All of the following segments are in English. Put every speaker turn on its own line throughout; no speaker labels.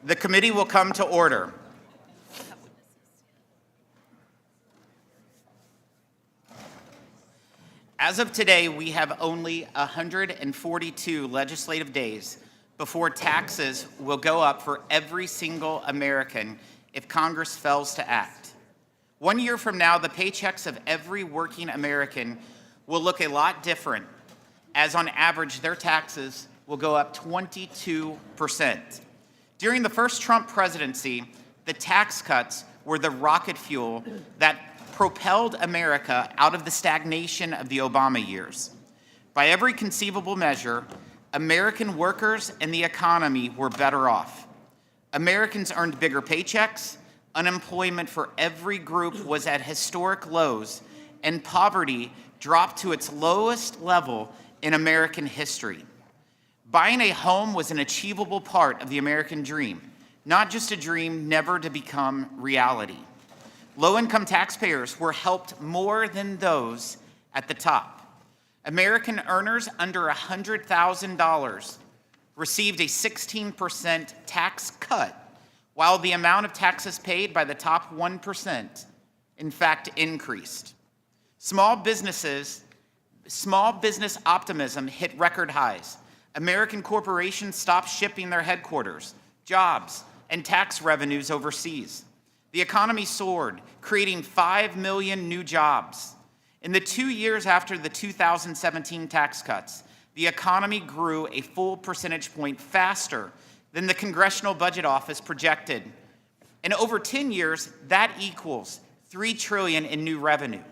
The committee will come to order. As of today, we have only 142 legislative days before taxes will go up for every single American if Congress fails to act. 1 year from now, the paychecks of every working American will look a lot different, as on average, their taxes will go up 22%. During the first Trump presidency, the tax cuts were the rocket fuel that propelled America out of the stagnation of the Obama years. By every conceivable measure, American workers and the economy were better off. Americans earned bigger paychecks, unemployment for every group was at historic lows, and poverty dropped to its lowest level in American history. Buying a home was an achievable part of the American dream, not just a dream never to become reality. Low-income taxpayers were helped more than those at the top. American earners under $100,000 received a 16% tax cut, while the amount of taxes paid by the top 1%, in fact, increased. Small business optimism hit record highs. American corporations stopped shipping their headquarters, jobs, and tax revenues overseas. The economy soared, creating 5 million new jobs. In the 2 years after the 2017 tax cuts, the economy grew a full percentage point faster than the Congressional Budget Office projected. And over 10 years, that equals $3 trillion in new revenue.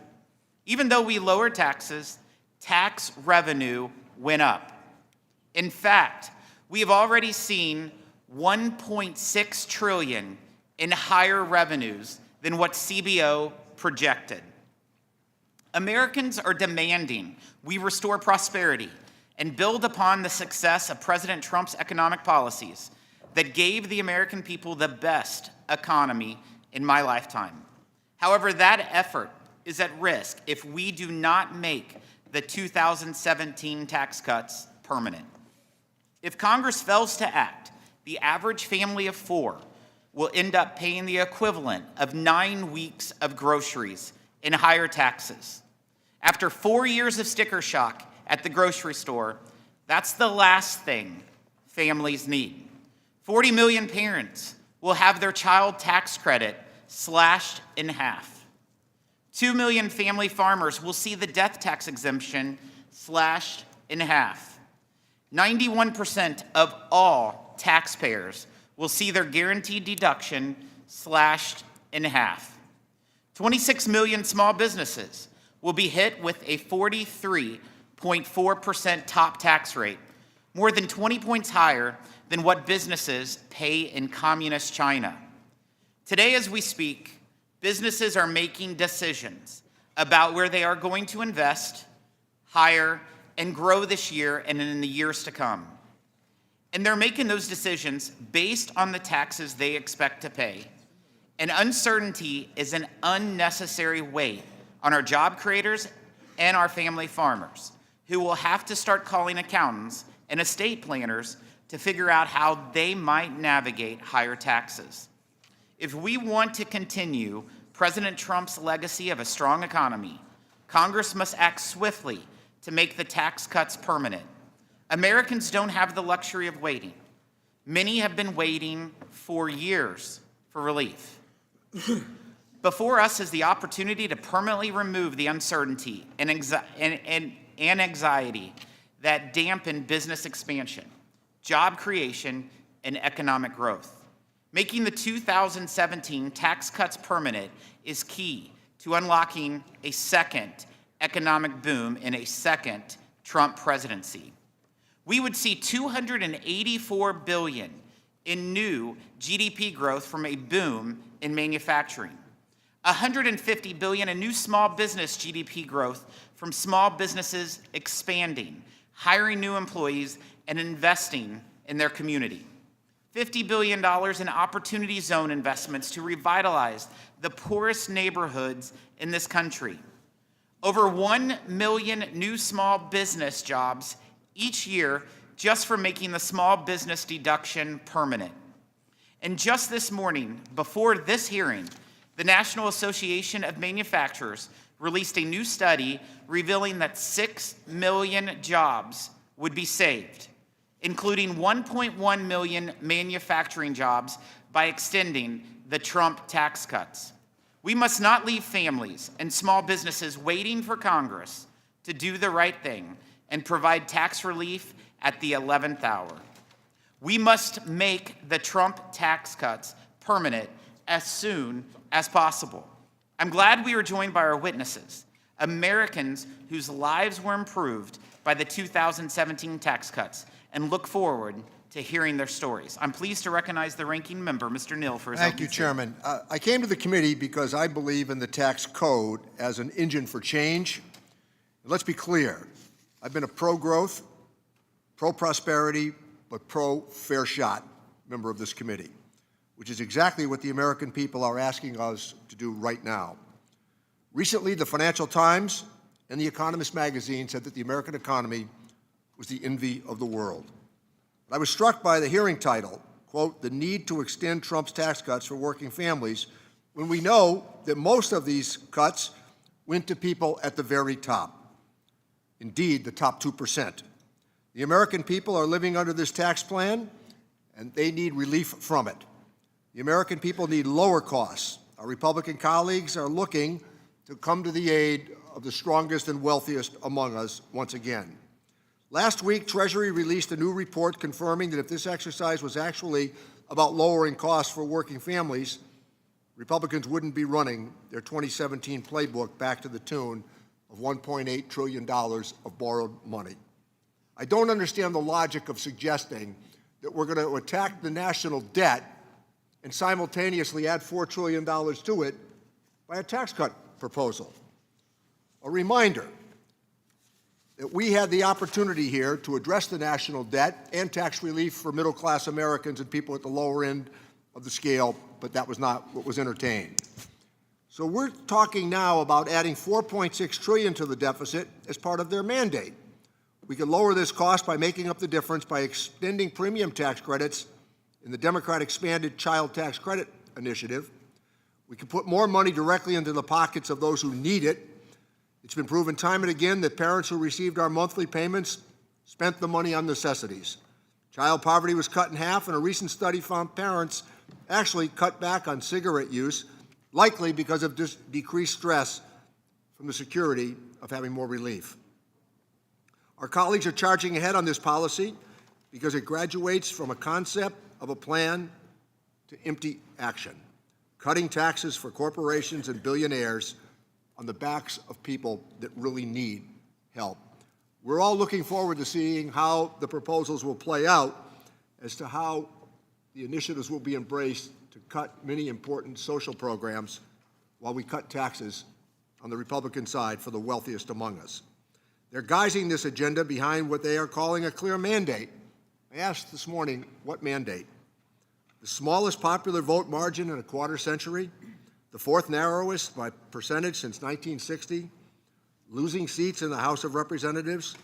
Even though we lowered taxes, tax revenue went up. In fact, we have already seen $1.6 trillion in higher revenues than what CBO projected. Americans are demanding we restore prosperity and build upon the success of President Trump's economic policies that gave the American people the best economy in my lifetime. However, that effort is at risk if we do not make the 2017 tax cuts permanent. If Congress fails to act, the average family of 4 will end up paying the equivalent of 9 weeks of groceries in higher taxes. After 4 years of sticker shock at the grocery store, that's the last thing families need. 40 million parents will have their child tax credit slashed in half. 2 million family farmers will see the death tax exemption slashed in half. 91% of all taxpayers will see their guaranteed deduction slashed in half. 26 million small businesses will be hit with a 43.4% top tax rate, more than 20 points higher than what businesses pay in communist China. Today, as we speak, businesses are making decisions about where they are going to invest, hire, and grow this year and in the years to come. And they're making those decisions based on the taxes they expect to pay. And uncertainty is an unnecessary weight on our job creators and our family farmers, who will have to start calling accountants and estate planners to figure out how they might navigate higher taxes. If we want to continue President Trump's legacy of a strong economy, Congress must act swiftly to make the tax cuts permanent. Americans don't have the luxury of waiting. Many have been waiting for years for relief. Before us is the opportunity to permanently remove the uncertainty and anxiety that dampen business expansion, job creation, and economic growth. Making the 2017 tax cuts permanent is key to unlocking a second economic boom in a second Trump presidency. We would see $284 billion in new GDP growth from a boom in manufacturing, $150 billion in new small business GDP growth from small businesses expanding, hiring new employees, and investing in their community. $50 billion in Opportunity Zone investments to revitalize the poorest neighborhoods in this country. Over 1 million new small business jobs each year just for making the small business deduction permanent. And just this morning, before this hearing, the National Association of Manufacturers released a new study revealing that 6 million jobs would be saved, including 1.1 million manufacturing jobs by extending the Trump tax cuts. We must not leave families and small businesses waiting for Congress to do the right thing and provide tax relief at the 11th hour. We must make the Trump tax cuts permanent as soon as possible. I'm glad we are joined by our witnesses, Americans whose lives were improved by the 2017 tax cuts, and look forward to hearing their stories. I'm pleased to recognize the ranking member, Mr. Neal, for his
Thank you,
opening
Chairman. I came to the committee because I believe in the tax code as an engine for change. And let's be clear, I've been a pro-growth, pro-prosperity, but pro-fair shot member of this committee, which is exactly what the American people are asking us to do right now. Recently, the Financial Times and The Economist magazine said that the American economy was the envy of the world. I was struck by the hearing title, quote, "The need to extend Trump's tax cuts for working families," when we know that most of these cuts went to people at the very top. Indeed, the top 2%. The American people are living under this tax plan, and they need relief from it. The American people need lower costs. Our Republican colleagues are looking to come to the aid of the strongest and wealthiest among us once again. Last week, Treasury released a new report confirming that if this exercise was actually about lowering costs for working families, Republicans wouldn't be running their 2017 playbook back to the tune of $1.8 trillion of borrowed money. I don't understand the logic of suggesting that we're going to attack the national debt and simultaneously add $4 trillion to it by a tax cut proposal. A reminder that we had the opportunity here to address the national debt and tax relief for middle-class Americans and people at the lower end of the scale, but that was not what was entertained. So we're talking now about adding $4.6 trillion to the deficit as part of their mandate. We could lower this cost by making up the difference by extending premium tax credits in the Democrat expanded child tax credit initiative. We can put more money directly into the pockets of those who need it. It's been proven time and again that parents who received our monthly payments spent the money on necessities. Child poverty was cut in half, and a recent study found parents actually cut back on cigarette use, likely because of decreased stress from the security of having more relief. Our colleagues are charging ahead on this policy because it graduates from a concept of a plan to empty action, cutting taxes for corporations and billionaires on the backs of people that really need help. We're all looking forward to seeing how the proposals will play out as to how the initiatives will be embraced to cut many important social programs while we cut taxes on the Republican side for the wealthiest among us. They're guising this agenda behind what they are calling a clear mandate. I asked this morning, what mandate? The smallest popular vote margin in a quarter century, the fourth narrowest by percentage since 1960, losing seats in the House of Representatives.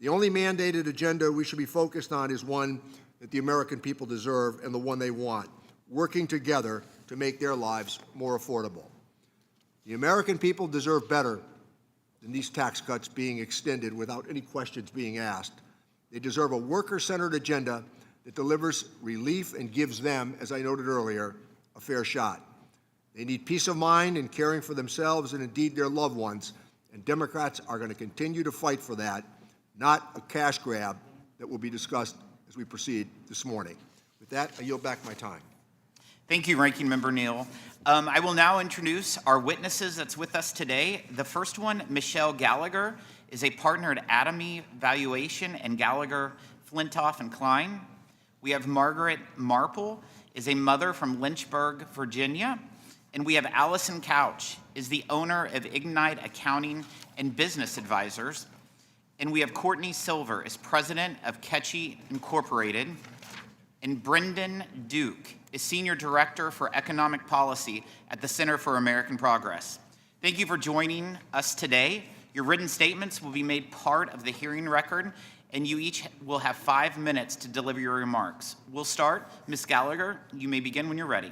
The only mandated agenda we should be focused on is one that the American people deserve and the one they want, working together to make their lives more affordable. The American people deserve better than these tax cuts being extended without any questions being asked. They deserve a worker-centered agenda that delivers relief and gives them, as I noted earlier, a fair shot. They need peace of mind in caring for themselves and indeed their loved ones, and Democrats are going to continue to fight for that, not a cash grab that will be discussed as we proceed this morning. With that, I yield back my time.
Thank you, Ranking Member Neal. I will now introduce our witnesses that's with us today. The first one, Michelle Gallagher, is a partner at Atomy Valuation and Gallagher, Flintoff and Klein. We have Margaret Marple, is a mother from Lynchburg, Virginia. And we have Allison Couch, is the owner of Ignite Accounting and Business Advisors. And we have Courtney Silver, is president of Ketchy Incorporated. And Brendan Duke is Senior Director for Economic Policy at the Center for American Progress. Thank you for joining us today. Your written statements will be made part of the hearing record, and you each will have 5 minutes to deliver your remarks. We'll start. Ms. Gallagher, you may begin when you're ready.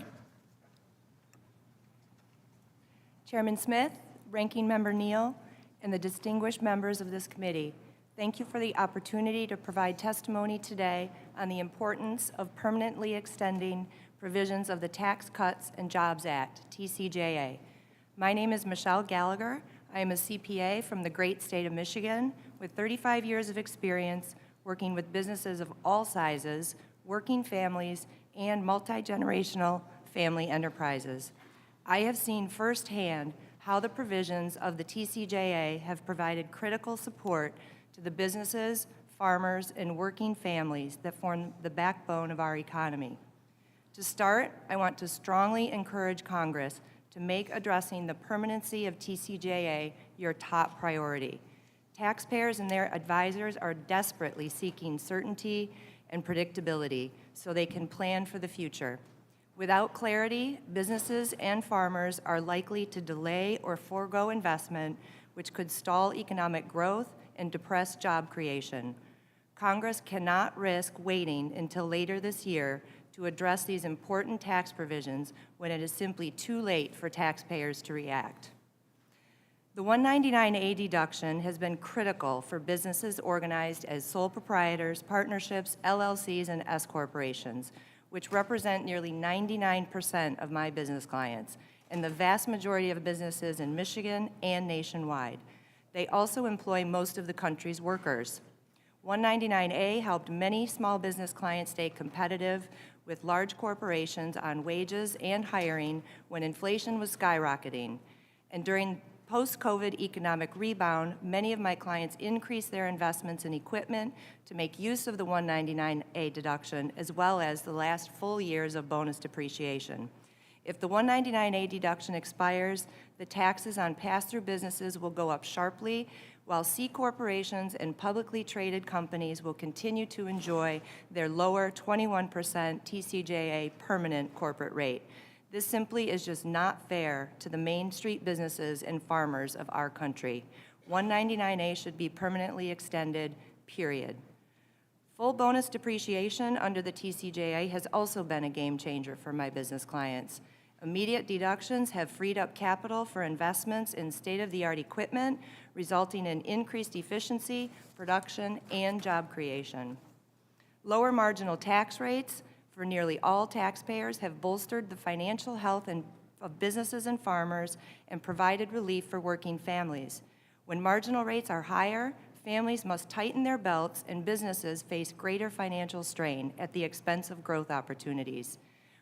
Chairman Smith, Ranking Member Neal, and the distinguished members of this committee, thank you for the opportunity to provide testimony today on the importance of permanently extending provisions of the Tax Cuts and Jobs Act, TCJA. My name is Michelle Gallagher. I am a CPA from the great state of Michigan with 35 years of experience working with businesses of all sizes, working families, and multi-generational family enterprises. I have seen firsthand how the provisions of the TCJA have provided critical support to the businesses, farmers, and working families that form the backbone of our economy. To start, I want to strongly encourage Congress to make addressing the permanency of TCJA your top priority. Taxpayers and their advisors are desperately seeking certainty and predictability so they can plan for the future. Without clarity, businesses and farmers are likely to delay or forego investment, which could stall economic growth and depress job creation. Congress cannot risk waiting until later this year to address these important tax provisions when it is simply too late for taxpayers to react. The 199A deduction has been critical for businesses organized as sole proprietors, partnerships, LLCs, and S corporations, which represent nearly 99% of my business clients and the vast majority of businesses in Michigan and nationwide. They also employ most of the country's workers. 199A helped many small business clients stay competitive with large corporations on wages and hiring when inflation was skyrocketing. And during post-COVID economic rebound, many of my clients increased their investments in equipment to make use of the 199A deduction, as well as the last full years of bonus depreciation. If the 199A deduction expires, the taxes on pass-through businesses will go up sharply, while C corporations and publicly traded companies will continue to enjoy their lower 21% TCJA permanent corporate rate. This simply is just not fair to the Main Street businesses and farmers of our country. 199A should be permanently extended, period. Full bonus depreciation under the TCJA has also been a game changer for my business clients. Immediate deductions have freed up capital for investments in state-of-the-art equipment, resulting in increased efficiency, production, and job creation. Lower marginal tax rates for nearly all taxpayers have bolstered the financial health of businesses and farmers and provided relief for working families. When marginal rates are higher, families must tighten their belts and businesses face greater financial strain at the expense of growth opportunities.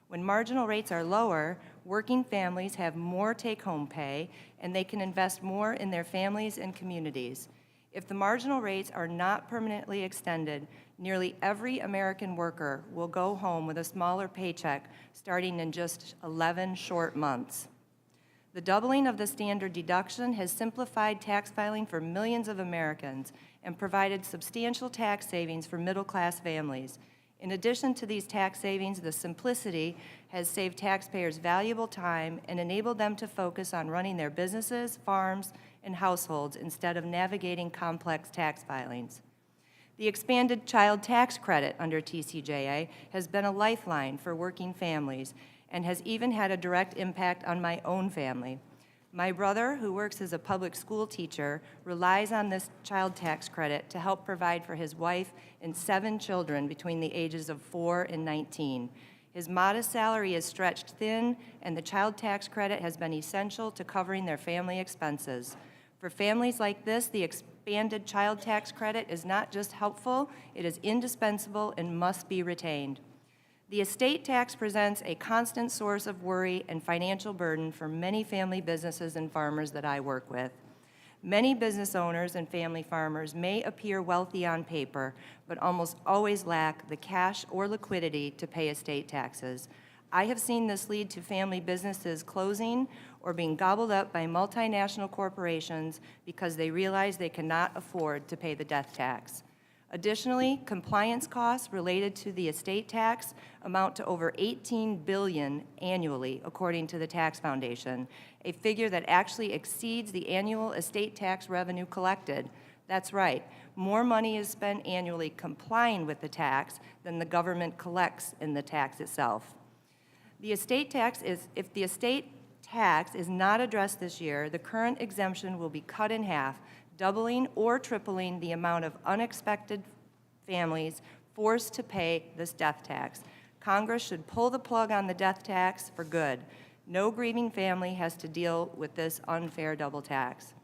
When marginal rates are lower, working families have more take-home pay and they can invest more in their families and communities. If the marginal rates are not permanently extended, nearly every American worker will go home with a smaller paycheck starting in just 11 short months. The doubling of the standard deduction has simplified tax filing for millions of Americans and provided substantial tax savings for middle-class families. In addition to these tax savings, the simplicity has saved taxpayers valuable time and enabled them to focus on running their businesses, farms, and households instead of navigating complex tax filings. The expanded child tax credit under TCJA has been a lifeline for working families and has even had a direct impact on my own family. My brother, who works as a public school teacher, relies on this child tax credit to help provide for his wife and 7 children between the ages of 4 and 19. His modest salary is stretched thin, and the child tax credit has been essential to covering their family expenses. For families like this, the expanded child tax credit is not just helpful, it is indispensable and must be retained. The estate tax presents a constant source of worry and financial burden for many family businesses and farmers that I work with. Many business owners and family farmers may appear wealthy on paper, but almost always lack the cash or liquidity to pay estate taxes. I have seen this lead to family businesses closing or being gobbled up by multinational corporations because they realize they cannot afford to pay the death tax. Additionally, compliance costs related to the estate tax amount to over $18 billion annually, according to the Tax Foundation, a figure that actually exceeds the annual estate tax revenue collected. That's right. More money is spent annually complying with the tax than the government collects in the tax itself. If the estate tax is not addressed this year, the current exemption will be cut in half, doubling or tripling the amount of unexpected families forced to pay this death tax. Congress should pull the plug on the death tax for good. No grieving family has to deal with this unfair double tax.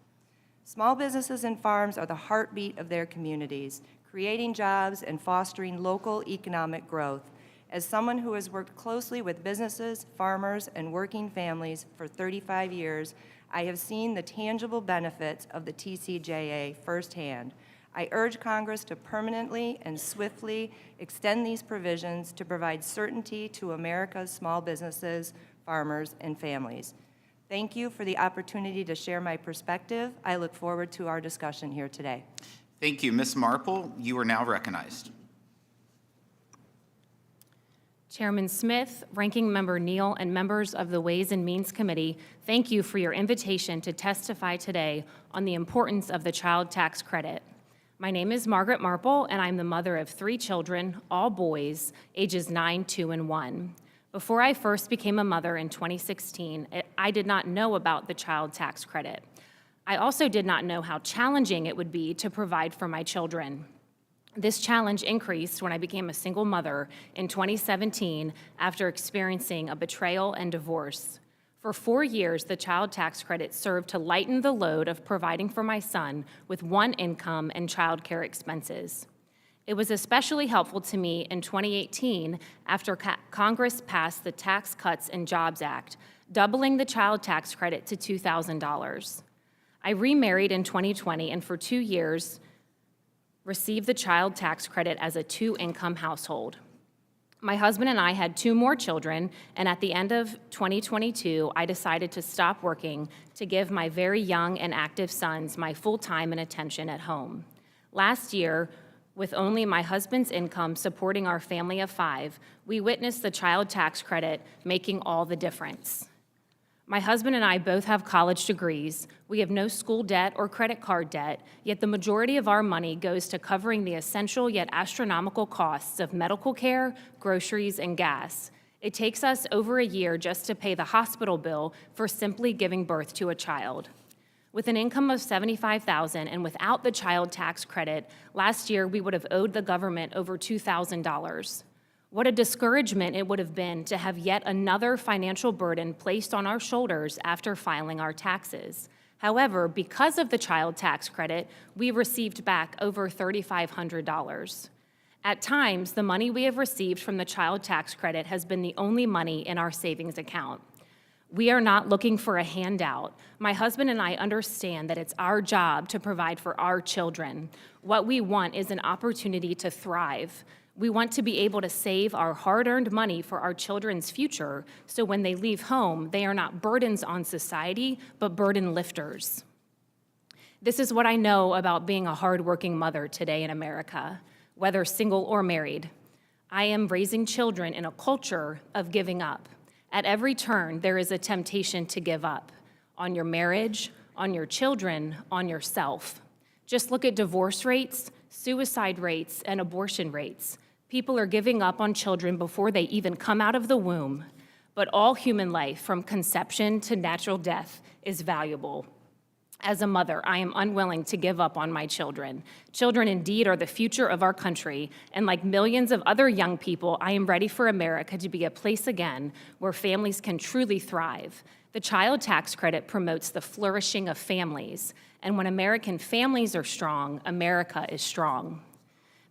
Small businesses and farms are the heartbeat of their communities, creating jobs and fostering local economic growth. As someone who has worked closely with businesses, farmers, and working families for 35 years, I have seen the tangible benefits of the TCJA firsthand. I urge Congress to permanently and swiftly extend these provisions to provide certainty to America's small businesses, farmers, and families. Thank you for the opportunity to share my perspective. I look forward to our discussion here today.
Thank you. Ms. Marple, you are now recognized.
Chairman Smith, Ranking Member Neal, and members of the Ways and Means Committee, thank you for your invitation to testify today on the importance of the child tax credit. My name is Margaret Marple, and I'm the mother of 3 children, all boys, ages 9, 2, and 1. Before I first became a mother in 2016, I did not know about the child tax credit. I also did not know how challenging it would be to provide for my children. This challenge increased when I became a single mother in 2017 after experiencing a betrayal and divorce. For 4 years, the child tax credit served to lighten the load of providing for my son with one income and childcare expenses. It was especially helpful to me in 2018 after Congress passed the Tax Cuts and Jobs Act, doubling the child tax credit to $2,000. I remarried in 2020 and for 2 years received the child tax credit as a 2-income household. My husband and I had 2 more children, and at the end of 2022, I decided to stop working to give my very young and active sons my full time and attention at home. Last year, with only my husband's income supporting our family of 5, we witnessed the child tax credit making all the difference. My husband and I both have college degrees. We have no school debt or credit card debt, yet the majority of our money goes to covering the essential yet astronomical costs of medical care, groceries, and gas. It takes us over a year just to pay the hospital bill for simply giving birth to a child. With an income of $75,000 and without the child tax credit, last year we would have owed the government over $2,000. What a discouragement it would have been to have yet another financial burden placed on our shoulders after filing our taxes. However, because of the child tax credit, we received back over $3,500. At times, the money we have received from the child tax credit has been the only money in our savings account. We are not looking for a handout. My husband and I understand that it's our job to provide for our children. What we want is an opportunity to thrive. We want to be able to save our hard-earned money for our children's future, so when they leave home, they are not burdens on society, but burden lifters. This is what I know about being a hardworking mother today in America, whether single or married. I am raising children in a culture of giving up. At every turn, there is a temptation to give up on your marriage, on your children, on yourself. Just look at divorce rates, suicide rates, and abortion rates. People are giving up on children before they even come out of the womb. But all human life, from conception to natural death, is valuable. As a mother, I am unwilling to give up on my children. Children indeed are the future of our country, and like millions of other young people, I am ready for America to be a place again where families can truly thrive. The child tax credit promotes the flourishing of families, and when American families are strong, America is strong.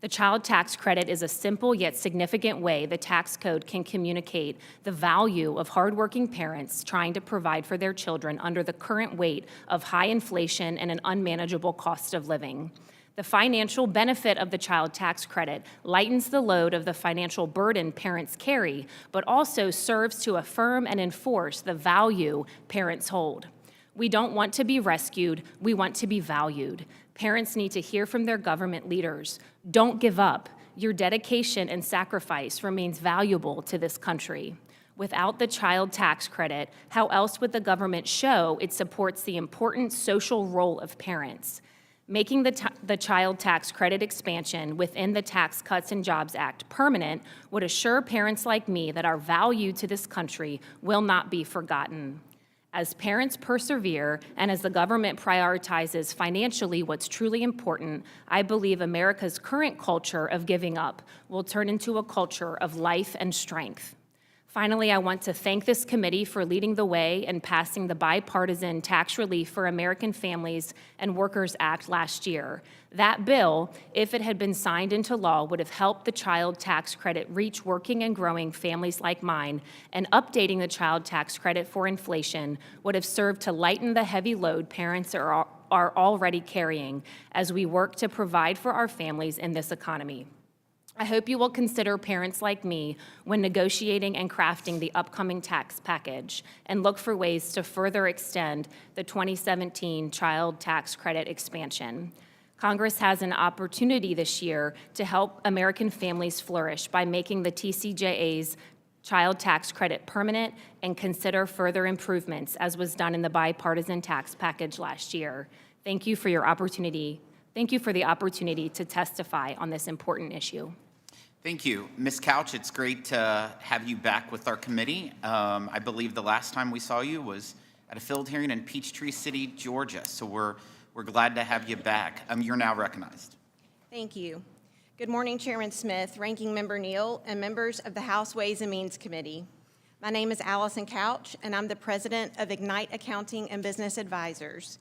The child tax credit is a simple yet significant way the tax code can communicate the value of hardworking parents trying to provide for their children under the current weight of high inflation and an unmanageable cost of living. The financial benefit of the child tax credit lightens the load of the financial burden parents carry, but also serves to affirm and enforce the value parents hold. We don't want to be rescued, we want to be valued. Parents need to hear from their government leaders. Don't give up. Your dedication and sacrifice remains valuable to this country. Without the child tax credit, how else would the government show it supports the important social role of parents? Making the child tax credit expansion within the Tax Cuts and Jobs Act permanent would assure parents like me that our value to this country will not be forgotten. As parents persevere and as the government prioritizes financially what's truly important, I believe America's current culture of giving up will turn into a culture of life and strength. Finally, I want to thank this committee for leading the way in passing the Bipartisan Tax Relief for American Families and Workers Act last year. That bill, if it had been signed into law, would have helped the child tax credit reach working and growing families like mine, and updating the child tax credit for inflation would have served to lighten the heavy load parents are already carrying as we work to provide for our families in this economy. I hope you will consider parents like me when negotiating and crafting the upcoming tax package and look for ways to further extend the 2017 child tax credit expansion. Congress has an opportunity this year to help American families flourish by making the TCJA's child tax credit permanent and consider further improvements, as was done in the bipartisan tax package last year. Thank you for your opportunity. Thank you for the opportunity to testify on this important issue.
Thank you. Ms. Couch, it's great to have you back with our committee. I believe the last time we saw you was at a field hearing in Peachtree City, Georgia, so we're glad to have you back. You're now recognized.
Thank you. Good morning, Chairman Smith, Ranking Member Neal, and members of the House Ways and Means Committee. My name is Allison Couch, and I'm the president of Ignite Accounting and Business Advisors.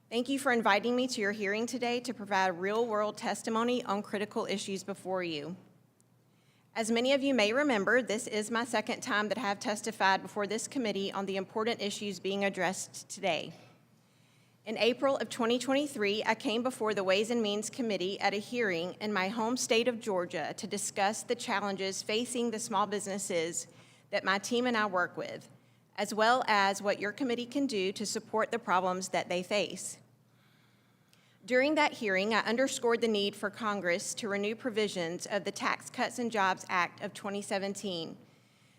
Thank you for inviting me to your hearing today to provide real-world testimony on critical issues before you. As many of you may remember, this is my second time that I have testified before this committee on the important issues being addressed today. In April of 2023, I came before the Ways and Means Committee at a hearing in my home state of Georgia to discuss the challenges facing the small businesses that my team and I work with, as well as what your committee can do to support the problems that they face. During that hearing, I underscored the need for Congress to renew provisions of the Tax Cuts and Jobs Act of 2017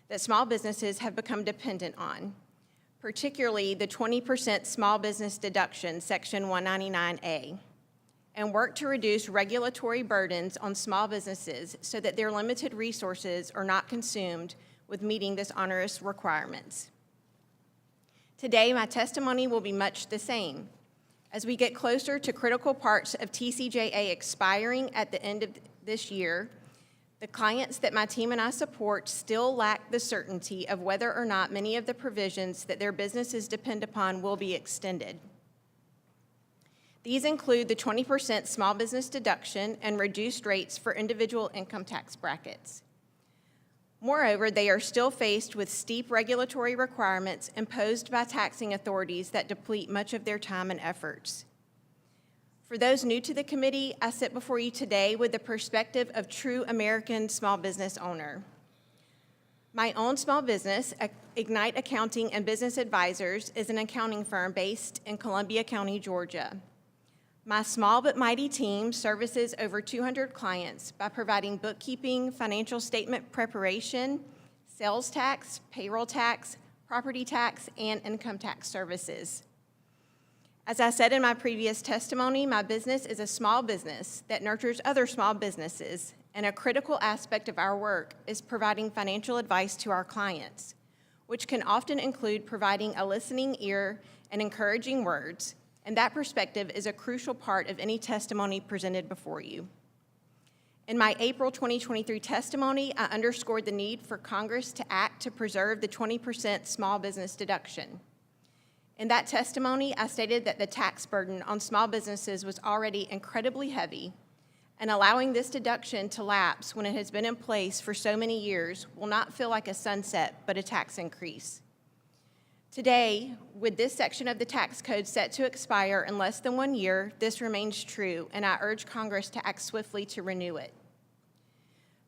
that small businesses have become dependent on, particularly the 20% small business deduction, Section 199A, and work to reduce regulatory burdens on small businesses so that their limited resources are not consumed with meeting this onerous requirements. Today, my testimony will be much the same. As we get closer to critical parts of TCJA expiring at the end of this year, the clients that my team and I support still lack the certainty of whether or not many of the provisions that their businesses depend upon will be extended. These include the 20% small business deduction and reduced rates for individual income tax brackets. Moreover, they are still faced with steep regulatory requirements imposed by taxing authorities that deplete much of their time and efforts. For those new to the committee, I sit before you today with the perspective of true American small business owner. My own small business, Ignite Accounting and Business Advisors, is an accounting firm based in Columbia County, Georgia. My small but mighty team services over 200 clients by providing bookkeeping, financial statement preparation, sales tax, payroll tax, property tax, and income tax services. As I said in my previous testimony, my business is a small business that nurtures other small businesses, and a critical aspect of our work is providing financial advice to our clients, which can often include providing a listening ear and encouraging words, and that perspective is a crucial part of any testimony presented before you. In my April 2023 testimony, I underscored the need for Congress to act to preserve the 20% small business deduction. In that testimony, I stated that the tax burden on small businesses was already incredibly heavy, and allowing this deduction to lapse when it has been in place for so many years will not feel like a sunset, but a tax increase. Today, with this section of the tax code set to expire in less than 1 year, this remains true, and I urge Congress to act swiftly to renew it.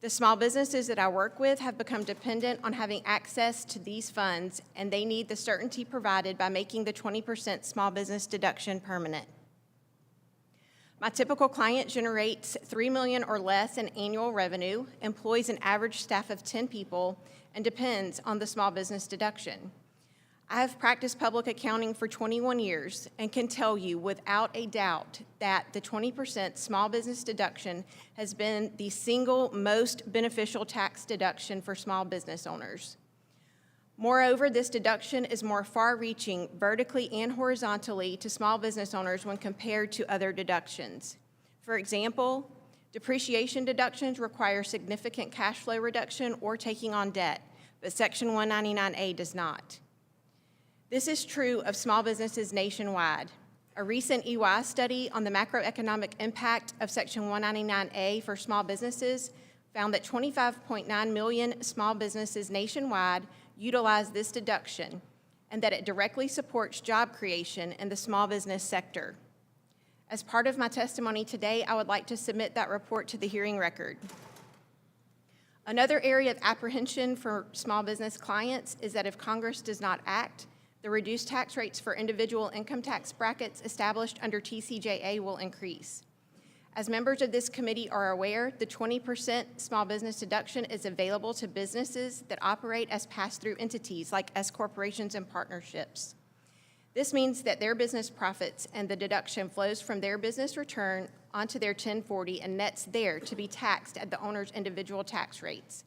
The small businesses that I work with have become dependent on having access to these funds, and they need the certainty provided by making the 20% small business deduction permanent. My typical client generates $3 million or less in annual revenue, employs an average staff of 10 people, and depends on the small business deduction. I have practiced public accounting for 21 years and can tell you without a doubt that the 20% small business deduction has been the single most beneficial tax deduction for small business owners. Moreover, this deduction is more far-reaching vertically and horizontally to small business owners when compared to other deductions. For example, depreciation deductions require significant cash flow reduction or taking on debt, but Section 199A does not. This is true of small businesses nationwide. A recent EY study on the macroeconomic impact of Section 199A for small businesses found that 25.9 million small businesses nationwide utilize this deduction, and that it directly supports job creation in the small business sector. As part of my testimony today, I would like to submit that report to the hearing record. Another area of apprehension for small business clients is that if Congress does not act, the reduced tax rates for individual income tax brackets established under TCJA will increase. As members of this committee are aware, the 20% small business deduction is available to businesses that operate as pass-through entities like S corporations and partnerships. This means that their business profits and the deduction flows from their business return onto their 1040 and nets there to be taxed at the owner's individual tax rates.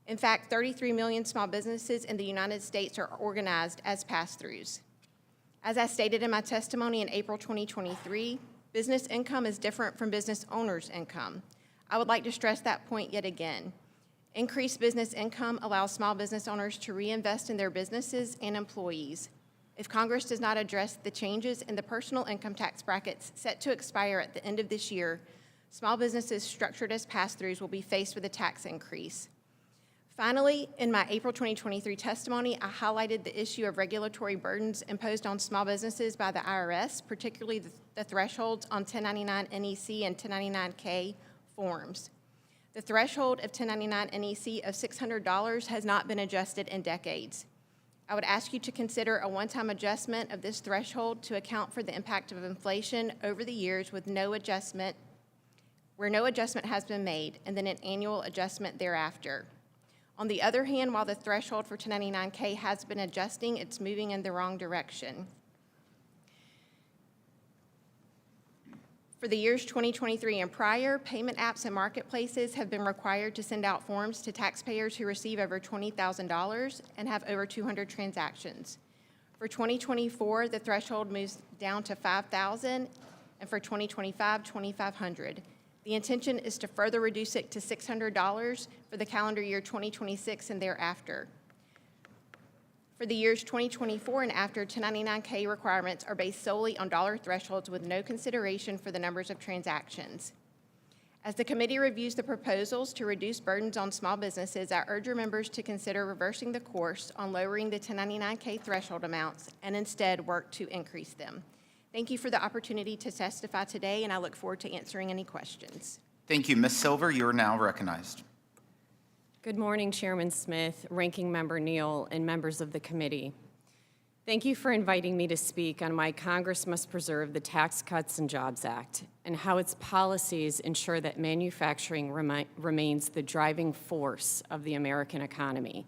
In fact, 33 million small businesses in the United States are organized as pass-throughs. As I stated in my testimony in April 2023, business income is different from business owners' income. I would like to stress that point yet again. Increased business income allows small business owners to reinvest in their businesses and employees. If Congress does not address the changes in the personal income tax brackets set to expire at the end of this year, small businesses structured as pass-throughs will be faced with a tax increase. Finally, in my April 2023 testimony, I highlighted the issue of regulatory burdens imposed on small businesses by the IRS, particularly the thresholds on 1099 NEC and 1099K forms. The threshold of 1099 NEC of $600 has not been adjusted in decades. I would ask you to consider a one-time adjustment of this threshold to account for the impact of inflation over the years where no adjustment has been made, and then an annual adjustment thereafter. On the other hand, while the threshold for 1099K has been adjusting, it's moving in the wrong direction. For the years 2023 and prior, payment apps and marketplaces have been required to send out forms to taxpayers who receive over $20,000 and have over 200 transactions. For 2024, the threshold moves down to $5,000, and for 2025, $2,500. The intention is to further reduce it to $600 for the calendar year 2026 and thereafter. For the years 2024 and after, 1099K requirements are based solely on dollar thresholds with no consideration for the numbers of transactions. As the committee reviews the proposals to reduce burdens on small businesses, I urge your members to consider reversing the course on lowering the 1099K threshold amounts and instead work to increase them. Thank you for the opportunity to testify today, and I look forward to answering any questions.
Thank you. Ms. Silver, you are now recognized.
Good morning, Chairman Smith, Ranking Member Neal, and members of the committee. Thank you for inviting me to speak on why Congress must preserve the Tax Cuts and Jobs Act and how its policies ensure that manufacturing remains the driving force of the American economy.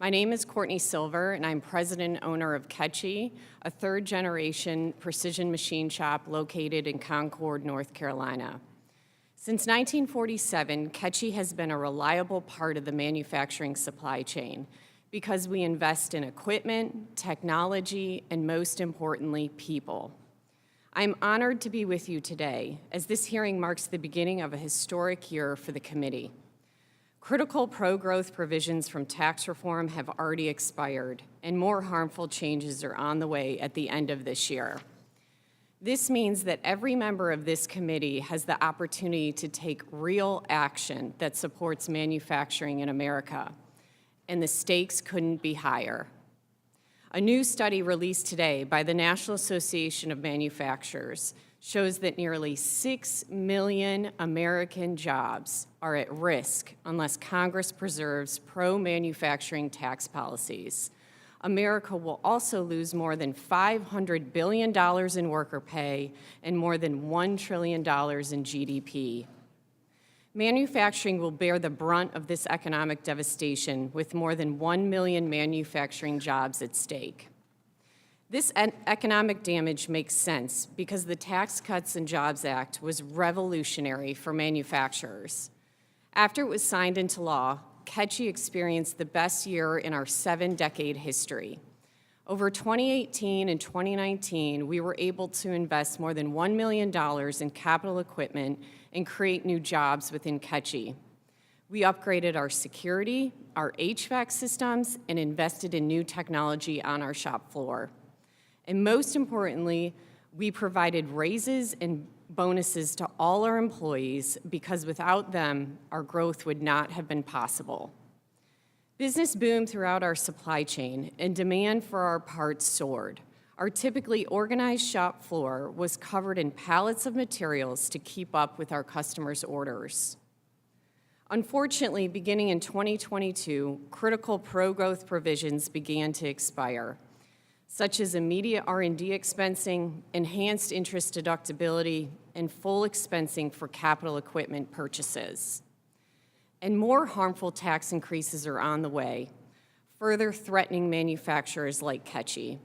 My name is Courtney Silver, and I'm president and owner of Ketchy, a third-generation precision machine shop located in Concord, North Carolina. Since 1947, Ketchy has been a reliable part of the manufacturing supply chain because we invest in equipment, technology, and most importantly, people. I'm honored to be with you today, as this hearing marks the beginning of a historic year for the committee. Critical pro-growth provisions from tax reform have already expired, and more harmful changes are on the way at the end of this year. This means that every member of this committee has the opportunity to take real action that supports manufacturing in America, and the stakes couldn't be higher. A new study released today by the National Association of Manufacturers shows that nearly 6 million American jobs are at risk unless Congress preserves pro-manufacturing tax policies. America will also lose more than $500 billion in worker pay and more than $1 trillion in GDP. Manufacturing will bear the brunt of this economic devastation with more than 1 million manufacturing jobs at stake. This economic damage makes sense because the Tax Cuts and Jobs Act was revolutionary for manufacturers. After it was signed into law, Ketchy experienced the best year in our 7-decade history. Over 2018 and 2019, we were able to invest more than $1 million in capital equipment and create new jobs within Ketchy. We upgraded our security, our HVAC systems, and invested in new technology on our shop floor. And most importantly, we provided raises and bonuses to all our employees because without them, our growth would not have been possible. Business boomed throughout our supply chain, and demand for our parts soared. Our typically organized shop floor was covered in pallets of materials to keep up with our customers' orders. Unfortunately, beginning in 2022, critical pro-growth provisions began to expire, such as immediate R&D expensing, enhanced interest deductibility, and full expensing for capital equipment purchases. And more harmful tax increases are on the way, further threatening manufacturers like Ketchy.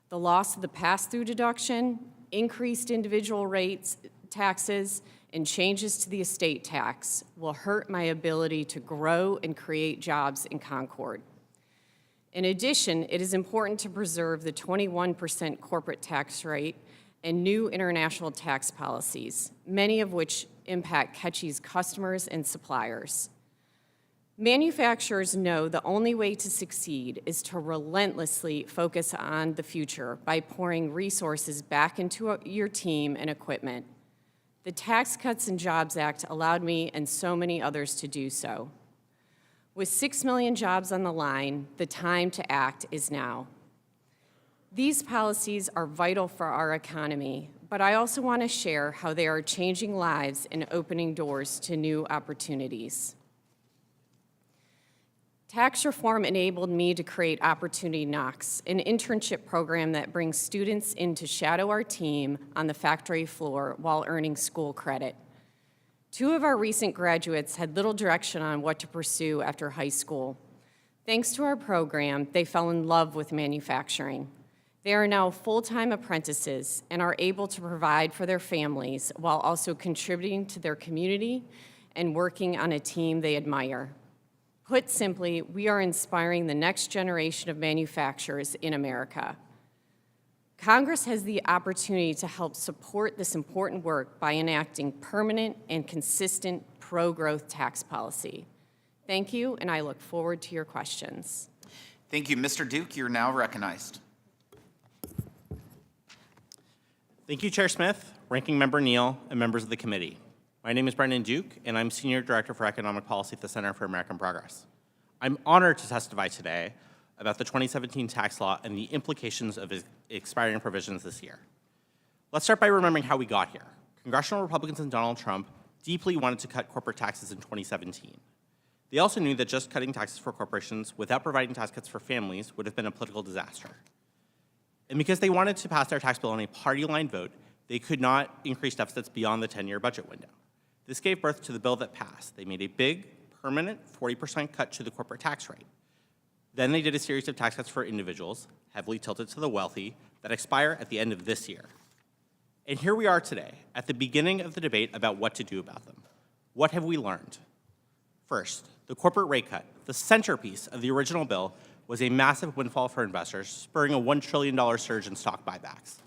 The loss of the pass-through deduction, increased individual rates, taxes, and changes to the estate tax will hurt my ability to grow and create jobs in Concord. In addition, it is important to preserve the 21% corporate tax rate and new international tax policies, many of which impact Ketchy's customers and suppliers. Manufacturers know the only way to succeed is to relentlessly focus on the future by pouring resources back into your team and equipment. The Tax Cuts and Jobs Act allowed me and so many others to do so. With 6 million jobs on the line, the time to act is now. These policies are vital for our economy, but I also want to share how they are changing lives and opening doors to new opportunities. Tax reform enabled me to create Opportunity Knocks, an internship program that brings students in to shadow our team on the factory floor while earning school credit. 2 of our recent graduates had little direction on what to pursue after high school. Thanks to our program, they fell in love with manufacturing. They are now full-time apprentices and are able to provide for their families while also contributing to their community and working on a team they admire. Put simply, we are inspiring the next generation of manufacturers in America. Congress has the opportunity to help support this important work by enacting permanent and consistent pro-growth tax policy. Thank you, and I look forward to your questions.
Thank you. Mr. Duke, you're now recognized.
Thank you, Chair Smith, Ranking Member Neal, and members of the committee. My name is Brendan Duke, and I'm Senior Director for Economic Policy at the Center for American Progress. I'm honored to testify today about the 2017 tax law and the implications of its expiring provisions this year. Let's start by remembering how we got here. Congressional Republicans and Donald Trump deeply wanted to cut corporate taxes in 2017. They also knew that just cutting taxes for corporations without providing tax cuts for families would have been a political disaster. And because they wanted to pass their tax bill on a party-line vote, they could not increase deficits beyond the 10-year budget window. This gave birth to the bill that passed. They made a big, permanent 40% cut to the corporate tax rate. Then they did a series of tax cuts for individuals, heavily tilted to the wealthy, that expire at the end of this year. And here we are today, at the beginning of the debate about what to do about them. What have we learned? First, the corporate rate cut, the centerpiece of the original bill, was a massive windfall for investors, spurring a $1 trillion surge in stock buybacks.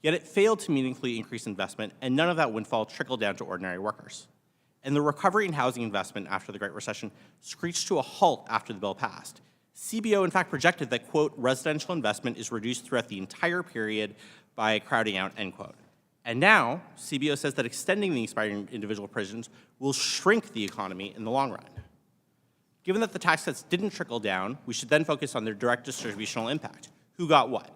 Yet it failed to meaningfully increase investment, and none of that windfall trickled down to ordinary workers. And the recovery in housing investment after the Great Recession screeched to a halt after the bill passed. CBO, in fact, projected that, quote, residential investment is reduced throughout the entire period by crowding out, end quote. And now, CBO says that extending the expiring individual provisions will shrink the economy in the long run. Given that the tax cuts didn't trickle down, we should then focus on their direct distributional impact. Who got what?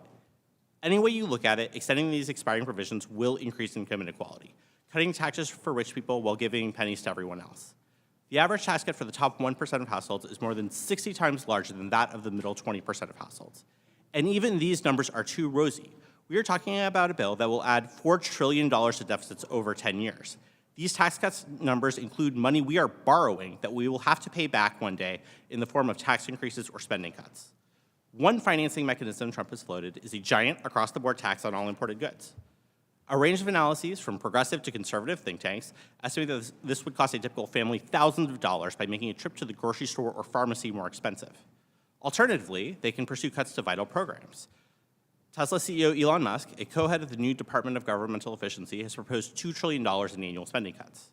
Any way you look at it, extending these expiring provisions will increase income inequality, cutting taxes for rich people while giving pennies to everyone else. The average tax cut for the top 1% of households is more than 60 times larger than that of the middle 20% of households. And even these numbers are too rosy. We are talking about a bill that will add $4 trillion to deficits over 10 years. These tax cuts numbers include money we are borrowing that we will have to pay back one day in the form of tax increases or spending cuts. One financing mechanism Trump has floated is a giant across-the-board tax on all imported goods. A range of analyses, from progressive to conservative think tanks, estimate that this would cost a typical family thousands of dollars by making a trip to the grocery store or pharmacy more expensive. Alternatively, they can pursue cuts to vital programs. Tesla CEO Elon Musk, a co-head of the new Department of Governmental Efficiency, has proposed $2 trillion in annual spending cuts.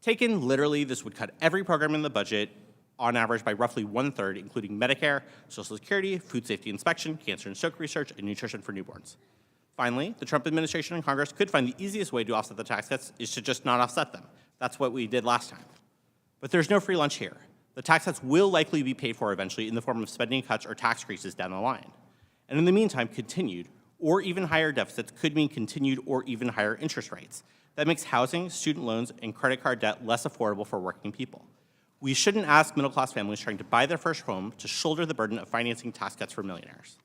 Taken literally, this would cut every program in the budget on average by roughly 1/3, including Medicare, Social Security, food safety inspection, cancer and stroke research, and nutrition for newborns. Finally, the Trump administration and Congress could find the easiest way to offset the tax cuts is to just not offset them. That's what we did last time. But there's no free lunch here. The tax cuts will likely be paid for eventually in the form of spending cuts or tax increases down the line. And in the meantime, continued or even higher deficits could mean continued or even higher interest rates. That makes housing, student loans, and credit card debt less affordable for working people. We shouldn't ask middle-class families trying to buy their first home to shoulder the burden of financing tax cuts for millionaires.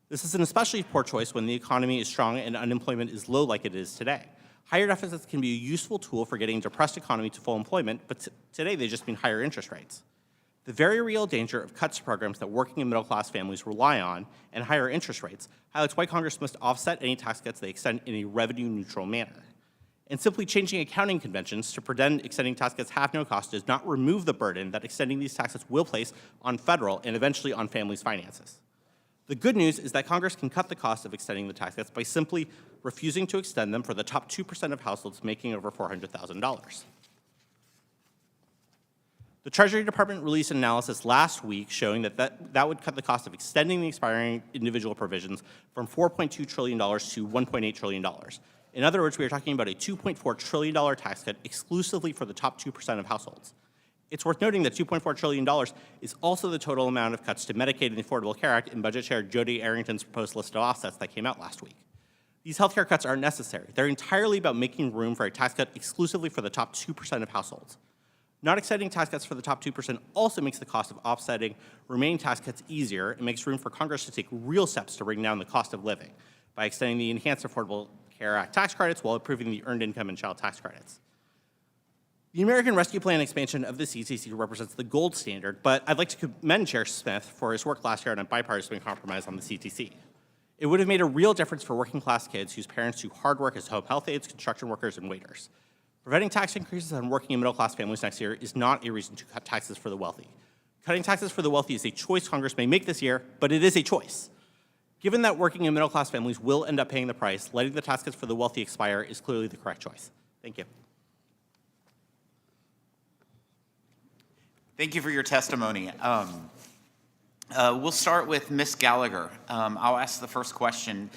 This is an especially poor choice when the economy is strong and unemployment is low like it is today. Higher deficits can be a useful tool for getting a depressed economy to full employment, but today they just mean higher interest rates. The very real danger of cuts to programs that working and middle-class families rely on and higher interest rates highlights why Congress must offset any tax cuts they extend in a revenue-neutral manner. And simply changing accounting conventions to pretend extending tax cuts have no cost does not remove the burden that extending these taxes will place on federal and eventually on families' finances. The good news is that Congress can cut the cost of extending the tax cuts by simply refusing to extend them for the top 2% of households making over $400,000. The Treasury Department released an analysis last week showing that would cut the cost of extending the expiring individual provisions from $4.2 trillion to $1.8 trillion. In other words, we are talking about a $2.4 trillion tax cut exclusively for the top 2% of households. It's worth noting that $2.4 trillion is also the total amount of cuts to Medicaid and the Affordable Care Act in Budget Chair Jody Arrington's proposed list of offsets that came out last week. These healthcare cuts aren't necessary. They're entirely about making room for a tax cut exclusively for the top 2% of households. Not extending tax cuts for the top 2% also makes the cost of offsetting remaining tax cuts easier and makes room for Congress to take real steps to bring down the cost of living by extending the Enhanced Affordable Care Act tax credits while improving the Earned Income and Child Tax Credits. The American Rescue Plan expansion of the CTC represents the gold standard, but I'd like to commend Chair Smith for his work last year on a bipartisan compromise on the CTC. It would have made a real difference for working-class kids whose parents do hard work as home health aides, construction workers, and waiters. Preventing tax increases on working and middle-class families next year is not a reason to cut taxes for the wealthy. Cutting taxes for the wealthy is a choice Congress may make this year, but it is a choice. Given that working and middle-class families will end up paying the price, letting the tax cuts for the wealthy expire is clearly the correct choice. Thank you.
Thank you for your testimony. We'll start with Ms. Gallagher. I'll ask the first question.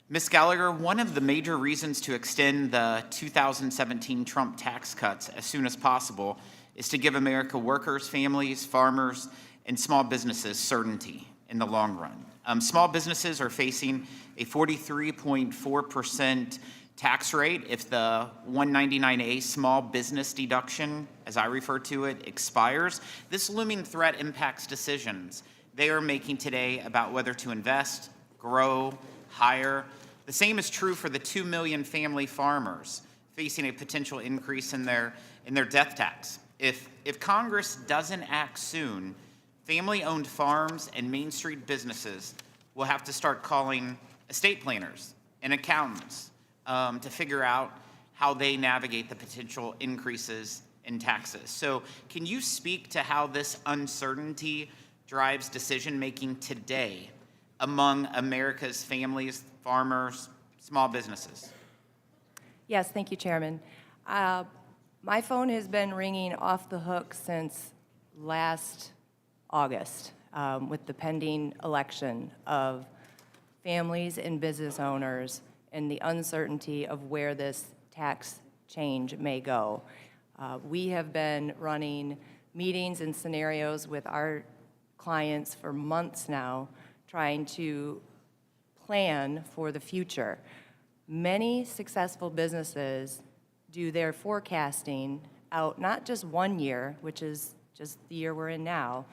Ms. Gallagher, one of the major reasons to extend the 2017 Trump tax cuts as soon as possible is to give America workers, families, farmers, and small businesses certainty in the long run. Small businesses are facing a 43.4% tax rate if the 199A small business deduction, as I refer to it, expires. This looming threat impacts decisions they are making today about whether to invest, grow, hire. The same is true for the 2 million family farmers facing a potential increase in their death tax. If Congress doesn't act soon, family-owned farms and Main Street businesses will have to start calling estate planners and accountants to figure out how they navigate the potential increases in taxes. So can you speak to how this uncertainty drives decision-making today among America's families, farmers, small businesses?
Yes, thank you, Chairman. My phone has been ringing off the hook since last August with the pending election of families and business owners and the uncertainty of where this tax change may go. We have been running meetings and scenarios with our clients for months now, trying to plan for the future. Many successful businesses do their forecasting out not just 1 year, which is just the year we're in now,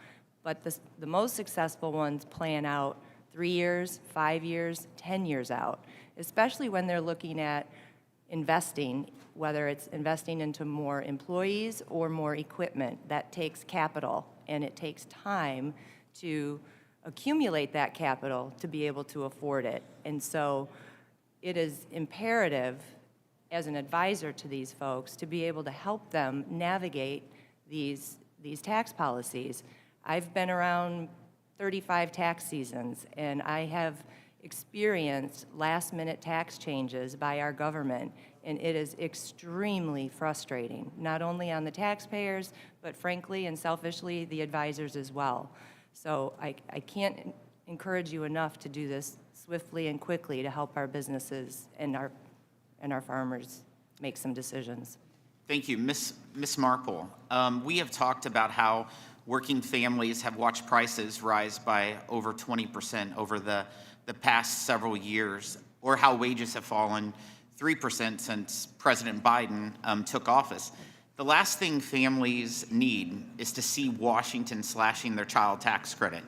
but the most successful ones plan out 3 years, 5 years, 10 years out, especially when they're looking at investing, whether it's investing into more employees or more equipment. That takes capital, and it takes time to accumulate that capital to be able to afford it. And so it is imperative as an advisor to these folks to be able to help them navigate these tax policies. I've been around 35 tax seasons, and I have experienced last-minute tax changes by our government, and it is extremely frustrating, not only on the taxpayers, but frankly and selfishly, the advisors as well. So I can't encourage you enough to do this swiftly and quickly to help our businesses and our farmers make some decisions.
Thank you. Ms. Marple, we have talked about how working families have watched prices rise by over 20% over the past several years, or how wages have fallen 3% since President Biden took office. The last thing families need is to see Washington slashing their child tax credit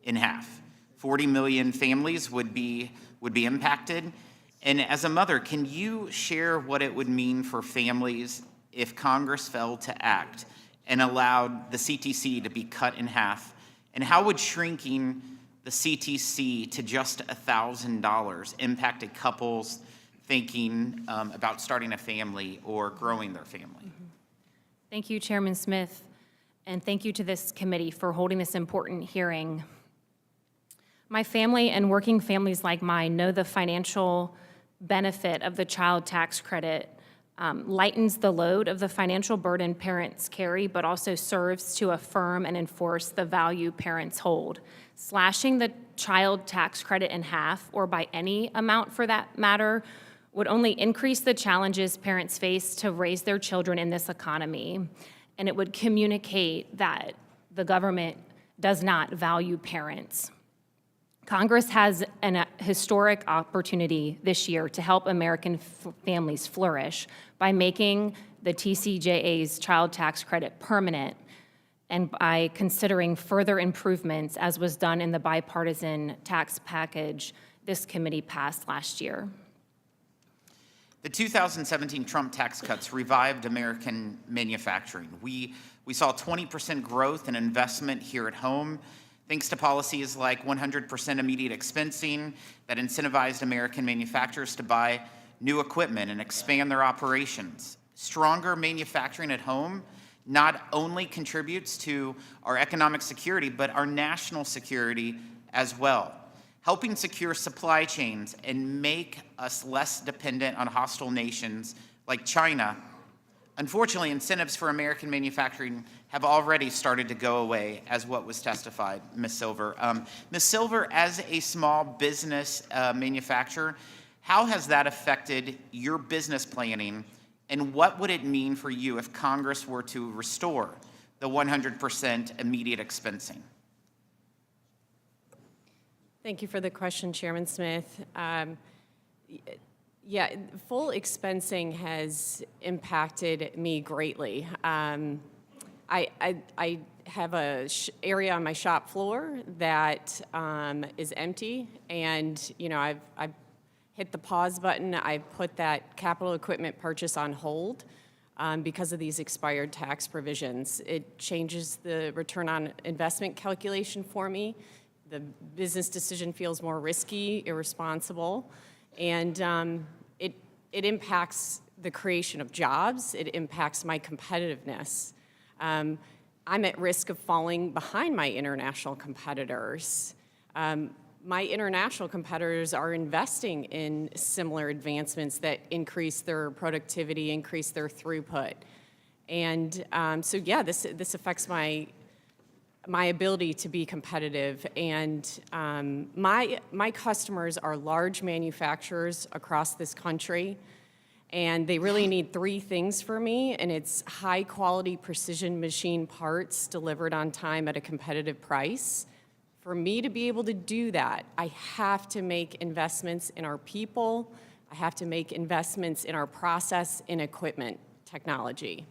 in half. 40 million families would be impacted. And as a mother, can you share what it would mean for families if Congress failed to act and allowed the CTC to be cut in half? And how would shrinking the CTC to just $1,000 impact a couple's thinking about starting a family or growing their family?
Thank you, Chairman Smith, and thank you to this committee for holding this important hearing. My family and working families like mine know the financial benefit of the child tax credit lightens the load of the financial burden parents carry, but also serves to affirm and enforce the value parents hold. Slashing the child tax credit in half, or by any amount for that matter, would only increase the challenges parents face to raise their children in this economy, and it would communicate that the government does not value parents. Congress has a historic opportunity this year to help American families flourish by making the TCJA's child tax credit permanent and by considering further improvements, as was done in the bipartisan tax package this committee passed last year.
The 2017 Trump tax cuts revived American manufacturing. We saw 20% growth in investment here at home, thanks to policies like 100% immediate expensing that incentivized American manufacturers to buy new equipment and expand their operations. Stronger manufacturing at home not only contributes to our economic security, but our national security as well, helping secure supply chains and make us less dependent on hostile nations like China. Unfortunately, incentives for American manufacturing have already started to go away, as what was testified, Ms. Silver. Ms. Silver, as a small business manufacturer, how has that affected your business planning, and what would it mean for you if Congress were to restore the 100% immediate expensing?
Thank you for the question, Chairman Smith. Yeah, full expensing has impacted me greatly. I have a area on my shop floor that is empty, and I've hit the pause button. I put that capital equipment purchase on hold because of these expired tax provisions. It changes the return on investment calculation for me. The business decision feels more risky, irresponsible, and it impacts the creation of jobs. It impacts my competitiveness. I'm at risk of falling behind my international competitors. My international competitors are investing in similar advancements that increase their productivity, increase their throughput. And so yeah, this affects my ability to be competitive. And my customers are large manufacturers across this country, and they really need three things for me, and it's high quality precision machine parts delivered on time at a competitive price. For me to be able to do that, I have to make investments in our people, I have to make investments in our process and equipment technology.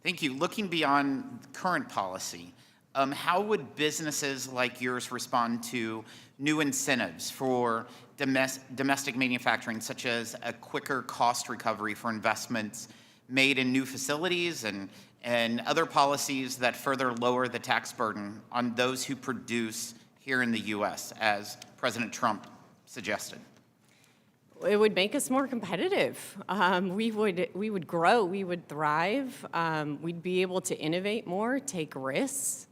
Thank you. Looking beyond current policy, how would businesses like yours respond to new incentives for domestic manufacturing, such as a quicker cost recovery for investments made in new facilities and other policies that further lower the tax burden on those who produce here in the U.S., as President Trump suggested?
It would make us more competitive. We would grow, we would thrive. We'd be able to innovate more, take risks.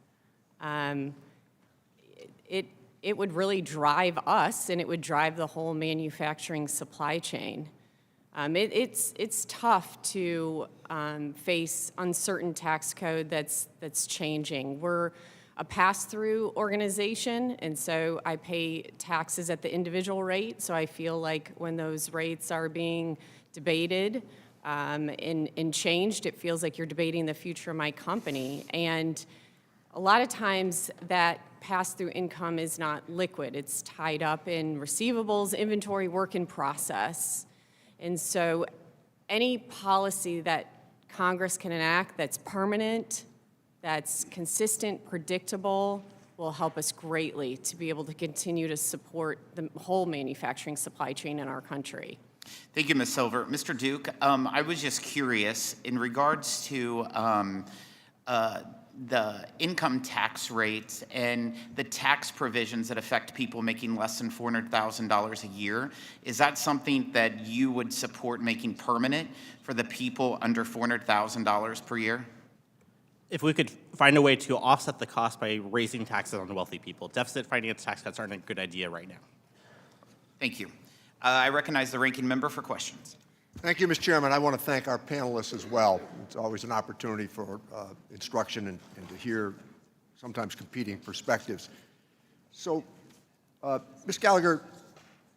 It would really drive us, and it would drive the whole manufacturing supply chain. It's tough to face uncertain tax code that's changing. We're a pass-through organization, and so I pay taxes at the individual rate, so I feel like when those rates are being debated and changed, it feels like you're debating the future of my company. And a lot of times that pass-through income is not liquid. It's tied up in receivables, inventory, work in process. And so any policy that Congress can enact that's permanent, that's consistent, predictable, will help us greatly to be able to continue to support the whole manufacturing supply chain in our country.
Thank you, Ms. Silver. Mr. Duke, I was just curious in regards to the income tax rates and the tax provisions that affect people making less than $400,000 a year. Is that something that you would support making permanent for the people under $400,000 per year?
If we could find a way to offset the cost by raising taxes on wealthy people, deficit finance tax cuts aren't a good idea right now.
Thank you. I recognize the ranking member for questions.
Thank you, Mr. Chairman. I want to thank our panelists as well. It's always an opportunity for instruction and to hear sometimes competing perspectives. So, Ms. Gallagher,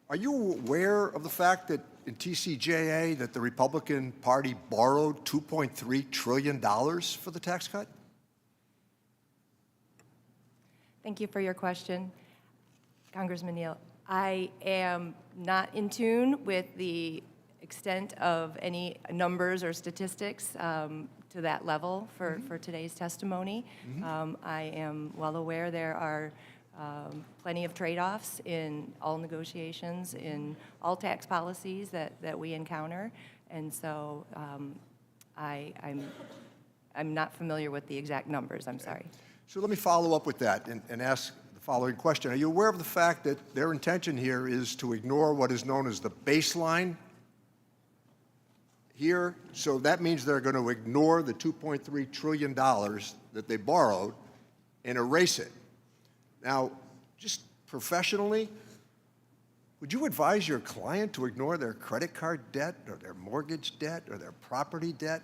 are you aware of the fact that in TCJA that the Republican Party borrowed $2.3 trillion for the tax cut?
Thank you for your question, Congressman Neal. I am not in tune with the extent of any numbers or statistics to that level for today's testimony. I am well aware there are plenty of trade-offs in all negotiations, in all tax policies that we encounter, and so I'm not familiar with the exact numbers, I'm sorry.
So let me follow up with that and ask the following question. Are you aware of the fact that their intention here is to ignore what is known as the baseline here? So that means they're going to ignore the $2.3 trillion that they borrowed and erase it. Now, just professionally, would you advise your client to ignore their credit card debt or their mortgage debt or their property debt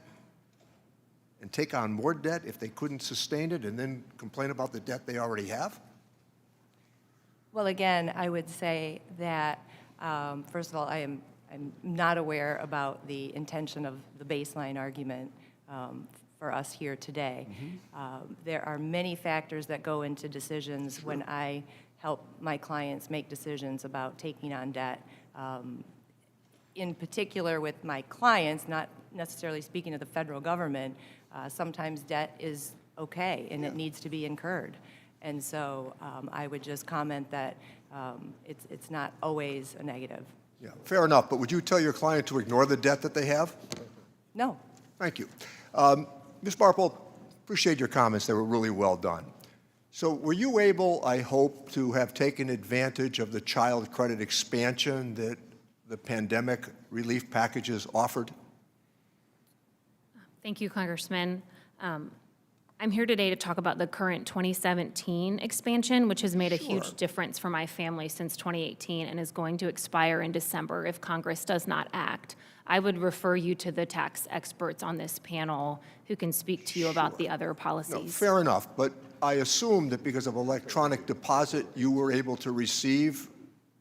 and take on more debt if they couldn't sustain it and then complain about the debt they already have?
Well, again, I would say that, first of all, I'm not aware about the intention of the baseline argument for us here today. There are many factors that go into decisions when I help my clients make decisions about taking on debt. In particular with my clients, not necessarily speaking of the federal government, sometimes debt is okay and it needs to be incurred. And so I would just comment that it's not always a negative.
Yeah, fair enough. But would you tell your client to ignore the debt that they have?
No.
Thank you. Ms. Marple, appreciate your comments. They were really well done. So were you able, I hope, to have taken advantage of the child credit expansion that the pandemic relief packages offered?
Thank you, Congressman. I'm here today to talk about the current 2017 expansion, which has made a huge difference for my family since 2018 and is going to expire in December if Congress does not act. I would refer you to the tax experts on this panel who can speak to you about the other policies.
No, fair enough, but I assume that because of electronic deposit, you were able to receive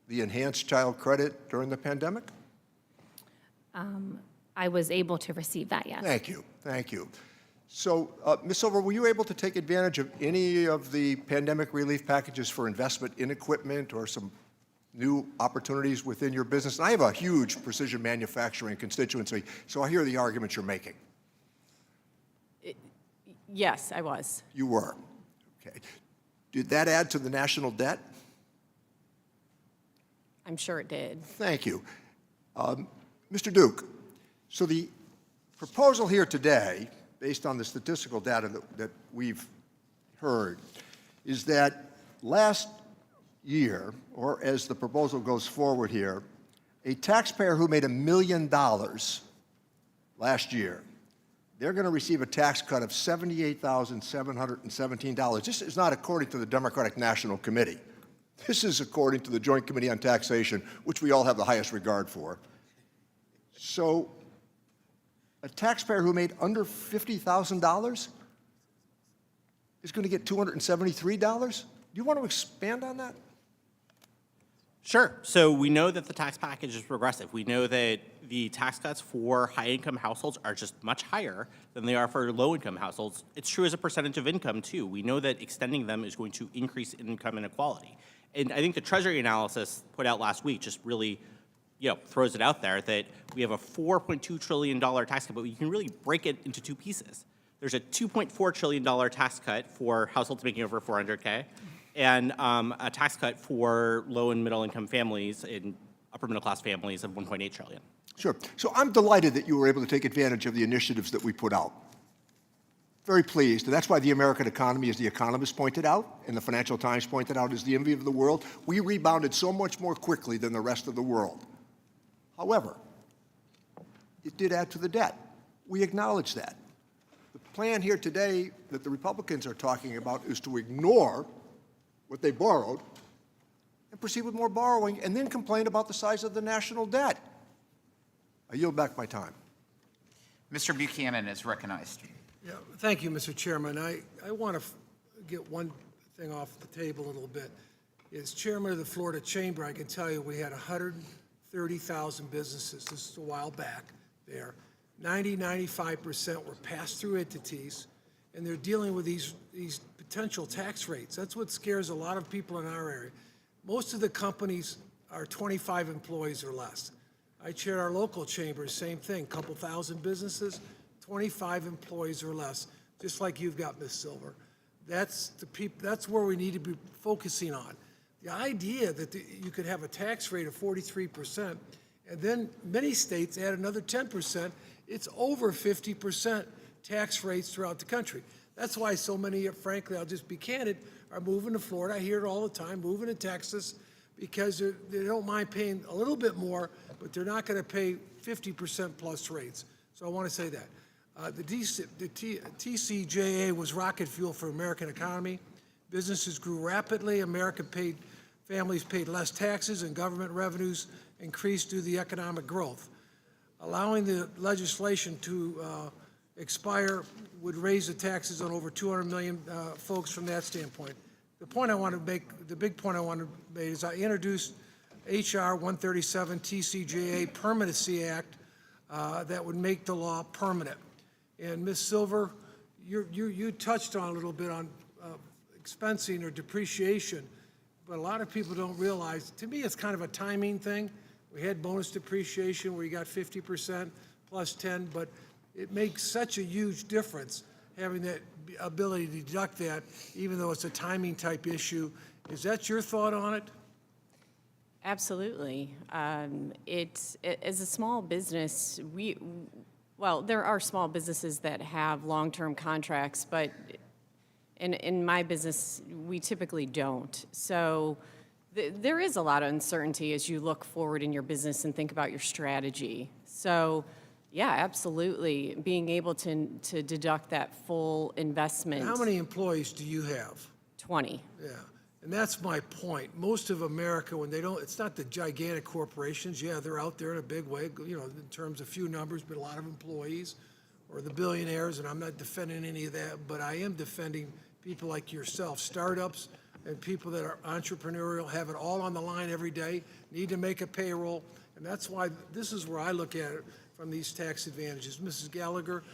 the enhanced child credit during the pandemic?
I was able to receive that, yes.
Thank you, thank you. So, Ms. Silver, were you able to take advantage of any of the pandemic relief packages for investment in equipment or some new opportunities within your business? And I have a huge precision manufacturing constituency, so I hear the arguments you're making.
Yes, I was.
You were. Okay. Did that add to the national debt?
I'm sure it did.
Thank you. Mr. Duke, so the proposal here today, based on the statistical data that we've heard, is that last year, or as the proposal goes forward here, a taxpayer who made $1 million last year, they're going to receive a tax cut of $78,717. This is not according to the Democratic National Committee. This is according to the Joint Committee on Taxation, which we all have the highest regard for. So a taxpayer who made under $50,000 is going to get $273? Do you want to expand on that?
Sure. So we know that the tax package is progressive. We know that the tax cuts for high-income households are just much higher than they are for low-income households. It's true as a percentage of income, too. We know that extending them is going to increase income inequality. And I think the Treasury analysis put out last week just really, throws it out there that we have a $4.2 trillion tax cut, but you can really break it into two pieces. There's a $2.4 trillion tax cut for households making over $400K, and a tax cut for low and middle income families and upper middle class families of $1.8 trillion.
Sure. So I'm delighted that you were able to take advantage of the initiatives that we put out. Very pleased. And that's why the American economy, as the economists pointed out, and the Financial Times pointed out, is the envy of the world. We rebounded so much more quickly than the rest of the world. However, it did add to the debt. We acknowledge that. The plan here today that the Republicans are talking about is to ignore what they borrowed and proceed with more borrowing and then complain about the size of the national debt. I yield back my time.
Mr. Buchanan is recognized.
Yeah, thank you, Mr. Chairman. I want to get one thing off the table a little bit. As chairman of the Florida Chamber, I can tell you we had 130,000 businesses. This is a while back there. 95% were pass-through entities, and they're dealing with these potential tax rates. That's what scares a lot of people in our area. Most of the companies are 25 employees or less. I chair our local chambers, same thing, couple thousand businesses, 25 employees or less, just like you've got, Ms. Silver. That's where we need to be focusing on. The idea that you could have a tax rate of 43%, and then many states add another 10%, it's over 50% tax rates throughout the country. That's why so many, frankly, I'll just be candid, are moving to Florida. I hear it all the time, moving to Texas, because they don't mind paying a little bit more, but they're not going to pay 50% plus rates. So I want to say that. The TCJA was rocket fuel for American economy. Businesses grew rapidly. Families paid less taxes, and government revenues increased due to the economic growth. Allowing the legislation to expire would raise the taxes on over 200 million folks from that standpoint. The point I want to make, the big point I want to make is I introduced H.R. 137 TCJA Permanency Act that would make the law permanent. And Ms. Silver, you touched on a little bit on expensing or depreciation, but a lot of people don't realize, to me, it's kind of a timing thing. We had bonus depreciation where you got 50% plus 10, but it makes such a huge difference having that ability to deduct that, even though it's a timing type issue. Is that your thought on it?
Absolutely. As a small business, there are small businesses that have long-term contracts, but in my business, we typically don't. So there is a lot of uncertainty as you look forward in your business and think about your strategy. So yeah, absolutely, being able to deduct that full investment.
How many employees do you have?
20.
Yeah, and that's my point. Most of America, when they don't, it's not the gigantic corporations. Yeah, they're out there in a big way, in terms of few numbers, but a lot of employees, or the billionaires, and I'm not defending any of that, but I am defending people like yourself, startups and people that are entrepreneurial, have it all on the line every day, need to make a payroll, and that's why this is where I look at it from these tax advantages. Mrs. Gallagher,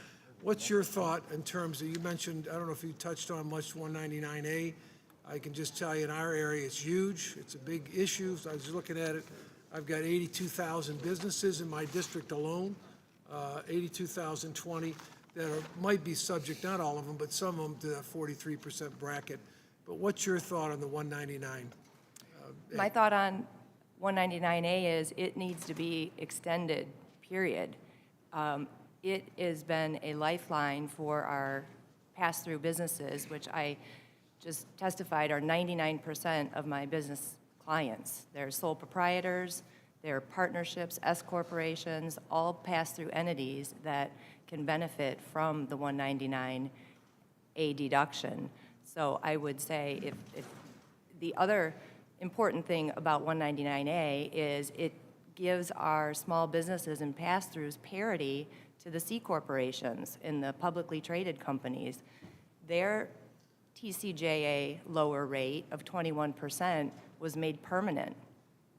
what's your thought in terms of, you mentioned, I don't know if you touched on much 199A. I can just tell you in our area, it's huge. It's a big issue. So I was looking at it. I've got 82,000 businesses in my district alone, 82,020 that might be subject, not all of them, but some of them to that 43% bracket. But what's your thought on the 199?
My thought on 199A is it needs to be extended, period. It has been a lifeline for our pass-through businesses, which I just testified are 99% of my business clients. They're sole proprietors, they're partnerships, S corporations, all pass-through entities that can benefit from the 199A deduction. So I would say if the other important thing about 199A is it gives our small businesses and pass-throughs parity to the C corporations and the publicly traded companies. Their TCJA lower rate of 21% was made permanent,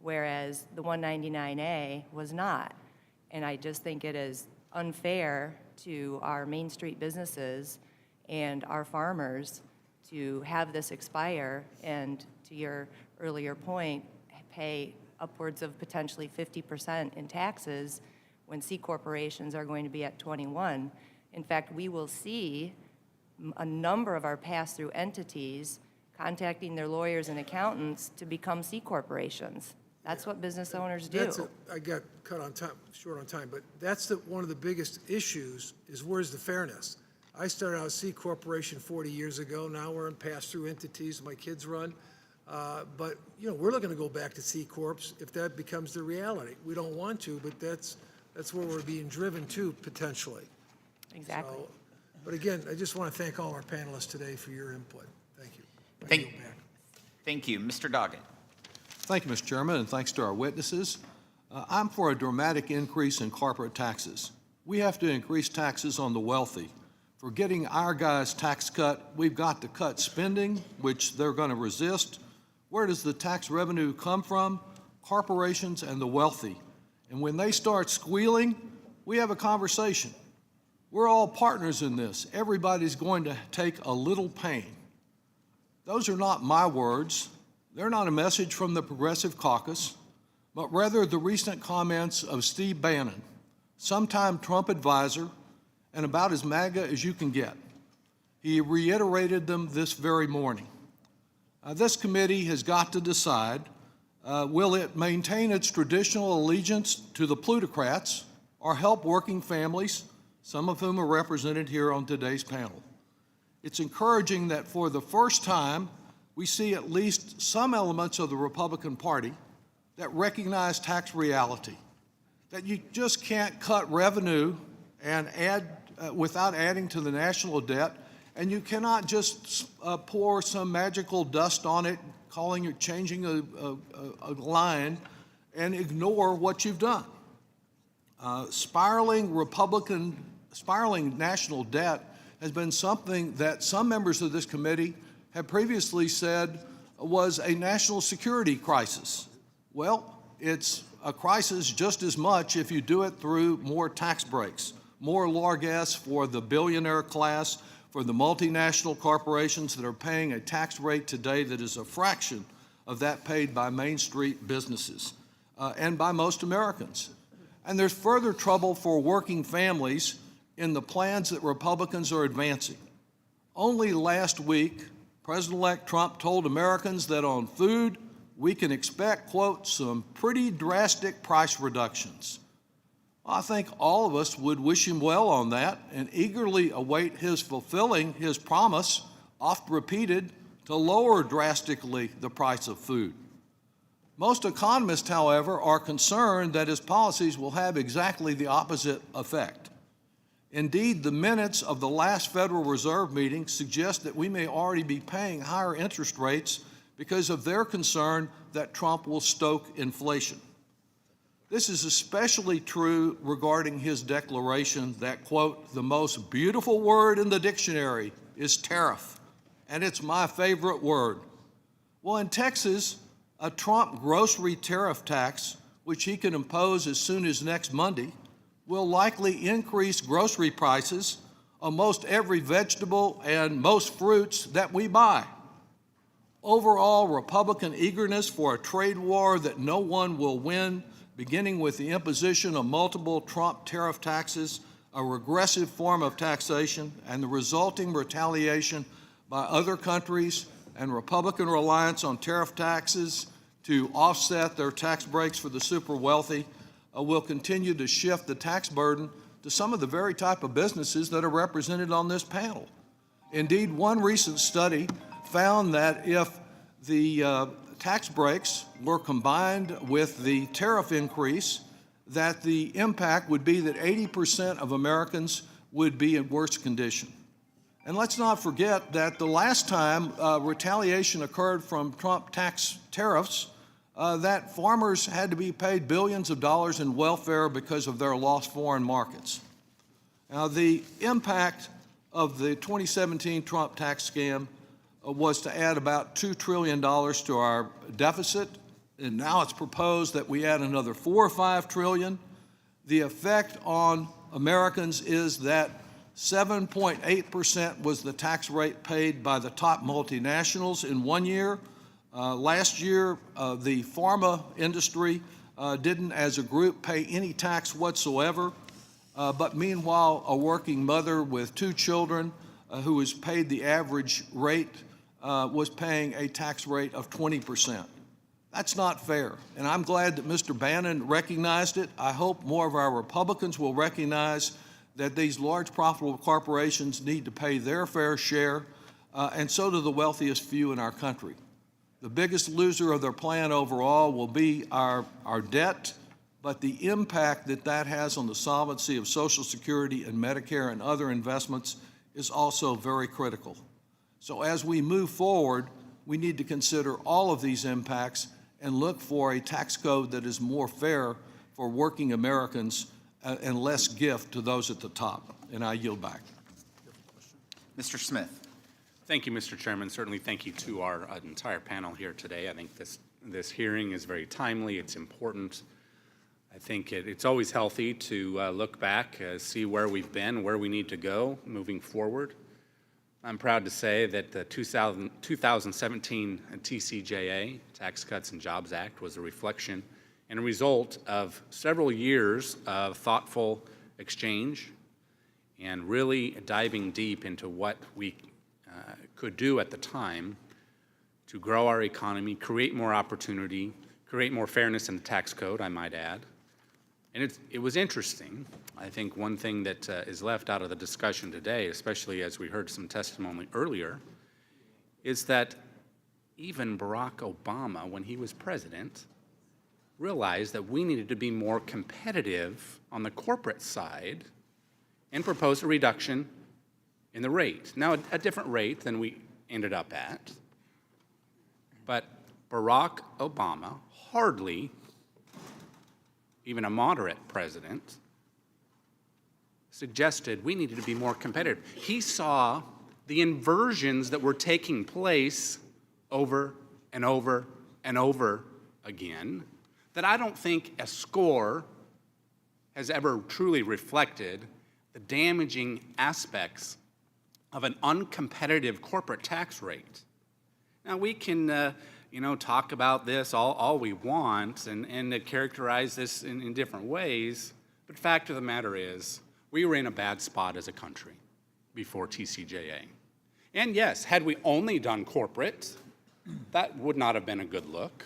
whereas the 199A was not. And I just think it is unfair to our Main Street businesses and our farmers to have this expire and, to your earlier point, pay upwards of potentially 50% in taxes when C corporations are going to be at 21. In fact, we will see a number of our pass-through entities contacting their lawyers and accountants to become C corporations. That's what business owners do.
I got cut on time, short on time, but that's one of the biggest issues is where's the fairness? I started out C corporation 40 years ago. Now we're in pass-through entities my kids run. But, you know, we're looking to go back to C corps if that becomes the reality. We don't want to, but that's where we're being driven to potentially.
Exactly.
So, but again, I just want to thank all our panelists today for your input. Thank you. I
Thank-
yield back.
Thank you. Mr. Doggett.
Thank you, Mr. Chairman, and thanks to our witnesses. I'm for a dramatic increase in corporate taxes. We have to increase taxes on the wealthy. For getting our guys' tax cut, we've got to cut spending, which they're going to resist. Where does the tax revenue come from? Corporations and the wealthy. And when they start squealing, we have a conversation. We're all partners in this. Everybody's going to take a little pain. Those are not my words. They're not a message from the Progressive Caucus, but rather the recent comments of Steve Bannon, sometime Trump advisor, and about as MAGA as you can get. He reiterated them this very morning. This committee has got to decide, will it maintain its traditional allegiance to the plutocrats or help working families, some of whom are represented here on today's panel? It's encouraging that for the first time, we see at least some elements of the Republican Party that recognize tax reality, that you just can't cut revenue and add without adding to the national debt, and you cannot just pour some magical dust on it, calling it changing a line, and ignore what you've done. Spiraling national debt has been something that some members of this committee have previously said was a national security crisis. Well, it's a crisis just as much if you do it through more tax breaks, more largesse for the billionaire class, for the multinational corporations that are paying a tax rate today that is a fraction of that paid by Main Street businesses and by most Americans. And there's further trouble for working families in the plans that Republicans are advancing. Only last week, President-elect Trump told Americans that on food, we can expect, quote, some pretty drastic price reductions. I think all of us would wish him well on that and eagerly await his fulfilling his promise, oft repeated, to lower drastically the price of food. Most economists, however, are concerned that his policies will have exactly the opposite effect. Indeed, the minutes of the last Federal Reserve meeting suggest that we may already be paying higher interest rates because of their concern that Trump will stoke inflation. This is especially true regarding his declaration that, quote, the most beautiful word in the dictionary is tariff, and it's my favorite word. Well, in Texas, a Trump grocery tariff tax, which he can impose as soon as next Monday, will likely increase grocery prices on most every vegetable and most fruits that we buy. Overall, Republican eagerness for a trade war that no one will win, beginning with the imposition of multiple Trump tariff taxes, a regressive form of taxation, and the resulting retaliation by other countries, and Republican reliance on tariff taxes to offset their tax breaks for the super wealthy, will continue to shift the tax burden to some of the very type of businesses that are represented on this panel. Indeed, one recent study found that if the tax breaks were combined with the tariff increase, that the impact would be that 80% of Americans would be in worse condition. And let's not forget that the last time retaliation occurred from Trump tax tariffs, that farmers had to be paid billions of dollars in welfare because of their lost foreign markets. Now, the impact of the 2017 Trump tax scam was to add about $2 trillion to our deficit, and now it's proposed that we add another $4 or $5 trillion. The effect on Americans is that 7.8% was the tax rate paid by the top multinationals in 1 year. Last year, the pharma industry didn't, as a group, pay any tax whatsoever. But meanwhile, a working mother with 2 children who was paid the average rate was paying a tax rate of 20%. That's not fair. And I'm glad that Mr. Bannon recognized it. I hope more of our Republicans will recognize that these large profitable corporations need to pay their fair share, and so do the wealthiest few in our country. The biggest loser of their plan overall will be our debt, but the impact that that has on the solvency of Social Security and Medicare and other investments is also very critical. So as we move forward, we need to consider all of these impacts and look for a tax code that is more fair for working Americans and less gift to those at the top. And I yield back.
Mr. Smith.
Thank you, Mr. Chairman. Certainly thank you to our entire panel here today. I think this hearing is very timely. It's important. I think it's always healthy to look back, see where we've been, where we need to go moving forward. I'm proud to say that the 2017 TCJA, Tax Cuts and Jobs Act, was a reflection and a result of several years of thoughtful exchange and really diving deep into what we could do at the time to grow our economy, create more opportunity, create more fairness in the tax code, I might add. And it was interesting. I think one thing that is left out of the discussion today, especially as we heard some testimony earlier, is that even Barack Obama, when he was president, realized that we needed to be more competitive on the corporate side and proposed a reduction in the rate. Now, a different rate than we ended up at, but Barack Obama, hardly even a moderate president, suggested we needed to be more competitive. He saw the inversions that were taking place over and over and over again that I don't think a score has ever truly reflected the damaging aspects of an uncompetitive corporate tax rate. Now, we can talk about this all we want and characterize this in different ways, but the fact of the matter is we were in a bad spot as a country before TCJA. And yes, had we only done corporate, that would not have been a good look.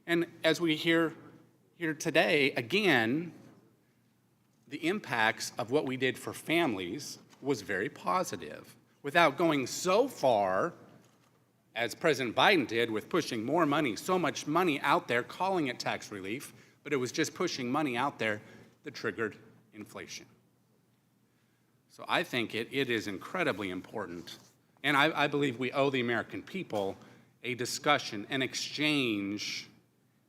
And as we hear here today, again, the impacts of what we did for families was very positive, without going so far as President Biden did with pushing more money, so much money out there, calling it tax relief, but it was just pushing money out there that triggered inflation. So I think it is incredibly important, and I believe we owe the American people a discussion, an exchange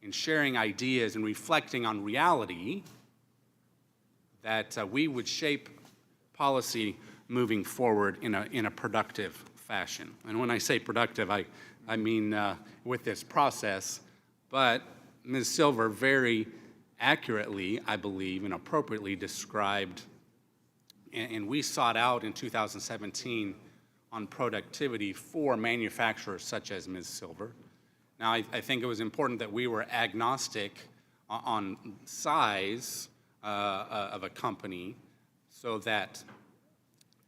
in sharing ideas and reflecting on reality that we would shape policy moving forward in a productive fashion. And when I say productive, I mean with this process, but Ms. Silver very accurately, I believe, and appropriately described, and we sought out in 2017 on productivity for manufacturers such as Ms. Silver. Now, I think it was important that we were agnostic on size of a company so that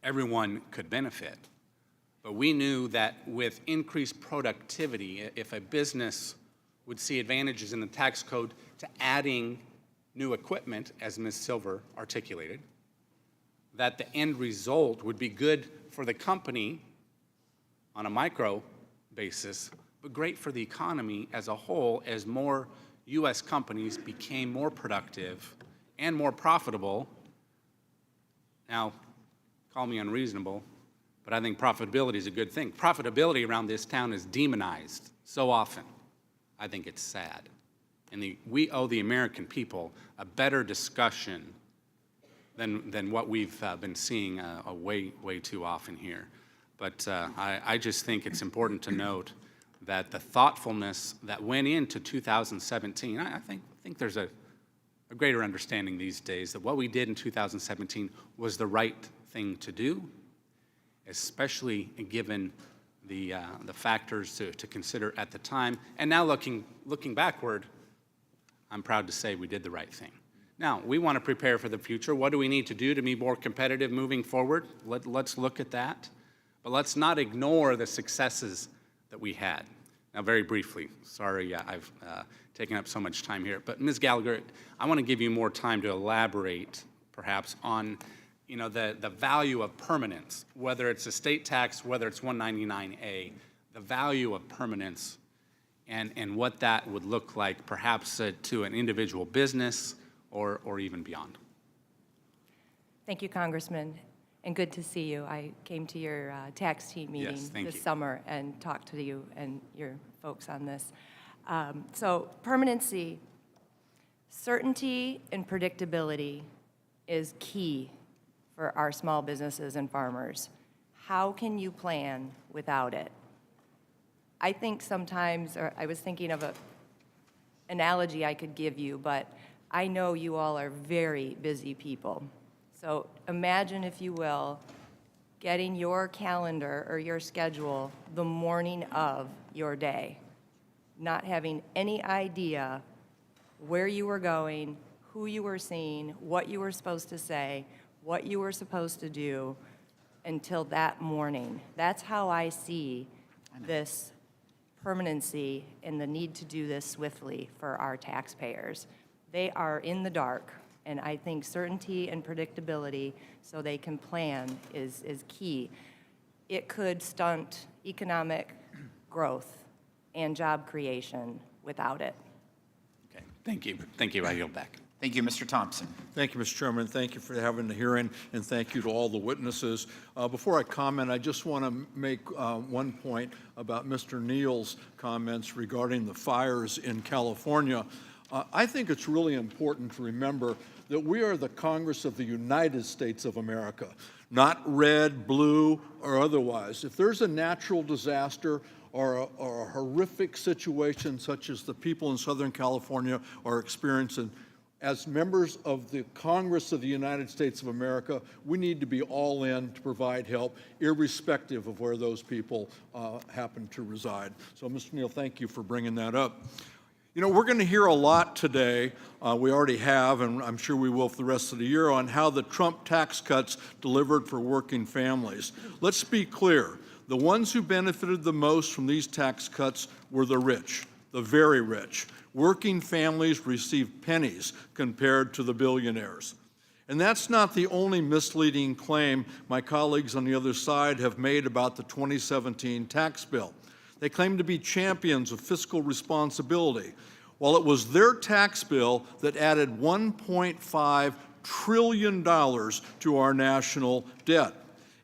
everyone could benefit. But we knew that with increased productivity, if a business would see advantages in the tax code to adding new equipment, as Ms. Silver articulated, that the end result would be good for the company on a micro basis, but great for the economy as a whole as more U.S. companies became more productive and more profitable. Now, call me unreasonable, but I think profitability is a good thing. Profitability around this town is demonized so often. I think it's sad. And we owe the American people a better discussion than what we've been seeing way too often here. But I just think it's important to note that the thoughtfulness that went into 2017, I think there's a greater understanding these days that what we did in 2017 was the right thing to do, especially given the factors to consider at the time. And now looking backward, I'm proud to say we did the right thing. Now, we want to prepare for the future. What do we need to do to be more competitive moving forward? Let's look at that. But let's not ignore the successes that we had. Now, very briefly, sorry I've taken up so much time here, but Ms. Gallagher, I want to give you more time to elaborate perhaps on the value of permanence, whether it's a state tax, whether it's 199A, the value of permanence and what that would look like perhaps to an individual business or even beyond.
Thank you, Congressman, and good to see you. I came to your tax team meeting this summer and talked to you and your folks on this. So permanency, certainty and predictability is key for our small businesses and farmers. How can you plan without it? I think sometimes, or I was thinking of an analogy I could give you, but I know you all are very busy people. So imagine, if you will, getting your calendar or your schedule the morning of your day, not having any idea where you were going, who you were seeing, what you were supposed to say, what you were supposed to do until that morning. That's how I see this permanency and the need to do this swiftly for our taxpayers. They are in the dark, and I think certainty and predictability so they can plan is key. It could stunt economic growth and job creation without it.
Okay, thank you. Thank you. I yield back.
Thank you, Mr. Thompson.
Thank you, Mr. Chairman. Thank you for having the hearing, and thank you to all the witnesses. Before I comment, I just want to make one point about Mr. Neal's comments regarding the fires in California. I think it's really important to remember that we are the Congress of the United States of America, not red, blue, or otherwise. If there's a natural disaster or a horrific situation such as the people in Southern California are experiencing, as members of the Congress of the United States of America, we need to be all in to provide help, irrespective of where those people happen to reside. So, Mr. Neal, thank you for bringing that up. You know, we're going to hear a lot today, we already have, and I'm sure we will for the rest of the year, on how the Trump tax cuts delivered for working families. Let's be clear. The ones who benefited the most from these tax cuts were the rich, the very rich. Working families received pennies compared to the billionaires. And that's not the only misleading claim my colleagues on the other side have made about the 2017 tax bill. They claim to be champions of fiscal responsibility, while it was their tax bill that added $1.5 trillion to our national debt.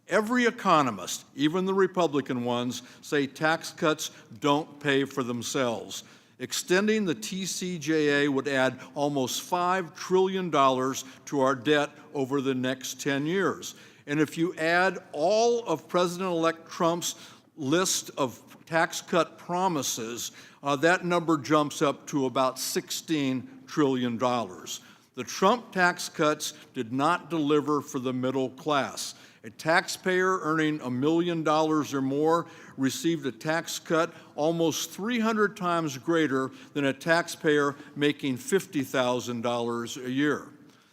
Every economist, even the Republican ones, say tax cuts don't pay for themselves. Extending the TCJA would add almost $5 trillion to our debt over the next 10 years. And if you add all of President-elect Trump's list of tax cut promises, that number jumps up to about $16 trillion. The Trump tax cuts did not deliver for the middle class. A taxpayer earning $1 million or more received a tax cut almost 300 times greater than a taxpayer making $50,000 a year.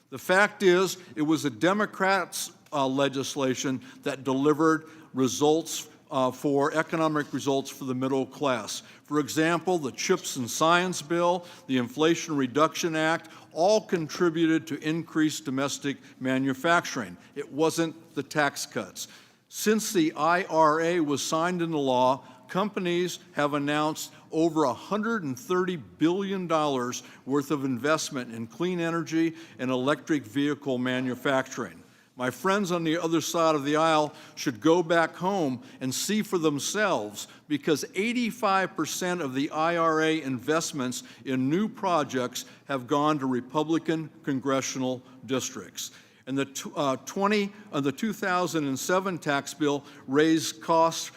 The fact is, it was a Democrats' legislation that delivered results for economic results for the middle class. For example, the CHIPS and Science Bill, the Inflation Reduction Act, all contributed to increased domestic manufacturing. It wasn't the tax cuts. Since the IRA was signed into law, companies have announced over $130 billion worth of investment in clean energy and electric vehicle manufacturing. My friends on the other side of the aisle should go back home and see for themselves, because 85% of the IRA investments in new projects have gone to Republican congressional districts. And the 2007 tax bill raised costs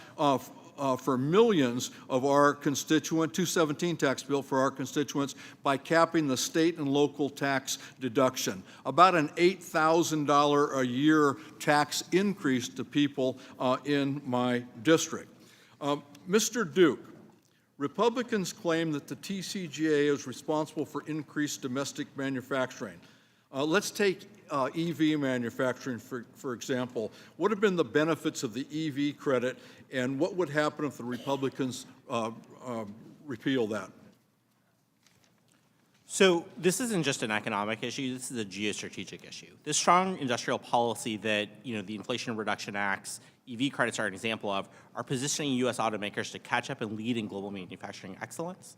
for millions of our 2017 tax bill for our constituents by capping the state and local tax deduction. About an $8,000 a year tax increase to people in my district. Mr. Duke, Republicans claim that the TCJA is responsible for increased domestic manufacturing. Let's take EV manufacturing, for example. What have been the benefits of the EV credit, and what would happen if the Republicans repeal that?
So this isn't just an economic issue, this is a geostrategic issue. This strong industrial policy that the Inflation Reduction Act's EV credits are an example of are positioning U.S. automakers to catch up and lead in global manufacturing excellence.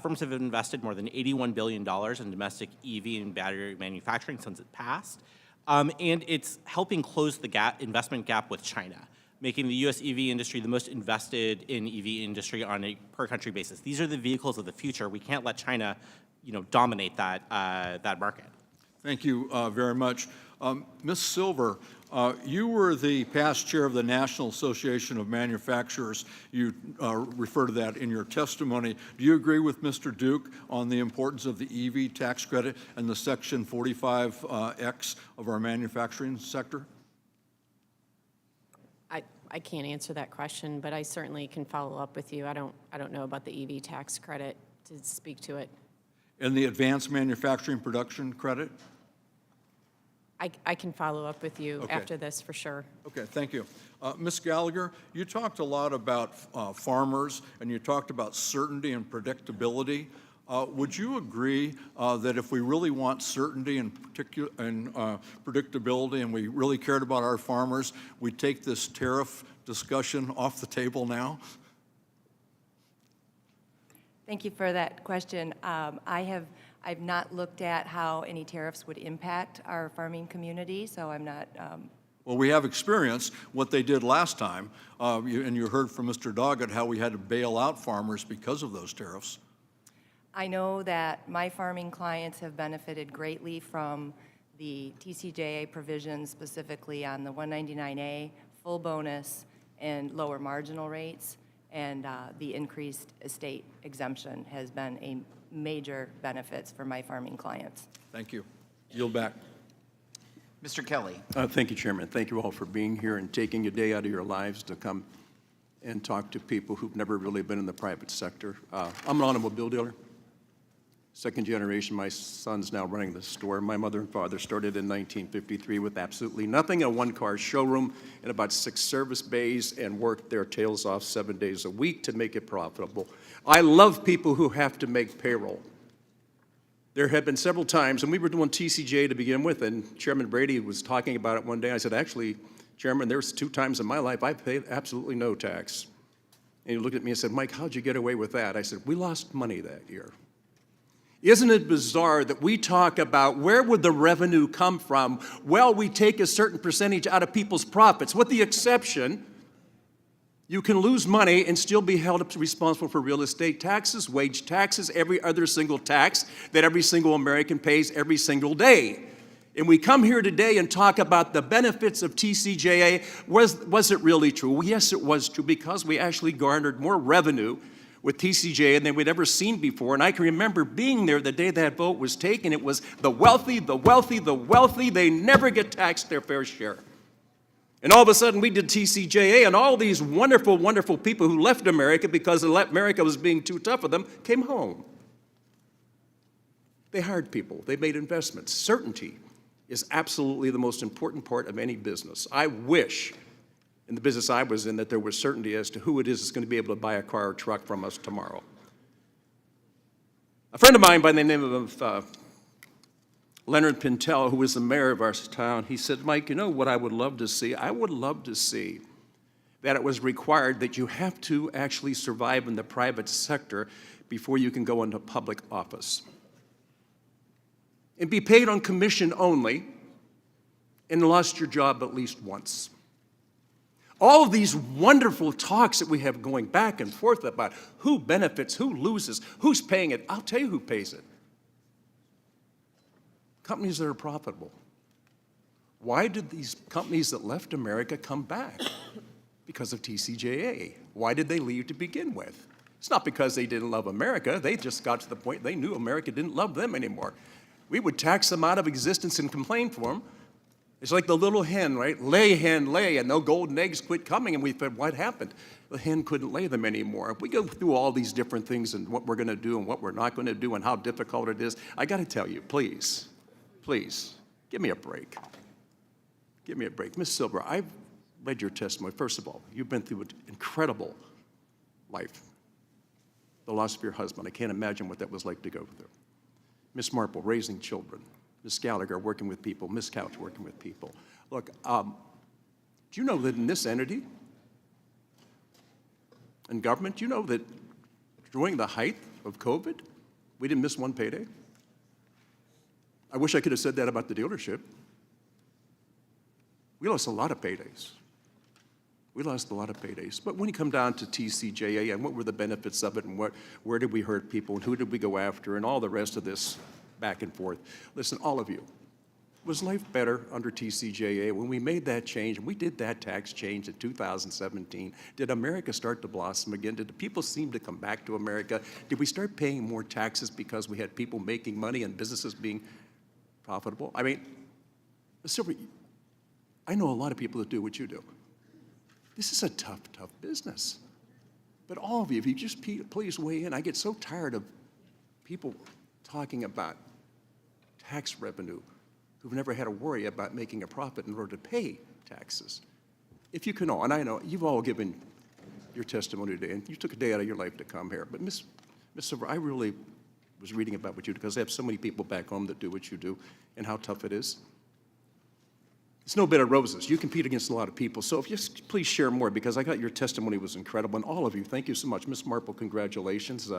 Firms have invested more than $81 billion in domestic EV and battery manufacturing since it passed, and it's helping close the investment gap with China, making the U.S. EV industry the most invested in EV industry on a per-country basis. These are the vehicles of the future. We can't let China, dominate that market.
Thank you very much. Ms. Silver, you were the past chair of the National Association of Manufacturers. You refer to that in your testimony. Do you agree with Mr. Duke on the importance of the EV tax credit and the Section 45X of our manufacturing sector?
I can't answer that question, but I certainly can follow up with you. I don't know about the EV tax credit to speak to it.
And the advanced manufacturing production credit?
I can follow up with you
Okay.
after this for sure.
Okay, thank you. Ms. Gallagher, you talked a lot about farmers, and you talked about certainty and predictability. Would you agree that if we really want certainty and predictability, and we really cared about our farmers, we'd take this tariff discussion off the table now?
Thank you for that question. I've not looked at how any tariffs would impact our farming community, so I'm not.
Well, we have experienced what they did last time, and you heard from Mr. Doggett how we had to bail out farmers because of those tariffs.
I know that my farming clients have benefited greatly from the TCJA provisions, specifically on the 199A, full bonus, and lower marginal rates, and the increased estate exemption has been a major benefits for my farming clients.
Thank you. Yield back.
Mr. Kelly.
Thank you, Chairman. Thank you all for being here and taking a day out of your lives to come and talk to people who've never really been in the private sector. I'm an automobile dealer. Second generation, my son's now running the store. My mother and father started in 1953 with absolutely nothing, a one-car showroom and about 6 service bays, and worked their tails off 7 days a week to make it profitable. I love people who have to make payroll. There have been several times, and we were doing TCJA to begin with, and Chairman Brady was talking about it one day. I said, actually, Chairman, there's 2 times in my life I paid absolutely no tax. And he looked at me and said, Mike, how'd you get away with that? I said, we lost money that year. Isn't it bizarre that we talk about where would the revenue come from? Well, we take a certain percentage out of people's profits. With the exception, you can lose money and still be held up responsible for real estate taxes, wage taxes, every other single tax that every single American pays every single day. And we come here today and talk about the benefits of TCJA. Was it really true? Well, yes, it was true, because we actually garnered more revenue with TCJA than we'd ever seen before. And I can remember being there the day that vote was taken. It was the wealthy, the wealthy, the wealthy. They never get taxed their fair share. And all of a sudden we did TCJA, and all these wonderful, wonderful people who left America because America was being too tough for them came home. They hired people. They made investments. Certainty is absolutely the most important part of any business. I wish in the business I was in that there was certainty as to who it is that's going to be able to buy a car or truck from us tomorrow. A friend of mine by the name of Leonard Pintel, who was the mayor of our town, he said, Mike, you know what I would love to see? I would love to see that it was required that you have to actually survive in the private sector before you can go into public office and be paid on commission only and lost your job at least once. All of these wonderful talks that we have going back and forth about who benefits, who loses, who's paying it. I'll tell you who pays it. Companies that are profitable. Why did these companies that left America come back? Because of TCJA. Why did they leave to begin with? It's not because they didn't love America. They just got to the point they knew America didn't love them anymore. We would tax them out of existence and complain for them. It's like the little hen, right? Lay, hen, lay, and no golden eggs quit coming. And we said, what happened? The hen couldn't lay them anymore. We go through all these different things and what we're going to do and what we're not going to do and how difficult it is. I got to tell you, please, please, give me a break. Give me a break. Ms. Silver, I've read your testimony. First of all, you've been through an incredible life. The loss of your husband. I can't imagine what that was like to go through. Ms. Marple, raising children. Ms. Gallagher, working with people. Ms. Couch, working with people. Look, do you know that in this entity, in government, do you know that during the height of COVID, we didn't miss one payday? I wish I could have said that about the dealership. We lost a lot of paydays. We lost a lot of paydays. But when you come down to TCJA and what were the benefits of it and where did we hurt people and who did we go after and all the rest of this back and forth. Listen, all of you, was life better under TCJA when we made that change and we did that tax change in 2017? Did America start to blossom again? Did the people seem to come back to America? Did we start paying more taxes because we had people making money and businesses being profitable? I mean, Ms. Silver, I know a lot of people that do what you do. This is a tough, tough business. But all of you, if you just please weigh in. I get so tired of people talking about tax revenue who've never had to worry about making a profit in order to pay taxes. If you can all, and I know you've all given your testimony today, and you took a day out of your life to come here, but Ms. Silver, I really was reading about what you do because I have so many people back home that do what you do and how tough it is. It's no bed of roses. You compete against a lot of people. So if you just please share more, because I got your testimony was incredible. And all of you, thank you so much. Ms. Marple, congratulations.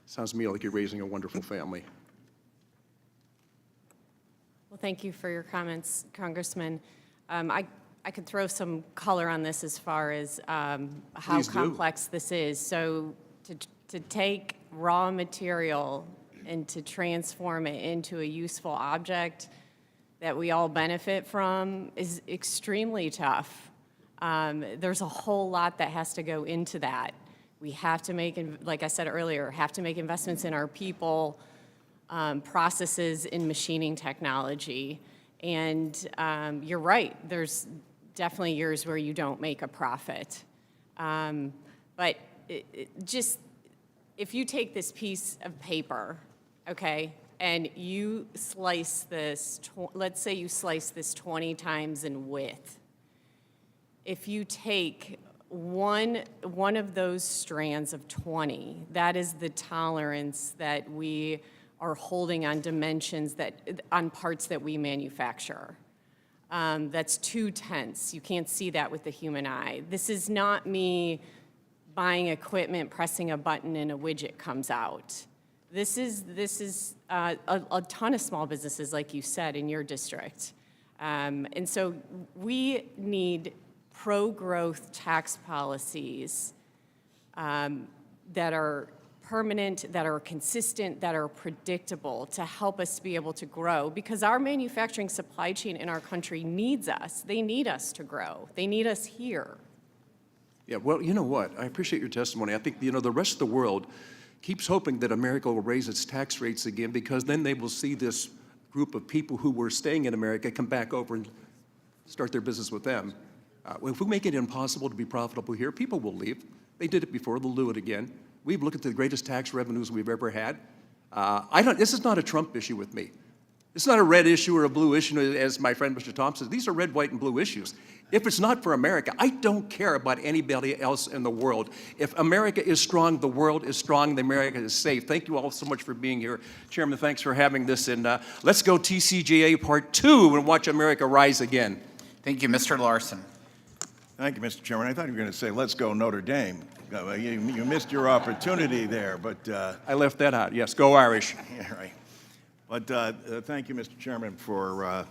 Sounds to me like you're raising a wonderful family.
Well, thank you for your comments, Congressman. I could throw some color on this as far as how
Please do.
complex this is. So to take raw material and to transform it into a useful object that we all benefit from is extremely tough. There's a whole lot that has to go into that. We have to make, like I said earlier, have to make investments in our people, processes in machining technology. And you're right, there's definitely years where you don't make a profit. But just, if you take this piece of paper, okay, and you slice this, let's say you slice this 20 times in width. If you take one of those strands of 20, that is the tolerance that we are holding on dimensions on parts that we manufacture. That's 2/10. You can't see that with the human eye. This is not me buying equipment, pressing a button, and a widget comes out. This is a ton of small businesses, like you said, in your district. And so we need pro-growth tax policies that are permanent, that are consistent, that are predictable to help us be able to grow, because our manufacturing supply chain in our country needs us. They need us to grow. They need us here.
Yeah, well, you know what? I appreciate your testimony. I think, the rest of the world keeps hoping that America will raise its tax rates again, because then they will see this group of people who were staying in America come back over and start their business with them. If we make it impossible to be profitable here, people will leave. They did it before, they'll do it again. We've looked at the greatest tax revenues we've ever had. This is not a Trump issue with me. It's not a red issue or a blue issue, as my friend Mr. Thompson says. These are red, white, and blue issues. If it's not for America, I don't care about anybody else in the world. If America is strong, the world is strong, the America is safe. Thank you all so much for being here. Chairman, thanks for having this. And let's go TCJA Part 2 and watch America rise again.
Thank you, Mr. Larson.
Thank you, Mr. Chairman. I thought you were going to say, let's go Notre Dame. You missed your opportunity there, but...
I left that out. Yes, go Irish.
Yeah, right. But thank you, Mr. Chairman, for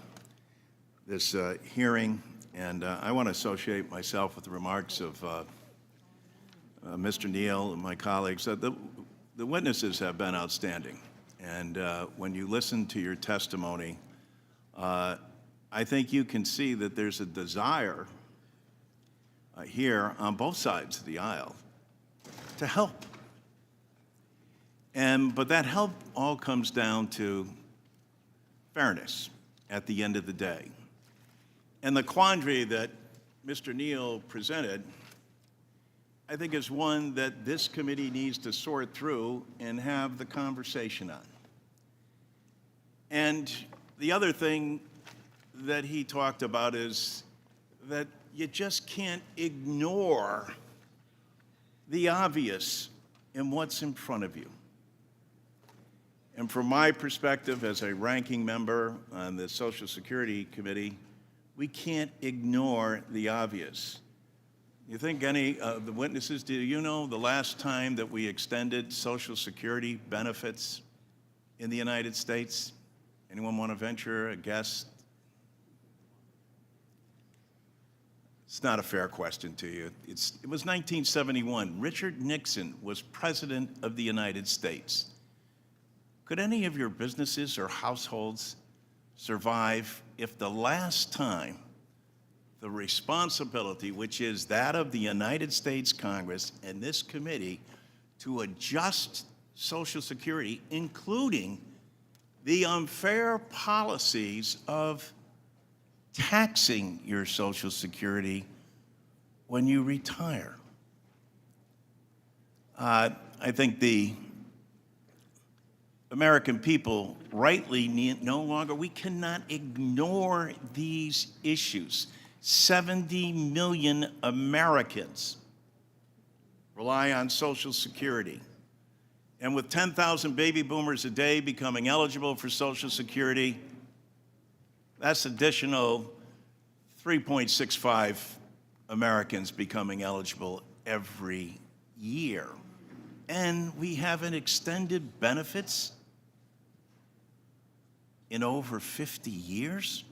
this hearing. And I want to associate myself with the remarks of Mr. Neal and my colleagues. The witnesses have been outstanding. And when you listen to your testimony, I think you can see that there's a desire here on both sides of the aisle to help. But that help all comes down to fairness at the end of the day. And the quandary that Mr. Neal presented, I think, is one that this committee needs to sort through and have the conversation on. And the other thing that he talked about is that you just can't ignore the obvious in what's in front of you. And from my perspective as a ranking member on the Social Security Committee, we can't ignore the obvious. You think any of the witnesses, do you know the last time that we extended Social Security benefits in the United States? Anyone want to venture a guess? It's not a fair question to you. It was 1971. Richard Nixon was President of the United States. Could any of your businesses or households survive if the last time the responsibility, which is that of the United States Congress and this committee, to adjust Social Security, including the unfair policies of taxing your Social Security when you retire? I think the American people rightly no longer, we cannot ignore these issues. 70 million Americans rely on Social Security. And with 10,000 baby boomers a day becoming eligible for Social Security, that's additional 3.65 Americans becoming eligible every year. And we haven't extended benefits in over 50 years?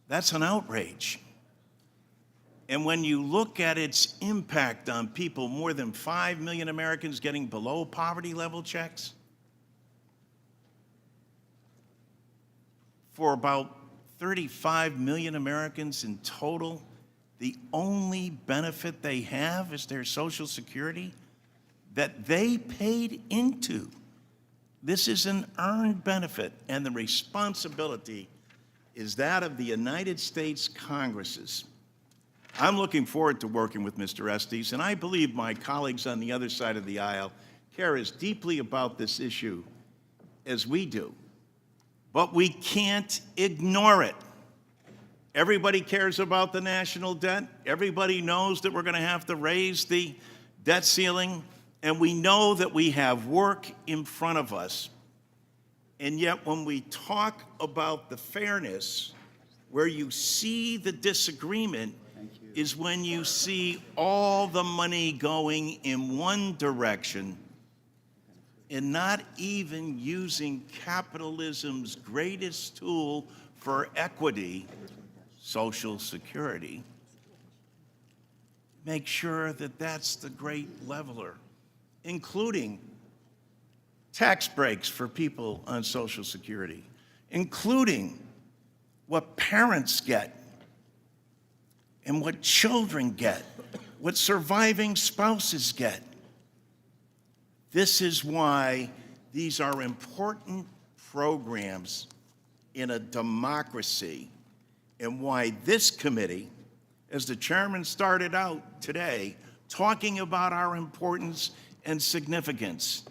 That's an outrage. And when you look at its impact on people, more than 5 million Americans getting below poverty level checks, for about 35 million Americans in total, the only benefit they have is their Social Security that they paid into. This is an earned benefit, and the responsibility is that of the United States Congresses. I'm looking forward to working with Mr. Estes, and I believe my colleagues on the other side of the aisle care as deeply about this issue as we do. But we can't ignore it. Everybody cares about the national debt. Everybody knows that we're going to have to raise the debt ceiling, and we know that we have work in front of us. And yet when we talk about the fairness, where you see the disagreement is when you see all the money going in one direction and not even using capitalism's greatest tool for equity, Social Security. Make sure that that's the great leveler, including tax breaks for people on Social Security, including what parents get and what children get, what surviving spouses get. This is why these are important programs in a democracy, and why this committee, as the chairman started out today, talking about our importance and significance.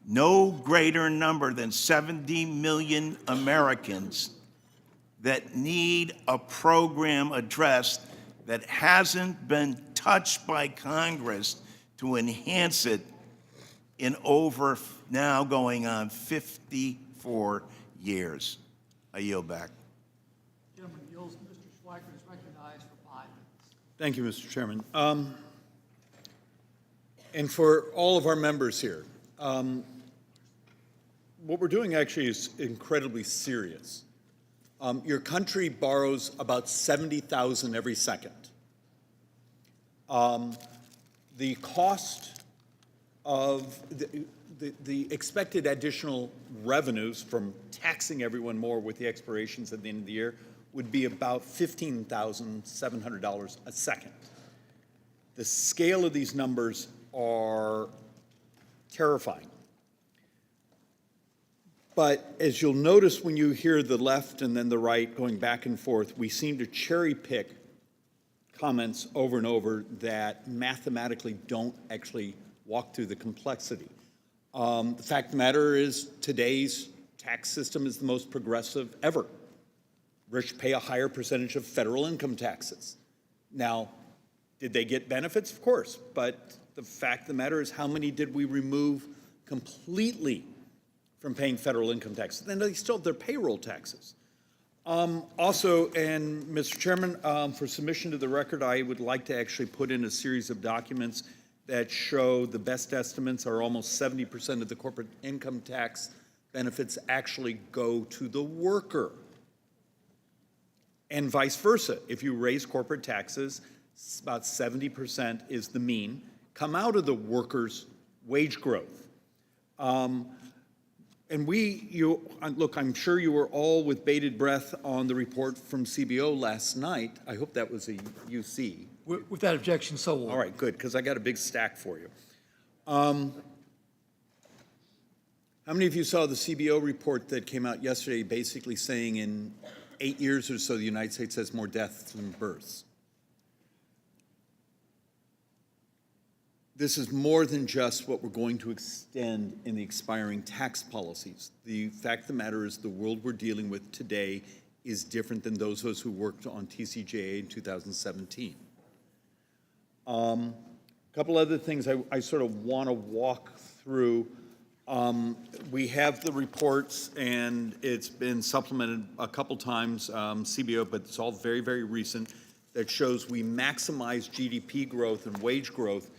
No greater number than 70 million Americans that need a program addressed that hasn't been touched by Congress to enhance it in over now going on 54 years. I yield back.
Gentleman yields. Mr. Schweikert is recognized for 5 minutes. Thank you, Mr. Chairman. And for all of our members here, what we're doing actually is incredibly serious. Your country borrows about $70,000 every second. The cost of the expected additional revenues from taxing everyone more with the expirations at the end of the year would be about $15,700 a second. The scale of these numbers are terrifying. But as you'll notice when you hear the left and then the right going back and forth, we seem to cherry pick comments over and over that mathematically don't actually walk through the complexity. The fact of the matter is today's tax system is the most progressive ever. Rich pay a higher percentage of federal income taxes. Now, did they get benefits? Of course, but the fact of the matter is how many did we remove completely from paying federal income taxes? Then they still have their payroll taxes. Also, and Mr. Chairman, for submission to the record, I would like to actually put in a series of documents that show the best estimates are almost 70% of the corporate income tax benefits actually go to the worker. And vice versa. If you raise corporate taxes, about 70% is the mean, come out of the workers' wage growth. And look, I'm sure you were all with bated breath on the report from CBO last night. I hope that was a UC.
Without objection, so ordered.
All right, good, because I got a big stack for you. How many of you saw the CBO report that came out yesterday basically saying in 8 years or so, the United States has more deaths than births? This is more than just what we're going to extend in the expiring tax policies. The fact of the matter is the world we're dealing with today is different than those of us who worked on TCJA in 2017. A couple other things I sort of want to walk through. We have the reports, and it's been supplemented a couple times, CBO, but it's all very, very recent, that shows we maximize GDP growth and wage growth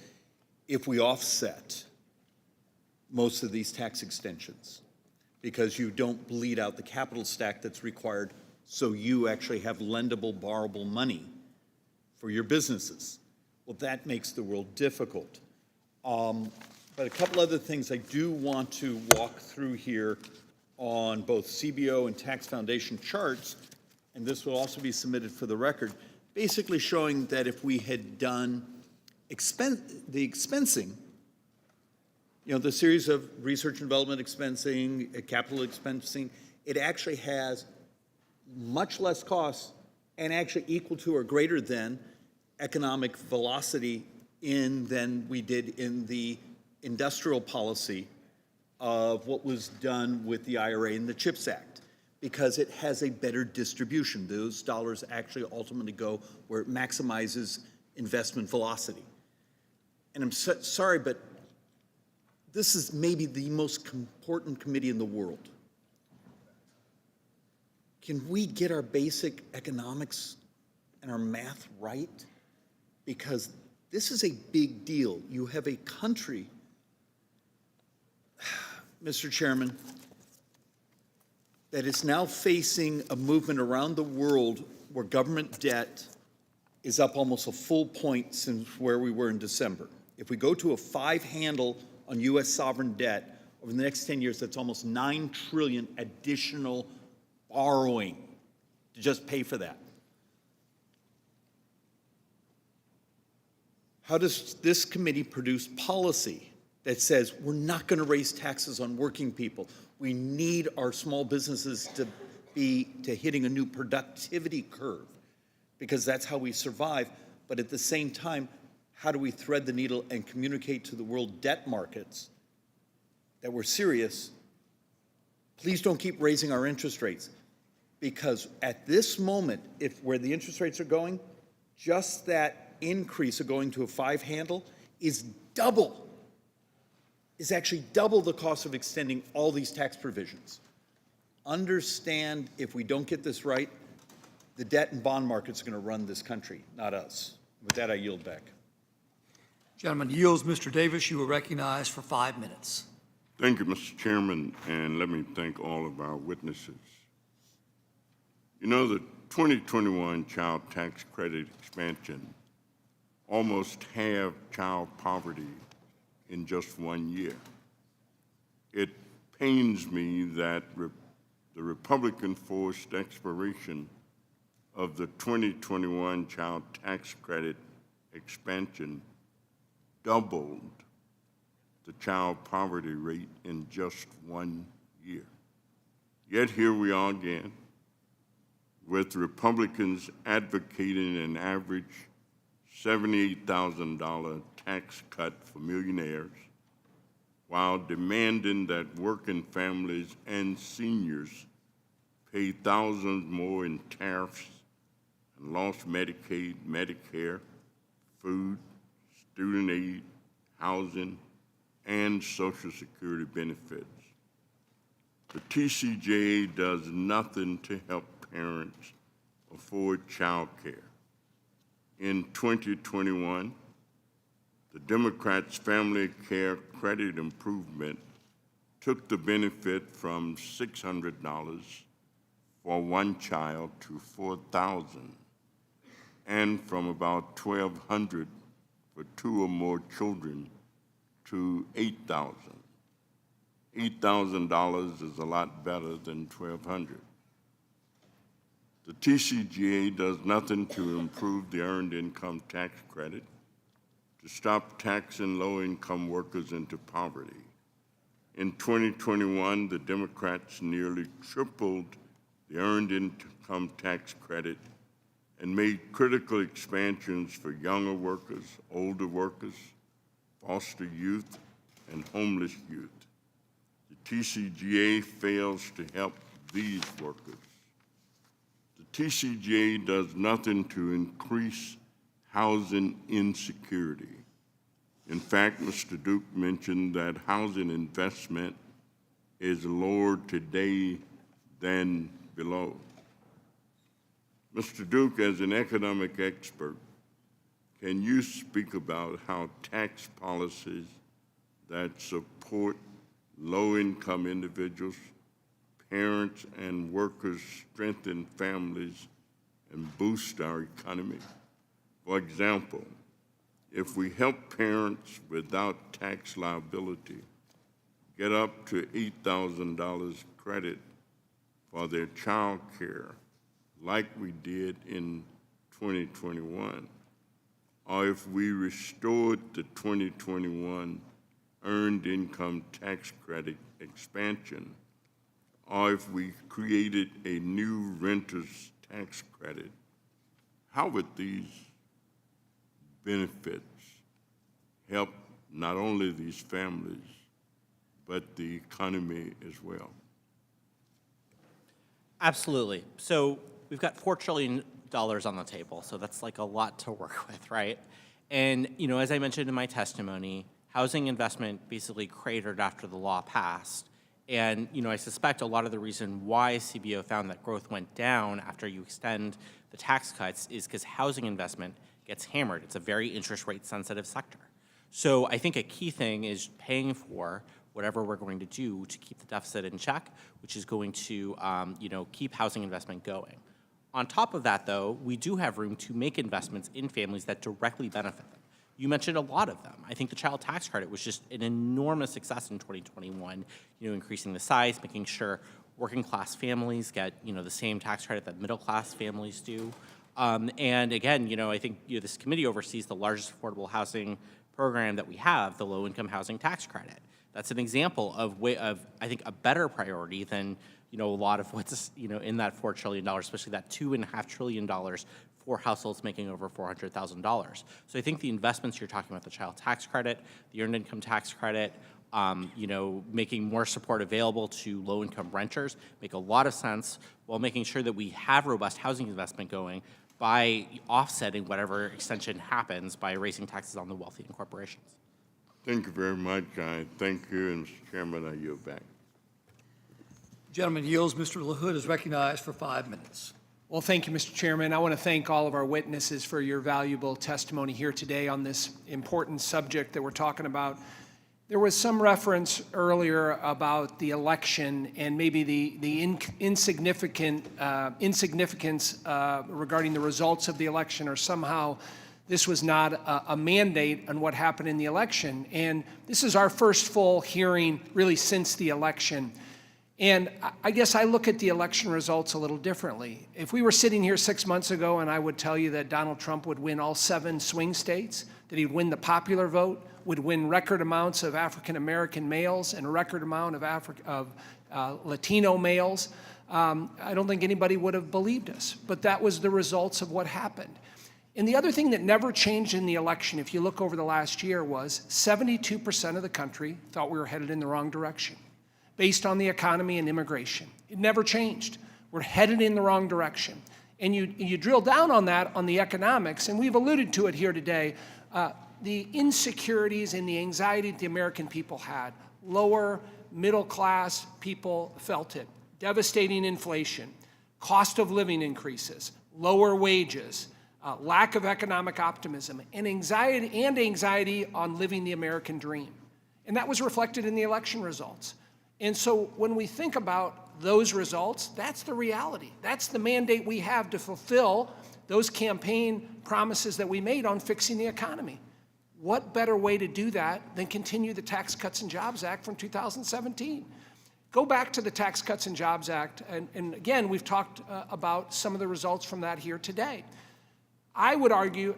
if we offset most of these tax extensions, because you don't bleed out the capital stack that's required, so you actually have lendable, borrowable money for your businesses. Well, that makes the world difficult. But a couple other things I do want to walk through here on both CBO and Tax Foundation charts, and this will also be submitted for the record, basically showing that if we had done the expensing, the series of research and development expensing, capital expensing, it actually has much less costs and actually equal to or greater than economic velocity than we did in the industrial policy of what was done with the IRA and the CHIPS Act, because it has a better distribution. Those dollars actually ultimately go where it maximizes investment velocity. And I'm sorry, but this is maybe the most important committee in the world. Can we get our basic economics and our math right? Because this is a big deal. You have a country, Mr. Chairman, that is now facing a movement around the world where government debt is up almost a full point since where we were in December. If we go to a 5 handle on U.S. sovereign debt over the next 10 years, that's almost $9 trillion additional borrowing to just pay for that. How does this committee produce policy that says we're not going to raise taxes on working people? We need our small businesses to be hitting a new productivity curve, because that's how we survive. But at the same time, how do we thread the needle and communicate to the world debt markets that we're serious? Please don't keep raising our interest rates, because at this moment, where the interest rates are going, just that increase of going to a 5 handle is actually double the cost of extending all these tax provisions. Understand, if we don't get this right, the debt and bond markets are going to run this country, not us. With that, I yield back.
Gentleman yields. Mr. Davis, you are recognized for 5 minutes.
Thank you, Mr. Chairman, and let me thank all of our witnesses. You know, the 2021 child tax credit expansion almost halved child poverty in just 1 year. It pains me that the Republican forced expiration of the 2021 child tax credit expansion doubled the child poverty rate in just 1 year. Yet here we are again, with Republicans advocating an average $78,000 tax cut for millionaires, while demanding that working families and seniors pay thousands more in tariffs and lost Medicaid, Medicare, food, student aid, housing, and Social Security benefits. The TCJA does nothing to help parents afford child care. In 2021, the Democrats' Family Care Credit Improvement took the benefit from $600 for one child to $4,000, and from about $1,200 for 2 or more children to $8,000. $8,000 is a lot better than $1,200. The TCJA does nothing to improve the Earned Income Tax Credit, to stop taxing low-income workers into poverty. In 2021, the Democrats nearly tripled the Earned Income Tax Credit and made critical expansions for younger workers, older workers, foster youth, and homeless youth. The TCJA fails to help these workers. The TCJA does nothing to increase housing insecurity. In fact, Mr. Duke mentioned that housing investment is lower today than below. Mr. Duke, as an economic expert, can you speak about how tax policies that support low-income individuals, parents, and workers strengthen families and boost our economy? For example, if we help parents without tax liability get up to $8,000 credit for their child care, like we did in 2021, or if we restored the 2021 Earned Income Tax Credit expansion, or if we created a new renter's tax credit, how would these benefits help not only these families, but the economy as well?
Absolutely. So we've got $4 trillion on the table, so that's like a lot to work with, right? And, you know, as I mentioned in my testimony, housing investment basically cratered after the law passed. And, you know, I suspect a lot of the reason why CBO found that growth went down after you extend the tax cuts is because housing investment gets hammered. It's a very interest rate sensitive sector. So I think a key thing is paying for whatever we're going to do to keep the deficit in check, which is going to, you know, keep housing investment going. On top of that, though, we do have room to make investments in families that directly benefit them. You mentioned a lot of them. I think the child tax credit was just an enormous success in 2021, you know, increasing the size, making sure working class families get, you know, the same tax credit that middle class families do. And again, you know, I think this committee oversees the largest affordable housing program that we have, the low income housing tax credit. That's an example of I think a better priority than, you know, a lot of what's, you know, in that $4 trillion, especially that $2.5 trillion for households making over $400,000. So I think the investments you're talking about, the child tax credit, the earned income tax credit, you know, making more support available to low-income renters make a lot of sense, while making sure that we have robust housing investment going by offsetting whatever extension happens by raising taxes on the wealthy and corporations.
Thank you very much. I thank you, and Mr. Chairman, I yield back.
Gentleman yields. Mr. LaHood is recognized for 5 minutes.
Well, thank you, Mr. Chairman. I want to thank all of our witnesses for your valuable testimony here today on this important subject that we're talking about. There was some reference earlier about the election and maybe the insignificance regarding the results of the election, or somehow this was not a mandate on what happened in the election. And this is our first full hearing really since the election. And I guess I look at the election results a little differently. If we were sitting here 6 months ago and I would tell you that Donald Trump would win all 7 swing states, that he'd win the popular vote, would win record amounts of African-American males and a record amount of Latino males, I don't think anybody would have believed us. But that was the results of what happened. And the other thing that never changed in the election, if you look over the last year, was 72% of the country thought we were headed in the wrong direction, based on the economy and immigration. It never changed. We're headed in the wrong direction. And you drill down on that, on the economics, and we've alluded to it here today, the insecurities and the anxiety that the American people had. Lower middle class people felt it. Devastating inflation, cost of living increases, lower wages, lack of economic optimism, and anxiety on living the American dream. And that was reflected in the election results. And so when we think about those results, that's the reality. That's the mandate we have to fulfill those campaign promises that we made on fixing the economy. What better way to do that than continue the Tax Cuts and Jobs Act from 2017? Go back to the Tax Cuts and Jobs Act, and again, we've talked about some of the results from that here today. I would argue,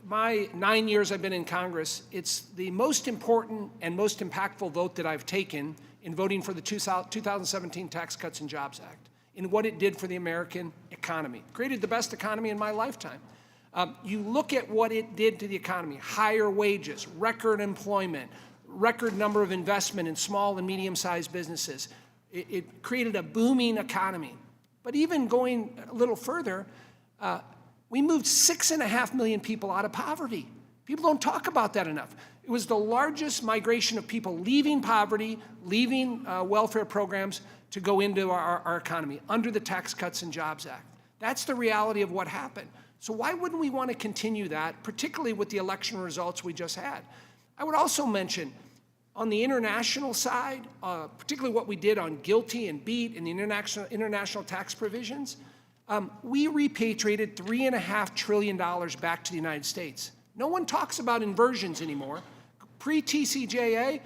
my 9 years I've been in Congress, it's the most important and most impactful vote that I've taken in voting for the 2017 Tax Cuts and Jobs Act, in what it did for the American economy. Created the best economy in my lifetime. You look at what it did to the economy: higher wages, record employment, record number of investment in small and medium-sized businesses. It created a booming economy. But even going a little further, we moved 6.5 million people out of poverty. People don't talk about that enough. It was the largest migration of people leaving poverty, leaving welfare programs to go into our economy under the Tax Cuts and Jobs Act. That's the reality of what happened. So why wouldn't we want to continue that, particularly with the election results we just had? I would also mention, on the international side, particularly what we did on GILTI and BEAT and the international tax provisions, we repatriated $3.5 trillion back to the United States. No one talks about inversions anymore. Pre-TCJA,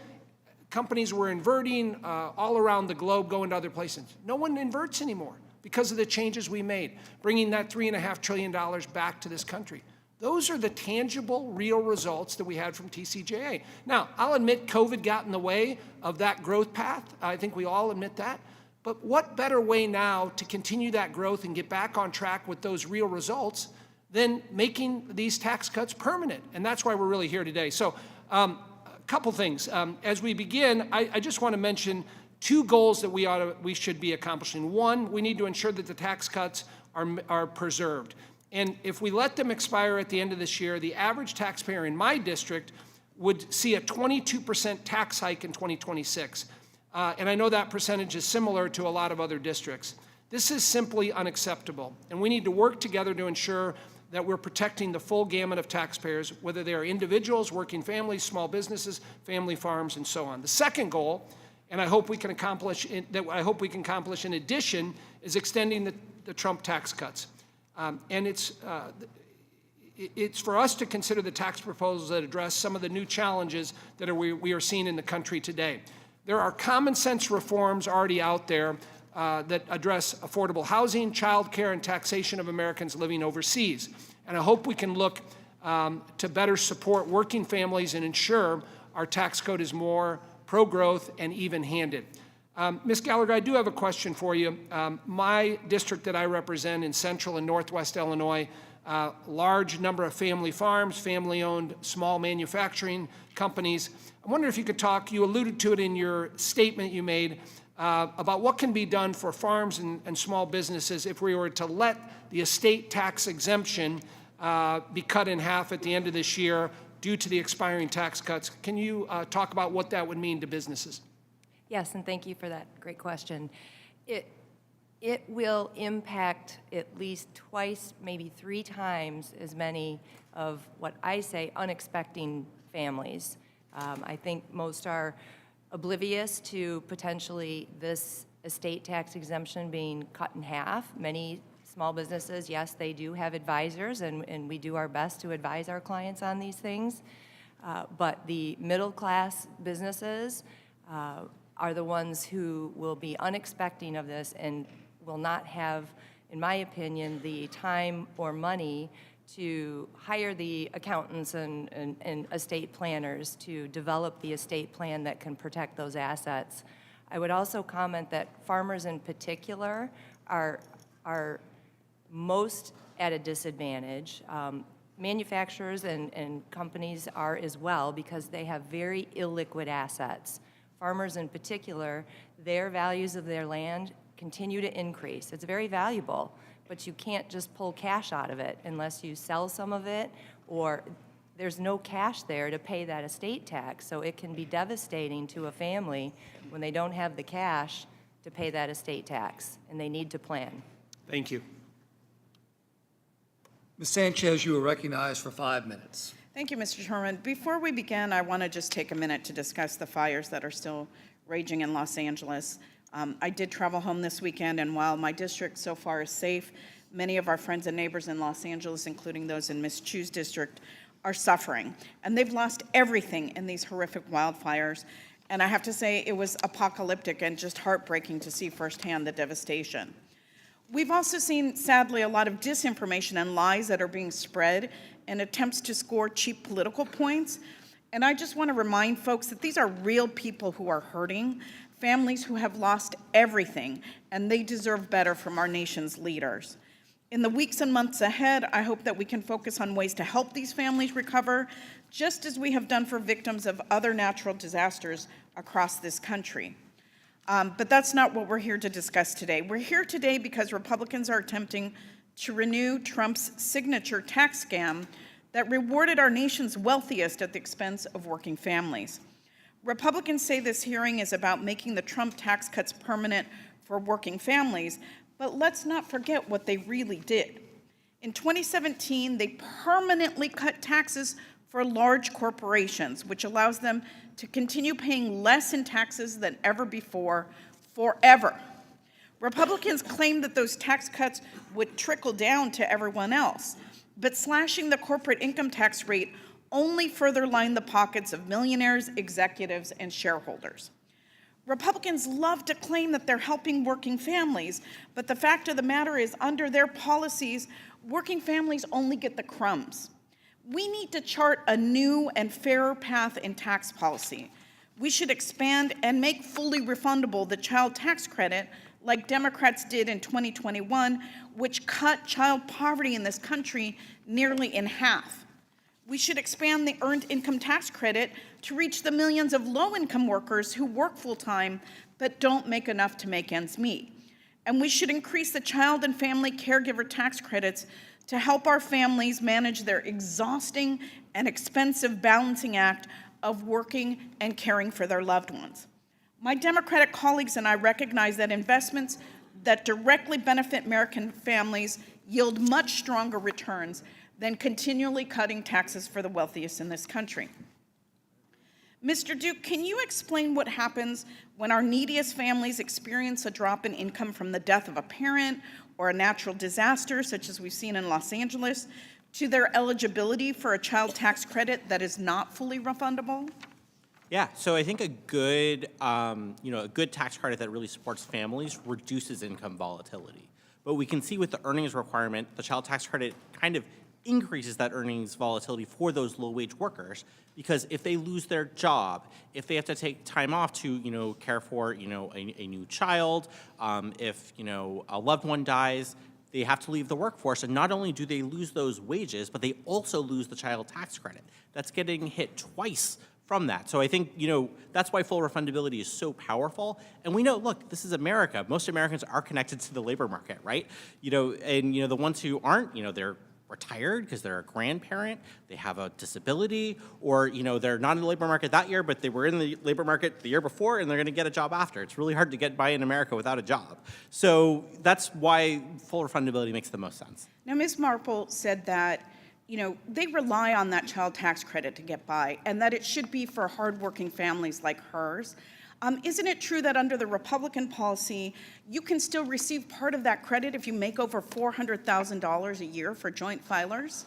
companies were inverting all around the globe, going to other places. No one inverts anymore because of the changes we made, bringing that $3.5 trillion back to this country. Those are the tangible, real results that we had from TCJA. Now, I'll admit COVID got in the way of that growth path. I think we all admit that. But what better way now to continue that growth and get back on track with those real results than making these tax cuts permanent? And that's why we're really here today. So a couple things. As we begin, I just want to mention 2 goals that we should be accomplishing. One, we need to ensure that the tax cuts are preserved. And if we let them expire at the end of this year, the average taxpayer in my district would see a 22% tax hike in 2026. And I know that percentage is similar to a lot of other districts. This is simply unacceptable. And we need to work together to ensure that we're protecting the full gamut of taxpayers, whether they are individuals, working families, small businesses, family farms, and so on. The second goal, and I hope we can accomplish in addition, is extending the Trump tax cuts. And it's for us to consider the tax proposals that address some of the new challenges that we are seeing in the country today. There are common sense reforms already out there that address affordable housing, child care, and taxation of Americans living overseas. And I hope we can look to better support working families and ensure our tax code is more pro-growth and even-handed. Ms. Gallagher, I do have a question for you. My district that I represent in central and northwest Illinois, large number of family farms, family-owned small manufacturing companies. I wonder if you could talk, you alluded to it in your statement you made, about what can be done for farms and small businesses if we were to let the estate tax exemption be cut in half at the end of this year due to the expiring tax cuts. Can you talk about what that would mean to businesses?
Yes, and thank you for that great question. it will impact at least twice, maybe 3 times as many of what I say unexpected families. I think most are oblivious to potentially this estate tax exemption being cut in half. Many small businesses, yes, they do have advisors, and we do our best to advise our clients on these things. But the middle-class businesses are the ones who will be unexpecting of this and will not have, in my opinion, the time or money to hire the accountants and estate planners to develop the estate plan that can protect those assets. I would also comment that farmers in particular are most at a disadvantage. Manufacturers and companies are as well because they have very illiquid assets. Farmers in particular, their values of their land continue to increase. It's very valuable, but you can't just pull cash out of it unless you sell some of it or there's no cash there to pay that estate tax. So it can be devastating to a family when they don't have the cash to pay that estate tax and they need to plan.
Thank you. Ms. Sanchez, you are recognized for 5 minutes.
Thank you, Mr. Chairman. Before we begin, I want to just take a minute to discuss the fires that are still raging in Los Angeles. I did travel home this weekend, and while my district so far is safe, many of our friends and neighbors in Los Angeles, including those in Ms. Chu's district, are suffering. And they've lost everything in these horrific wildfires. And I have to say, it was apocalyptic and just heartbreaking to see firsthand the devastation. We've also seen, sadly, a lot of disinformation and lies that are being spread in attempts to score cheap political points. And I just want to remind folks that these are real people who are hurting, families who have lost everything, and they deserve better from our nation's leaders. In the weeks and months ahead, I hope that we can focus on ways to help these families recover, just as we have done for victims of other natural disasters across this country. But that's not what we're here to discuss today. We're here today because Republicans are attempting to renew Trump's signature tax scam that rewarded our nation's wealthiest at the expense of working families. Republicans say this hearing is about making the Trump tax cuts permanent for working families, but let's not forget what they really did. In 2017, they permanently cut taxes for large corporations, which allows them to continue paying less in taxes than ever before, forever. Republicans claim that those tax cuts would trickle down to everyone else, but slashing the corporate income tax rate only further line the pockets of millionaires, executives, and shareholders. Republicans love to claim that they're helping working families, but the fact of the matter is, under their policies, working families only get the crumbs. We need to chart a new and fairer path in tax policy. We should expand and make fully refundable the child tax credit like Democrats did in 2021, which cut child poverty in this country nearly in half. We should expand the earned income tax credit to reach the millions of low-income workers who work full-time but don't make enough to make ends meet. And we should increase the child and family caregiver tax credits to help our families manage their exhausting and expensive balancing act of working and caring for their loved ones. My Democratic colleagues and I recognize that investments that directly benefit American families yield much stronger returns than continually cutting taxes for the wealthiest in this country. Mr. Duke, can you explain what happens when our neediest families experience a drop in income from the death of a parent or a natural disaster, such as we've seen in Los Angeles, to their eligibility for a child tax credit that is not fully refundable?
Yeah, so I think a good tax credit that really supports families reduces income volatility. But we can see with the earnings requirement, the child tax credit kind of increases that earnings volatility for those low-wage workers, because if they lose their job, if they have to take time off to care for a new child, if a loved one dies, they have to leave the workforce, and not only do they lose those wages, but they also lose the child tax credit. That's getting hit twice from that. So I think, that's why full refundability is so powerful. And we know, look, this is America. Most Americans are connected to the labor market, right? And the ones who aren't, they're retired because they're a grandparent, they have a disability, or they're not in the labor market that year, but they were in the labor market the year before, and they're going to get a job after. It's really hard to get by in America without a job. So that's why full refundability makes the most sense.
Now, Ms. Marple said that, they rely on that child tax credit to get by, and that it should be for hardworking families like hers. Isn't it true that under the Republican policy, you can still receive part of that credit if you make over $400,000 a year for joint filers?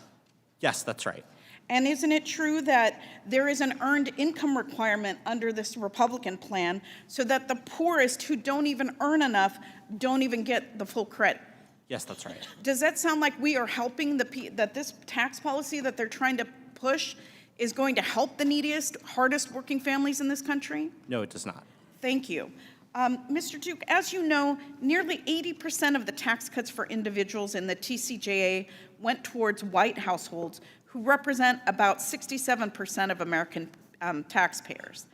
Yes, that's right.
And isn't it true that there is an earned income requirement under this Republican plan so that the poorest who don't even earn enough don't even get the full credit?
Yes, that's right.
Does that sound like we are helping that this tax policy that they're trying to push is going to help the neediest, hardest working families in this country?
No, it does not.
Thank you. Mr. Duke, as you know, nearly 80% of the tax cuts for individuals in the TCJA went towards white households who represent about 67% of American taxpayers.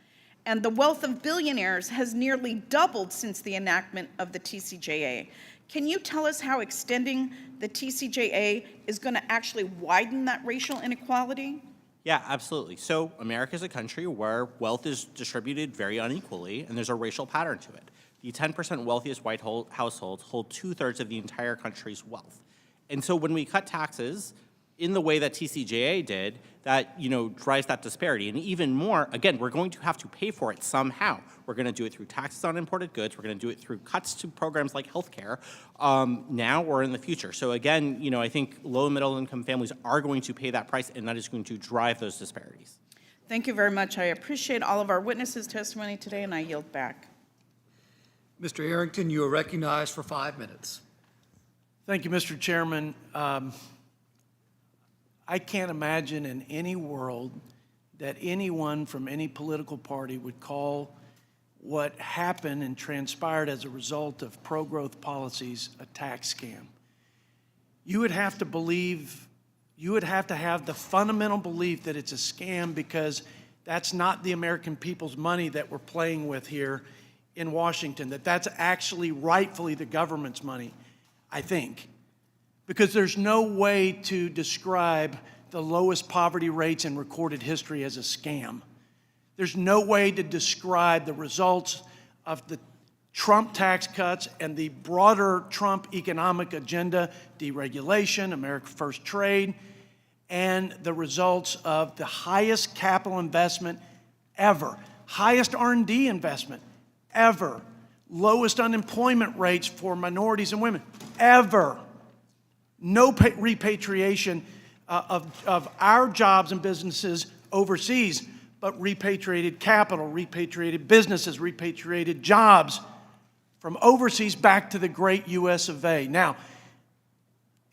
And the wealth of billionaires has nearly doubled since the enactment of the TCJA. Can you tell us how extending the TCJA is going to actually widen that racial inequality?
Yeah, absolutely. So America is a country where wealth is distributed very unequally, and there's a racial pattern to it. The 10% wealthiest white households hold 2/3 of the entire country's wealth. And so when we cut taxes in the way that TCJA did, that drives that disparity. And even more, again, we're going to have to pay for it somehow. We're going to do it through taxes on imported goods. We're going to do it through cuts to programs like healthcare now or in the future. So again, I think low and middle income families are going to pay that price, and that is going to drive those disparities.
Thank you very much. I appreciate all of our witnesses' testimony today, and I yield back.
Mr. Arrington, you are recognized for 5 minutes.
Thank you, Mr. Chairman. I can't imagine in any world that anyone from any political party would call what happened and transpired as a result of pro-growth policies a tax scam. You would have to have the fundamental belief that it's a scam, because that's not the American people's money that we're playing with here in Washington, that's actually rightfully the government's money, I think. Because there's no way to describe the lowest poverty rates in recorded history as a scam. There's no way to describe the results of the Trump tax cuts and the broader Trump economic agenda, deregulation, America First trade, and the results of the highest capital investment ever, highest R&D investment ever, lowest unemployment rates for minorities and women ever. No repatriation of our jobs and businesses overseas, but repatriated capital, repatriated businesses, repatriated jobs from overseas back to the great US of A. Now,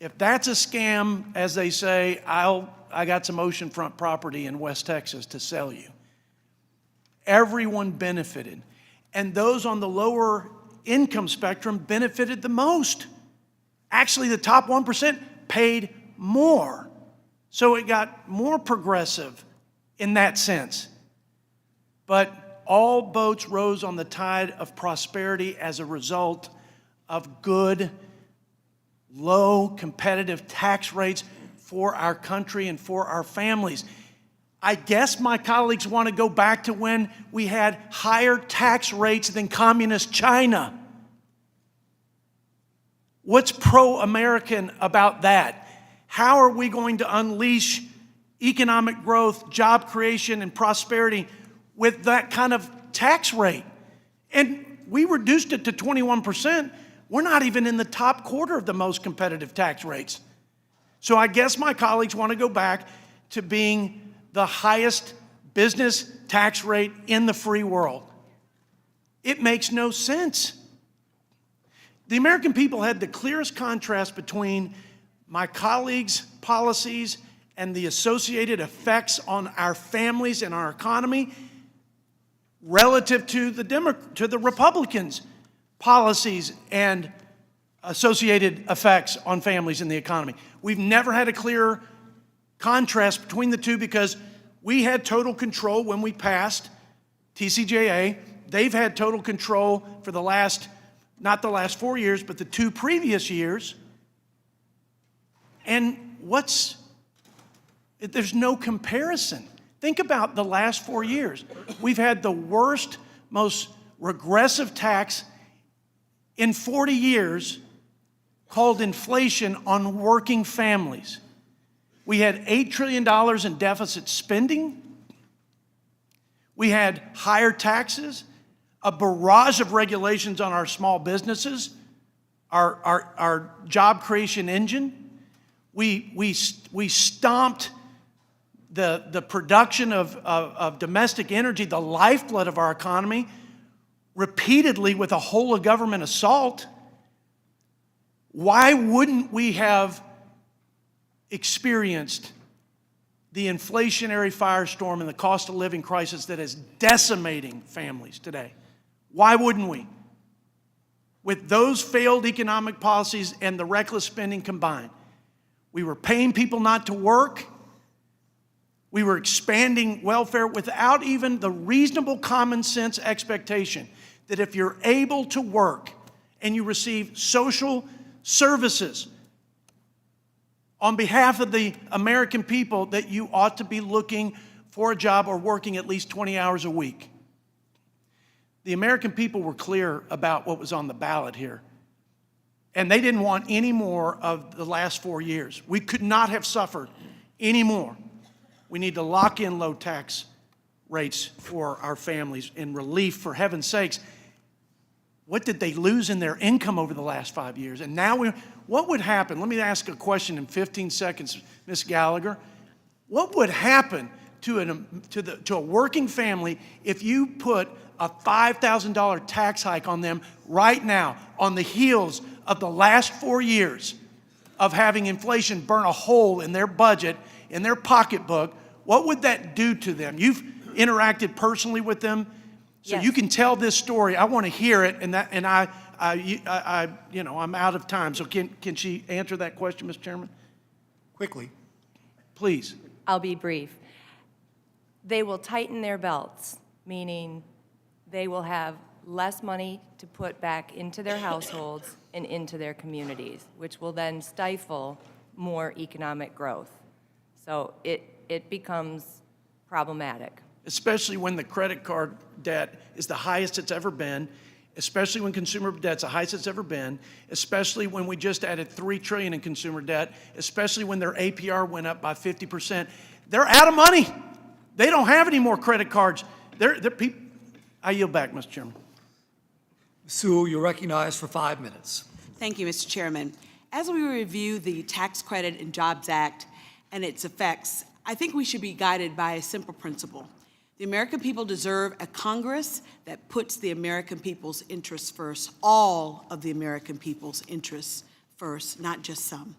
if that's a scam, as they say, I got some oceanfront property in West Texas to sell you. Everyone benefited. And those on the lower income spectrum benefited the most. Actually, the top 1% paid more. So it got more progressive in that sense. But all boats rose on the tide of prosperity as a result of good, low, competitive tax rates for our country and for our families. I guess my colleagues want to go back to when we had higher tax rates than communist China. What's pro-American about that? How are we going to unleash economic growth, job creation, and prosperity with that kind of tax rate? And we reduced it to 21%. We're not even in the top quarter of the most competitive tax rates. So I guess my colleagues want to go back to being the highest business tax rate in the free world. It makes no sense. The American people had the clearest contrast between my colleagues' policies and the associated effects on our families and our economy relative to the Republicans' policies and associated effects on families and the economy. We've never had a clear contrast between the two because we had total control when we passed TCJA. They've had total control for the last, not the last 4 years, but the 2 previous years. And
there's no comparison. Think about the last 4 years. We've had the worst, most regressive tax in 40 years called inflation on working families. We had $8 trillion in deficit spending. We had higher taxes, a barrage of regulations on our small businesses, our job creation engine. We stomped the production of domestic energy, the lifeblood of our economy, repeatedly with a whole of government assault. Why wouldn't we have experienced the inflationary firestorm and the cost of living crisis that is decimating families today? Why wouldn't we? With those failed economic policies and the reckless spending combined, we were paying people not to work. We were expanding welfare without even the reasonable common sense expectation that if you're able to work and you receive social services on behalf of the American people, that you ought to be looking for a job or working at least 20 hours a week. The American people were clear about what was on the ballot here. And they didn't want any more of the last 4 years. We could not have suffered any more. We need to lock in low tax rates for our families in relief, for heaven's sakes. What did they lose in their income over the last 5 years? And now what would happen? Let me ask a question in 15 seconds, Ms. Gallagher. What would happen to a working family if you put a $5,000 tax hike on them right now on the heels of the last 4 years of having inflation burn a hole in their budget, in their pocketbook? What would that do to them? You've interacted personally with them, so
Yes.
you can tell this story. I want to hear it, and I'm out of time. So can she answer that question, Mr. Chairman?
Quickly.
Please.
I'll be brief. They will tighten their belts, meaning they will have less money to put back into their households and into their communities, which will then stifle more economic growth. So it becomes problematic.
Especially when the credit card debt is the highest it's ever been, especially when consumer debt's the highest it's ever been, especially when we just added $3 trillion in consumer debt, especially when their APR went up by 50%. They're out of money. They don't have any more credit cards. I yield back, Mr. Chairman.
Sewell, you're recognized for 5 minutes.
Thank you, Mr. Chairman. As we review the Tax Credit and Jobs Act and its effects, I think we should be guided by a simple principle. The American people deserve a Congress that puts the American people's interests first, all of the American people's interests first, not just some.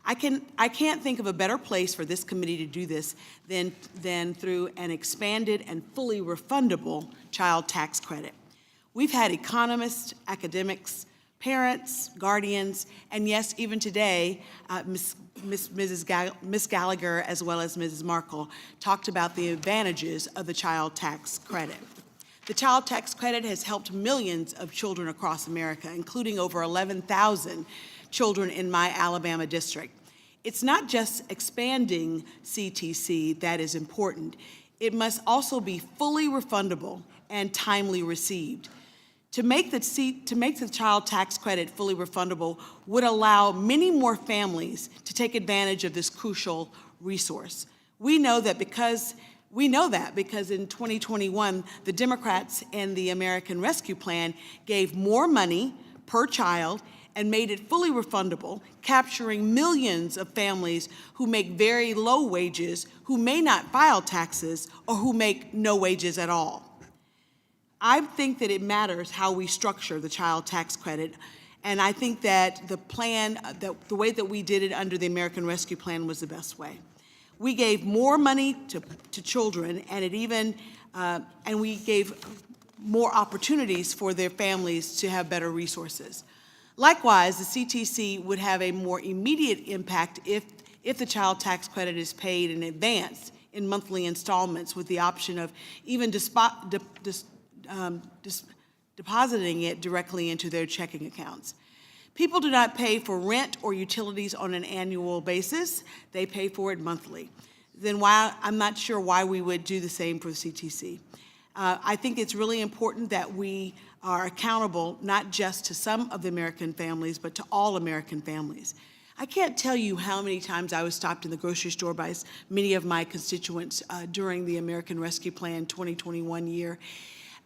I can't think of a better place for this committee to do this than through an expanded and fully refundable child tax credit. We've had economists, academics, parents, guardians, and yes, even today, Ms. Gallagher as well as Mrs. Markle talked about the advantages of the child tax credit. The child tax credit has helped millions of children across America, including over 11,000 children in my Alabama district. It's not just expanding CTC that is important. It must also be fully refundable and timely received. To make the child tax credit fully refundable would allow many more families to take advantage of this crucial resource. We know that because in 2021, the Democrats and the American Rescue Plan gave more money per child and made it fully refundable, capturing millions of families who make very low wages, who may not file taxes, or who make no wages at all. I think that it matters how we structure the child tax credit, and I think that the way that we did it under the American Rescue Plan was the best way. We gave more money to children, and we gave more opportunities for their families to have better resources. Likewise, the CTC would have a more immediate impact if the child tax credit is paid in advance in monthly installments with the option of even depositing it directly into their checking accounts. People do not pay for rent or utilities on an annual basis. They pay for it monthly. Then I'm not sure why we would do the same for the CTC. I think it's really important that we are accountable not just to some of the American families, but to all American families. I can't tell you how many times I was stopped in the grocery store by many of my constituents during the American Rescue Plan 2021 year,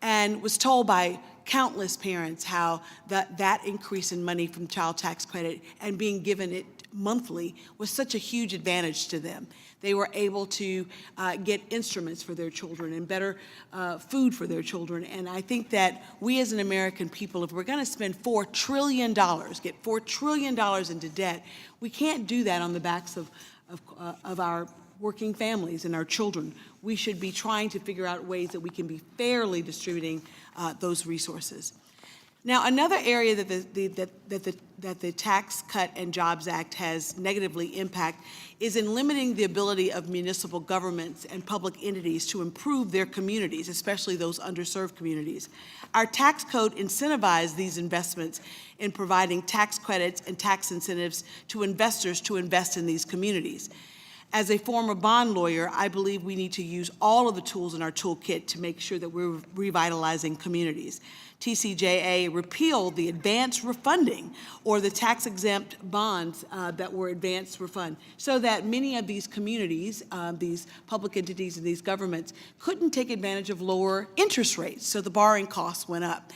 and was told by countless parents how that increase in money from child tax credit and being given it monthly was such a huge advantage to them. They were able to get instruments for their children and better food for their children. And I think that we as an American people, if we're going to spend $4 trillion, get $4 trillion into debt, we can't do that on the backs of our working families and our children. We should be trying to figure out ways that we can be fairly distributing those resources. Now, another area that the Tax Cut and Jobs Act has negatively impacted is in limiting the ability of municipal governments and public entities to improve their communities, especially those underserved communities. Our tax code incentivizes these investments in providing tax credits and tax incentives to investors to invest in these communities. As a former bond lawyer, I believe we need to use all of the tools in our toolkit to make sure that we're revitalizing communities. TCJA repealed the advance refunding or the tax-exempt bonds that were advance refund so that many of these communities, these public entities and these governments couldn't take advantage of lower interest rates, so the borrowing costs went up.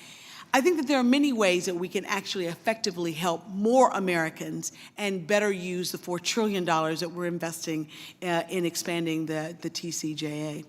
I think that there are many ways that we can actually effectively help more Americans and better use the $4 trillion that we're investing in expanding the TCJA.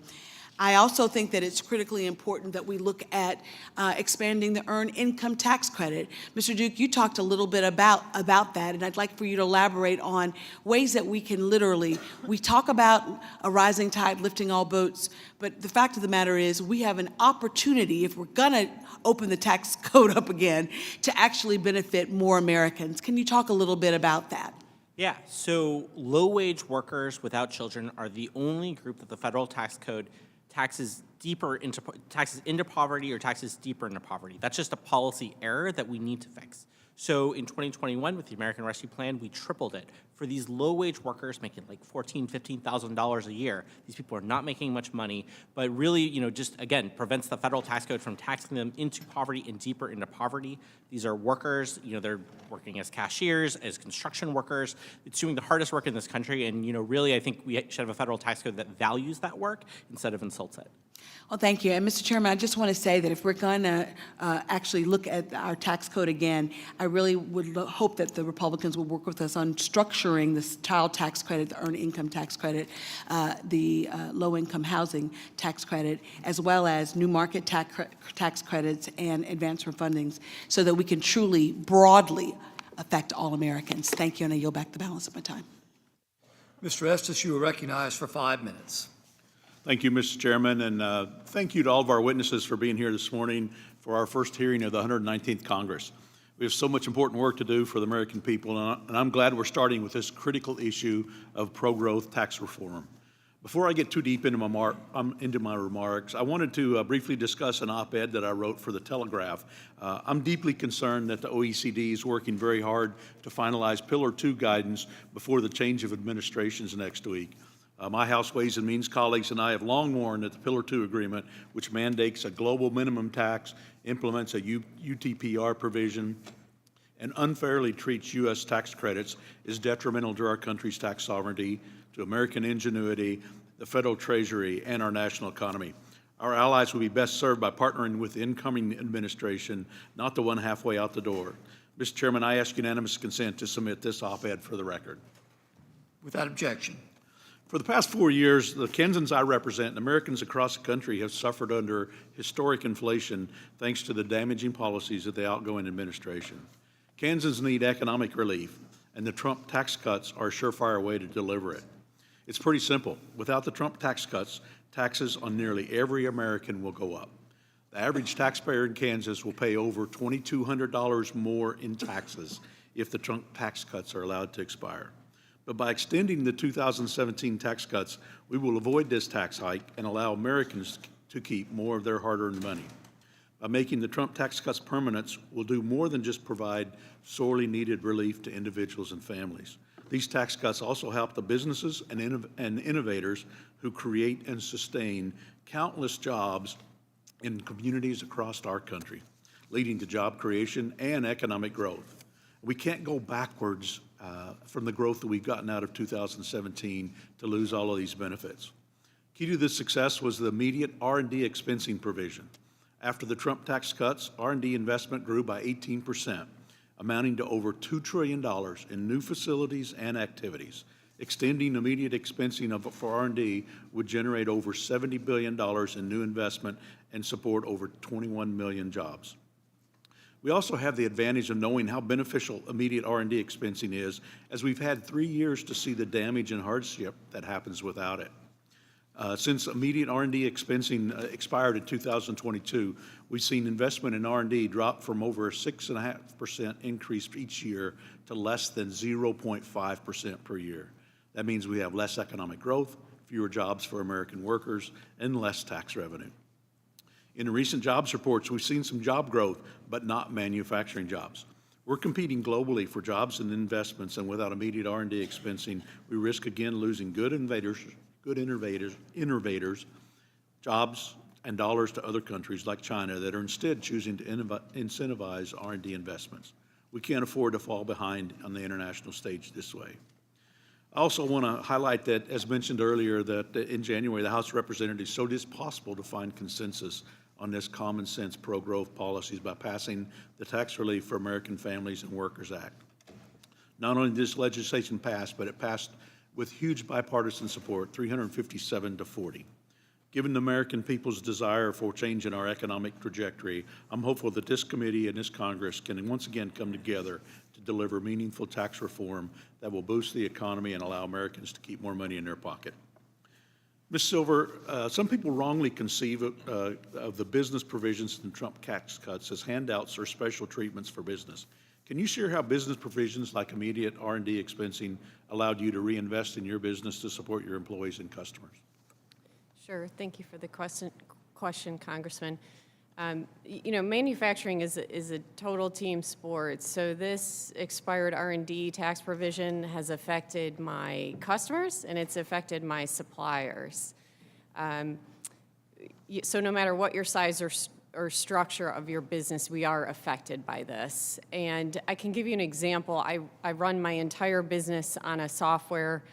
I also think that it's critically important that we look at expanding the Earned Income Tax Credit. Mr. Duke, you talked a little bit about that, and I'd like for you to elaborate on ways that we can literally, we talk about a rising tide lifting all boats, but the fact of the matter is we have an opportunity, if we're gonna open the tax code up again, to actually benefit more Americans. Can you talk a little bit about that?
Yeah, so low-wage workers without children are the only group that the federal tax code taxes into poverty or taxes deeper into poverty. That's just a policy error that we need to fix. So in 2021, with the American Rescue Plan, we tripled it. For these low-wage workers making like $14,000, $15,000 a year, these people are not making much money, but really, just again, prevents the federal tax code from taxing them into poverty and deeper into poverty. These are workers, they're working as cashiers, as construction workers. It's doing the hardest work in this country, and really, I think we should have a federal tax code that values that work instead of insults it.
Well, thank you. And Mr. Chairman, I just want to say that if we're going to actually look at our tax code again, I really would hope that the Republicans will work with us on structuring this child tax credit, the Earned Income Tax Credit, the low-income housing tax credit, as well as new market tax credits and advance refundings, so that we can truly, broadly affect all Americans. Thank you, and I yield back the balance of my time.
Mr. Estes, you are recognized for 5 minutes.
Thank you, Mr. Chairman, and thank you to all of our witnesses for being here this morning for our first hearing of the 119th Congress. We have so much important work to do for the American people, and I'm glad we're starting with this critical issue of pro-growth tax reform. Before I get too deep into my remarks, I wanted to briefly discuss an op-ed that I wrote for The Telegraph. I'm deeply concerned that the OECD is working very hard to finalize Pillar 2 guidance before the change of administrations next week. My House Ways and Means colleagues and I have long warned that the Pillar 2 agreement, which mandates a global minimum tax, implements a UTPR provision, and unfairly treats U.S. tax credits, is detrimental to our country's tax sovereignty, to American ingenuity, the federal treasury, and our national economy. Our allies will be best served by partnering with the incoming administration, not the one halfway out the door. Mr. Chairman, I ask unanimous consent to submit this op-ed for the record.
Without objection.
For the past 4 years, the Kansans I represent and Americans across the country have suffered under historic inflation thanks to the damaging policies of the outgoing administration. Kansans need economic relief, and the Trump tax cuts are a surefire way to deliver it. It's pretty simple. Without the Trump tax cuts, taxes on nearly every American will go up. The average taxpayer in Kansas will pay over $2,200 more in taxes if the Trump tax cuts are allowed to expire. But by extending the 2017 tax cuts, we will avoid this tax hike and allow Americans to keep more of their hard-earned money. By making the Trump tax cuts permanent, will do more than just provide sorely needed relief to individuals and families. These tax cuts also help the businesses and innovators who create and sustain countless jobs in communities across our country, leading to job creation and economic growth. We can't go backwards from the growth that we've gotten out of 2017 to lose all of these benefits. Key to this success was the immediate R&D expensing provision. After the Trump tax cuts, R&D investment grew by 18%, amounting to over $2 trillion in new facilities and activities. Extending immediate expensing for R&D would generate over $70 billion in new investment and support over 21 million jobs. We also have the advantage of knowing how beneficial immediate R&D expensing is, as we've had 3 years to see the damage and hardship that happens without it. Since immediate R&D expensing expired in 2022, we've seen investment in R&D drop from over a 6.5% increase each year to less than 0.5% per year. That means we have less economic growth, fewer jobs for American workers, and less tax revenue. In recent jobs reports, we've seen some job growth, but not manufacturing jobs. We're competing globally for jobs and investments, and without immediate R&D expensing, we risk again losing good innovators, jobs, and dollars to other countries like China that are instead choosing to incentivize R&D investments. We can't afford to fall behind on the international stage this way. I also want to highlight that, as mentioned earlier, that in January, the House of Representatives showed it's possible to find consensus on this common sense pro-growth policies by passing the Tax Relief for American Families and Workers Act. Not only did this legislation pass, but it passed with huge bipartisan support, 357 to 40. Given the American people's desire for change in our economic trajectory, I'm hopeful that this committee and this Congress can once again come together to deliver meaningful tax reform that will boost the economy and allow Americans to keep more money in their pocket. Ms. Silver, some people wrongly conceive of the business provisions in Trump tax cuts as handouts or special treatments for business. Can you share how business provisions like immediate R&D expensing allowed you to reinvest in your business to support your employees and customers?
Sure. Thank you for the question, Congressman. Manufacturing is a total team sport. So this expired R&D tax provision has affected my customers and it's affected my suppliers. So no matter what your size or structure of your business, we are affected by this. And I can give you an example. I run my entire business on a software,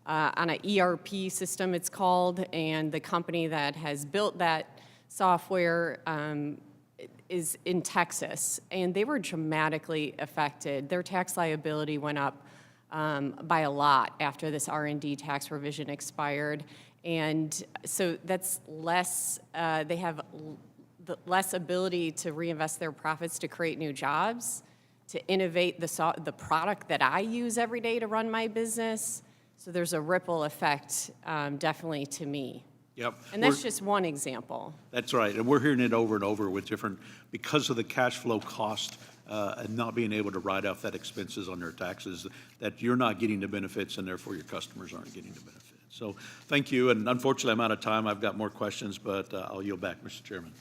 on an ERP system it's called, and the company that has built that software is in Texas, and they were dramatically affected. Their tax liability went up by a lot after this R&D tax provision expired, and so that's less, they have less ability to reinvest their profits to create new jobs, to innovate the product that I use every day to run my business. So there's a ripple effect definitely to me.
Yep.
And that's just one example.
That's right, and we're hearing it over and over with because of the cash flow cost and not being able to write off that expenses on their taxes, that you're not getting the benefits and therefore your customers aren't getting the benefits. So thank you, and unfortunately I'm out of time. I've got more questions, but I'll yield back, Mr. Chairman.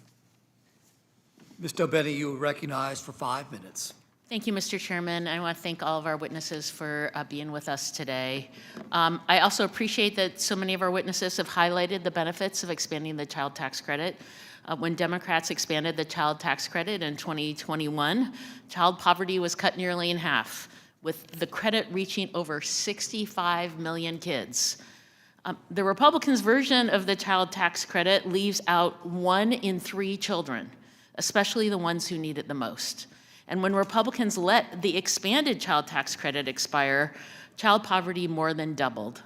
Ms. Dobeni, you are recognized for 5 minutes.
Thank you, Mr. Chairman. I want to thank all of our witnesses for being with us today. I also appreciate that so many of our witnesses have highlighted the benefits of expanding the child tax credit. When Democrats expanded the child tax credit in 2021, child poverty was cut nearly in half, with the credit reaching over 65 million kids. The Republicans' version of the child tax credit leaves out 1 in 3 children, especially the ones who need it the most. And when Republicans let the expanded child tax credit expire, child poverty more than doubled.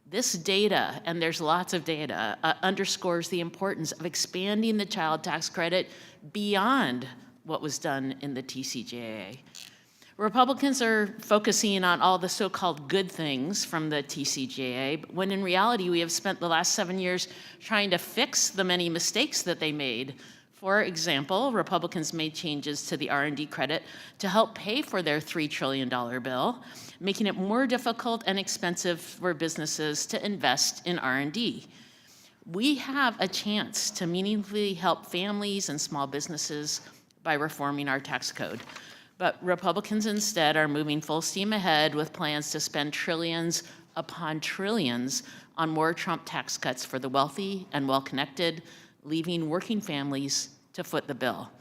This data, and there's lots of data, underscores the importance of expanding the child tax credit beyond what was done in the TCJA. Republicans are focusing on all the so-called good things from the TCJA, when in reality we have spent the last 7 years trying to fix the many mistakes that they made. For example, Republicans made changes to the R&D credit to help pay for their $3 trillion bill, making it more difficult and expensive for businesses to invest in R&D. We have a chance to meaningfully help families and small businesses by reforming our tax code. But Republicans instead are moving full steam ahead with plans to spend trillions upon trillions on more Trump tax cuts for the wealthy and well-connected, leaving working families to foot the bill.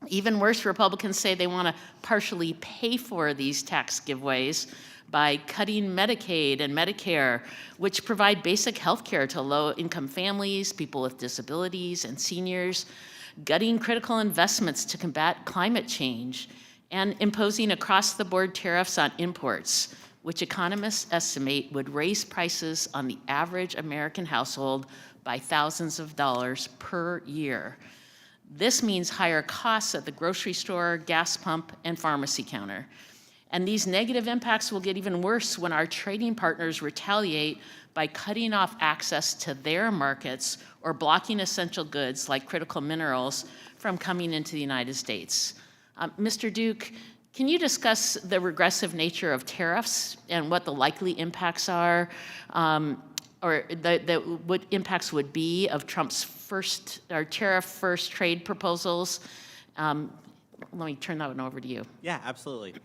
Even worse, Republicans say they want to partially pay for these tax giveaways by cutting Medicaid and Medicare, which provide basic health care to low-income families, people with disabilities, and seniors, gutting critical investments to combat climate change, and imposing across-the-board tariffs on imports, which economists estimate would raise prices on the average American household by thousands of dollars per year. This means higher costs at the grocery store, gas pump, and pharmacy counter. And these negative impacts will get even worse when our trading partners retaliate by cutting off access to their markets or blocking essential goods like critical minerals from coming into the United States. Mr. Duke, can you discuss the regressive nature of tariffs and what the likely impacts are, or what impacts would be of Trump's tariff first trade proposals? Let me turn that one over to you.
Yeah, absolutely.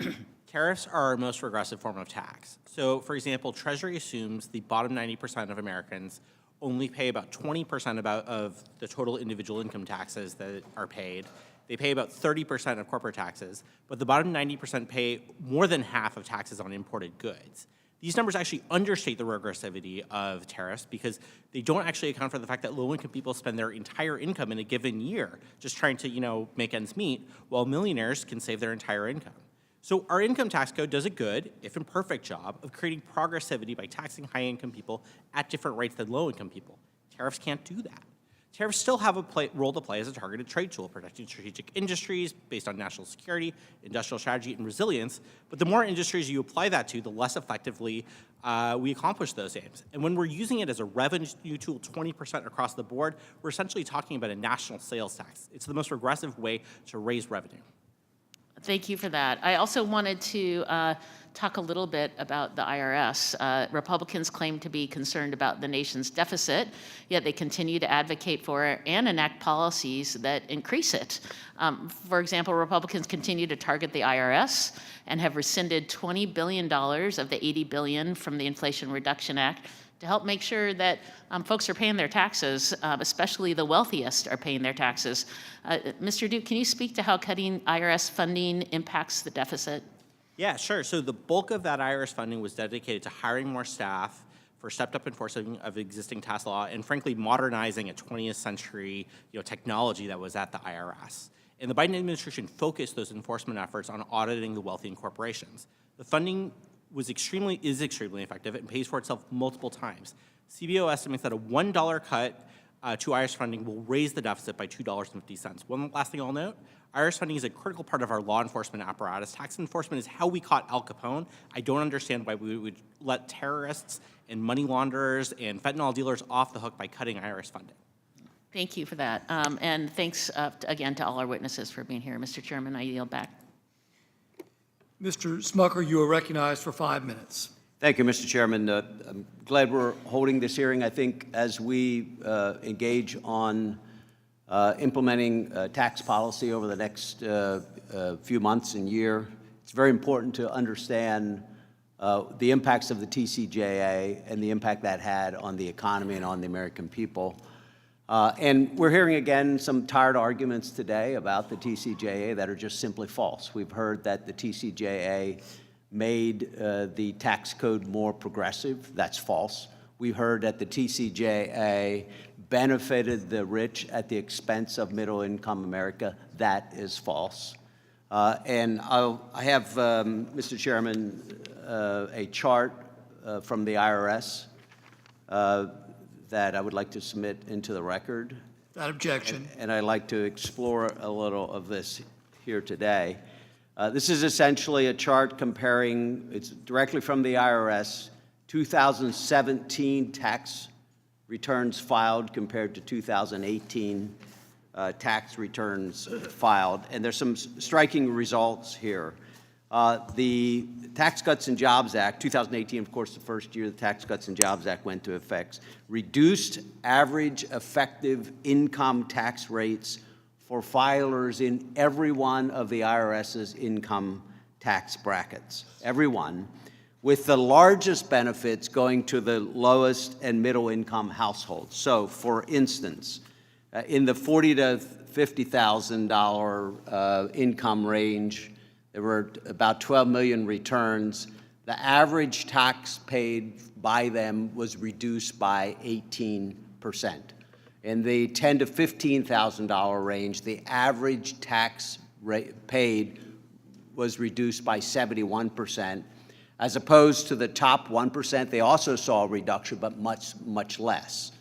Tariffs are our most regressive form of tax. So, for example, Treasury assumes the bottom 90% of Americans only pay about 20% of the total individual income taxes that are paid. They pay about 30% of corporate taxes, but the bottom 90% pay more than half of taxes on imported goods. These numbers actually understate the regressivity of tariffs because they don't actually account for the fact that low-income people spend their entire income in a given year just trying to, make ends meet, while millionaires can save their entire income. So our income tax code does a good, if imperfect, job of creating progressivity by taxing high-income people at different rates than low-income people. Tariffs can't do that. Tariffs still have a role to play as a targeted trade tool, protecting strategic industries based on national security, industrial strategy, and resilience. But the more industries you apply that to, the less effectively we accomplish those aims. And when we're using it as a revenue tool 20% across the board, we're essentially talking about a national sales tax. It's the most regressive way to raise revenue.
Thank you for that. I also wanted to talk a little bit about the IRS. Republicans claim to be concerned about the nation's deficit, yet they continue to advocate for it and enact policies that increase it. For example, Republicans continue to target the IRS and have rescinded $20 billion of the $80 billion from the Inflation Reduction Act to help make sure that folks are paying their taxes, especially the wealthiest are paying their taxes. Mr. Duke, can you speak to how cutting IRS funding impacts the deficit?
Yeah, sure. So the bulk of that IRS funding was dedicated to hiring more staff for stepped-up enforcement of existing tax law and, frankly, modernizing a 20th century technology that was at the IRS. And the Biden administration focused those enforcement efforts on auditing the wealthy and corporations. The funding is extremely effective and pays for itself multiple times. CBO estimates that a $1 cut to IRS funding will raise the deficit by $2.50. One last thing I'll note, IRS funding is a critical part of our law enforcement apparatus. Tax enforcement is how we caught Al Capone. I don't understand why we would let terrorists and money launderers and fentanyl dealers off the hook by cutting IRS funding.
Thank you for that. And thanks again to all our witnesses for being here. Mr. Chairman, I yield back.
Mr. Smucker, you are recognized for 5 minutes.
Thank you, Mr. Chairman. I'm glad we're holding this hearing. I think as we engage on implementing tax policy over the next few months and year, it's very important to understand the impacts of the TCJA and the impact that had on the economy and on the American people. And we're hearing again some tired arguments today about the TCJA that are just simply false. We've heard that the TCJA made the tax code more progressive. That's false. We heard that the TCJA benefited the rich at the expense of middle-income America. That is false. And I have, Mr. Chairman, a chart from the IRS that I would like to submit into the record.
Without objection.
And I'd like to explore a little of this here today. This is essentially a chart comparing, it's directly from the IRS, 2017 tax returns filed compared to 2018 tax returns filed. And there's some striking results here. The Tax Cuts and Jobs Act, 2018, of course, the first year the Tax Cuts and Jobs Act went into effect, reduced average effective income tax rates for filers in every one of the IRS's income tax brackets, every one, with the largest benefits going to the lowest and middle income households. So, for instance, in the $40,000 to $50,000 income range, there were about 12 million returns. The average tax paid by them was reduced by 18%. In the $10,000 to $15,000 range, the average tax rate paid was reduced by 71%. As opposed to the top 1%, they also saw a reduction, but much, much less.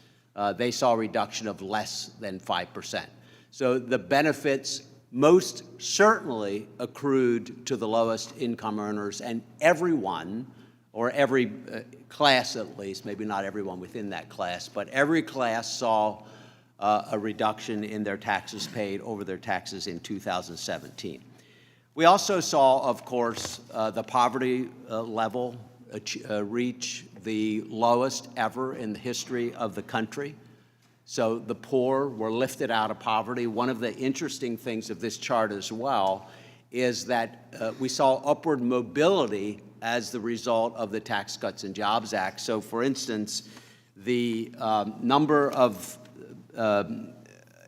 They saw a reduction of less than 5%. So the benefits most certainly accrued to the lowest income earners, and everyone, or every class at least, maybe not everyone within that class, but every class saw a reduction in their taxes paid over their taxes in 2017. We also saw, of course, the poverty level reach the lowest ever in the history of the country. So the poor were lifted out of poverty. One of the interesting things of this chart as well is that we saw upward mobility as the result of the Tax Cuts and Jobs Act. So, for instance, the number of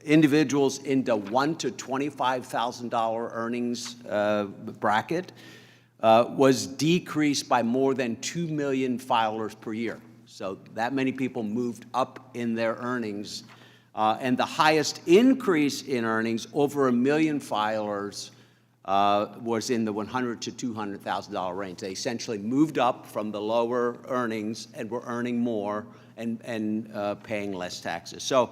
individuals in the $1,000 to $25,000 earnings bracket was decreased by more than 2 million filers per year. So that many people moved up in their earnings. And the highest increase in earnings, over 1 million filers, was in the $100,000 to $200,000 range. They essentially moved up from the lower earnings and were earning more and paying less taxes. So,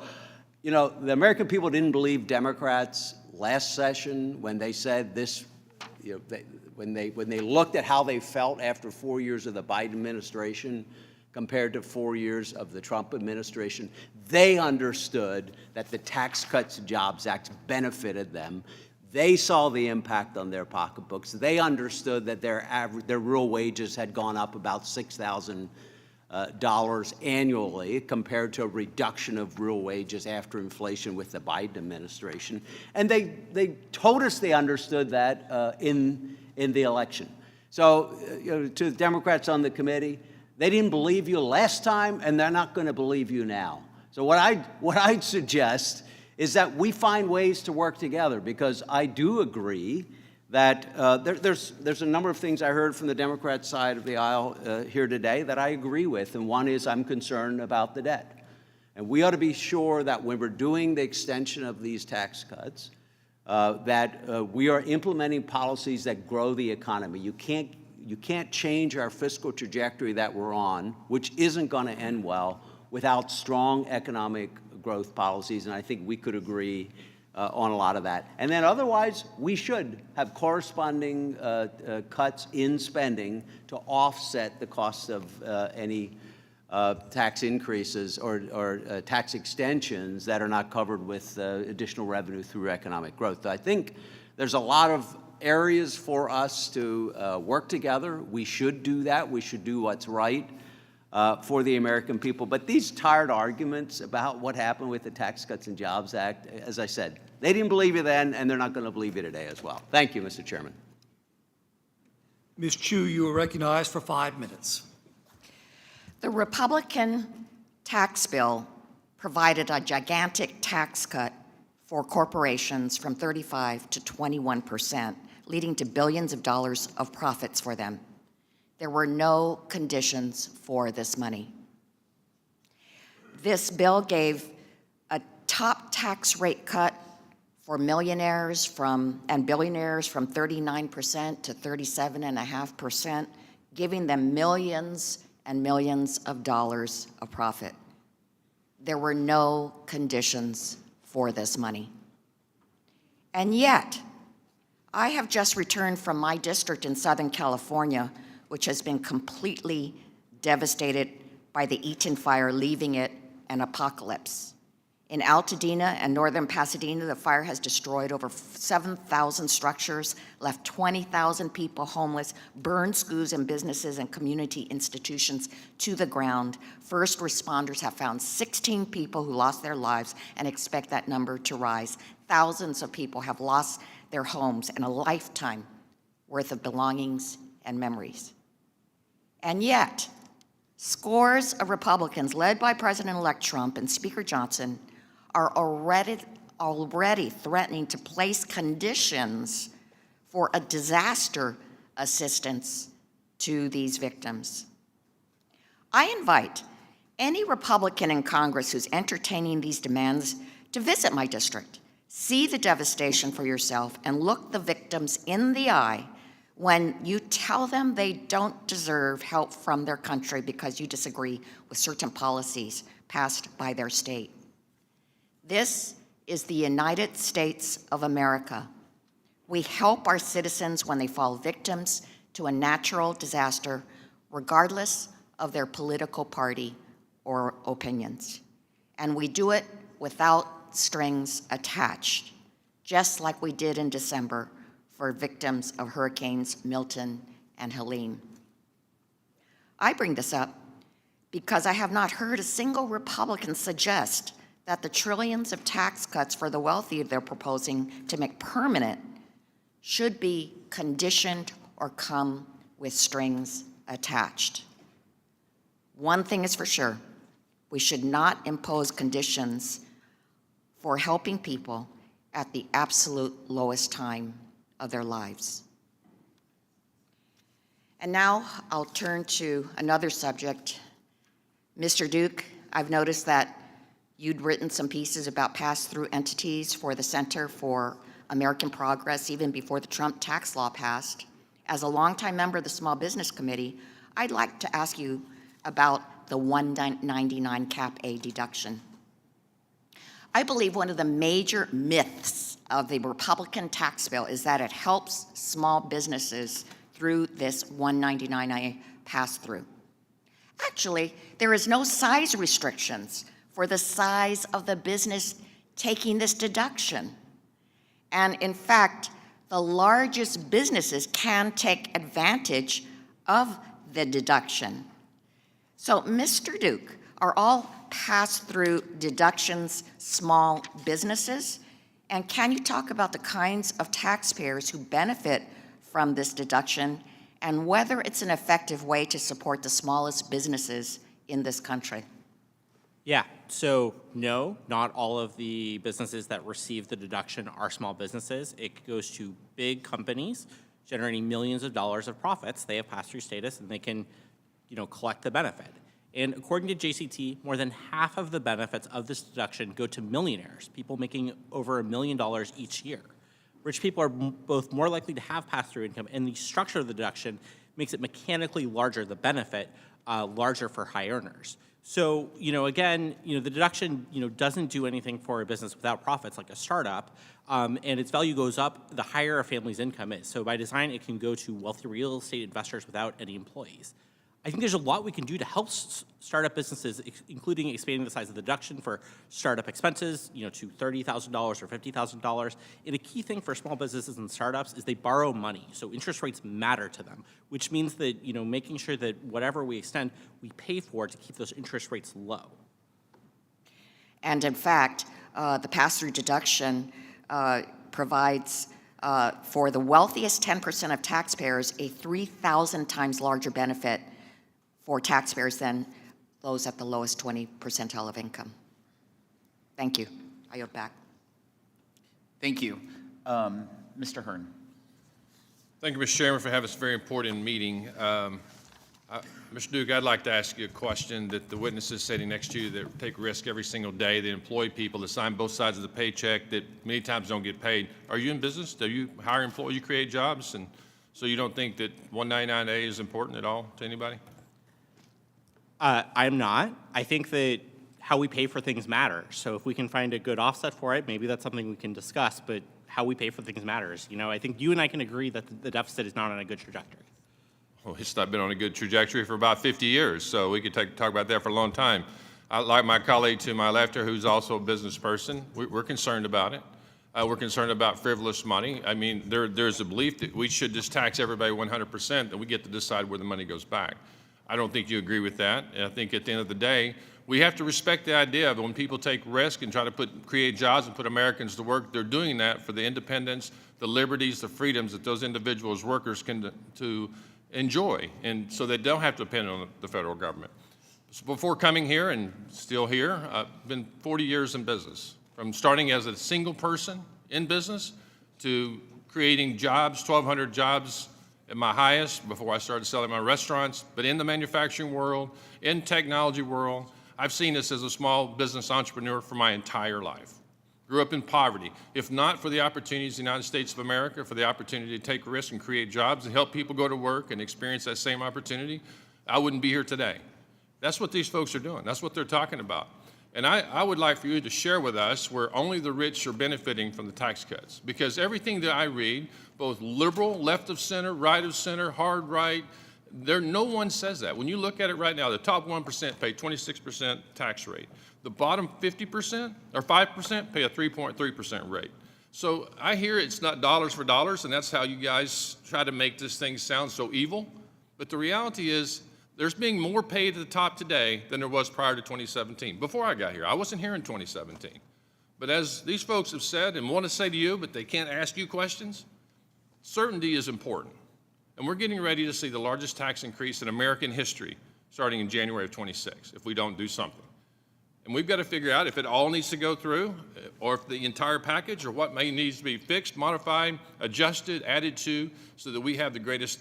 you know, the American people didn't believe Democrats last session when they said this, you know, when they looked at how they felt after 4 years of the Biden administration compared to 4 years of the Trump administration. They understood that the Tax Cuts and Jobs Act benefited them. They saw the impact on their pocketbooks. They understood that their real wages had gone up about $6,000 annually compared to a reduction of real wages after inflation with the Biden administration. And they told us they understood that in the election. So, you know, to the Democrats on the committee, they didn't believe you last time, and they're not going to believe you now. So what I'd suggest is that we find ways to work together, because I do agree that there's a number of things I heard from the Democrat side of the aisle here today that I agree with, and one is I'm concerned about the debt. And we ought to be sure that when we're doing the extension of these tax cuts, that we are implementing policies that grow the economy. You can't change our fiscal trajectory that we're on, which isn't going to end well, without strong economic growth policies, and I think we could agree on a lot of that. And then otherwise, we should have corresponding cuts in spending to offset the cost of any tax increases or tax extensions that are not covered with additional revenue through economic growth. So I think there's a lot of areas for us to work together. We should do that. We should do what's right for the American people. But these tired arguments about what happened with the Tax Cuts and Jobs Act, as I said, they didn't believe you then, and they're not going to believe you today as well. Thank you, Mr. Chairman.
Ms. Chu, you are recognized for 5 minutes.
The Republican tax bill provided a gigantic tax cut for corporations from 35% to 21%, leading to billions of dollars of profits for them. There were no conditions for this money. This bill gave a top tax rate cut for millionaires and billionaires from 39% to 37.5%, giving them millions and millions of dollars of profit. There were no conditions for this money. And yet, I have just returned from my district in Southern California, which has been completely devastated by the Eaton fire, leaving it an apocalypse. In Altadena and northern Pasadena, the fire has destroyed over 7,000 structures, left 20,000 people homeless, burned schools and businesses and community institutions to the ground. First responders have found 16 people who lost their lives and expect that number to rise. Thousands of people have lost their homes and a lifetime worth of belongings and memories. And yet, scores of Republicans, led by President-elect Trump and Speaker Johnson, are already threatening to place conditions for a disaster assistance to these victims. I invite any Republican in Congress who's entertaining these demands to visit my district, see the devastation for yourself, and look the victims in the eye when you tell them they don't deserve help from their country because you disagree with certain policies passed by their state. This is the United States of America. We help our citizens when they fall victims to a natural disaster, regardless of their political party or opinions. And we do it without strings attached, just like we did in December for victims of Hurricanes Milton and Helene. I bring this up because I have not heard a single Republican suggest that the trillions of tax cuts for the wealthy they're proposing to make permanent should be conditioned or come with strings attached. One thing is for sure, we should not impose conditions for helping people at the absolute lowest time of their lives. And now I'll turn to another subject. Mr. Duke, I've noticed that you'd written some pieces about pass-through entities for the Center for American Progress even before the Trump tax law passed. As a longtime member of the Small Business Committee, I'd like to ask you about the $199 Cap A deduction. I believe one of the major myths of the Republican tax bill is that it helps small businesses through this $199 pass-through. Actually, there is no size restrictions for the size of the business taking this deduction. And in fact, the largest businesses can take advantage of the deduction. So, Mr. Duke, are all pass-through deductions small businesses? And can you talk about the kinds of taxpayers who benefit from this deduction and whether it's an effective way to support the smallest businesses in this country?
Yeah, so no, not all of the businesses that receive the deduction are small businesses. It goes to big companies generating millions of dollars of profits. They have pass-through status and they can, collect the benefit. And according to JCT, more than half of the benefits of this deduction go to millionaires, people making over $1 million each year. Rich people are both more likely to have pass-through income, and the structure of the deduction makes it mechanically larger, the benefit larger for high earners. So, again, the deduction, doesn't do anything for a business without profits like a startup, and its value goes up the higher a family's income is. So by design, it can go to wealthy real estate investors without any employees. I think there's a lot we can do to help startup businesses, including expanding the size of the deduction for startup expenses, to $30,000 or $50,000. And a key thing for small businesses and startups is they borrow money, so interest rates matter to them, which means that, making sure that whatever we extend, we pay for to keep those interest rates low.
And in fact, the pass-through deduction provides for the wealthiest 10% of taxpayers a 3,000 times larger benefit for taxpayers than those at the lowest 20 percentile of income. Thank you. I yield back.
Thank you. Mr. Hearn.
Thank you, Mr. Chairman, for having this very important meeting. Mr. Duke, I'd like to ask you a question that the witnesses sitting next to you that take risk every single day, that employ people, that sign both sides of the paycheck, that many times don't get paid. Are you in business? Do you hire employees? You create jobs? And so you don't think that 199A is important at all to anybody?
I'm not. I think that how we pay for things matters. So if we can find a good offset for it, maybe that's something we can discuss, but how we pay for things matters. I think you and I can agree that the deficit is not on a good trajectory.
Well, it's not been on a good trajectory for about 50 years, so we could talk about that for a long time. Like my colleague to my left here, who's also a business person, we're concerned about it. We're concerned about frivolous money. I mean, there's a belief that we should just tax everybody 100% and we get to decide where the money goes back. I don't think you agree with that. And I think at the end of the day, we have to respect the idea of when people take risk and try to create jobs and put Americans to work, they're doing that for the independence, the liberties, the freedoms that those individuals, workers can to enjoy, and so they don't have to depend on the federal government. So before coming here and still here, I've been 40 years in business, from starting as a single person in business to creating jobs, 1,200 jobs at my highest before I started selling my restaurants, but in the manufacturing world, in technology world, I've seen this as a small business entrepreneur for my entire life. Grew up in poverty. If not for the opportunities in the United States of America, for the opportunity to take risks and create jobs and help people go to work and experience that same opportunity, I wouldn't be here today. That's what these folks are doing. That's what they're talking about. And I would like for you to share with us where only the rich are benefiting from the tax cuts. Because everything that I read, both liberal, left of center, right of center, hard right, no one says that. When you look at it right now, the top 1% pay 26% tax rate. The bottom 50% or 5% pay a 3.3% rate. So I hear it's not dollars for dollars, and that's how you guys try to make this thing sound so evil. But the reality is, there's being more paid at the top today than there was prior to 2017, before I got here. I wasn't here in 2017. But as these folks have said and want to say to you, but they can't ask you questions, certainty is important. And we're getting ready to see the largest tax increase in American history starting in January of 26 if we don't do something. And we've got to figure out if it all needs to go through or if the entire package or what may needs to be fixed, modified, adjusted, added to, so that we have the greatest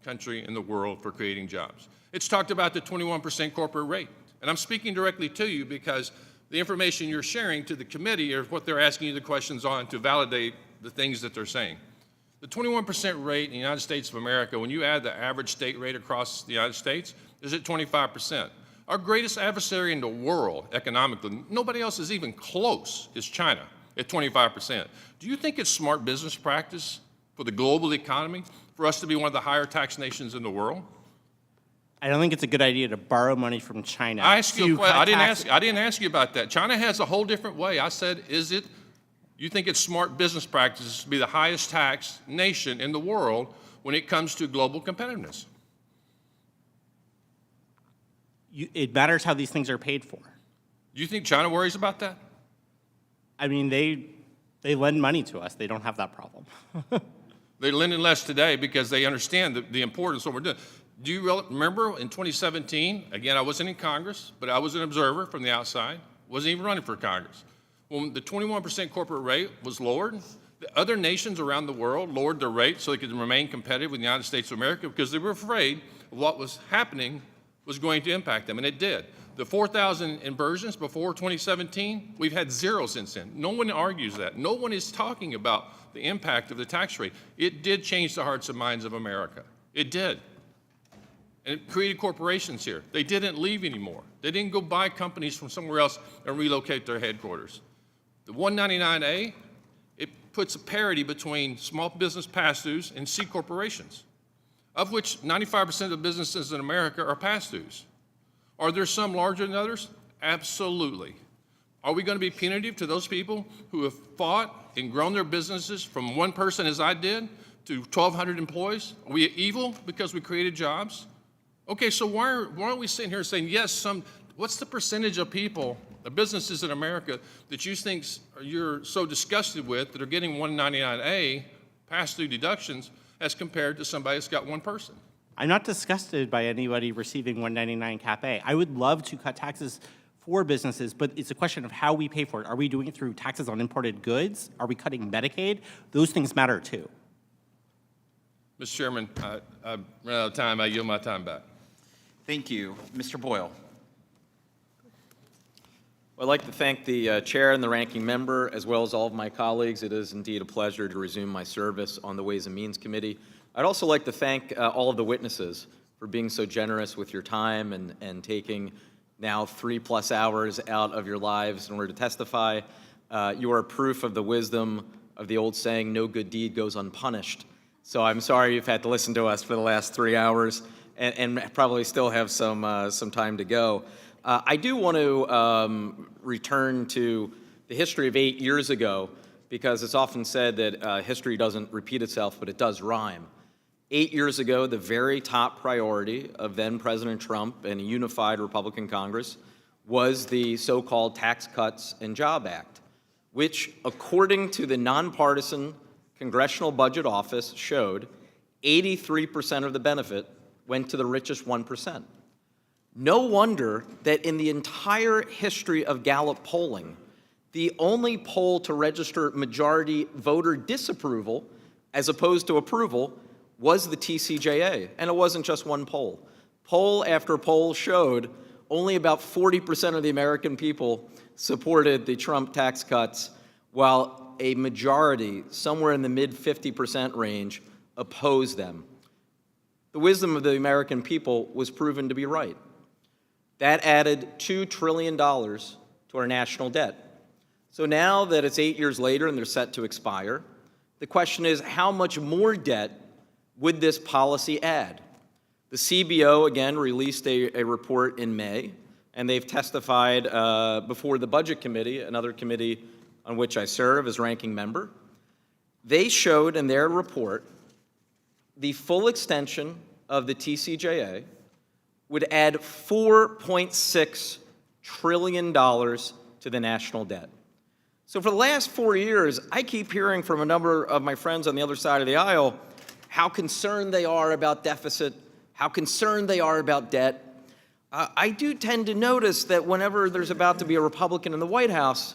country in the world for creating jobs. It's talked about the 21% corporate rate. And I'm speaking directly to you because the information you're sharing to the committee is what they're asking you the questions on to validate the things that they're saying. The 21% rate in the United States of America, when you add the average state rate across the United States, is at 25%. Our greatest adversary in the world economically, nobody else is even close, is China at 25%. Do you think it's smart business practice for the global economy for us to be one of the higher tax nations in the world?
I don't think it's a good idea to borrow money from China.
I asked you a question.
I
I didn't ask you about that. China has a whole different way. I said, you think it's smart business practices to be the highest tax nation in the world when it comes to global competitiveness?
It matters how these things are paid for.
Do you think China worries about that?
I mean, they lend money to us. They don't have that problem.
They're lending less today because they understand the importance of what we're doing. Do you remember in 2017, again, I wasn't in Congress, but I was an observer from the outside, wasn't even running for Congress. When the 21% corporate rate was lowered, the other nations around the world lowered their rate so they could remain competitive with the United States of America because they were afraid of what was happening was going to impact them, and it did. The 4,000 inversions before 2017, we've had zero since then. No one argues that. No one is talking about the impact of the tax rate. It did change the hearts and minds of America. It did. And it created corporations here. They didn't leave anymore. They didn't go buy companies from somewhere else and relocate their headquarters. The 199A, it puts a parity between small business pass-throughs and C corporations, of which 95% of the businesses in America are pass-throughs. Are there some larger than others? Absolutely. Are we going to be punitive to those people who have fought and grown their businesses from one person, as I did, to 1,200 employees? Are we evil because we created jobs? Okay, so why aren't we sitting here saying, yes, what's the percentage of people, the businesses in America, that you think you're so disgusted with that are getting 199A pass-through deductions as compared to somebody that's got one person?
I'm not disgusted by anybody receiving 199 Cap A. I would love to cut taxes for businesses, but it's a question of how we pay for it. Are we doing it through taxes on imported goods? Are we cutting Medicaid? Those things matter too.
Mr. Chairman, I've run out of time. I yield my time back.
Thank you. Mr. Boyle.
I'd like to thank the chair and the ranking member, as well as all of my colleagues. It is indeed a pleasure to resume my service on the Ways and Means Committee. I'd also like to thank all of the witnesses for being so generous with your time and taking now 3+ hours out of your lives in order to testify. You are proof of the wisdom of the old saying, no good deed goes unpunished. So I'm sorry you've had to listen to us for the last 3 hours and probably still have some time to go. I do want to return to the history of 8 years ago, because it's often said that history doesn't repeat itself, but it does rhyme. 8 years ago, the very top priority of then President Trump and a unified Republican Congress was the so-called Tax Cuts and Jobs Act, which, according to the nonpartisan Congressional Budget Office, showed 83% of the benefit went to the richest 1%. No wonder that in the entire history of Gallup polling, the only poll to register majority voter disapproval as opposed to approval was the TCJA, and it wasn't just one poll. Poll after poll showed only about 40% of the American people supported the Trump tax cuts, while a majority, somewhere in the mid-50% range, opposed them. The wisdom of the American people was proven to be right. That added $2 trillion to our national debt. So now that it's 8 years later and they're set to expire, the question is, how much more debt would this policy add? The CBO, again, released a report in May, and they've testified before the Budget Committee, another committee on which I serve as ranking member. They showed in their report the full extension of the TCJA would add $4.6 trillion to the national debt. So for the last 4 years, I keep hearing from a number of my friends on the other side of the aisle how concerned they are about deficit, how concerned they are about debt. I do tend to notice that whenever there's about to be a Republican in the White House,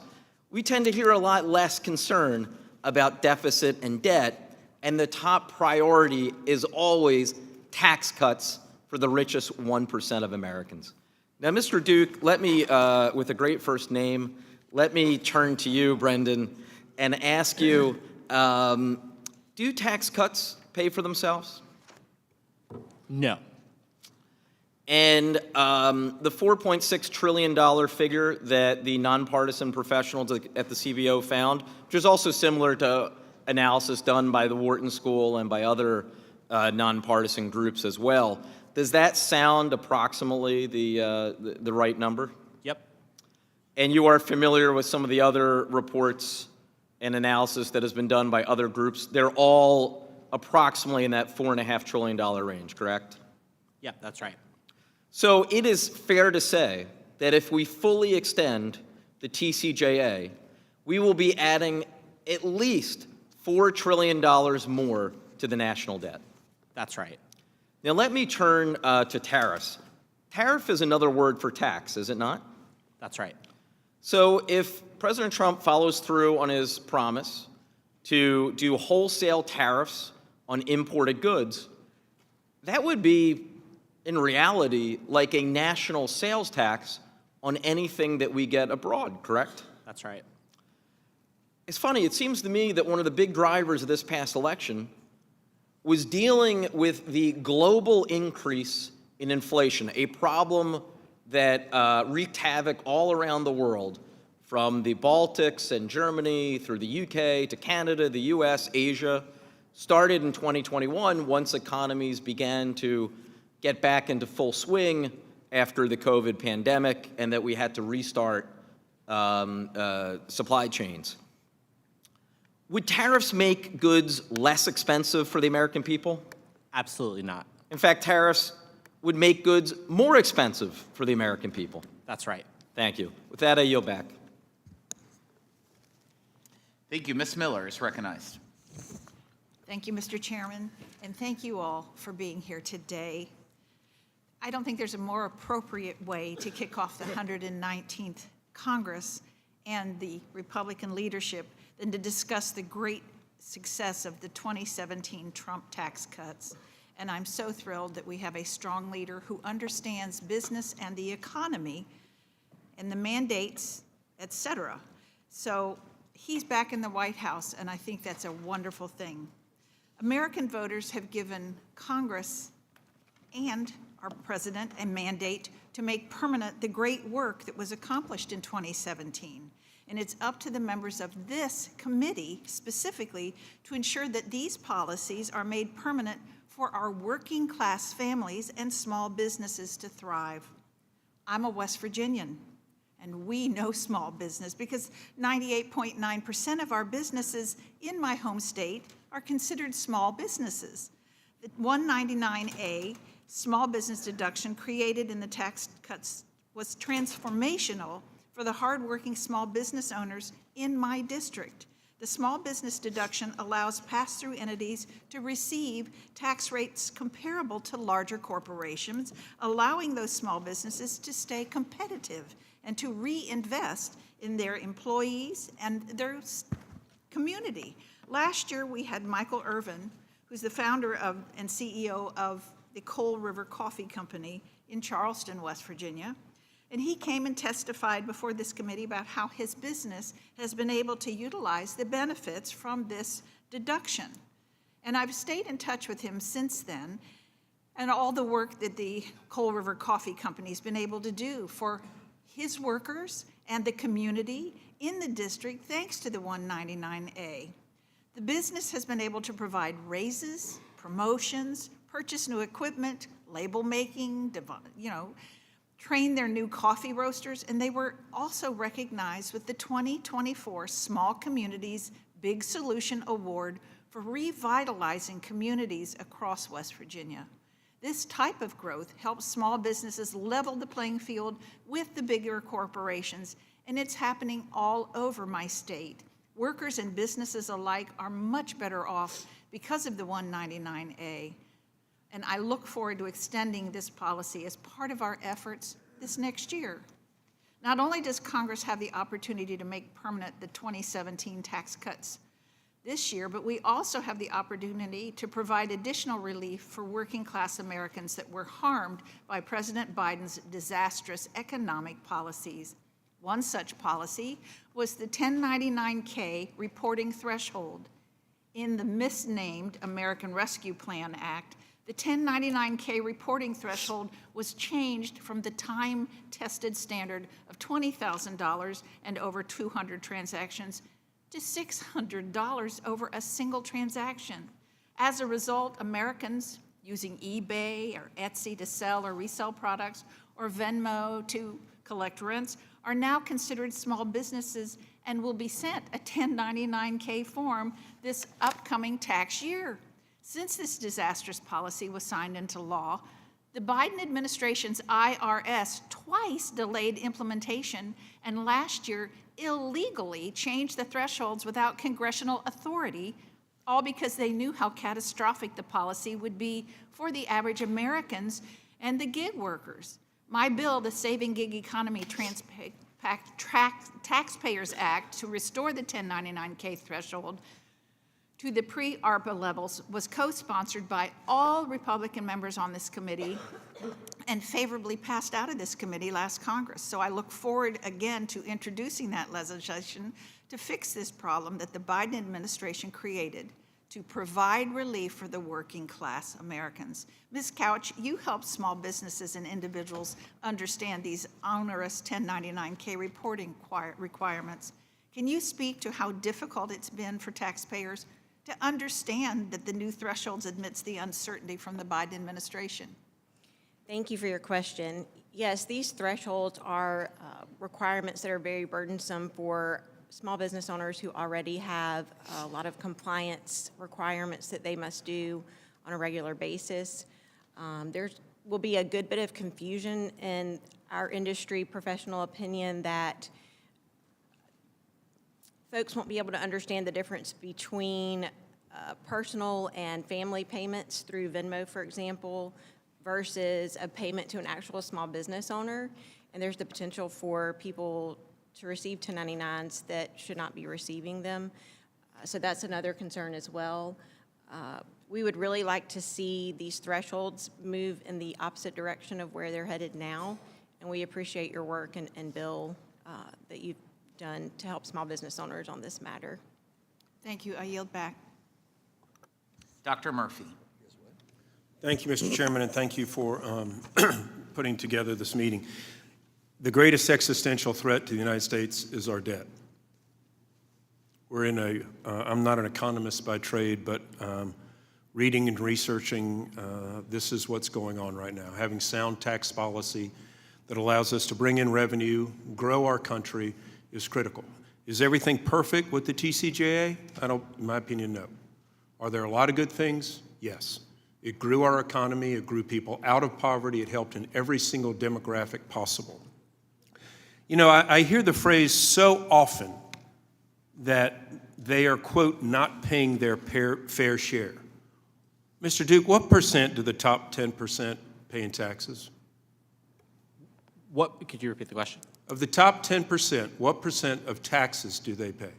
we tend to hear a lot less concern about deficit and debt, and the top priority is always tax cuts for the richest 1% of Americans. Now, Mr. Duke, let me, with a great first name, let me turn to you, Brendan, and ask you, do tax cuts pay for themselves?
No.
And the $4.6 trillion figure that the nonpartisan professionals at the CBO found, which is also similar to analysis done by the Wharton School and by other nonpartisan groups as well, does that sound approximately the right number?
Yep.
And you are familiar with some of the other reports and analysis that has been done by other groups? They're all approximately in that $4.5 trillion range, correct?
Yep, that's right.
So it is fair to say that if we fully extend the TCJA, we will be adding at least $4 trillion more to the national debt.
That's right.
Now let me turn to tariffs. Tariff is another word for tax, is it not?
That's right.
So if President Trump follows through on his promise to do wholesale tariffs on imported goods, that would be, in reality, like a national sales tax on anything that we get abroad, correct?
That's right.
It's funny, it seems to me that one of the big drivers of this past election was dealing with the global increase in inflation, a problem that wreaked havoc all around the world, from the Baltics and Germany through the UK to Canada, the US, Asia. Started in 2021 once economies began to get back into full swing after the COVID pandemic, and that we had to restart supply chains. Would tariffs make goods less expensive for the American people?
Absolutely not.
In fact, tariffs would make goods more expensive for the American people.
That's right.
Thank you. With that, I yield back.
Thank you. Ms. Miller is recognized.
Thank you, Mr. Chairman, and thank you all for being here today. I don't think there's a more appropriate way to kick off the 119th Congress and the Republican leadership than to discuss the great success of the 2017 Trump tax cuts. And I'm so thrilled that we have a strong leader who understands business and the economy and the mandates, et cetera. So he's back in the White House, and I think that's a wonderful thing. American voters have given Congress and our president a mandate to make permanent the great work that was accomplished in 2017. And it's up to the members of this committee specifically to ensure that these policies are made permanent for our working class families and small businesses to thrive. I'm a West Virginian, and we know small business because 98.9% of our businesses in my home state are considered small businesses. The 199A small business deduction created in the tax cuts was transformational for the hardworking small business owners in my district. The small business deduction allows pass-through entities to receive tax rates comparable to larger corporations, allowing those small businesses to stay competitive and to reinvest in their employees and their community. Last year, we had Michael Irvin, who's the founder of and CEO of the Coal River Coffee Company in Charleston, West Virginia. And he came and testified before this committee about how his business has been able to utilize the benefits from this deduction. And I've stayed in touch with him since then, and all the work that the Coal River Coffee Company has been able to do for his workers and the community in the district, thanks to the 199A. The business has been able to provide raises, promotions, purchase new equipment, label making, train their new coffee roasters, and they were also recognized with the 2024 Small Communities Big Solution Award for revitalizing communities across West Virginia. This type of growth helps small businesses level the playing field with the bigger corporations, and it's happening all over my state. Workers and businesses alike are much better off because of the 199A. And I look forward to extending this policy as part of our efforts this next year. Not only does Congress have the opportunity to make permanent the 2017 tax cuts this year, but we also have the opportunity to provide additional relief for working class Americans that were harmed by President Biden's disastrous economic policies. One such policy was the 1099K reporting threshold. In the misnamed American Rescue Plan Act, the 1099K reporting threshold was changed from the time-tested standard of $20,000 and over 200 transactions to $600 over a single transaction. As a result, Americans using eBay or Etsy to sell or resell products or Venmo to collect rents are now considered small businesses and will be sent a 1099K form this upcoming tax year. Since this disastrous policy was signed into law, the Biden administration's IRS twice delayed implementation and last year illegally changed the thresholds without congressional authority, all because they knew how catastrophic the policy would be for the average Americans and the gig workers. My bill, the Saving Gig Economy Taxpayers Act, to restore the 1099K threshold to the pre-ARPA levels, was co-sponsored by all Republican members on this committee and favorably passed out of this committee last Congress. So I look forward again to introducing that legislation to fix this problem that the Biden administration created to provide relief for the working class Americans. Ms. Couch, you help small businesses and individuals understand these onerous 1099K reporting requirements. Can you speak to how difficult it's been for taxpayers to understand that the new thresholds admits the uncertainty from the Biden administration?
Thank you for your question. Yes, these thresholds are requirements that are very burdensome for small business owners who already have a lot of compliance requirements that they must do on a regular basis. There will be a good bit of confusion in our industry professional opinion that folks won't be able to understand the difference between personal and family payments through Venmo, for example, versus a payment to an actual small business owner. And there's the potential for people to receive 1099s that should not be receiving them. So that's another concern as well. We would really like to see these thresholds move in the opposite direction of where they're headed now. And we appreciate your work and Bill that you've done to help small business owners on this matter.
Thank you. I yield back.
Dr. Murphy.
Thank you, Mr. Chairman, and thank you for putting together this meeting. The greatest existential threat to the United States is our debt. We're in I'm not an economist by trade, but reading and researching, this is what's going on right now. Having sound tax policy that allows us to bring in revenue, grow our country, is critical. Is everything perfect with the TCJA? In my opinion, no. Are there a lot of good things? Yes. It grew our economy, it grew people out of poverty, it helped in every single demographic possible. You know, I hear the phrase so often that they are, quote, not paying their fair share. Mr. Duke, what percent do the top 10% pay in taxes?
What, could you repeat the question?
Of the top 10%, what percent of taxes do they pay?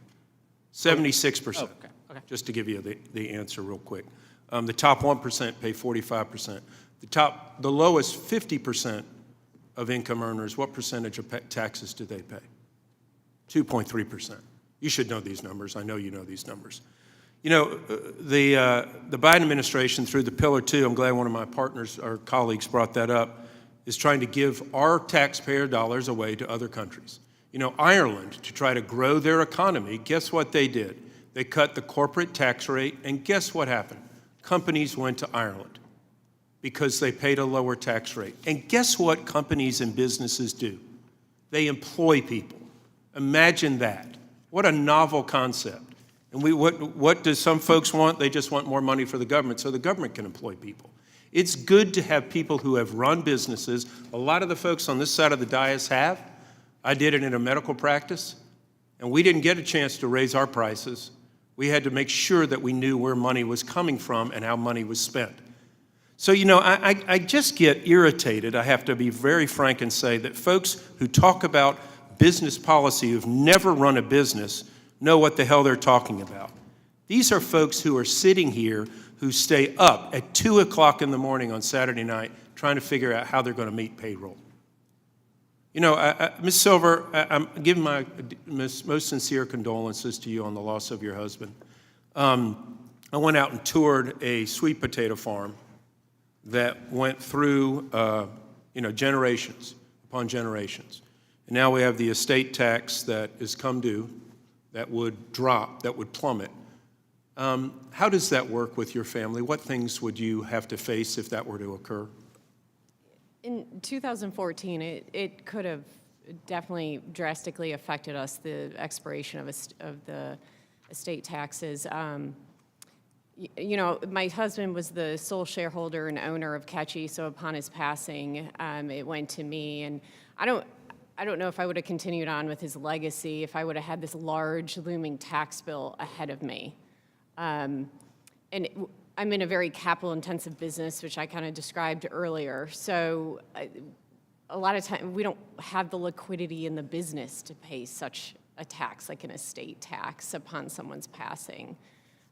76%.
Oh, okay.
Just to give you the answer real quick. The top 1% pay 45%. The lowest 50% of income earners, what percentage of taxes do they pay? 2.3%. You should know these numbers. I know you know these numbers. You know, the Biden administration, through the Pillar 2, I'm glad one of my partners or colleagues brought that up, is trying to give our taxpayer dollars away to other countries. You know, Ireland, to try to grow their economy, guess what they did? They cut the corporate tax rate, and guess what happened? Companies went to Ireland because they paid a lower tax rate. And guess what companies and businesses do? They employ people. Imagine that. What a novel concept. And what do some folks want? They just want more money for the government so the government can employ people. It's good to have people who have run businesses. A lot of the folks on this side of the dais have. I did it in a medical practice, and we didn't get a chance to raise our prices. We had to make sure that we knew where money was coming from and how money was spent. So, you know, I just get irritated. I have to be very frank and say that folks who talk about business policy who've never run a business know what the hell they're talking about. These are folks who are sitting here who stay up at 2 o'clock in the morning on Saturday night trying to figure out how they're going to meet payroll. You know, Ms. Silver, I'm giving my most sincere condolences to you on the loss of your husband. I went out and toured a sweet potato farm that went through, you know, generations upon generations. And now we have the estate tax that is come due, that would drop, that would plummet. How does that work with your family? What things would you have to face if that were to occur?
In 2014, it could have definitely drastically affected us, the expiration of the estate taxes. You know, my husband was the sole shareholder and owner of Catchy, so upon his passing, it went to me. And I don't know if I would have continued on with his legacy if I would have had this large looming tax bill ahead of me. I'm in a very capital-intensive business, which I kind of described earlier. So a lot of time, we don't have the liquidity in the business to pay such a tax, like an estate tax, upon someone's passing.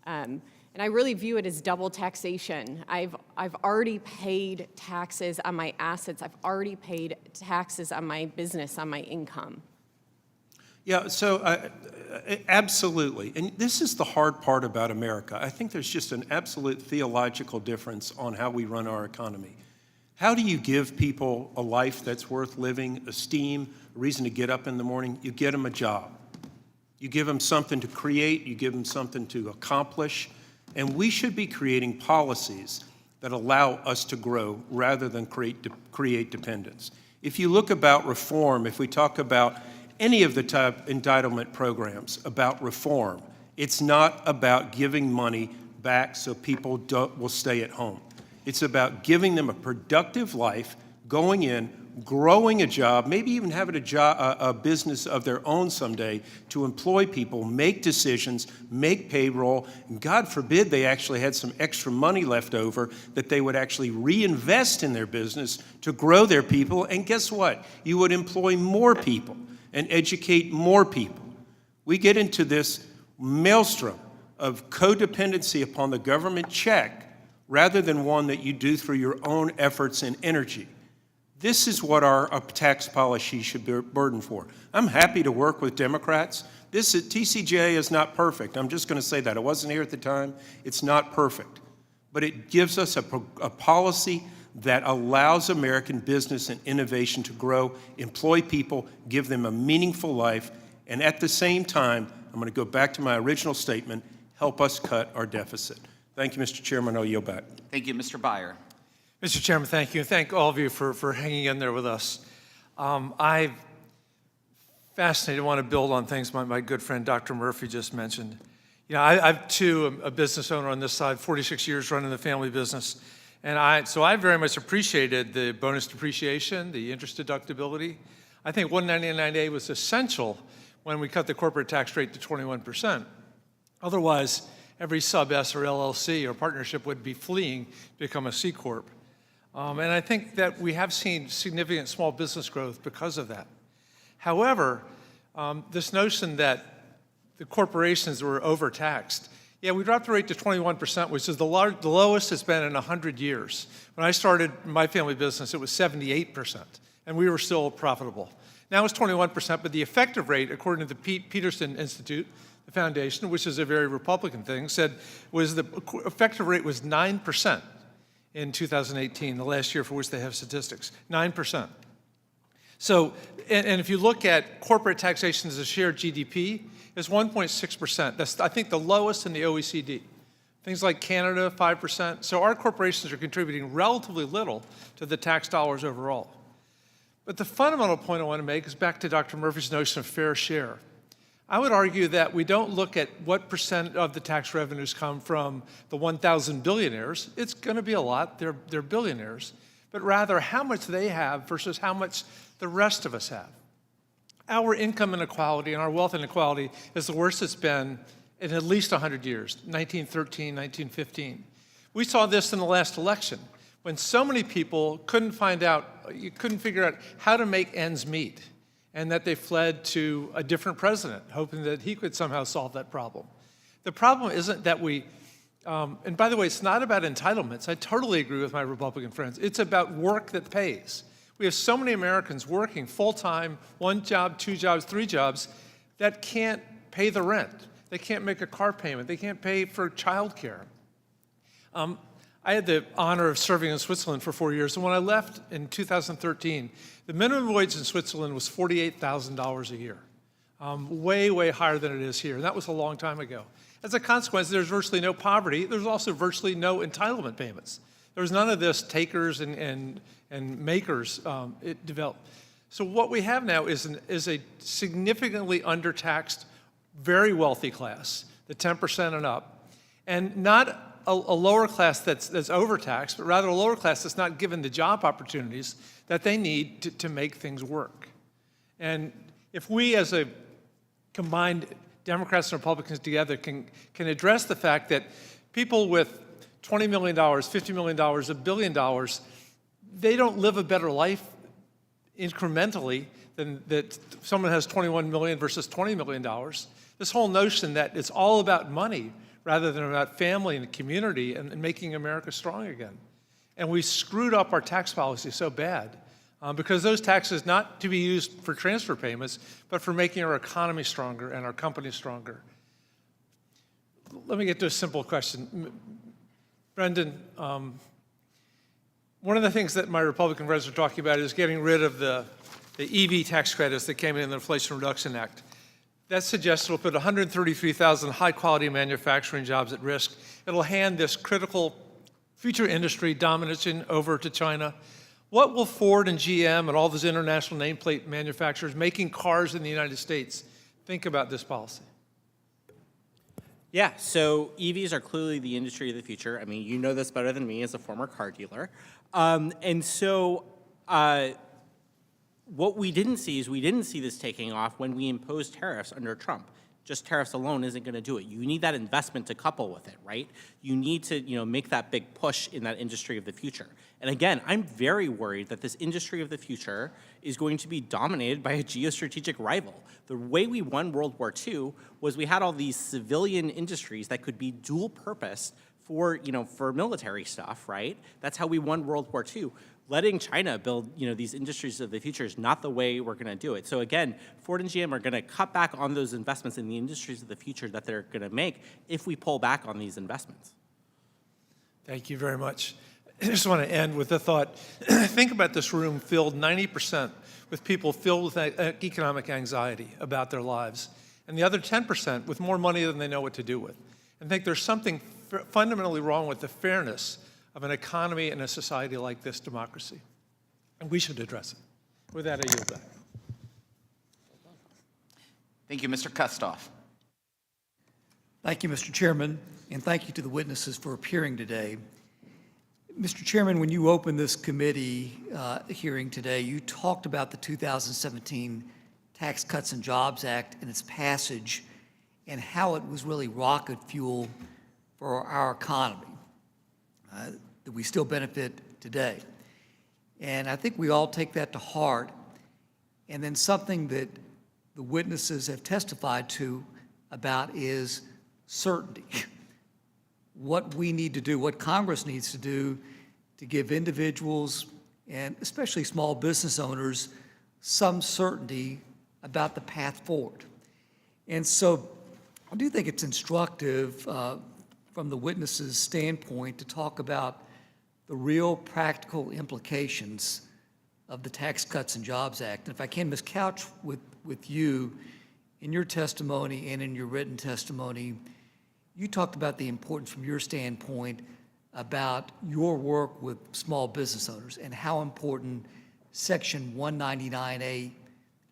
And I really view it as double taxation. I've already paid taxes on my assets. I've already paid taxes on my business, on my income.
Yeah, so absolutely. And this is the hard part about America. I think there's just an absolute theological difference on how we run our economy. How do you give people a life that's worth living, esteem, a reason to get up in the morning? You get them a job. You give them something to create. You give them something to accomplish. And we should be creating policies that allow us to grow rather than create dependence. If you look about reform, if we talk about any of the type entitlement programs about reform, it's not about giving money back so people will stay at home. It's about giving them a productive life, going in, growing a job, maybe even having a business of their own someday to employ people, make decisions, make payroll, and God forbid they actually had some extra money left over that they would actually reinvest in their business to grow their people. And guess what? You would employ more people and educate more people. We get into this maelstrom of codependency upon the government check rather than one that you do through your own efforts and energy. This is what our tax policy should be burdened for. I'm happy to work with Democrats. TCJA is not perfect. I'm just going to say that. I wasn't here at the time. It's not perfect. But it gives us a policy that allows American business and innovation to grow, employ people, give them a meaningful life, and at the same time, I'm going to go back to my original statement, help us cut our deficit. Thank you, Mr. Chairman. I'll yield back.
Thank you, Mr. Byer.
Mr. Chairman, thank you. And thank all of you for hanging in there with us.
I'm fascinated, I want to build on things my good friend Dr. Murphy just mentioned. You know, I've too, a business owner on this side, 46 years running the family business. And so I very much appreciated the bonus depreciation, the interest deductibility. I think 199A was essential when we cut the corporate tax rate to 21%. Otherwise, every sub-S or LLC or partnership would be fleeing to become a C Corp. And I think that we have seen significant small business growth because of that. However, this notion that the corporations were overtaxed, yeah, we dropped the rate to 21%, which is the lowest it's been in 100 years. When I started my family business, it was 78%, and we were still profitable. Now it's 21%, but the effective rate, according to the Pete Peterson Institute, the foundation, which is a very Republican thing, said was the effective rate was 9% in 2018, the last year for which they have statistics, 9%. So, and if you look at corporate taxation as a share of GDP, it's 1.6%. That's, I think, the lowest in the OECD. Things like Canada, 5%. So our corporations are contributing relatively little to the tax dollars overall. But the fundamental point I want to make is back to Dr. Murphy's notion of fair share. I would argue that we don't look at what percent of the tax revenues come from the 1,000 billionaires. It's going to be a lot. They're billionaires. But rather how much they have versus how much the rest of us have. Our income inequality and our wealth inequality is the worst it's been in at least 100 years, 1913, 1915. We saw this in the last election when so many people couldn't figure out how to make ends meet, and that they fled to a different president, hoping that he could somehow solve that problem. The problem isn't that and by the way, it's not about entitlements. I totally agree with my Republican friends. It's about work that pays. We have so many Americans working full-time, 1 job, 2 jobs, 3 jobs, that can't pay the rent. They can't make a car payment. They can't pay for childcare. I had the honor of serving in Switzerland for 4 years, and when I left in 2013, the minimum wage in Switzerland was $48,000 a year, way, way higher than it is here, and that was a long time ago. As a consequence, there's virtually no poverty. There's also virtually no entitlement payments. There's none of this takers and makers it developed. So what we have now is a significantly undertaxed, very wealthy class, the 10% and up, and not a lower class that's overtaxed, but rather a lower class that's not given the job opportunities that they need to make things work. And if we as a combined Democrats and Republicans together can address the fact that people with $20 million, $50 million, $1 billion, they don't live a better life incrementally than that someone has 21 million versus $20 million. This whole notion that it's all about money rather than about family and community and making America strong again. And we screwed up our tax policy so bad because those taxes not to be used for transfer payments, but for making our economy stronger and our companies stronger. Let me get to a simple question. Brendan, one of the things that my Republican friends are talking about is getting rid of the EV tax credits that came in the Inflation Reduction Act. That suggests it'll put 133,000 high-quality manufacturing jobs at risk. It'll hand this critical future industry domination over to China. What will Ford and GM and all those international nameplate manufacturers making cars in the United States think about this policy?
Yeah, so EVs are clearly the industry of the future. I mean, you know this better than me as a former car dealer. What we didn't see is we didn't see this taking off when we imposed tariffs under Trump. Just tariffs alone isn't going to do it. You need that investment to couple with it, right? You need to, make that big push in that industry of the future. And again, I'm very worried that this industry of the future is going to be dominated by a geostrategic rival. The way we won World War II was we had all these civilian industries that could be dual purpose for military stuff, right? That's how we won World War II. Letting China build, these industries of the future is not the way we're going to do it. So again, Ford and GM are going to cut back on those investments in the industries of the future that they're going to make if we pull back on these investments.
Thank you very much. I just want to end with a thought. Think about this room filled 90% with people filled with economic anxiety about their lives, and the other 10% with more money than they know what to do with. And think there's something fundamentally wrong with the fairness of an economy and a society like this democracy. And we should address it. With that, I yield back.
Thank you, Mr. Kustoff.
Thank you, Mr. Chairman, and thank you to the witnesses for appearing today. Mr. Chairman, when you opened this committee hearing today, you talked about the 2017 Tax Cuts and Jobs Act and its passage and how it was really rocket fuel for our economy that we still benefit today. And I think we all take that to heart. And then something that the witnesses have testified to about is certainty. What we need to do, what Congress needs to do to give individuals and especially small business owners some certainty about the path forward. And so I do think it's instructive from the witnesses' standpoint to talk about the real practical implications of the Tax Cuts and Jobs Act. And if I can, Ms. Couch, with you, in your testimony and in your written testimony, you talked about the importance from your standpoint about your work with small business owners and how important Section 199A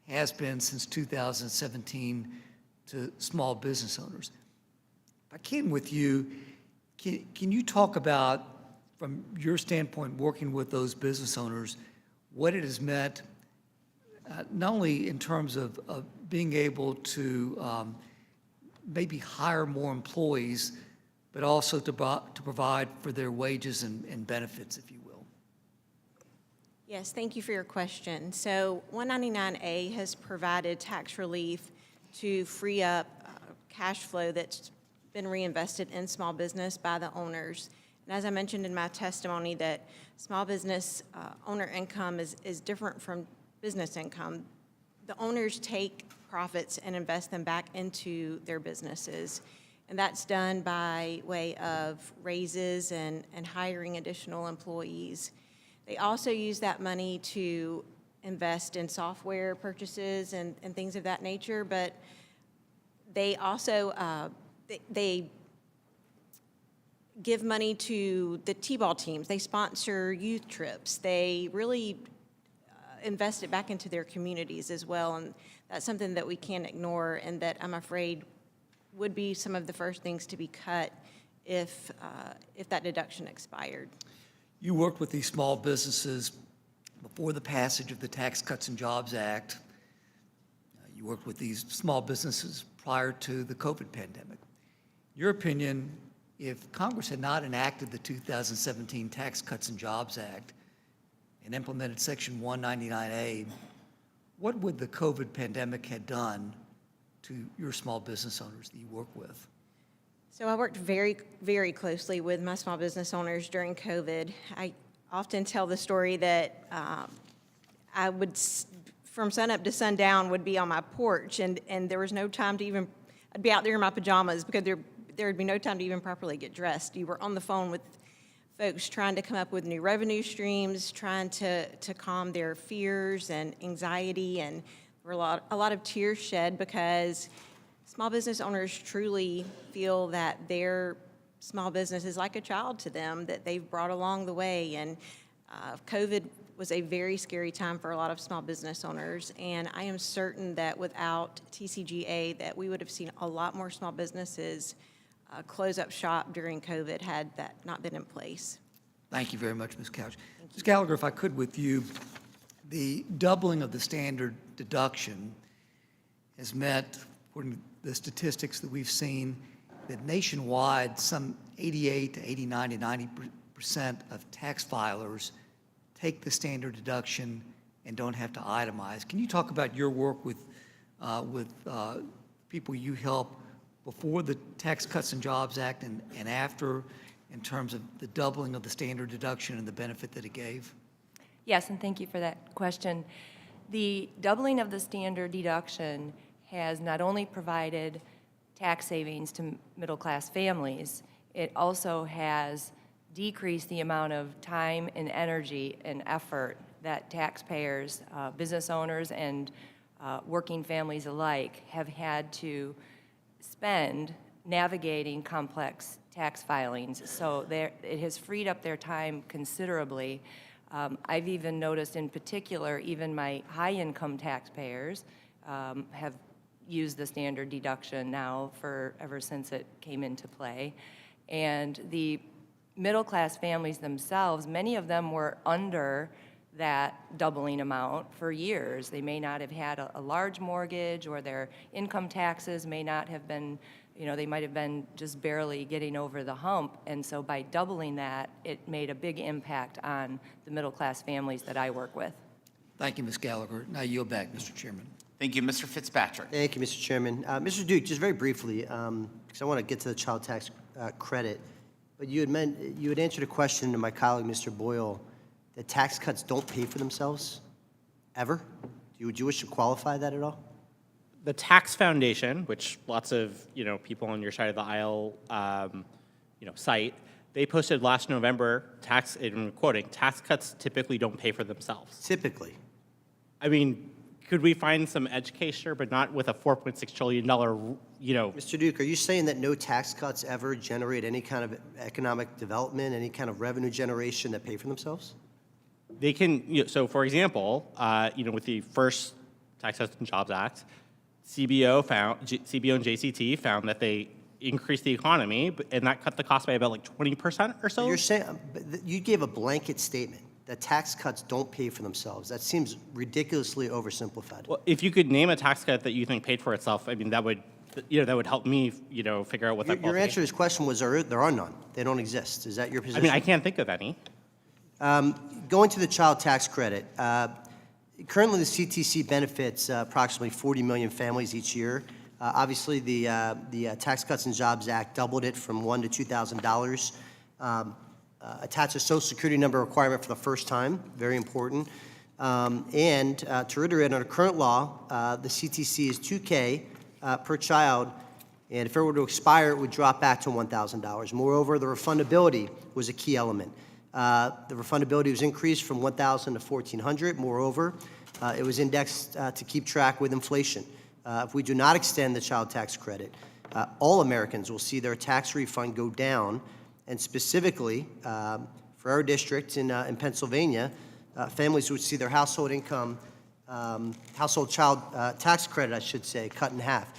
has been since 2017 to small business owners. If I can with you, can you talk about, from your standpoint, working with those business owners, what it has meant, not only in terms of being able to maybe hire more employees, but also to provide for their wages and benefits, if you will?
Yes, thank you for your question. So 199A has provided tax relief to free up cash flow that's been reinvested in small business by the owners. And as I mentioned in my testimony, that small business owner income is different from business income. The owners take profits and invest them back into their businesses. And that's done by way of raises and hiring additional employees. They also use that money to invest in software purchases and things of that nature, but they also, they give money to the T-ball teams. They sponsor youth trips. They really invest it back into their communities as well, and that's something that we can't ignore and that I'm afraid would be some of the first things to be cut if that deduction expired.
You worked with these small businesses before the passage of the Tax Cuts and Jobs Act. You worked with these small businesses prior to the COVID pandemic. Your opinion, if Congress had not enacted the 2017 Tax Cuts and Jobs Act and implemented Section 199A, what would the COVID pandemic have done to your small business owners that you work with?
So I worked very, very closely with my small business owners during COVID. I often tell the story that I would, from sunup to sundown, would be on my porch, and there was no time to even, I'd be out there in my pajamas because there would be no time to even properly get dressed. You were on the phone with folks trying to come up with new revenue streams, trying to calm their fears and anxiety, and there were a lot of tears shed because small business owners truly feel that their small business is like a child to them that they've brought along the way. And COVID was a very scary time for a lot of small business owners. And I am certain that without TCJA, that we would have seen a lot more small businesses close up shop during COVID had that not been in place.
Thank you very much, Ms. Couch. Ms. Gallagher, if I could with you, the doubling of the standard deduction has meant, according to the statistics that we've seen, that nationwide some 88 to 89 to 90% of tax filers take the standard deduction and don't have to itemize. Can you talk about your work with people you help before the Tax Cuts and Jobs Act and after, in terms of the doubling of the standard deduction and the benefit that it gave?
Yes, and thank you for that question. The doubling of the standard deduction has not only provided tax savings to middle-class families, it also has decreased the amount of time and energy and effort that taxpayers, business owners, and working families alike have had to spend navigating complex tax filings. So it has freed up their time considerably I've even noticed in particular, even my high-income taxpayers have used the standard deduction now for ever since it came into play. And the middle-class families themselves, many of them were under that doubling amount for years. They may not have had a large mortgage, or their income taxes may not have been, they might have been just barely getting over the hump. And so by doubling that, it made a big impact on the middle-class families that I work with.
Thank you, Ms. Gallagher. Now yield back, Mr. Chairman.
Thank you, Mr. Fitzpatrick.
Thank you, Mr. Chairman. Mr. Duke, just very briefly, because I want to get to the child tax credit, but you had answered a question to my colleague, Mr. Boyle, that tax cuts don't pay for themselves, ever? Would you wish to qualify that at all?
The Tax Foundation, which lots of people on your side of the aisle cite, they posted last November, and I'm quoting, tax cuts typically don't pay for themselves.
Typically.
I mean, could we find some edge case here, but not with a $4.6 trillion,
Mr. Duke, are you saying that no tax cuts ever generate any kind of economic development, any kind of revenue generation that pay for themselves?
They can, so for example, with the first Tax Cuts and Jobs Act, CBO and JCT found that they increased the economy, and that cut the cost by about like 20% or so.
You're saying, you gave a blanket statement that tax cuts don't pay for themselves. That seems ridiculously oversimplified.
Well, if you could name a tax cut that you think paid for itself, I mean, that would help me, figure out what that.
Your answer to this question was there are none. They don't exist. Is that your position?
I mean, I can't think of any.
Going to the child tax credit, currently the CTC benefits approximately 40 million families each year. Obviously, the Tax Cuts and Jobs Act doubled it from $1,000 to $2,000. Attached a Social Security number requirement for the first time, very important. And to reiterate, under current law, the CTC is $2K per child, and if it were to expire, it would drop back to $1,000. Moreover, the refundability was a key element. The refundability was increased from $1,000 to $1,400. Moreover, it was indexed to keep track with inflation. If we do not extend the child tax credit, all Americans will see their tax refund go down, and specifically for our district in Pennsylvania, families would see their household income, household child tax credit, I should say, cut in half.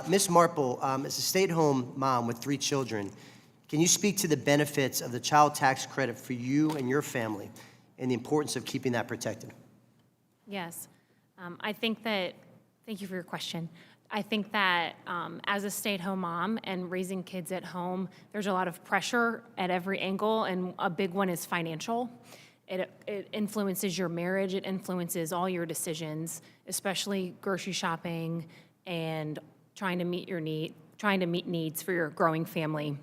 Ms. Marple, as a stay-at-home mom with 3 children, can you speak to the benefits of the child tax credit for you and your family and the importance of keeping that protected?
Yes. I think that, thank you for your question. I think that as a stay-at-home mom and raising kids at home, there's a lot of pressure at every angle, and a big one is financial. It influences your marriage, it influences all your decisions, especially grocery shopping and trying to meet needs for your growing family.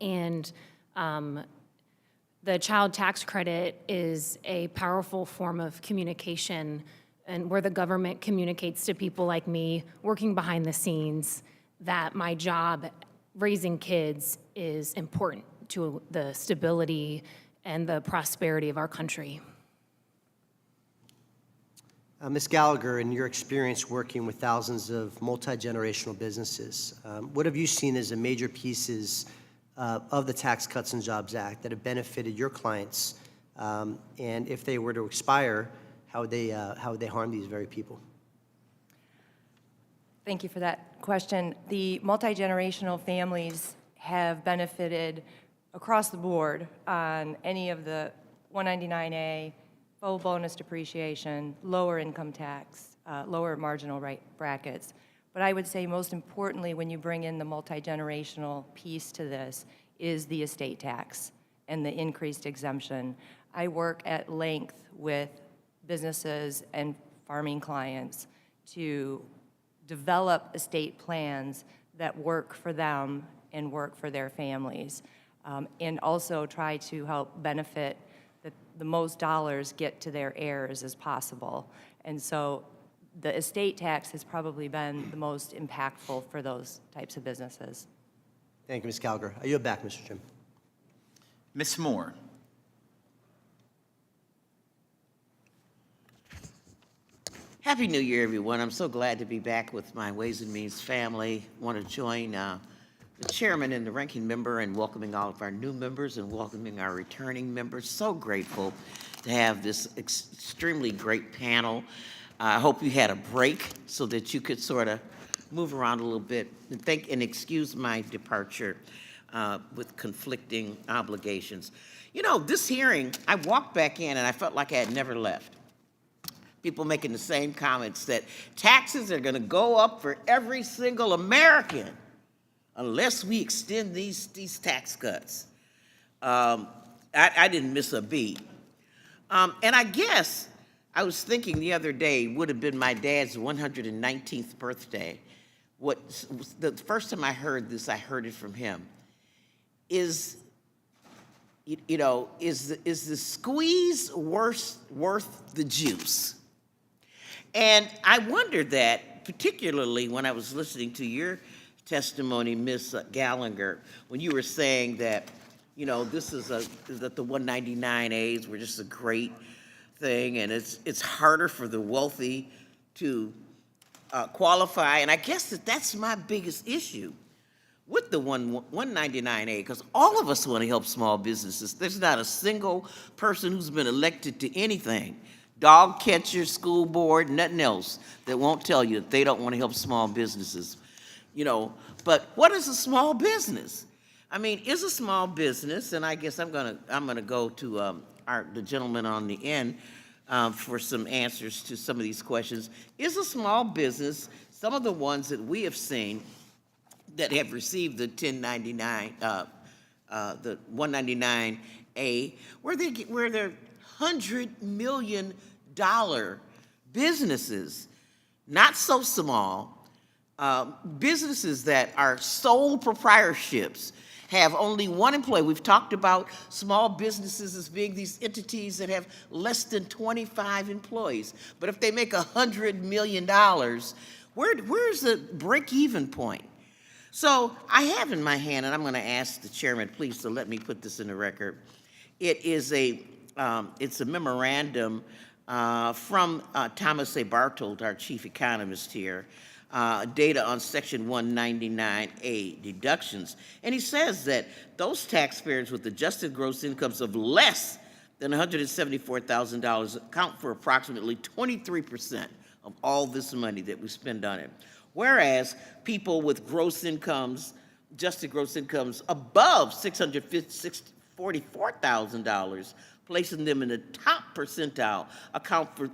And the child tax credit is a powerful form of communication, and where the government communicates to people like me working behind the scenes that my job raising kids is important to the stability and the prosperity of our country.
Ms. Gallagher, in your experience working with thousands of multi-generational businesses, what have you seen as the major pieces of the Tax Cuts and Jobs Act that have benefited your clients, and if they were to expire, how would they harm these very people?
Thank you for that question. The multi-generational families have benefited across the board on any of the 199A, full bonus depreciation, lower income tax, lower marginal rate brackets. But I would say most importantly, when you bring in the multi-generational piece to this, is the estate tax and the increased exemption. I work at length with businesses and farming clients to develop estate plans that work for them and work for their families, and also try to help benefit the most dollars get to their heirs as possible. And so the estate tax has probably been the most impactful for those types of businesses.
Thank you, Ms. Gallagher. I yield back, Mr. Chairman.
Ms. Moore.
Happy New Year, everyone. I'm so glad to be back with my Ways and Means family. I want to join the chairman and the ranking member in welcoming all of our new members and welcoming our returning members. So grateful. to have this extremely great panel. I hope you had a break so that you could sort of move around a little bit. And excuse my departure with conflicting obligations. You know, this hearing, I walked back in and I felt like I had never left. People making the same comments that taxes are going to go up for every single American unless we extend these tax cuts. I didn't miss a beat. And I guess I was thinking the other day, would have been my dad's 119th birthday. The first time I heard this, I heard it from him. Is the squeeze worth the juice? And I wondered that, particularly when I was listening to your testimony, Ms. Gallagher, when you were saying that, that the 199As were just a great thing, and it's harder for the wealthy to qualify. And I guess that's my biggest issue with the 199A, because all of us want to help small businesses. There's not a single person who's been elected to anything, dog catcher, school board, nothing else, that won't tell you that they don't want to help small businesses. But what is a small business? I mean, is a small business, and I guess I'm gonna go to the gentleman on the end for some answers to some of these questions. Is a small business, some of the ones that we have seen that have received the 1099, the 199A, where they're $100 million businesses, not so small, businesses that are sole proprietorships, have only one employee. We've talked about small businesses as being these entities that have less than 25 employees. But if they make $100 million, where's the break-even point? So I have in my hand, and I'm going to ask the chairman, please, to let me put this in the record. It's a memorandum from Thomas A. Bartold, our chief economist here, data on Section 199A deductions. And he says that those taxpayers with adjusted gross incomes of less than $174,000 account for approximately 23% of all this money that we spend on it. Whereas people with gross incomes, adjusted gross incomes above $644,000, placing them in the top percentile, account for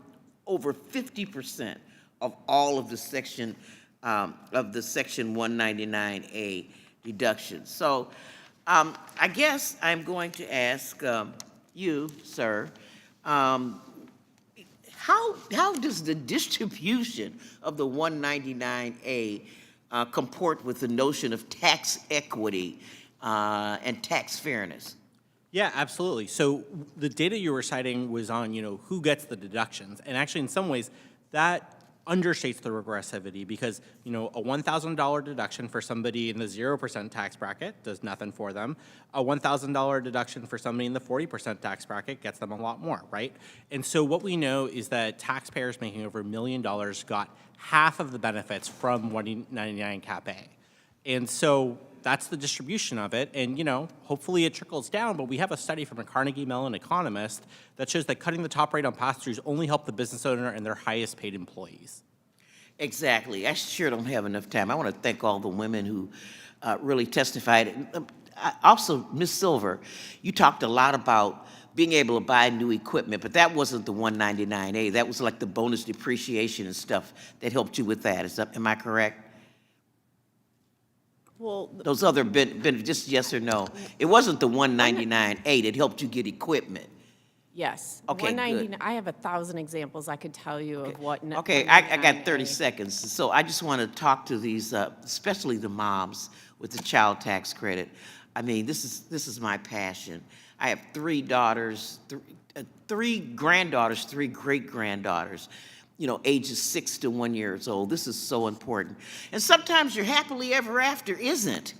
over 50% of all of the Section 199A deductions. So I guess I'm going to ask you, sir, how does the distribution of the 199A comport with the notion of tax equity and tax fairness?
Yeah, absolutely. So the data you were citing was on, who gets the deductions. And actually, in some ways, that understates the regressivity because, a $1,000 deduction for somebody in the 0% tax bracket does nothing for them. A $1,000 deduction for somebody in the 40% tax bracket gets them a lot more, right? And so what we know is that taxpayers making over $1 million got half of the benefits from 199 Cap A. And so that's the distribution of it, and hopefully it trickles down, but we have a study from a Carnegie Mellon economist that shows that cutting the top rate on pass-throughs only help the business owner and their highest paid employees.
Exactly. I sure don't have enough time. I want to thank all the women who really testified. Also, Ms. Silver, you talked a lot about being able to buy new equipment, but that wasn't the 199A. That was like the bonus depreciation and stuff that helped you with that. Am I correct?
Well,
those other just yes or no. It wasn't the 199A that helped you get equipment.
yes.
Okay,
199.
good.
I have 1,000 examples I could tell you of what.
Okay, I got 30 seconds. So I just want to talk to these, especially the moms with the child tax credit. I mean, this is my passion. I have 3 daughters, 3 granddaughters, 3 great-granddaughters, ages 6 to 1 years old. This is so important. And sometimes your happily ever after isn't,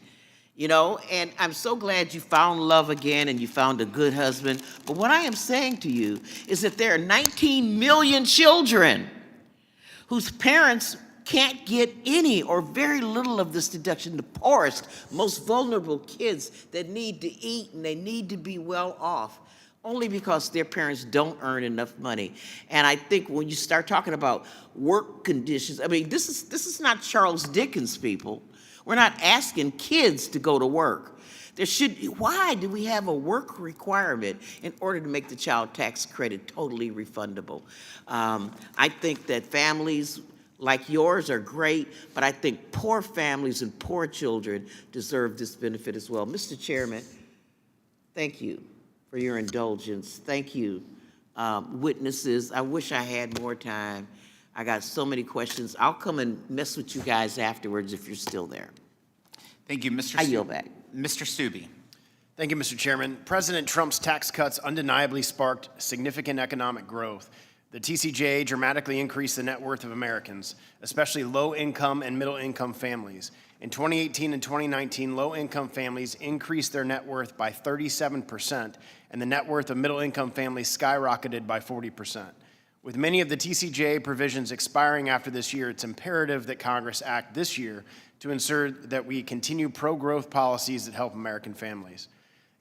and I'm so glad you found love again and you found a good husband. But what I am saying to you is that there are 19 million children whose parents can't get any or very little of this deduction, the poorest, most vulnerable kids that need to eat and they need to be well off. only because their parents don't earn enough money. And I think when you start talking about work conditions, I mean, this is not Charles Dickens, people. We're not asking kids to go to work. Why do we have a work requirement in order to make the child tax credit totally refundable? I think that families like yours are great, but I think poor families and poor children deserve this benefit as well. Mr. Chairman, thank you for your indulgence. Thank you, witnesses. I wish I had more time. I got so many questions. I'll come and mess with you guys afterwards if you're still there.
Thank you, Mr.
I yield back.
Mr. Stubbe.
Thank you, Mr. Chairman. President Trump's tax cuts undeniably sparked significant economic growth. The TCJA dramatically increased the net worth of Americans, especially low-income and middle-income families. In 2018 and 2019, low-income families increased their net worth by 37%, and the net worth of middle-income families skyrocketed by 40%. With many of the TCJA provisions expiring after this year, it's imperative that Congress act this year to ensure that we continue pro-growth policies that help American families.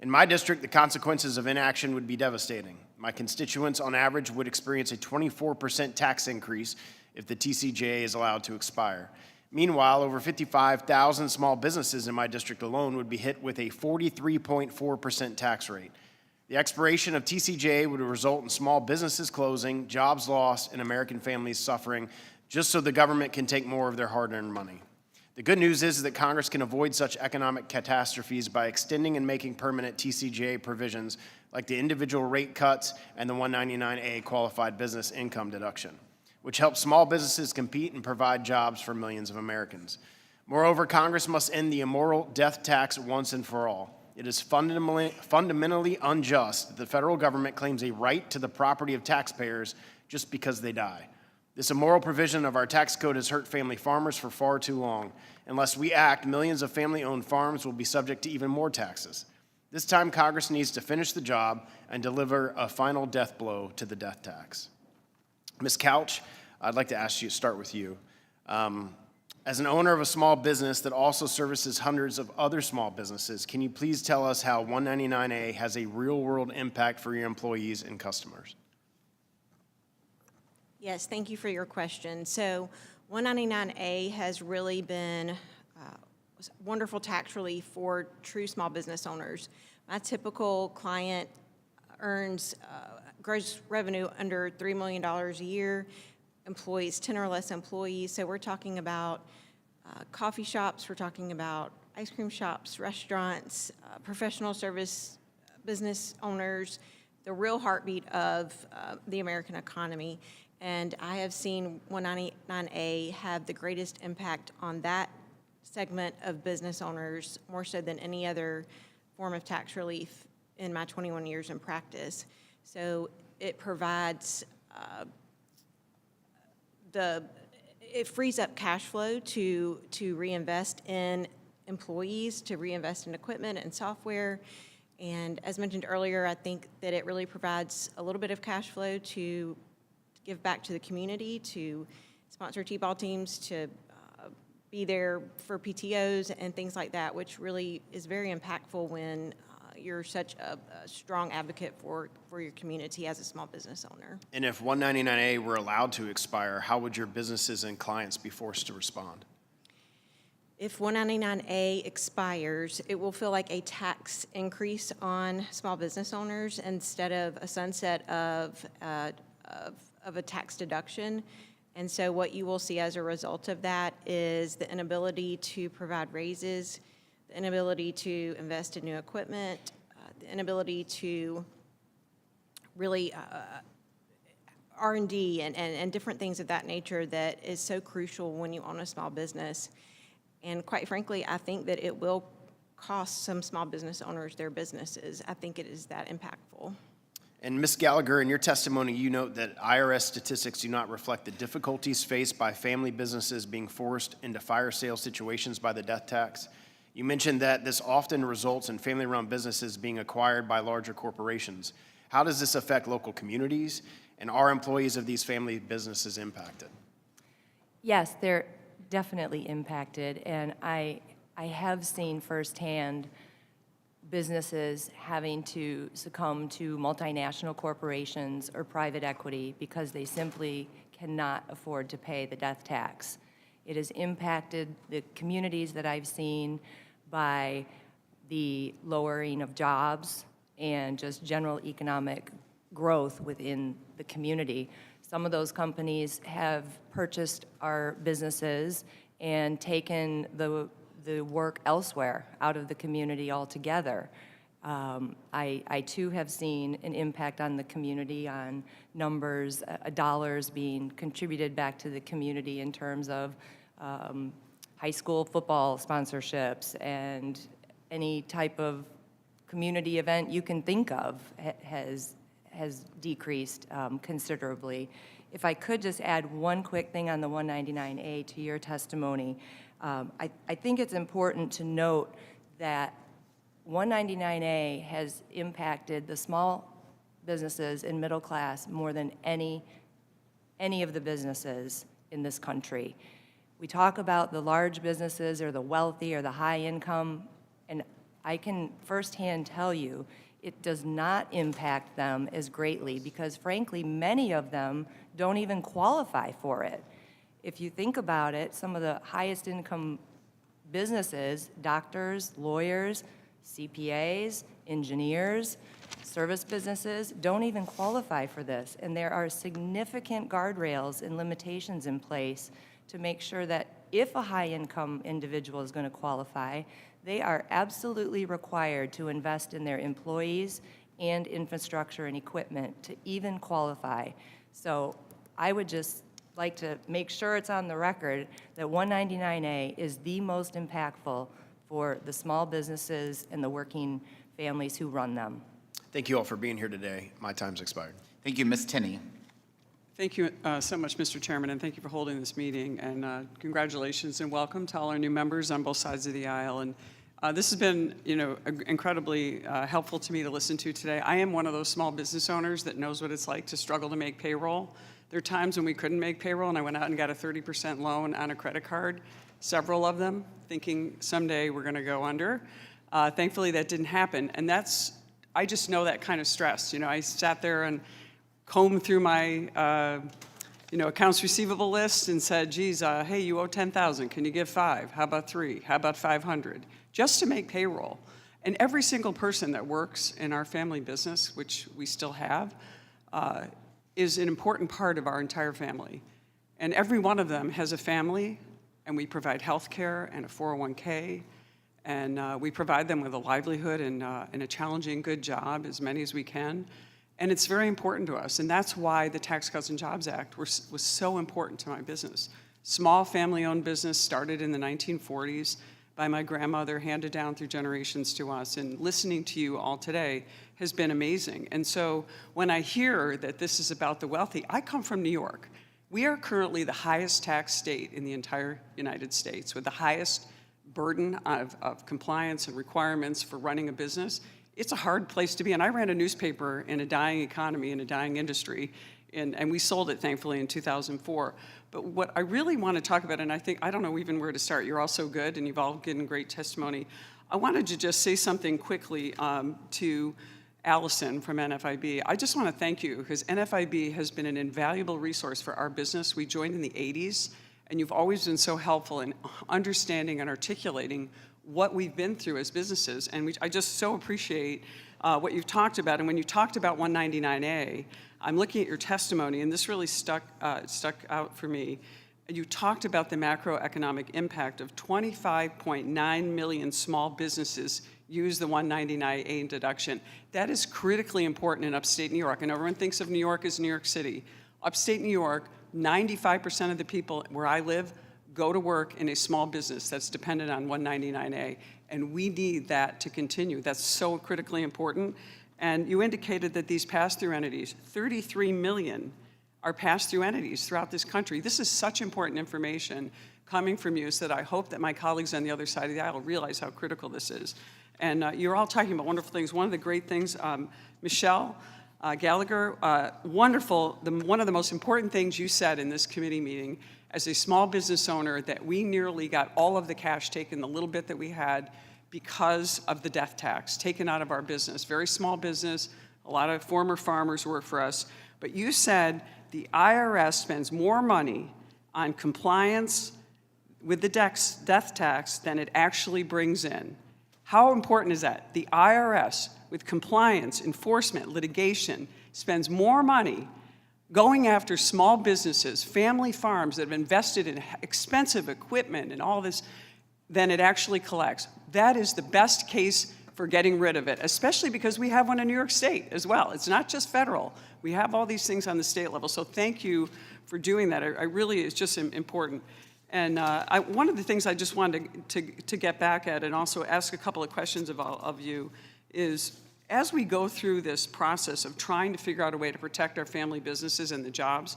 In my district, the consequences of inaction would be devastating. My constituents, on average, would experience a 24% tax increase if the TCJA is allowed to expire. Meanwhile, over 55,000 small businesses in my district alone would be hit with a 43.4% tax rate. The expiration of TCJA would result in small businesses closing, jobs lost, and American families suffering, just so the government can take more of their hard-earned money. The good news is that Congress can avoid such economic catastrophes by extending and making permanent TCJA provisions like the individual rate cuts and the 199A qualified business income deduction, which helps small businesses compete and provide jobs for millions of Americans. Moreover, Congress must end the immoral death tax once and for all. It is fundamentally unjust that the federal government claims a right to the property of taxpayers just because they die. This immoral provision of our tax code has hurt family farmers for far too long. Unless we act, millions of family-owned farms will be subject to even more taxes. This time, Congress needs to finish the job and deliver a final death blow to the death tax. Ms. Couch, I'd like to ask you to start with you. As an owner of a small business that also services hundreds of other small businesses, can you please tell us how 199A has a real-world impact for your employees and customers?
Yes, thank you for your question. So 199A has really been wonderful tax relief for true small business owners. My typical client earns gross revenue under $3 million a year, employs 10 or less employees. So we're talking about coffee shops, we're talking about ice cream shops, restaurants, professional service business owners, the real heartbeat of the American economy. And I have seen 199A have the greatest impact on that segment of business owners, more so than any other form of tax relief in my 21 years in practice. So it provides, it frees up cash flow to reinvest in employees, to reinvest in equipment and software. And as mentioned earlier, I think that it really provides a little bit of cash flow to give back to the community, to sponsor T-ball teams, to be there for PTOs and things like that, which really is very impactful when you're such a strong advocate for your community as a small business owner.
And if 199A were allowed to expire, how would your businesses and clients be forced to respond?
If 199A expires, it will feel like a tax increase on small business owners instead of a sunset of a tax deduction. And so what you will see as a result of that is the inability to provide raises, the inability to invest in new equipment, the inability to really R&D and different things of that nature that is so crucial when you own a small business. And quite frankly, I think that it will cost some small business owners their businesses. I think it is that impactful.
And Ms. Gallagher, in your testimony, you note that IRS statistics do not reflect the difficulties faced by family businesses being forced into fire sale situations by the death tax. You mentioned that this often results in family-run businesses being acquired by larger corporations. How does this affect local communities, and are employees of these family businesses impacted?
Yes, they're definitely impacted, and I have seen firsthand businesses having to succumb to multinational corporations or private equity because they simply cannot afford to pay the death tax. It has impacted the communities that I've seen by the lowering of jobs and just general economic growth within the community. Some of those companies have purchased our businesses and taken the work elsewhere out of the community altogether. I too have seen an impact on the community on numbers, dollars being contributed back to the community in terms of high school football sponsorships and any type of community event you can think of has decreased considerably. If I could just add one quick thing on the 199A to your testimony, I think it's important to note that 199A has impacted the small businesses and middle class more than any of the businesses in this country. We talk about the large businesses or the wealthy or the high income, and I can firsthand tell you it does not impact them as greatly because, frankly, many of them don't even qualify for it. If you think about it, some of the highest income businesses, doctors, lawyers, CPAs, engineers, service businesses, don't even qualify for this. And there are significant guardrails and limitations in place to make sure that if a high-income individual is going to qualify, they are absolutely required to invest in their employees and infrastructure and equipment to even qualify. So I would just like to make sure it's on the record that 199A is the most impactful for the small businesses and the working families who run them.
Thank you all for being here today. My time's expired.
Thank you, Ms. Tinney.
Thank you so much, Mr. Chairman, and thank you for holding this meeting. And congratulations and welcome to all our new members on both sides of the aisle. And this has been, incredibly helpful to me to listen to today. I am one of those small business owners that knows what it's like to struggle to make payroll. There are times when we couldn't make payroll, and I went out and got a 30% loan on a credit card, several of them, thinking someday we're going to go under. Thankfully, that didn't happen, and I just know that kind of stress. I sat there and combed through my accounts receivable list and said, geez, hey, you owe $10,000. Can you give $5? How about $3? How about $500? Just to make payroll. And every single person that works in our family business, which we still have, is an important part of our entire family. And every one of them has a family, and we provide health care and a 401k, and we provide them with a livelihood and a challenging, good job, as many as we can. And it's very important to us, and that's why the Tax Cuts and Jobs Act was so important to my business. Small family-owned business started in the 1940s by my grandmother, handed down through generations to us, and listening to you all today has been amazing. And so when I hear that this is about the wealthy, I come from New York. We are currently the highest tax state in the entire United States, with the highest burden of compliance and requirements for running a business. It's a hard place to be, and I ran a newspaper in a dying economy, in a dying industry, and we sold it, thankfully, in 2004. But what I really want to talk about, and I don't know even where to start. You're all so good, and you've all given great testimony. I wanted to just say something quickly to Allison from NFIB. I just want to thank you, because NFIB has been an invaluable resource for our business. We joined in the 80s, and you've always been so helpful in understanding and articulating what we've been through as businesses, and I just so appreciate what you've talked about. And when you talked about 199A, I'm looking at your testimony, and this really stuck out for me. You talked about the macroeconomic impact of 25.9 million small businesses use the 199A deduction. That is critically important in upstate New York, and everyone thinks of New York as New York City. Upstate New York, 95% of the people where I live go to work in a small business that's dependent on 199A, and we need that to continue. That's so critically important. And you indicated that these pass-through entities, 33 million are pass-through entities throughout this country. This is such important information coming from you, so that I hope that my colleagues on the other side of the aisle realize how critical this is. And you're all talking about wonderful things. One of the great things, Michelle Gallagher, wonderful. One of the most important things you said in this committee meeting as a small business owner, that we nearly got all of the cash taken, the little bit that we had, because of the death tax taken out of our business. Very small business, a lot of former farmers work for us. But you said the IRS spends more money on compliance with the death tax than it actually brings in. How important is that? The IRS, with compliance, enforcement, litigation, spends more money going after small businesses, family farms that have invested in expensive equipment and all this than it actually collects. That is the best case for getting rid of it, especially because we have one in New York State as well. It's not just federal. We have all these things on the state level. So thank you for doing that. I really, it's just important. And one of the things I just wanted to get back at and also ask a couple of questions of you is, as we go through this process of trying to figure out a way to protect our family businesses and the jobs,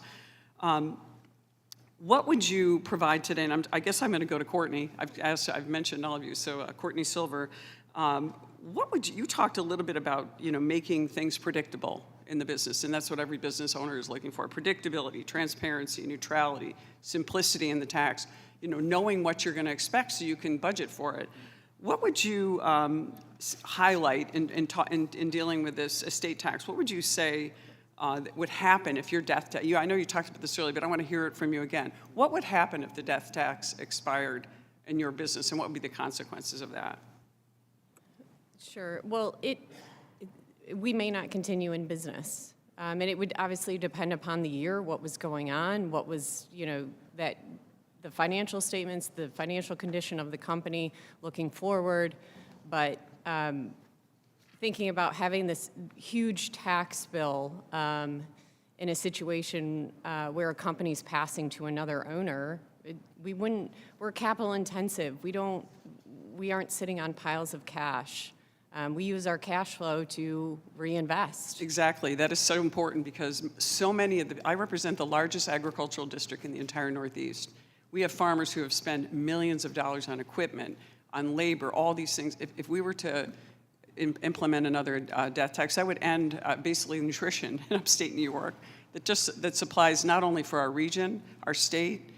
what would you provide today? And I guess I'm going to go to Courtney. I've mentioned all of you, so Courtney Silver. What would you talked a little bit about, making things predictable in the business, and that's what every business owner is looking for: predictability, transparency, neutrality, simplicity in the tax. Knowing what you're going to expect so you can budget for it. What would you highlight in dealing with this estate tax? What would you say that would happen if your death tax? I know you talked about this earlier, but I want to hear it from you again. What would happen if the death tax expired in your business, and what would be the consequences of that?
Sure. Well, we may not continue in business. And it would obviously depend upon the year, what was going on, what was, that the financial statements, the financial condition of the company looking forward. But thinking about having this huge tax bill in a situation where a company's passing to another owner, we're capital intensive. We aren't sitting on piles of cash. We use our cash flow to reinvest.
Exactly. That is so important because so many I represent the largest agricultural district in the entire Northeast. We have farmers who have spent millions of dollars on equipment, on labor, all these things. If we were to implement another death tax, that would end basically nutrition in upstate New York that supplies not only for our region, our state.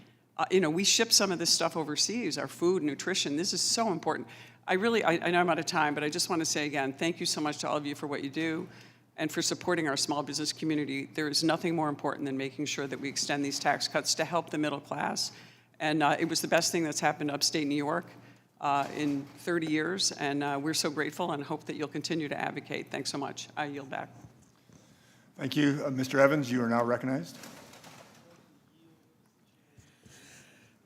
We ship some of this stuff overseas, our food, nutrition. This is so important. I know I'm out of time, but I just want to say again, thank you so much to all of you for what you do and for supporting our small business community. There is nothing more important than making sure that we extend these tax cuts to help the middle class. And it was the best thing that's happened to upstate New York in 30 years, and we're so grateful and hope that you'll continue to advocate. Thanks so much. I yield back.
Thank you. Mr. Evans, you are now recognized.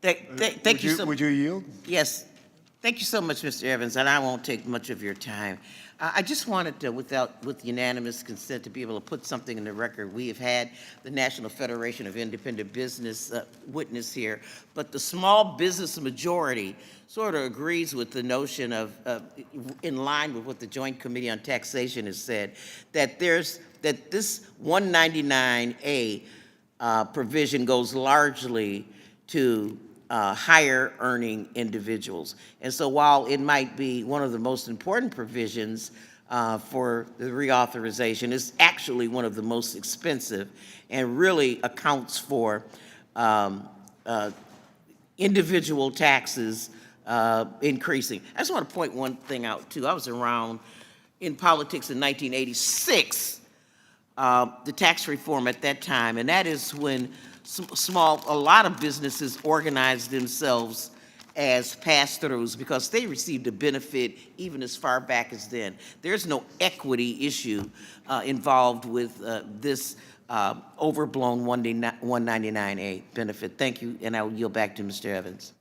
Thank you.
Would you yield?
Yes. Thank you so much, Mr. Evans, and I won't take much of your time. I just wanted to, with unanimous consent, to be able to put something in the record. We have had the National Federation of Independent Business witness here, but the small business majority sort of agrees with the notion of, in line with what the Joint Committee on Taxation has said, that this 199A provision goes largely to higher earning individuals. And so while it might be one of the most important provisions for the reauthorization, it's actually one of the most expensive and really accounts for individual taxes increasing. I just want to point one thing out too. I was around in politics in 1986, the tax reform at that time, and that is when a lot of businesses organized themselves as pass-throughs because they received a benefit even as far back as then. There's no equity issue involved with this overblown 199A benefit. Thank you, and I will yield back to Mr. Evans.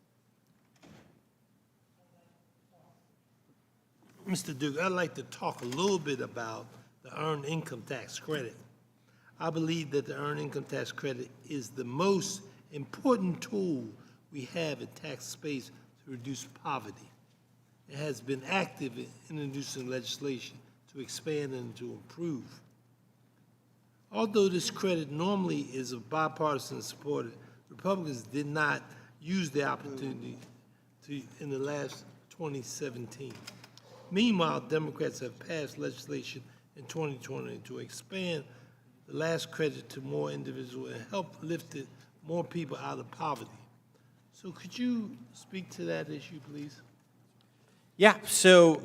Mr. Duke, I'd like to talk a little bit about the Earned Income Tax Credit. I believe that the Earned Income Tax Credit is the most important tool we have in tax space to reduce poverty. It has been active in introducing legislation to expand and to improve. Although this credit normally is a bipartisan supported, Republicans did not use the opportunity in the last 2017. Meanwhile, Democrats have passed legislation in 2020 to expand the last credit to more individuals and help lift more people out of poverty. So could you speak to that issue, please?
Yeah, so,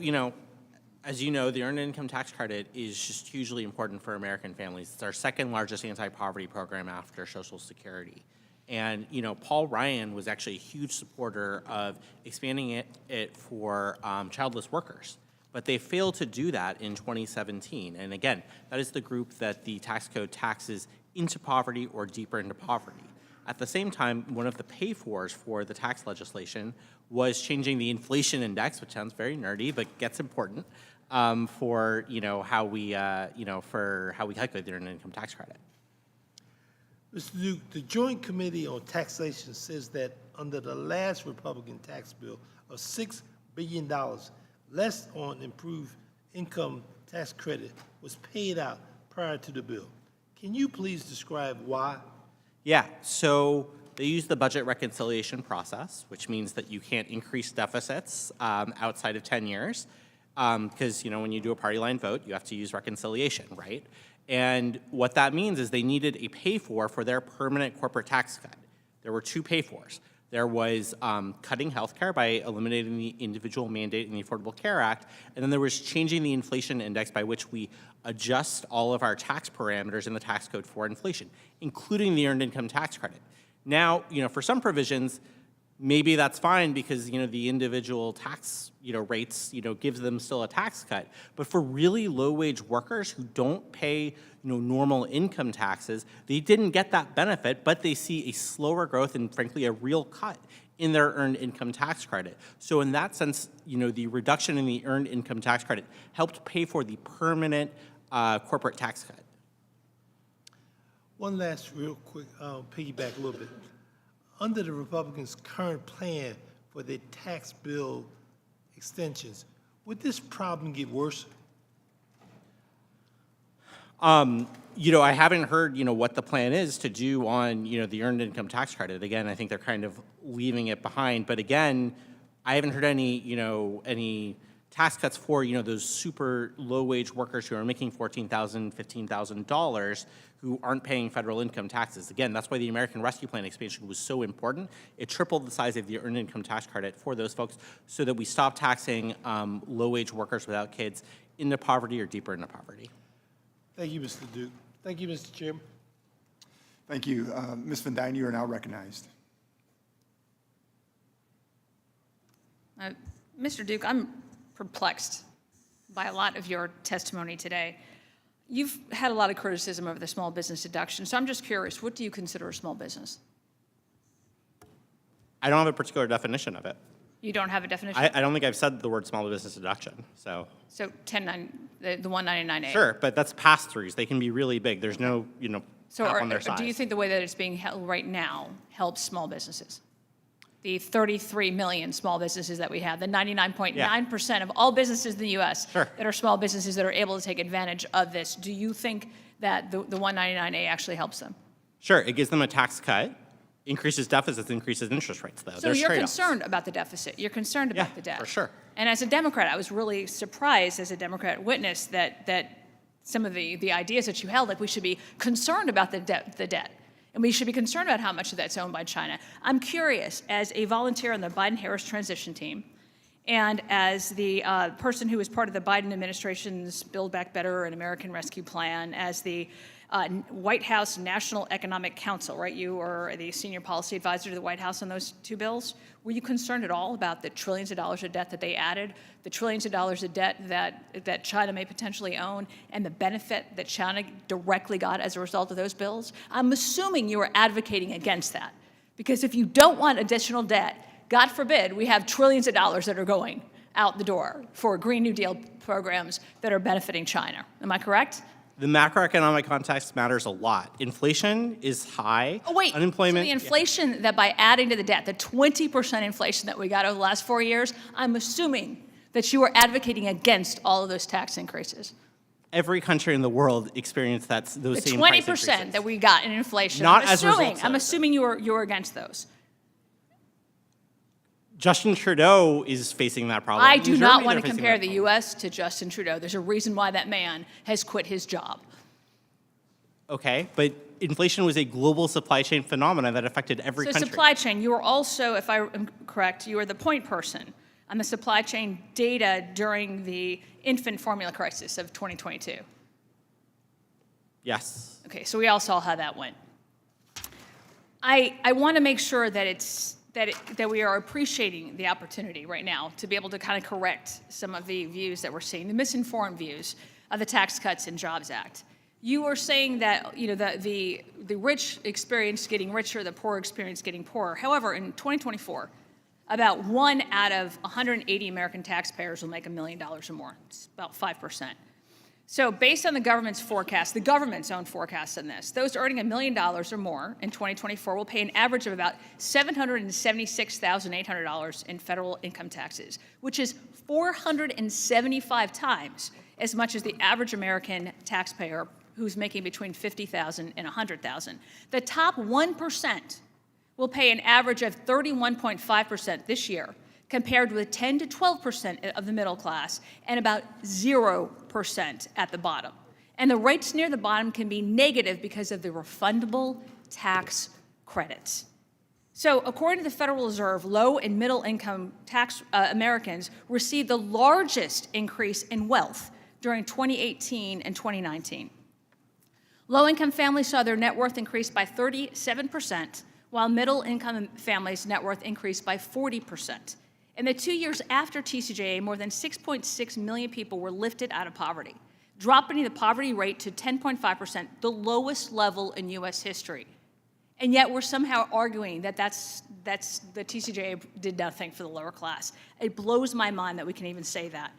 as you know, the Earned Income Tax Credit is just hugely important for American families. It's our second largest anti-poverty program after Social Security. And, Paul Ryan was actually a huge supporter of expanding it for childless workers. But they failed to do that in 2017. And again, that is the group that the tax code taxes into poverty or deeper into poverty. At the same time, one of the pay-fors for the tax legislation was changing the inflation index, which sounds very nerdy, but gets important, for how we calculate the Earned Income Tax Credit.
Mr. Duke, the Joint Committee on Taxation says that under the last Republican tax bill of $6 billion, less on improved income tax credit was paid out prior to the bill. Can you please describe why?
Yeah, so they use the budget reconciliation process, which means that you can't increase deficits outside of 10 years, because when you do a party line vote, you have to use reconciliation, right? And what that means is they needed a pay-for their permanent corporate tax cut. There were two pay-fors. There was cutting healthcare by eliminating the individual mandate in the Affordable Care Act, and then there was changing the inflation index by which we adjust all of our tax parameters in the tax code for inflation, including the Earned Income Tax Credit. Now, for some provisions, maybe that's fine because, the individual tax, rates, gives them still a tax cut. But for really low-wage workers who don't pay, normal income taxes, they didn't get that benefit, but they see a slower growth and, frankly, a real cut in their Earned Income Tax Credit. So in that sense, the reduction in the Earned Income Tax Credit helped pay for the permanent corporate tax cut.
One last real quick, piggyback a little bit. Under the Republicans' current plan for their tax bill extensions, would this problem get worse?
I haven't heard, what the plan is to do on, the Earned Income Tax Credit. Again, I think they're kind of leaving it behind. But again, I haven't heard any, any tax cuts for, those super low-wage workers who are making $14,000, $15,000 who aren't paying federal income taxes. Again, that's why the American Rescue Plan expansion was so important. It tripled the size of the Earned Income Tax Credit for those folks so that we stop taxing low-wage workers without kids into poverty or deeper into poverty.
Thank you, Mr. Duke. Thank you, Mr. Chairman.
Thank you. Ms. Van Dyne, you are now recognized.
Mr. Duke, I'm perplexed by a lot of your testimony today. You've had a lot of criticism over the small business deduction, so I'm just curious, what do you consider a small business?
I don't have a particular definition of it.
You don't have a definition?
I don't think I've said the word small business deduction, so.
So the 199A?
Sure, but that's pass-throughs. They can be really big. There's no,
So
cap on their size.
do you think the way that it's being held right now helps small businesses? The 33 million small businesses that we have, the 99.9% of all businesses in the U.S. that are small businesses that are able to take advantage of this. Do you think that the 199A actually helps them?
Sure, it gives them a tax cut, increases deficits, increases interest rates, though.
So
There's
you're
trade-offs.
concerned about the deficit. You're concerned about the debt.
For sure.
And as a Democrat, I was really surprised as a Democrat witness that some of the ideas that you held, like we should be concerned about the debt. And we should be concerned about how much of that's owned by China. I'm curious, as a volunteer on the Biden-Harris transition team, and as the person who was part of the Biden administration's Build Back Better and American Rescue Plan, as the White House National Economic Council, right? You were the senior policy advisor to the White House on those two bills. Were you concerned at all about the trillions of dollars of debt that they added, the trillions of dollars of debt that China may potentially own, and the benefit that China directly got as a result of those bills? I'm assuming you were advocating against that, because if you don't want additional debt, God forbid, we have trillions of dollars that are going out the door for Green New Deal programs that are benefiting China. Am I correct?
The macroeconomic context matters a lot. Inflation is high.
Oh, wait.
Unemployment.
So the inflation that by adding to the debt, the 20% inflation that we got over the last 4 years, I'm assuming that you are advocating against all of those tax increases.
Every country in the world experienced those
The
same price
20%
increases.
that we got in inflation.
Not as a result of
I'm
it.
assuming you were against those.
Justin Trudeau is facing that problem.
I do
In
not
Germany,
want to
they're facing
compare
that
the U.S. to Justin Trudeau. There's a reason why that man has quit his job.
Okay, but inflation was a global supply chain phenomenon that affected every
So
country.
supply chain, you were also, if I am correct, you were the point person on the supply chain data during the infant formula crisis of 2022?
Yes.
Okay, so we all saw how that went. I want to make sure that that we are appreciating the opportunity right now to be able to kind of correct some of the views that we're seeing, the misinformed views of the Tax Cuts and Jobs Act. You were saying that the rich experience getting richer, the poor experience getting poorer. However, in 2024, about 1 out of 180 American taxpayers will make $1 million or more. It's about 5%. So based on the government's forecast, the government's own forecast on this, those earning $1 million or more in 2024 will pay an average of about $776,800 in federal income taxes, which is 475 times as much as the average American taxpayer who's making between $50,000 and $100,000. The top 1% will pay an average of 31.5% this year, compared with 10 to 12% of the middle class and about 0% at the bottom. And the rates near the bottom can be negative because of the refundable tax credits. So according to the Federal Reserve, low and middle income Americans received the largest increase in wealth during 2018 and 2019. Low-income families saw their net worth increase by 37%, while middle-income families' net worth increased by 40%. In the 2 years after TCJA, more than 6.6 million people were lifted out of poverty, dropping the poverty rate to 10.5%, the lowest level in U.S. history. And yet we're somehow arguing that that's the TCJA did nothing for the lower class. It blows my mind that we can even say that.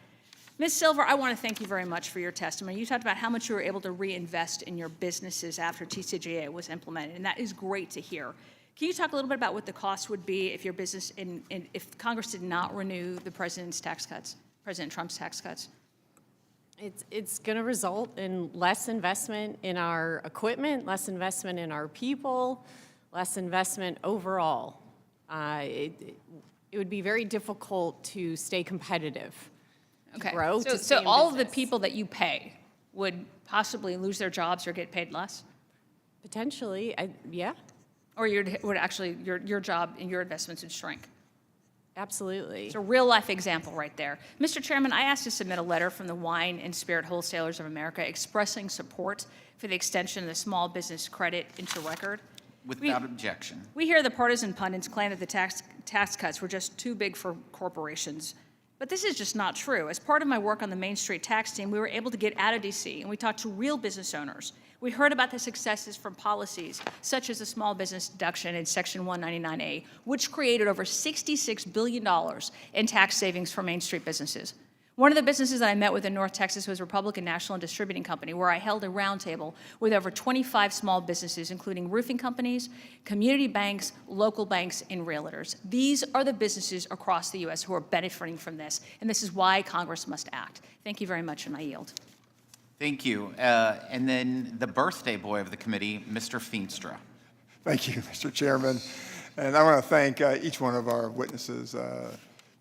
Ms. Silver, I want to thank you very much for your testimony. You talked about how much you were able to reinvest in your businesses after TCJA was implemented, and that is great to hear. Can you talk a little bit about what the cost would be if your business, if Congress did not renew the President Trump's tax cuts?
It's going to result in less investment in our equipment, less investment in our people, less investment overall. It would be very difficult to stay competitive,
Okay.
to grow, to stay
So
in
all of the
business.
people that you pay would possibly lose their jobs or get paid less?
Potentially, yeah.
Or would actually your job and your investments would shrink?
Absolutely.
It's a real-life example right there. Mr. Chairman, I asked to submit a letter from the Wine and Spirit Wholesalers of America expressing support for the extension of the small business credit into record.
Without objection.
We hear the partisan pundits claim that the tax cuts were just too big for corporations. But this is just not true. As part of my work on the Main Street tax team, we were able to get out of D.C. and we talked to real business owners. We heard about the successes from policies such as the small business deduction in Section 199A, which created over $66 billion in tax savings for Main Street businesses. One of the businesses that I met with in North Texas was Republican National and Distributing Company, where I held a roundtable with over 25 small businesses, including roofing companies, community banks, local banks, and realtors. These are the businesses across the U.S. who are benefiting from this, and this is why Congress must act. Thank you very much, and I yield.
Thank you. And then the birthday boy of the committee, Mr. Feenstra.
Thank you, Mr. Chairman. And I want to thank each one of our witnesses.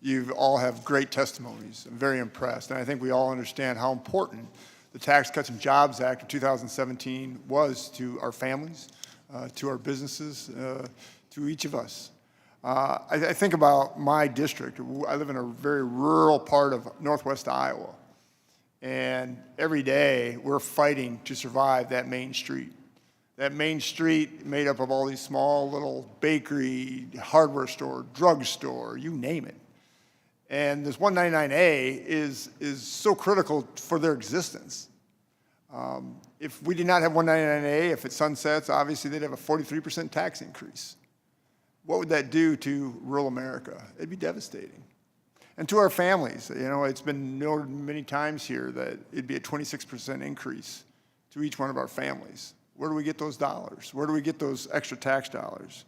You all have great testimonies. I'm very impressed. And I think we all understand how important the Tax Cuts and Jobs Act of 2017 was to our families, to our businesses, to each of us. I think about my district. I live in a very rural part of northwest Iowa. And every day we're fighting to survive that main street. That main street made up of all these small little bakery, hardware store, drugstore, you name it. And this 199A is so critical for their existence. If we did not have 199A, if it sunsets, obviously they'd have a 43% tax increase. What would that do to rural America? It'd be devastating. And to our families, you know, it's been noted many times here that it'd be a 26% increase to each one of our families. Where do we get those dollars? Where do we get those extra tax dollars?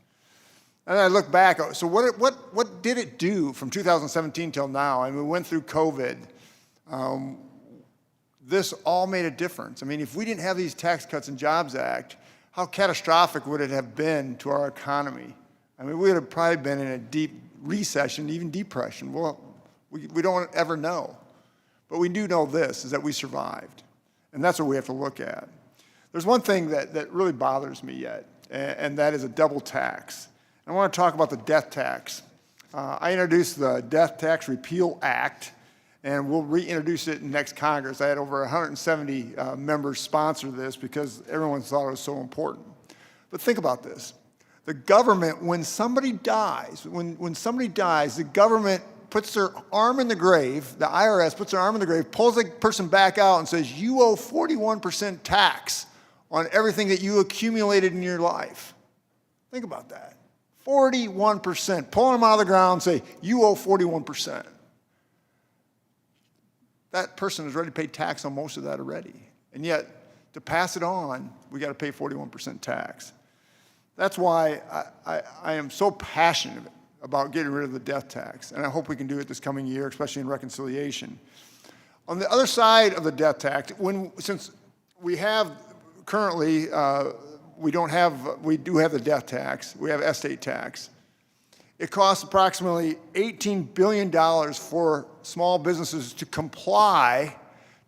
And I look back, so what did it do from 2017 till now? I mean, we went through COVID. This all made a difference. I mean, if we didn't have these Tax Cuts and Jobs Act, how catastrophic would it have been to our economy? I mean, we would have probably been in a deep recession, even depression. Well, we don't ever know. But we do know this, is that we survived. And that's what we have to look at. There's one thing that really bothers me yet, and that is a double tax. I want to talk about the death tax. I introduced the Death Tax Repeal Act, and we'll reintroduce it in next Congress. I had over 170 members sponsor this because everyone thought it was so important. But think about this. The government, when somebody dies, the government puts their arm in the grave, the IRS puts their arm in the grave, pulls the person back out and says, you owe 41% tax on everything that you accumulated in your life. Think about that. 41%. Pulling them out of the ground and say, you owe 41%. That person has already paid tax on most of that already. And yet, to pass it on, we got to pay 41% tax. That's why I am so passionate about getting rid of the death tax, and I hope we can do it this coming year, especially in reconciliation. On the other side of the death tax, since we have currently, we do have the death tax, we have estate tax. It costs approximately $18 billion for small businesses to comply,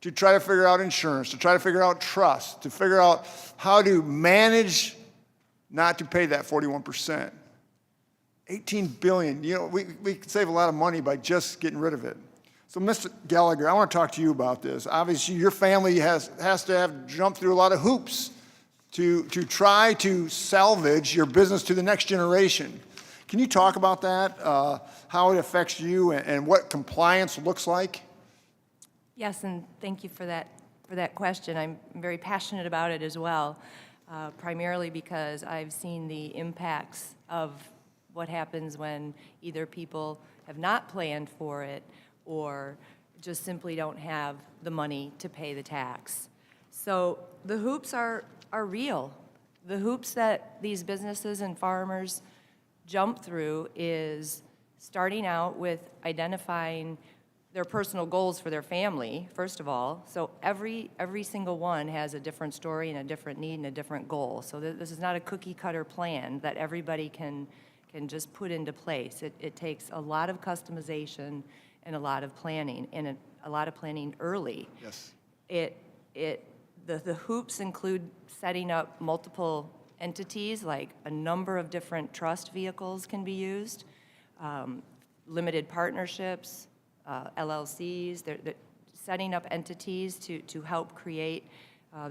to try to figure out insurance, to try to figure out trust, to figure out how to manage not to pay that 41%. 18 billion, you know, we could save a lot of money by just getting rid of it. So Mr. Gallagher, I want to talk to you about this. Obviously, your family has to have jumped through a lot of hoops to try to salvage your business to the next generation. Can you talk about that, how it affects you and what compliance looks like?
Yes, and thank you for that question. I'm very passionate about it as well, primarily because I've seen the impacts of what happens when either people have not planned for it or just simply don't have the money to pay the tax. So the hoops are real. The hoops that these businesses and farmers jump through is starting out with identifying their personal goals for their family, first of all. So every single one has a different story and a different need and a different goal. So this is not a cookie cutter plan that everybody can just put into place. It takes a lot of customization and a lot of planning, and a lot of planning early.
Yes.
The hoops include setting up multiple entities, like a number of different trust vehicles can be used, limited partnerships, LLCs. They're setting up entities to help create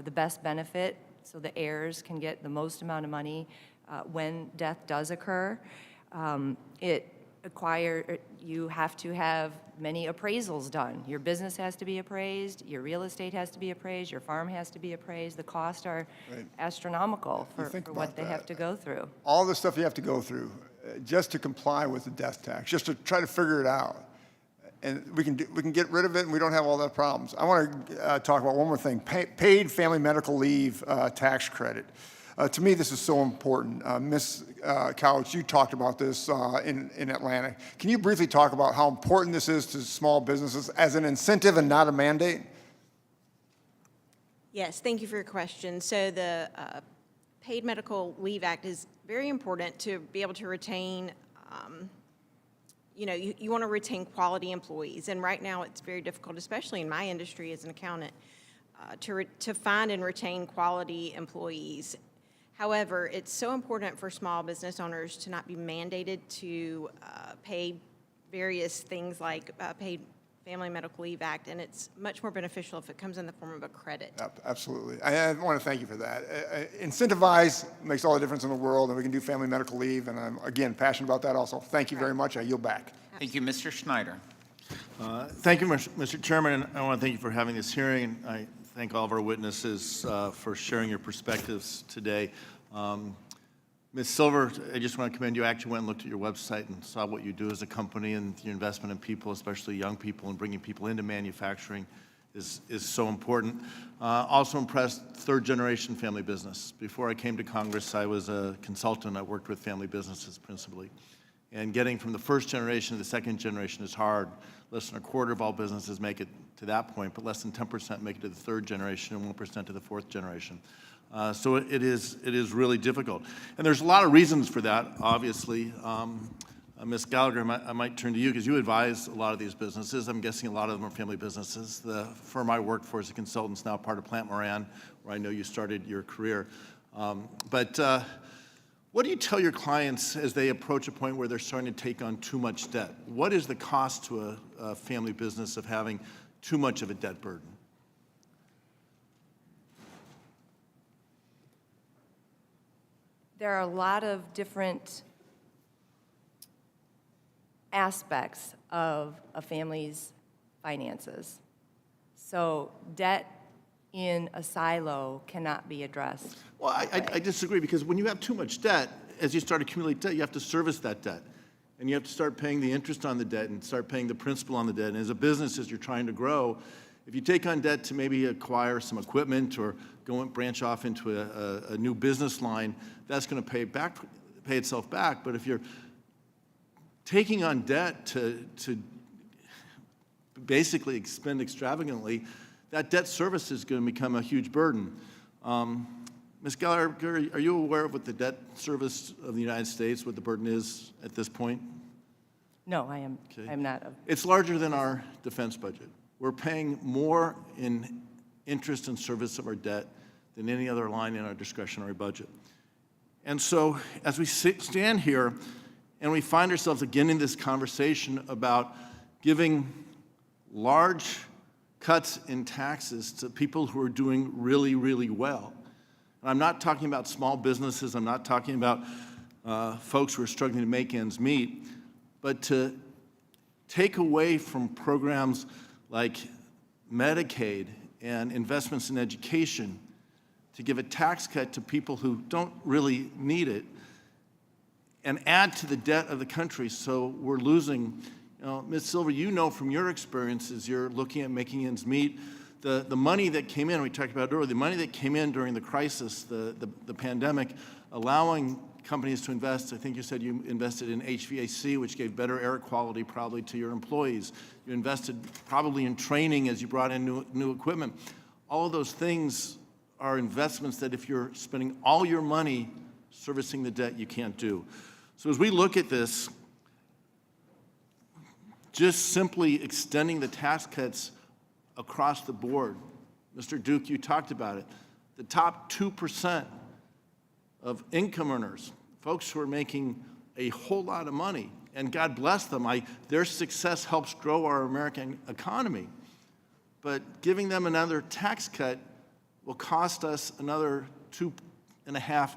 the best benefit so the heirs can get the most amount of money when death does occur. You have to have many appraisals done. Your business has to be appraised, your real estate has to be appraised, your farm has to be appraised. The costs are astronomical for what they have to go through.
All the stuff you have to go through just to comply with the death tax, just to try to figure it out. And we can get rid of it and we don't have all the problems. I want to talk about one more thing, paid family medical leave tax credit. To me, this is so important. Ms. Couch, you talked about this in Atlanta. Can you briefly talk about how important this is to small businesses as an incentive and not a mandate?
Yes, thank you for your question. So the Paid Medical Leave Act is very important to be able to retain, you want to retain quality employees. And right now it's very difficult, especially in my industry as an accountant, to find and retain quality employees. However, it's so important for small business owners to not be mandated to pay various things like paid Family Medical Leave Act, and it's much more beneficial if it comes in the form of a credit.
Absolutely. I want to thank you for that. Incentivize makes all the difference in the world, and we can do family medical leave, and I'm, again, passionate about that also. Thank you very much. I yield back.
Thank you, Mr. Schneider.
Thank you, Mr. Chairman, and I want to thank you for having this hearing. I thank all of our witnesses for sharing your perspectives today. Ms. Silver, I just want to commend you. I actually went and looked at your website and saw what you do as a company, and your investment in people, especially young people, and bringing people into manufacturing is so important. Also impressed, third-generation family business. Before I came to Congress, I was a consultant. I worked with family businesses principally. And getting from the first generation to the second generation is hard. Less than a quarter of all businesses make it to that point, but less than 10% make it to the third generation and 1% to the fourth generation. So it is really difficult. And there's a lot of reasons for that, obviously. Ms. Gallagher, I might turn to you because you advise a lot of these businesses. I'm guessing a lot of them are family businesses. The firm I worked for as a consultant is now part of Plant Moran, where I know you started your career. What What do you tell your clients as they approach a point where they're starting to take on too much debt? What is the cost to a family business of having too much of a debt burden?
There are a lot of different aspects of a family's finances. So debt in a silo cannot be addressed.
Well, I disagree, because when you have too much debt, as you start accumulating debt, you have to service that debt. And you have to start paying the interest on the debt and start paying the principal on the debt. And as a business, as you're trying to grow, if you take on debt to maybe acquire some equipment or go and branch off into a new business line, that's going to pay itself back. But if you're taking on debt to basically expend extravagantly, that debt service is going to become a huge burden. Ms. Gallagher, are you aware of what the debt service of the United States, what the burden is at this point?
No, I am not.
It's larger than our defense budget. We're paying more in interest and service of our debt than any other line in our discretionary budget. And so as we stand here and we find ourselves again in this conversation about giving large cuts in taxes to people who are doing really, really well. And I'm not talking about small businesses. I'm not talking about folks who are struggling to make ends meet. But to take away from programs like Medicaid and investments in education, to give a tax cut to people who don't really need it, and add to the debt of the country, so we're losing. Ms. Silver, you know from your experiences, you're looking at making ends meet. The money that came in, we talked about it earlier, the money that came in during the crisis, the pandemic, allowing companies to invest. I think you said you invested in HVAC, which gave better air quality probably to your employees. You invested probably in training as you brought in new equipment. All of those things are investments that if you're spending all your money servicing the debt, you can't do. So as we look at this, just simply extending the tax cuts across the board, Mr. Duke, you talked about it, the top 2% of income earners, folks who are making a whole lot of money, and God bless them, their success helps grow our American economy. But giving them another tax cut will cost us another $2.5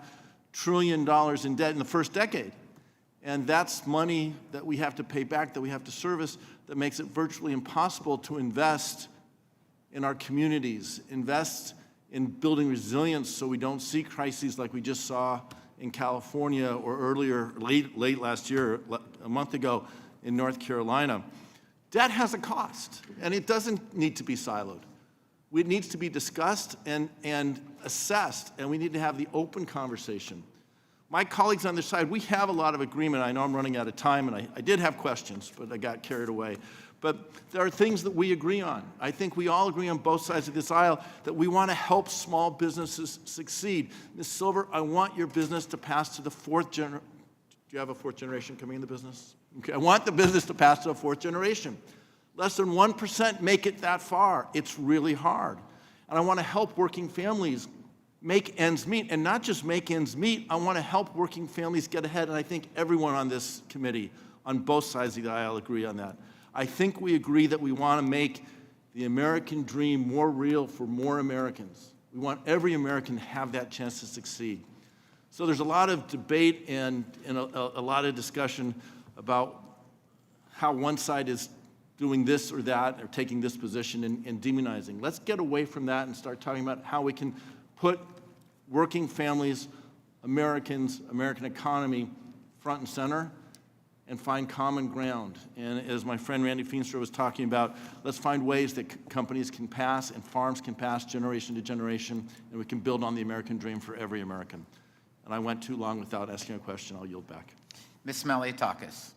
trillion in debt in the first decade. And that's money that we have to pay back, that we have to service, that makes it virtually impossible to invest in our communities, invest in building resilience so we don't see crises like we just saw in California or earlier, late last year, a month ago in North Carolina. Debt has a cost, and it doesn't need to be siloed. It needs to be discussed and assessed, and we need to have the open conversation. My colleagues on this side, we have a lot of agreement. I know I'm running out of time, and I did have questions, but I got carried away. But there are things that we agree on. I think we all agree on both sides of this aisle that we want to help small businesses succeed. Ms. Silver, I want your business to pass to the fourth generation. Do you have a fourth generation coming in the business? Okay, I want the business to pass to a fourth generation. Less than 1% make it that far. It's really hard. And I want to help working families make ends meet, and not just make ends meet, I want to help working families get ahead, and I think everyone on this committee, on both sides of the aisle, agree on that. I think we agree that we want to make the American dream more real for more Americans. We want every American to have that chance to succeed. So there's a lot of debate and a lot of discussion about how one side is doing this or that, or taking this position and demonizing. Let's get away from that and start talking about how we can put working families, Americans, American economy front and center, and find common ground. And as my friend Randy Feenstra was talking about, let's find ways that companies can pass and farms can pass generation to generation, and we can build on the American dream for every American. And I went too long without asking a question. I'll yield back.
Ms. Malliotakis.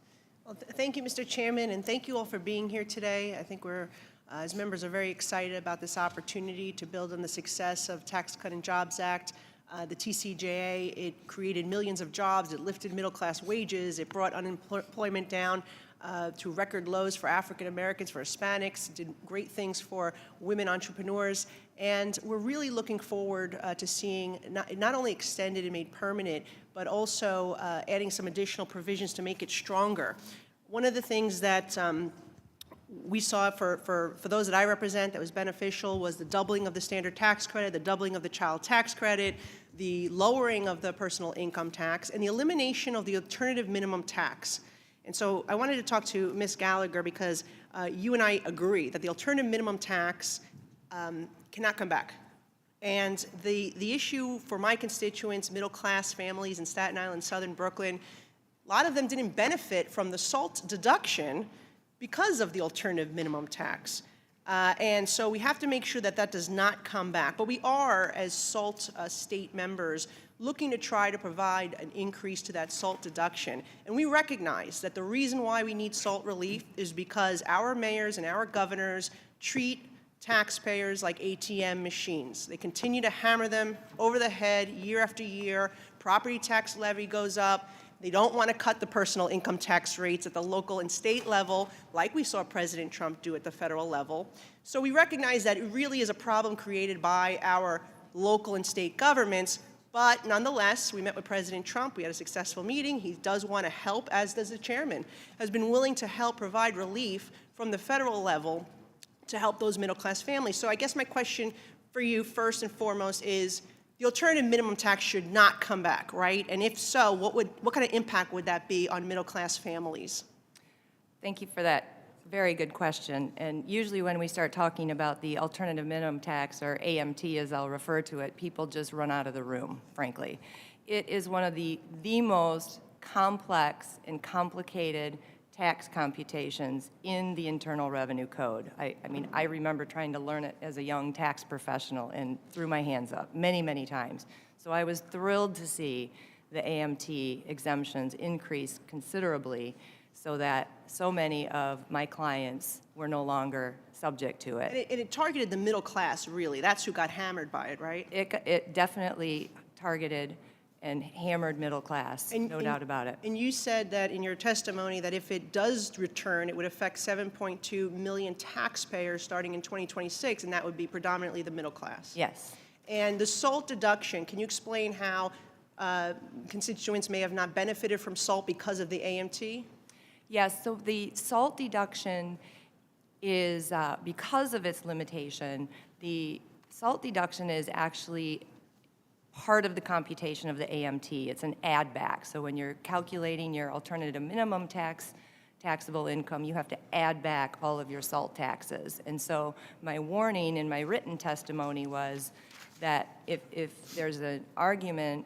Well, thank you, Mr. Chairman, and thank you all for being here today. I think we're, as members, are very excited about this opportunity to build on the success of Tax Cut and Jobs Act. The TCJA, it created millions of jobs, it lifted middle-class wages, it brought unemployment down to record lows for African Americans, for Hispanics, did great things for women entrepreneurs, and we're really looking forward to seeing not only extended and made permanent, but also adding some additional provisions to make it stronger. One of the things that we saw for those that I represent that was beneficial was the doubling of the standard tax credit, the doubling of the child tax credit, the lowering of the personal income tax, and the elimination of the alternative minimum tax. And so I wanted to talk to Ms. Gallagher because you and I agree that the alternative minimum tax cannot come back. And the issue for my constituents, middle-class families in Staten Island, Southern Brooklyn, a lot of them didn't benefit from the SALT deduction because of the alternative minimum tax. And so we have to make sure that that does not come back. But we are, as SALT state members, looking to try to provide an increase to that SALT deduction. And we recognize that the reason why we need SALT relief is because our mayors and our governors treat taxpayers like ATM machines. They continue to hammer them over the head year after year. Property tax levy goes up. They don't want to cut the personal income tax rates at the local and state level, like we saw President Trump do at the federal level. So we recognize that it really is a problem created by our local and state governments, but nonetheless, we met with President Trump. We had a successful meeting. He does want to help, as does the chairman, has been willing to help provide relief from the federal level to help those middle-class families. So I guess my question for you, first and foremost, is the alternative minimum tax should not come back, right? And if so, what kind of impact would that be on middle-class families?
Thank you for that very good question. And usually when we start talking about the alternative minimum tax, or AMT as I'll refer to it, people just run out of the room, frankly. It is one of the most complex and complicated tax computations in the Internal Revenue Code. I mean, I remember trying to learn it as a young tax professional and threw my hands up many, many times. So I was thrilled to see the AMT exemptions increase considerably so that so many of my clients were no longer subject to it.
And it targeted the middle class, really. That's who got hammered by it, right?
It definitely targeted and hammered middle class, no doubt about it.
And you said that in your testimony that if it does return, it would affect 7.2 million taxpayers starting in 2026, and that would be predominantly the middle class.
Yes.
And the SALT deduction, can you explain how constituents may have not benefited from SALT because of the AMT?
Yes, so the SALT deduction is, because of its limitation, the SALT deduction is actually part of the computation of the AMT. It's an add back. So when you're calculating your alternative minimum taxable income, you have to add back all of your SALT taxes. And so my warning in my written testimony was that if there's an argument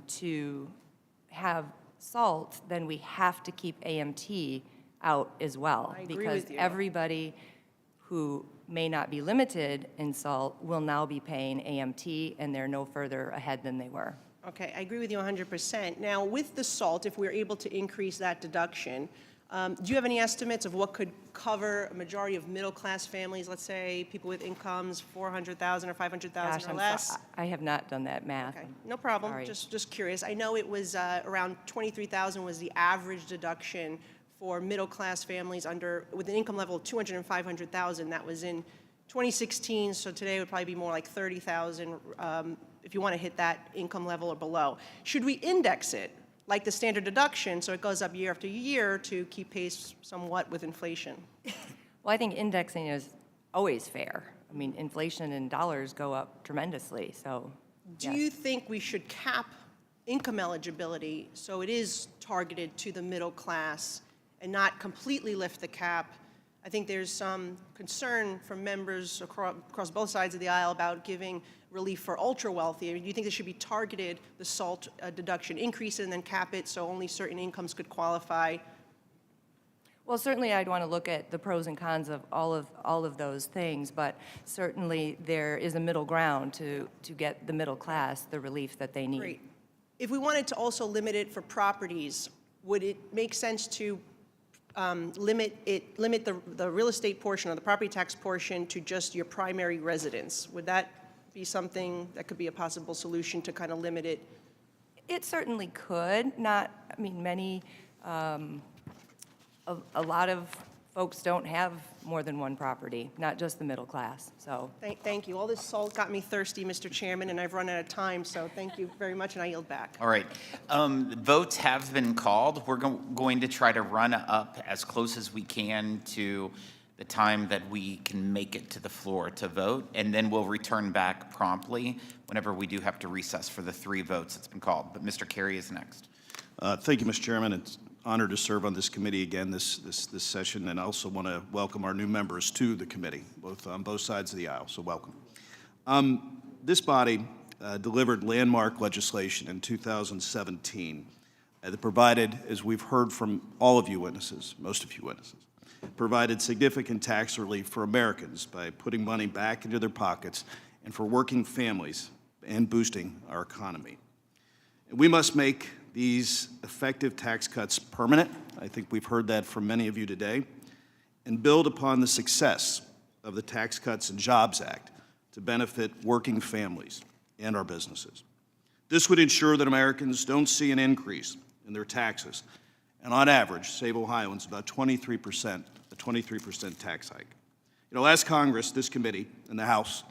to have SALT, then we have to keep AMT out as well.
I agree
because
with you.
everybody who may not be limited in SALT will now be paying AMT, and they're no further ahead than they were.
Okay, I agree with you 100%. Now, with the SALT, if we're able to increase that deduction, do you have any estimates of what could cover a majority of middle-class families, let's say people with incomes $400,000 or $500,000 or less?
I have not done that math.
Okay, no problem.
Sorry.
Just curious. I know it was around $23,000 was the average deduction for middle-class families with an income level of $200,000 and $500,000. That was in 2016, so today it would probably be more like $30,000 if you want to hit that income level or below. Should we index it like the standard deduction so it goes up year after year to keep pace somewhat with inflation?
Well, I think indexing is always fair. I mean, inflation in dollars go up tremendously, so.
Do you think we should cap income eligibility so it is targeted to the middle class and not completely lift the cap? I think there's some concern from members across both sides of the aisle about giving relief for ultra-wealthy. Do you think this should be targeted, the SALT deduction, increase it and then cap it so only certain incomes could qualify?
Well, certainly I'd want to look at the pros and cons of all of those things, but certainly there is a middle ground to get the middle class the relief that they need.
Great. If we wanted to also limit it for properties, would it make sense to limit the real estate portion or the property tax portion to just your primary residence? Would that be something that could be a possible solution to kind of limit it?
It certainly could. Not, I mean, many, a lot of folks don't have more than one property, not just the middle class. So
Thank you. All this salt got me thirsty, Mr. Chairman, and I've run out of time, so thank you very much, and I yield back.
All right. Votes have been called. We're going to try to run up as close as we can to the time that we can make it to the floor to vote, and then we'll return back promptly whenever we do have to recess for the 3 votes that's been called. But Mr. Kerry is next.
Thank you, Mr. Chairman. It's an honor to serve on this committee again this session, and I also want to welcome our new members to the committee, on both sides of the aisle, so welcome. This body delivered landmark legislation in 2017 that provided, as we've heard from all of you witnesses, most of you witnesses, provided significant tax relief for Americans by putting money back into their pockets and for working families and boosting our economy. And we must make these effective tax cuts permanent. I think we've heard that from many of you today, and build upon the success of the Tax Cuts and Jobs Act to benefit working families and our businesses. This would ensure that Americans don't see an increase in their taxes, and on average, save Ohioans about 23%, a 23% tax hike. You know, last Congress, this committee and the House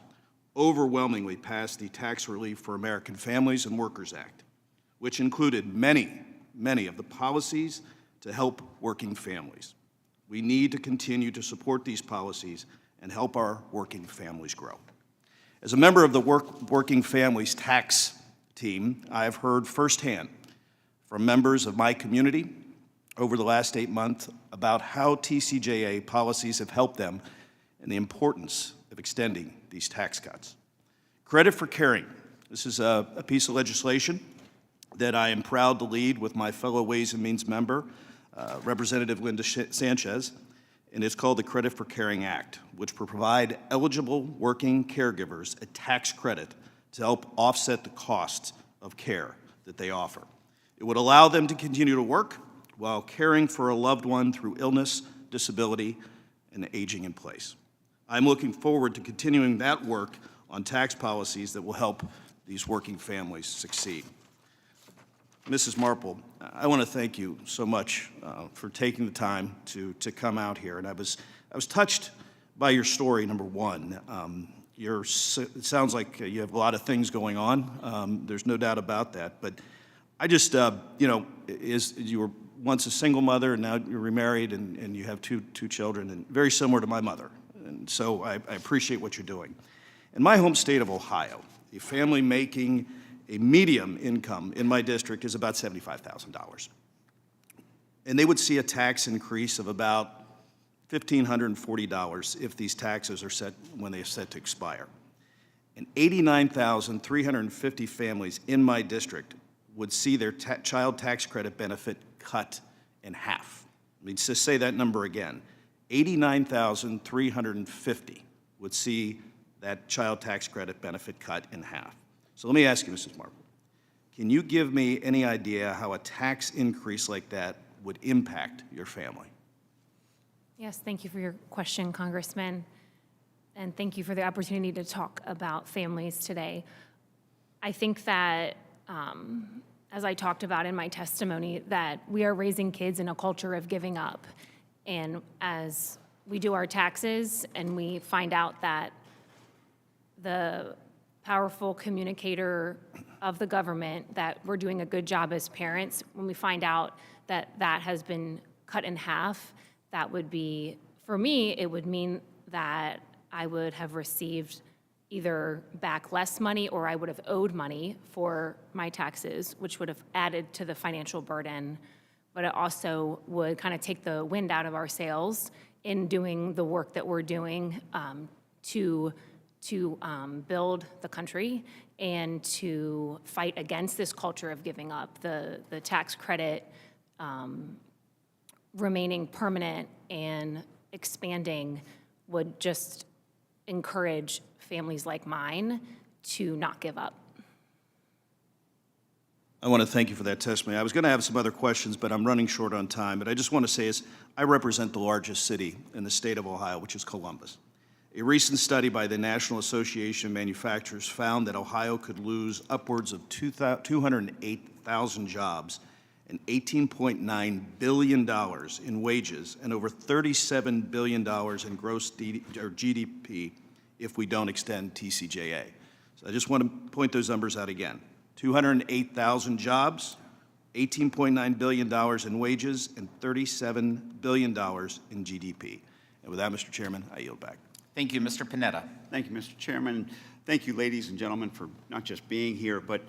overwhelmingly passed the Tax Relief for American Families and Workers Act, which included many of the policies to help working families. We need to continue to support these policies and help our working families grow. As a member of the Working Families Tax Team, I have heard firsthand from members of my community over the last 8 months about how TCJA policies have helped them and the importance of extending these tax cuts. Credit for Caring. This is a piece of legislation that I am proud to lead with my fellow Ways and Means member, Representative Linda Sanchez, and it's called the Credit for Caring Act, which will provide eligible working caregivers a tax credit to help offset the costs of care that they offer. It would allow them to continue to work while caring for a loved one through illness, disability, and aging in place. I'm looking forward to continuing that work on tax policies that will help these working families succeed. Mrs. Marple, I want to thank you so much for taking the time to come out here. And I was touched by your story, number one. It sounds like you have a lot of things going on. There's no doubt about that. But I just, you were once a single mother, and now you're remarried, and you have two children, and very similar to my mother. And so I appreciate what you're doing. In my home state of Ohio, a family making a medium income in my district is about $75,000. And they would see a tax increase of about $1,540 if these taxes are set when they are set to expire. And 89,350 families in my district would see their child tax credit benefit cut in half. Let me just say that number again. 89,350 would see that child tax credit benefit cut in half. So let me ask you, Mrs. Marple, can you give me any idea how a tax increase like that would impact your family?
Yes, thank you for your question, Congressman, and thank you for the opportunity to talk about families today. I think that, as I talked about in my testimony, that we are raising kids in a culture of giving up. And as we do our taxes and we find out that the powerful communicator of the government, that we're doing a good job as parents, when we find out that that has been cut in half, that would be, for me, it would mean that I would have received either back less money or I would have owed money for my taxes, which would have added to the financial burden. But it also would kind of take the wind out of our sails in doing the work that we're doing to build the country and to fight against this culture of giving up. The tax credit remaining permanent and expanding would just encourage families like mine to not give up.
I want to thank you for that testimony. I was going to have some other questions, but I'm running short on time. But I just want to say I represent the largest city in the state of Ohio, which is Columbus. A recent study by the National Association of Manufacturers found that Ohio could lose upwards of 208,000 jobs and $18.9 billion in wages and over $37 billion in gross GDP if we don't extend TCJA. So I just want to point those numbers out again. 208,000 jobs, $18.9 billion in wages, and $37 billion in GDP. And with that, Mr. Chairman, I yield back.
Thank you, Mr. Panetta.
Thank you, Mr. Chairman. Thank you, ladies and gentlemen, for not just being here, but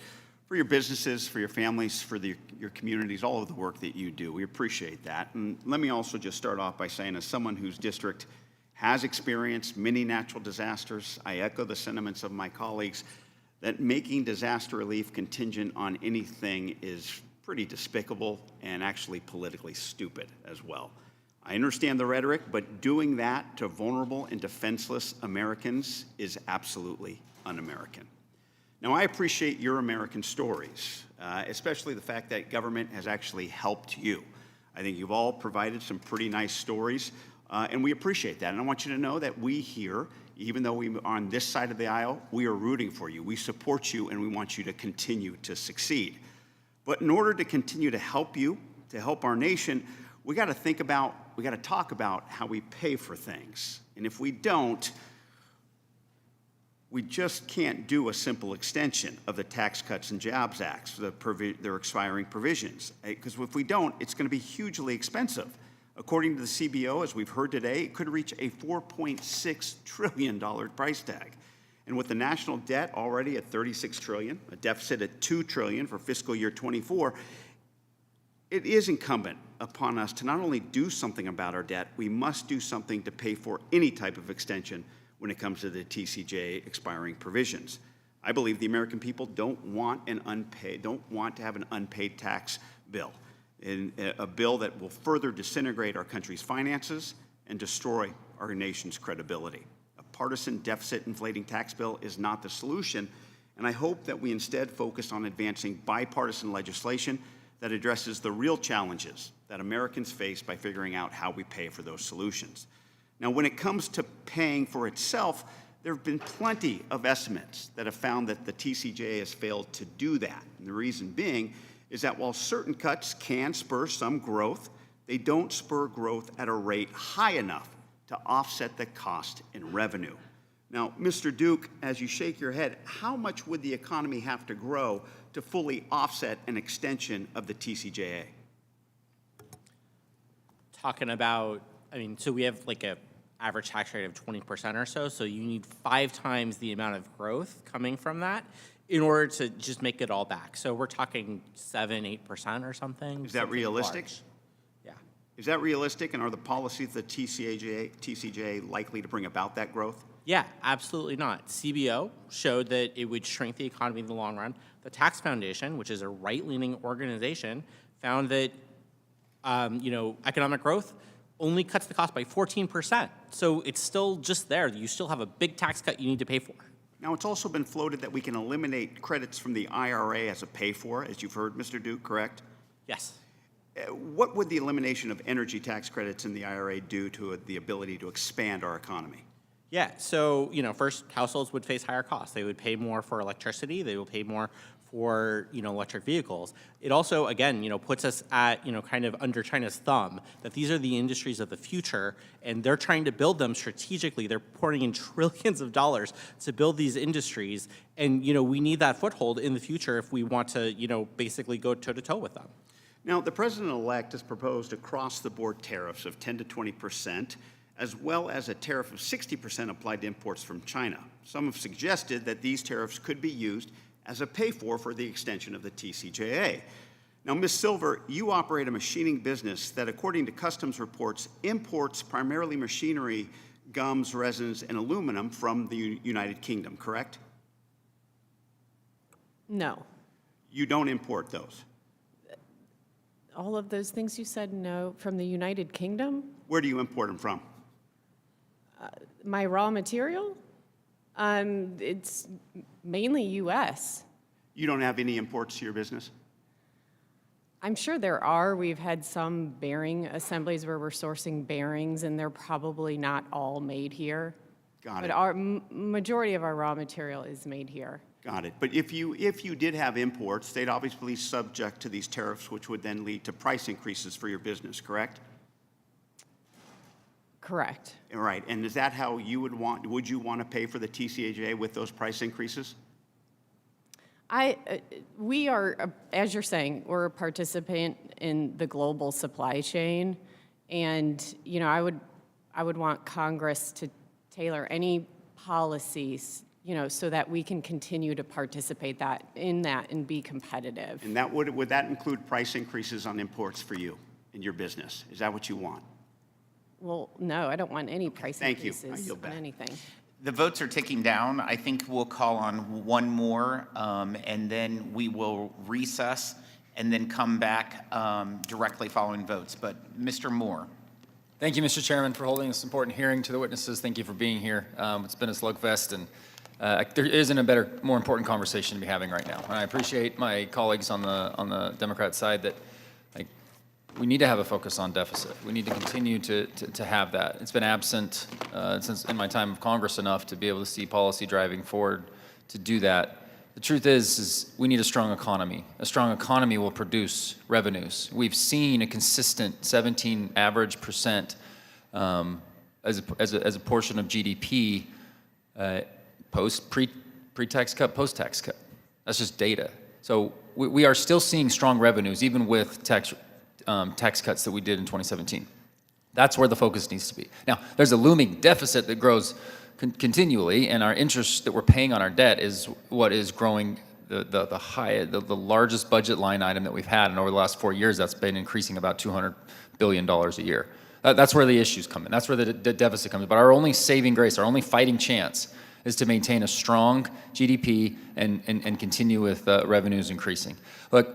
for your businesses, for your families, for your communities, all of the work that you do. We appreciate that. And let me also just start off by saying, as someone whose district has experienced many natural disasters, I echo the sentiments of my colleagues that making disaster relief contingent on anything is pretty despicable and actually politically stupid as well. I understand the rhetoric, but doing that to vulnerable and defenseless Americans is absolutely un-American. Now, I appreciate your American stories, especially the fact that government has actually helped you. I think you've all provided some pretty nice stories, and we appreciate that. And I want you to know that we here, even though we're on this side of the aisle, we are rooting for you. We support you, and we want you to continue to succeed. But in order to continue to help you, to help our nation, we got to talk about how we pay for things. And if we don't, we just can't do a simple extension of the Tax Cuts and Jobs Act, their expiring provisions. Because if we don't, it's going to be hugely expensive. According to the CBO, as we've heard today, it could reach a $4.6 trillion price tag. And with the national debt already at $36 trillion, a deficit at $2 trillion for fiscal year '24, it is incumbent upon us to not only do something about our debt, we must do something to pay for any type of extension when it comes to the TCJA expiring provisions. I believe the American people don't want to have an unpaid tax bill, a bill that will further disintegrate our country's finances and destroy our nation's credibility. A partisan deficit inflating tax bill is not the solution, and I hope that we instead focus on advancing bipartisan legislation that addresses the real challenges that Americans face by figuring out how we pay for those solutions. Now, when it comes to paying for itself, there have been plenty of estimates that have found that the TCJA has failed to do that. And the reason being is that while certain cuts can spur some growth, they don't spur growth at a rate high enough to offset the cost in revenue. Now, Mr. Duke, as you shake your head, how much would the economy have to grow to fully offset an extension of the TCJA?
Talking about, so we have like a average tax rate of 20% or so, so you need 5 times the amount of growth coming from that in order to just make it all back. So we're talking 7-8% or something.
Is that realistic?
Large. Yeah.
Is that realistic, and are the policies of the TCJA likely to bring about that growth?
Yeah, absolutely not. CBO showed that it would shrink the economy in the long run. The Tax Foundation, which is a right-leaning organization, found that economic growth only cuts the cost by 14%. So it's still just there. You still have a big tax cut you need to pay for.
Now, it's also been floated that we can eliminate credits from the IRA as a pay-for, as you've heard, Mr. Duke, correct?
Yes.
What would the elimination of energy tax credits in the IRA do to the ability to expand our economy?
Yeah, so, first, households would face higher costs. They would pay more for electricity. They would pay more for, electric vehicles. It also, again, puts us at, kind of under China's thumb, that these are the industries of the future, and they're trying to build them strategically. They're pouring in trillions of dollars to build these industries, and, we need that foothold in the future if we want to, basically go toe-to-toe with them.
Now, the president-elect has proposed across-the-board tariffs of 10 to 20%, as well as a tariff of 60% applied to imports from China. Some have suggested that these tariffs could be used as a pay-for the extension of the TCJA. Now, Ms. Silver, you operate a machining business that, according to customs reports, imports primarily machinery, gums, resins, and aluminum from the United Kingdom, correct?
No.
You don't import those?
All of those things you said, no, from the United Kingdom?
Where do you import them from?
My raw material? It's mainly U.S.
You don't have any imports to your business?
I'm sure there are. We've had some bearing assemblies where we're sourcing bearings, and they're probably not all made here.
Got it.
But our majority of our raw material is made here.
Got it. But if you did have imports, they'd obviously be subject to these tariffs, which would then lead to price increases for your business, correct?
Correct.
Right. And is that how you would you want to pay for the TCJA with those price increases?
We are, as you're saying, we're a participant in the global supply chain, and I would want Congress to tailor any policies, so that we can continue to participate in that and be competitive.
And that would that include price increases on imports for you in your business? Is that what you want?
Well, no, I don't want any price
Thank you. I
increases
yield
on
back.
anything.
The votes are ticking down. I think we'll call on one more, and then we will recess and then come back directly following votes. But Mr. Moore.
Thank you, Mr. Chairman, for holding this important hearing. To the witnesses, thank you for being here. It's been a slugfest, and there isn't a better, more important conversation to be having right now. And I appreciate my colleagues on the Democrat side that we need to have a focus on deficit. We need to continue to have that. It's been absent since in my time of Congress enough to be able to see policy driving forward to do that. The truth is we need a strong economy. A strong economy will produce revenues. We've seen a consistent 17 average percent as a portion of GDP pre-tax cut, post-tax cut. That's just data. So we are still seeing strong revenues even with tax cuts that we did in 2017. That's where the focus needs to be. Now, there's a looming deficit that grows continually, and our interest that we're paying on our debt is what is growing the largest budget line item that we've had, and over the last 4 years, that's been increasing about $200 billion a year. That's where the issues come in. That's where the deficit comes in. But our only saving grace, our only fighting chance is to maintain a strong GDP and continue with revenues increasing. Look,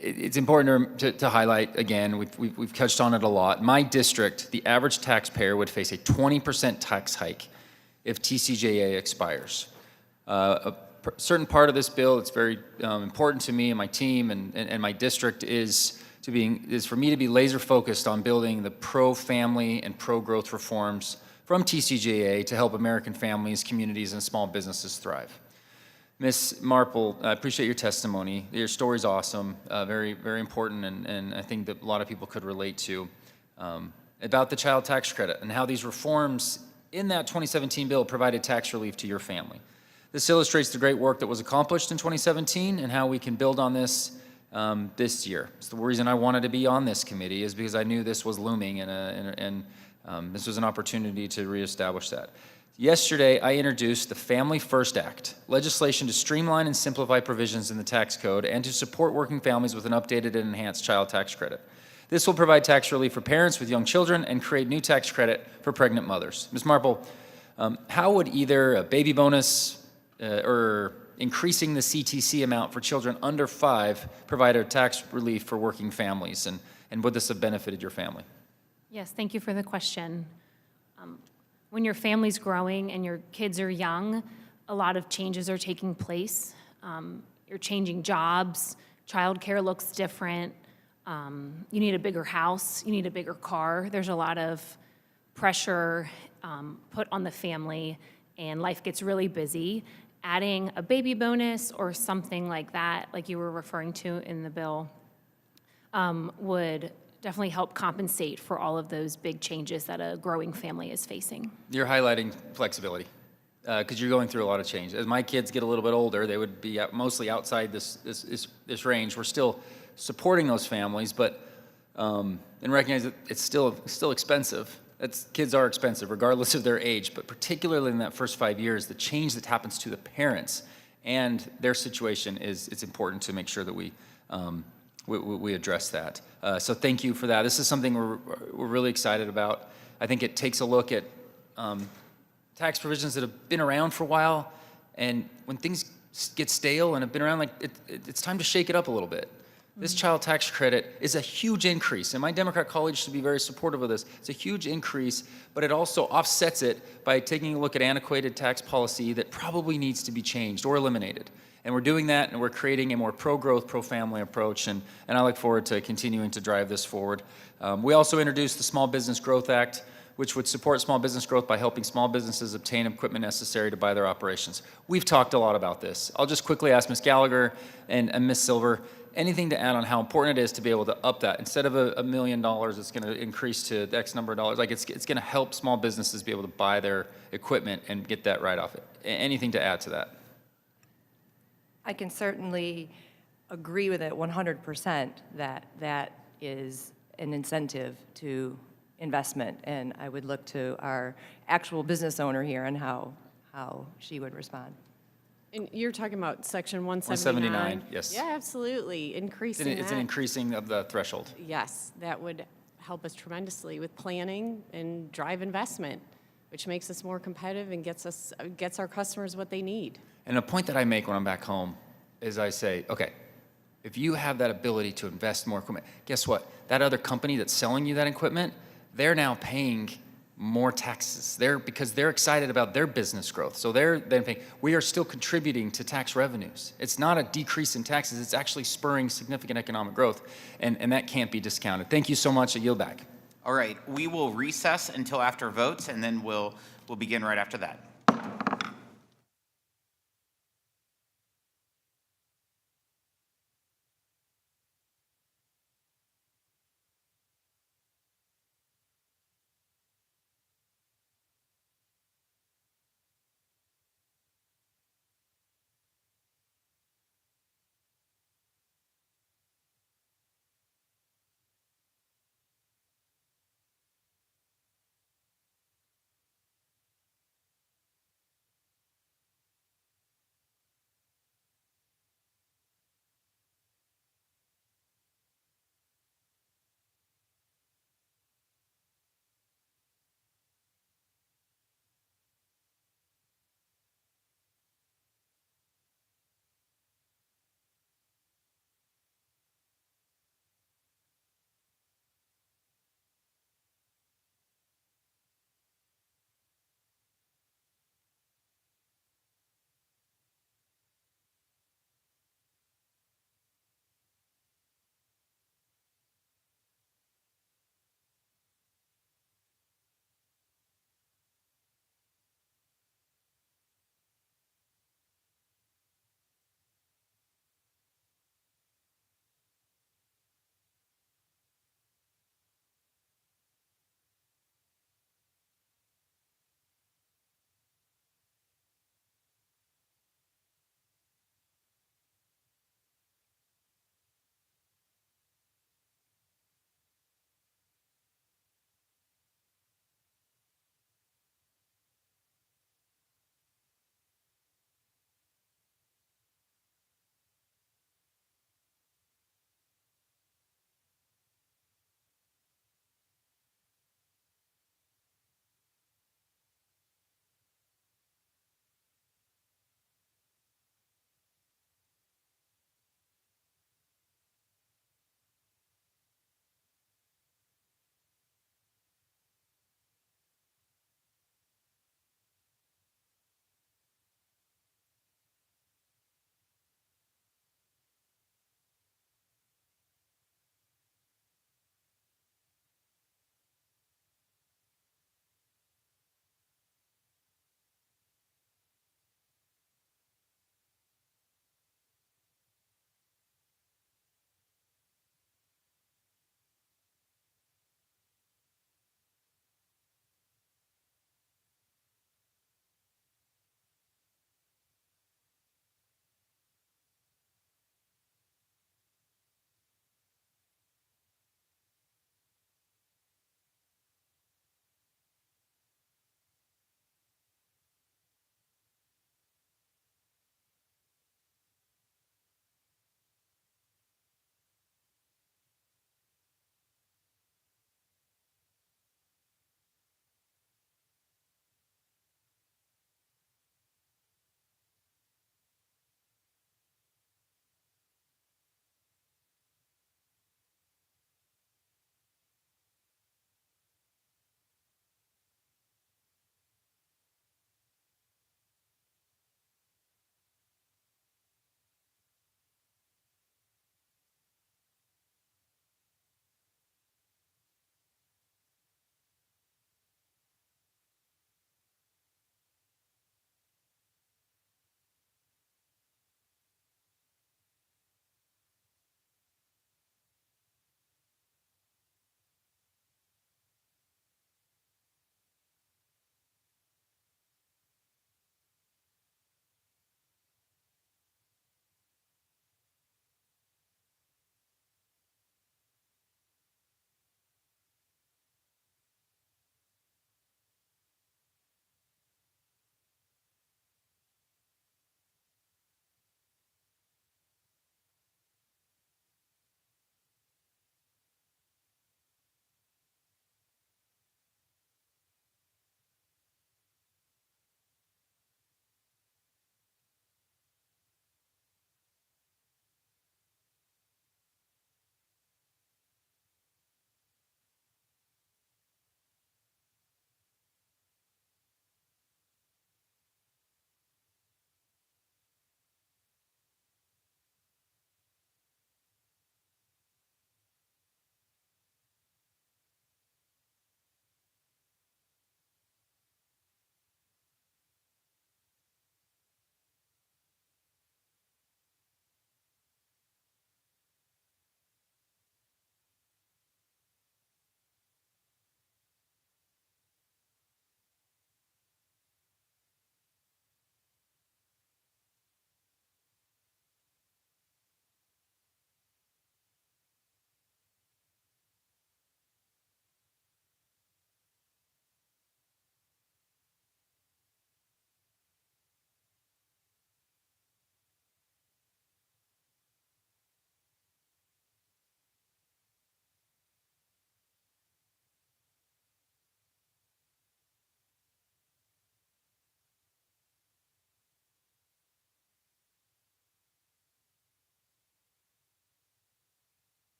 it's important to highlight, again, we've touched on it a lot. My district, the average taxpayer would face a 20% tax hike if TCJA expires. A certain part of this bill that's very important to me and my team and my district is for me to be laser focused on building the pro-family and pro-growth reforms from TCJA to help American families, communities, and small businesses thrive. Ms. Marple, I appreciate your testimony. Your story's awesome, very, very important, and I think that a lot of people could relate to about the child tax credit and how these reforms in that 2017 bill provided tax relief to your family. This illustrates the great work that was accomplished in 2017 and how we can build on this this year. It's the reason I wanted to be on this committee is because I knew this was looming and this was an opportunity to reestablish that. Yesterday, I introduced the Family First Act, legislation to streamline and simplify provisions in the tax code and to support working families with an updated and enhanced child tax credit. This will provide tax relief for parents with young children and create new tax credit for pregnant mothers. Ms. Marple, how would either a baby bonus or increasing the CTC amount for children under 5 provide a tax relief for working families, and would this have benefited your family?
Yes, thank you for the question. When your family's growing and your kids are young, a lot of changes are taking place. You're changing jobs, childcare looks different, you need a bigger house, you need a bigger car. There's a lot of pressure put on the family, and life gets really busy. Adding a baby bonus or something like that, like you were referring to in the bill, would definitely help compensate for all of those big changes that a growing family is facing.
You're highlighting flexibility because you're going through a lot of change. As my kids get a little bit older, they would be mostly outside this range. We're still supporting those families, but and recognize that it's still expensive. Kids are expensive, regardless of their age, but particularly in that first 5 years, the change that happens to the parents and their situation it's important to make sure that we address that. So thank you for that. This is something we're really excited about. I think it takes a look at tax provisions that have been around for a while, and when things get stale and have been around, it's time to shake it up a little bit. This child tax credit is a huge increase, and my Democrat colleagues should be very supportive of this. It's a huge increase, but it also offsets it by taking a look at antiquated tax policy that probably needs to be changed or eliminated. And we're doing that, and we're creating a more pro-growth, pro-family approach, and I look forward to continuing to drive this forward. We also introduced the Small Business Growth Act, which would support small business growth by helping small businesses obtain equipment necessary to buy their operations. We've talked a lot about this. I'll just quickly ask Ms. Gallagher and Ms. Silver, anything to add on how important it is to be able to up that? Instead of $1 million, it's going to increase to X number of dollars. Like it's going to help small businesses be able to buy their equipment and get that right off it. Anything to add to that?
I can certainly agree with it 100% that that is an incentive to investment, and I would look to our actual business owner here and how she would respond.
And you're talking about section 179?
179, yes.
Yeah, absolutely, increasing
It's an
that.
increasing of the threshold.
Yes, that would help us tremendously with planning and drive investment, which makes us more competitive and gets our customers what they need.
And a point that I make when I'm back home is I say, okay, if you have that ability to invest more equipment, guess what? That other company that's selling you that equipment, they're now paying more taxes. Because they're excited about their business growth. So they're then paying. We are still contributing to tax revenues. It's not a decrease in taxes. It's actually spurring significant economic growth, and that can't be discounted. Thank you so much. I yield back.
All right, we will recess until after votes, and then we'll begin right after that.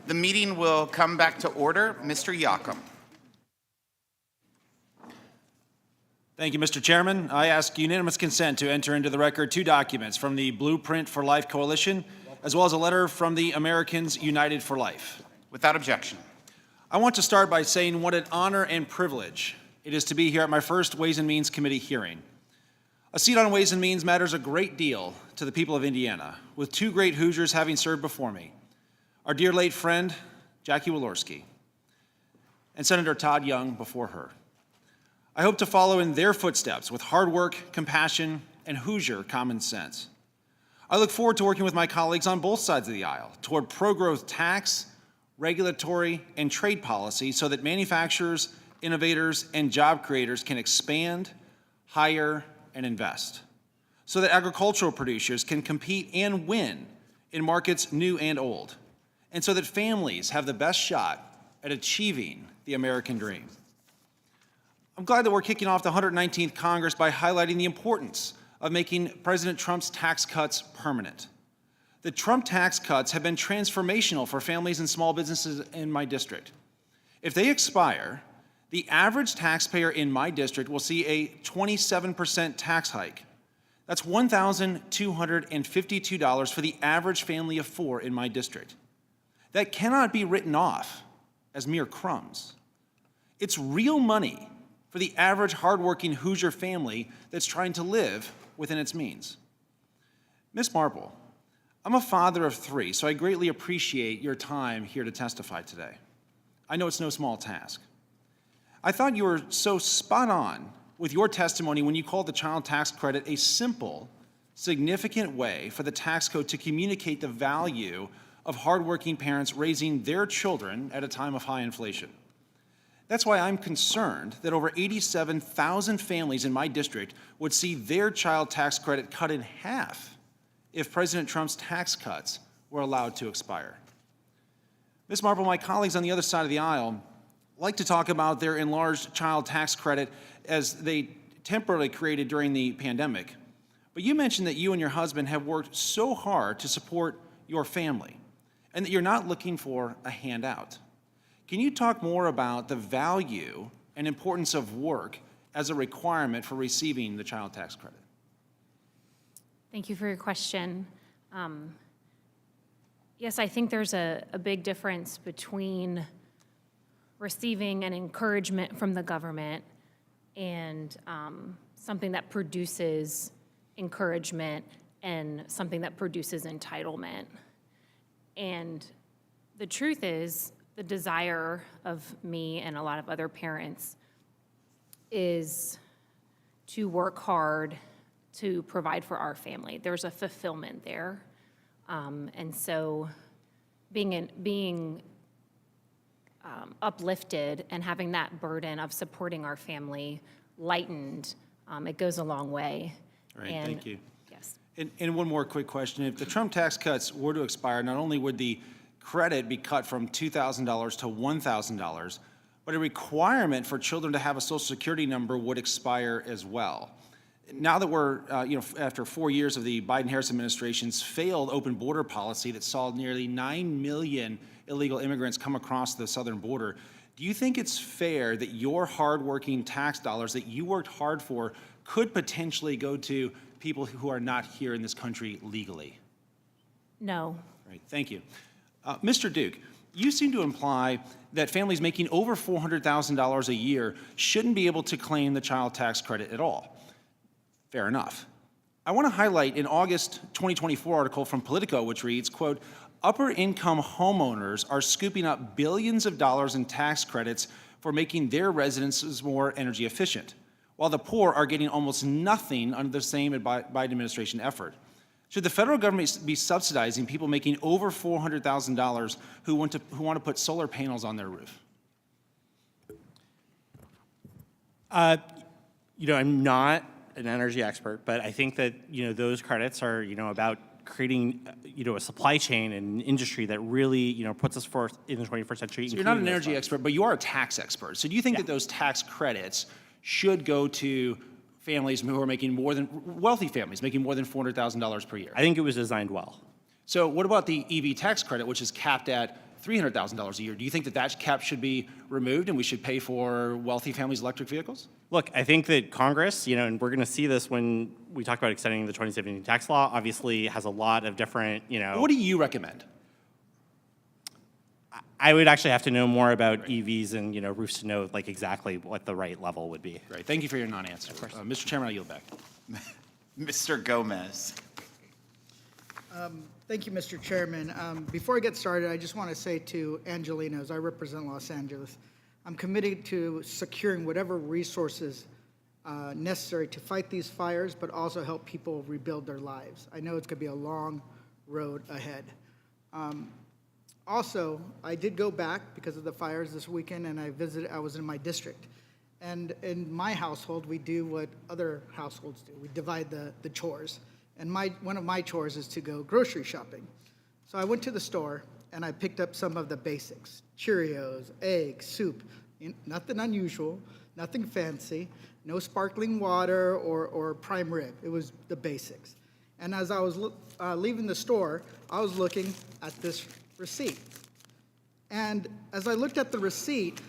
The meeting will come back to order. Mr. Yocum.
Thank you, Mr. Chairman. I ask unanimous consent to enter into the record 2 documents from the Blueprint for Life Coalition, as well as a letter from the Americans United for Life.
Without objection.
I want to start by saying what an honor and privilege it is to be here at my first Ways and Means Committee hearing. A seat on Ways and Means matters a great deal to the people of Indiana, with 2 great Hoosiers having served before me. Our dear late friend, Jackie Walorski, and Senator Todd Young before her. I hope to follow in their footsteps with hard work, compassion, and Hoosier common sense. I look forward to working with my colleagues on both sides of the aisle toward pro-growth tax, regulatory, and trade policy so that manufacturers, innovators, and job creators can expand, hire, and invest, so that agricultural producers can compete and win in markets new and old, and so that families have the best shot at achieving the American dream. I'm glad that we're kicking off the 119th Congress by highlighting the importance of making President Trump's tax cuts permanent. The Trump tax cuts have been transformational for families and small businesses in my district. If they expire, the average taxpayer in my district will see a 27% tax hike. That's $1,252 for the average family of 4 in my district. That cannot be written off as mere crumbs. It's real money for the average hardworking Hoosier family that's trying to live within its means. Ms. Marple, I'm a father of 3, so I greatly appreciate your time here to testify today. I know it's no small task. I thought you were so spot on with your testimony when you called the child tax credit a simple, significant way for the tax code to communicate the value of hardworking parents raising their children at a time of high inflation. That's why I'm concerned that over 87,000 families in my district would see their child tax credit cut in half if President Trump's tax cuts were allowed to expire. Ms. Marple, my colleagues on the other side of the aisle like to talk about their enlarged child tax credit as they temporarily created during the pandemic. But you mentioned that you and your husband have worked so hard to support your family and that you're not looking for a handout. Can you talk more about the value and importance of work as a requirement for receiving the child tax credit?
Thank you for your question. Yes, I think there's a big difference between receiving an encouragement from the government and something that produces encouragement and something that produces entitlement. And the truth is, the desire of me and a lot of other parents is to work hard to provide for our family. There's a fulfillment there. And so being uplifted and having that burden of supporting our family lightened, it goes a long way.
All right, thank you.
Yes.
And one more quick question. If the Trump tax cuts were to expire, not only would the credit be cut from $2,000 to $1,000, but a requirement for children to have a Social Security number would expire as well. Now that we're, after 4 years of the Biden-Harris administration's failed open border policy that saw nearly 9 million illegal immigrants come across the southern border, do you think it's fair that your hardworking tax dollars that you worked hard for could potentially go to people who are not here in this country legally?
No.
Right, thank you. Mr. Duke, you seem to imply that families making over $400,000 a year shouldn't be able to claim the child tax credit at all. Fair enough. I want to highlight an August 2024 article from Politico, which reads, quote, upper income homeowners are scooping up billions of dollars in tax credits for making their residences more energy efficient, while the poor are getting almost nothing under the same Biden administration effort. Should the federal government be subsidizing people making over $400,000 who want to put solar panels on their roof?
I'm not an energy expert, but I think that, those credits are, about creating, a supply chain and industry that really, puts us forth in the 21st century.
So you're not an energy expert, but you are a tax expert. So do you think that those tax credits should go to families who are making wealthy families making more than $400,000 per year?
I think it was designed well.
So what about the EV tax credit, which is capped at $300,000 a year. Do you think that cap should be removed and we should pay for wealthy families' electric vehicles?
Look, I think that Congress, and we're going to see this when we talk about extending the 2017 tax law, obviously has a lot of different,
What do you recommend?
I would actually have to know more about EVs and, roofs to know like exactly what the right level would be.
Great. Thank you for your non-answer. Mr. Chairman, I yield back.
Mr. Gomez.
Thank you, Mr. Chairman. Before I get started, I just want to say to Angelino, as I represent Los Angeles, I'm committed to securing whatever resources necessary to fight these fires, but also help people rebuild their lives. I know it's going to be a long road ahead. Also, I did go back because of the fires this weekend, and I was in my district. And in my household, we do what other households do. We divide the chores. And one of my chores is to go grocery shopping. So I went to the store, and I picked up some of the basics: Cheerios, eggs, soup. Nothing unusual, nothing fancy, no sparkling water or prime rib. It was the basics. And as I was leaving the store, I was looking at this receipt. And as I looked at the receipt,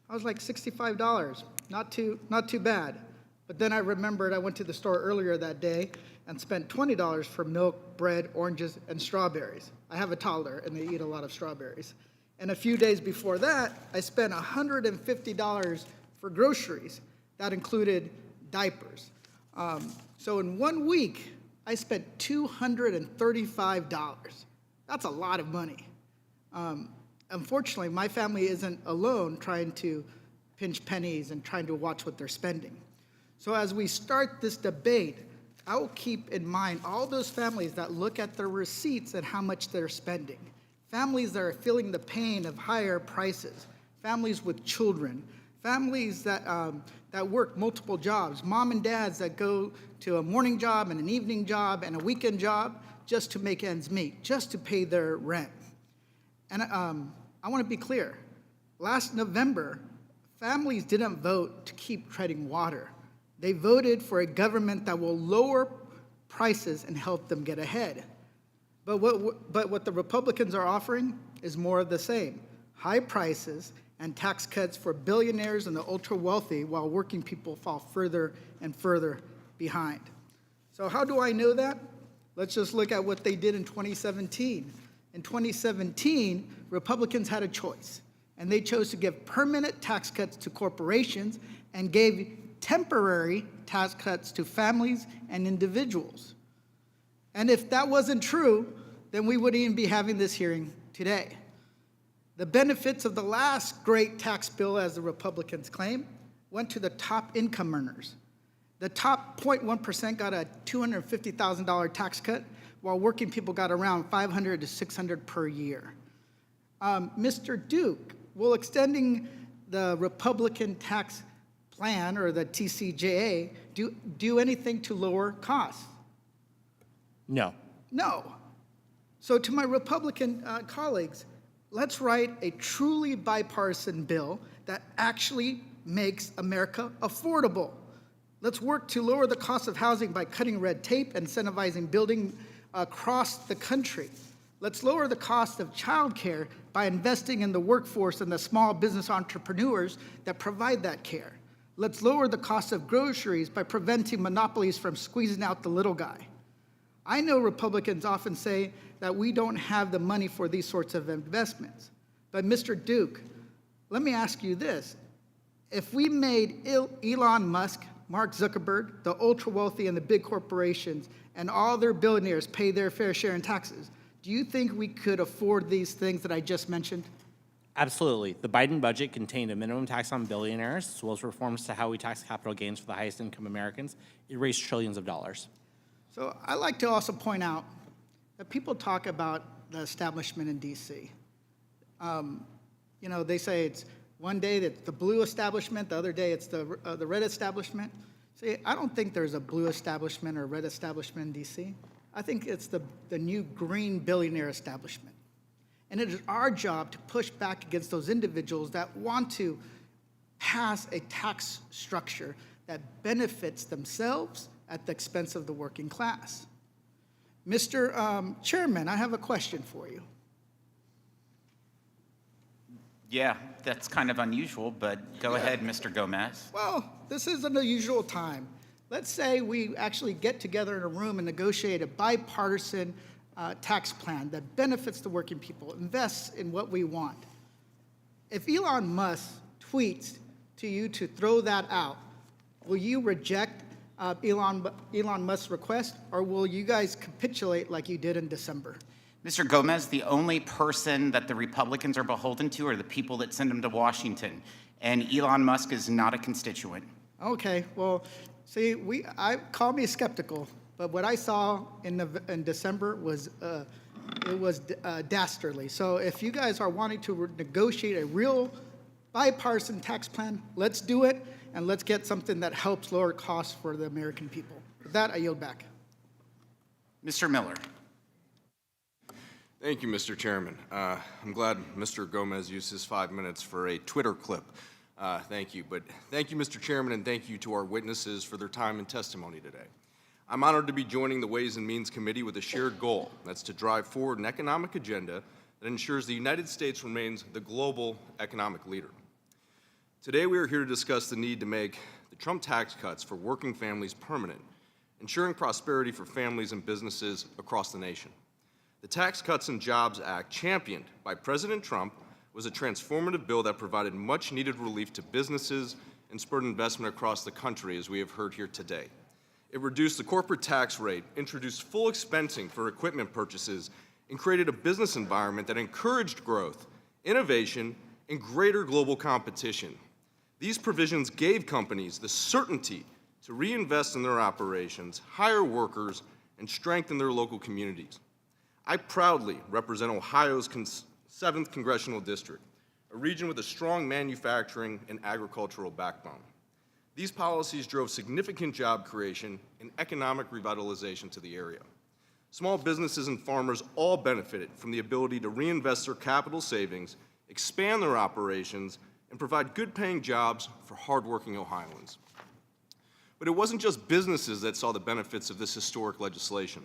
I was like, $65, not too bad. But then I remembered I went to the store earlier that day and spent $20 for milk, bread, oranges, and strawberries. I have a toddler, and they eat a lot of strawberries. And a few days before that, I spent $150 for groceries. That included diapers. So in 1 week, I spent $235. That's a lot of money. Unfortunately, my family isn't alone trying to pinch pennies and trying to watch what they're spending. So as we start this debate, I will keep in mind all those families that look at their receipts and how much they're spending. Families that are feeling the pain of higher prices, families with children, families that work multiple jobs, mom and dads that go to a morning job and an evening job and a weekend job just to make ends meet, just to pay their rent. And I want to be clear. Last November, families didn't vote to keep treading water. They voted for a government that will lower prices and help them get ahead. But what the Republicans are offering is more of the same: high prices and tax cuts for billionaires and the ultra-wealthy, while working people fall further and further behind. So how do I know that? Let's just look at what they did in 2017. In 2017, Republicans had a choice, and they chose to give permanent tax cuts to corporations and gave temporary tax cuts to families and individuals. And if that wasn't true, then we wouldn't even be having this hearing today. The benefits of the last great tax bill, as the Republicans claim, went to the top income earners. The top 0.1% got a $250,000 tax cut, while working people got around $500 to $600 per year. Mr. Duke, will extending the Republican tax plan, or the TCJA, do anything to lower costs?
No.
No. So to my Republican colleagues, let's write a truly bipartisan bill that actually makes America affordable. Let's work to lower the cost of housing by cutting red tape and incentivizing building across the country. Let's lower the cost of childcare by investing in the workforce and the small business entrepreneurs that provide that care. Let's lower the cost of groceries by preventing monopolies from squeezing out the little guy. I know Republicans often say that we don't have the money for these sorts of investments. But Mr. Duke, let me ask you this. If we made Elon Musk, Mark Zuckerberg, the ultra-wealthy and the big corporations, and all their billionaires pay their fair share in taxes, do you think we could afford these things that I just mentioned?
Absolutely. The Biden budget contained a minimum tax on billionaires, as well as reforms to how we tax capital gains for the highest income Americans. It raised trillions of dollars.
So I like to also point out that people talk about the establishment in D.C. They say it's one day it's the blue establishment, the other day it's the red establishment. See, I don't think there's a blue establishment or red establishment in D.C. I think it's the new green billionaire establishment. And it is our job to push back against those individuals that want to pass a tax structure that benefits themselves at the expense of the working class. Mr. Chairman, I have a question for you.
Yeah, that's kind of unusual, but go ahead, Mr. Gomez.
Well, this is an unusual time. Let's say we actually get together in a room and negotiate a bipartisan tax plan that benefits the working people, invests in what we want. If Elon Musk tweets to you to throw that out, will you reject Elon Musk's request, or will you guys capitulate like you did in December?
Mr. Gomez, the only person that the Republicans are beholden to are the people that send them to Washington, and Elon Musk is not a constituent.
Okay, well, see, call me skeptical, but what I saw in December was dastardly. So if you guys are wanting to negotiate a real bipartisan tax plan, let's do it, and let's get something that helps lower costs for the American people. With that, I yield back.
Mr. Miller.
Thank you, Mr. Chairman. I'm glad Mr. Gomez used his 5 minutes for a Twitter clip. Thank you. But thank you, Mr. Chairman, and thank you to our witnesses for their time and testimony today. I'm honored to be joining the Ways and Means Committee with a shared goal. That's to drive forward an economic agenda that ensures the United States remains the global economic leader. Today, we are here to discuss the need to make the Trump tax cuts for working families permanent, ensuring prosperity for families and businesses across the nation. The Tax Cuts and Jobs Act, championed by President Trump, was a transformative bill that provided much-needed relief to businesses and spurred investment across the country, as we have heard here today. It reduced the corporate tax rate, introduced full expensing for equipment purchases, and created a business environment that encouraged growth, innovation, and greater global competition. These provisions gave companies the certainty to reinvest in their operations, hire workers, and strengthen their local communities. I proudly represent Ohio's 7th Congressional District, a region with a strong manufacturing and agricultural backbone. These policies drove significant job creation and economic revitalization to the area. Small businesses and farmers all benefited from the ability to reinvest their capital savings, expand their operations, and provide good-paying jobs for hardworking Ohioans. But it wasn't just businesses that saw the benefits of this historic legislation.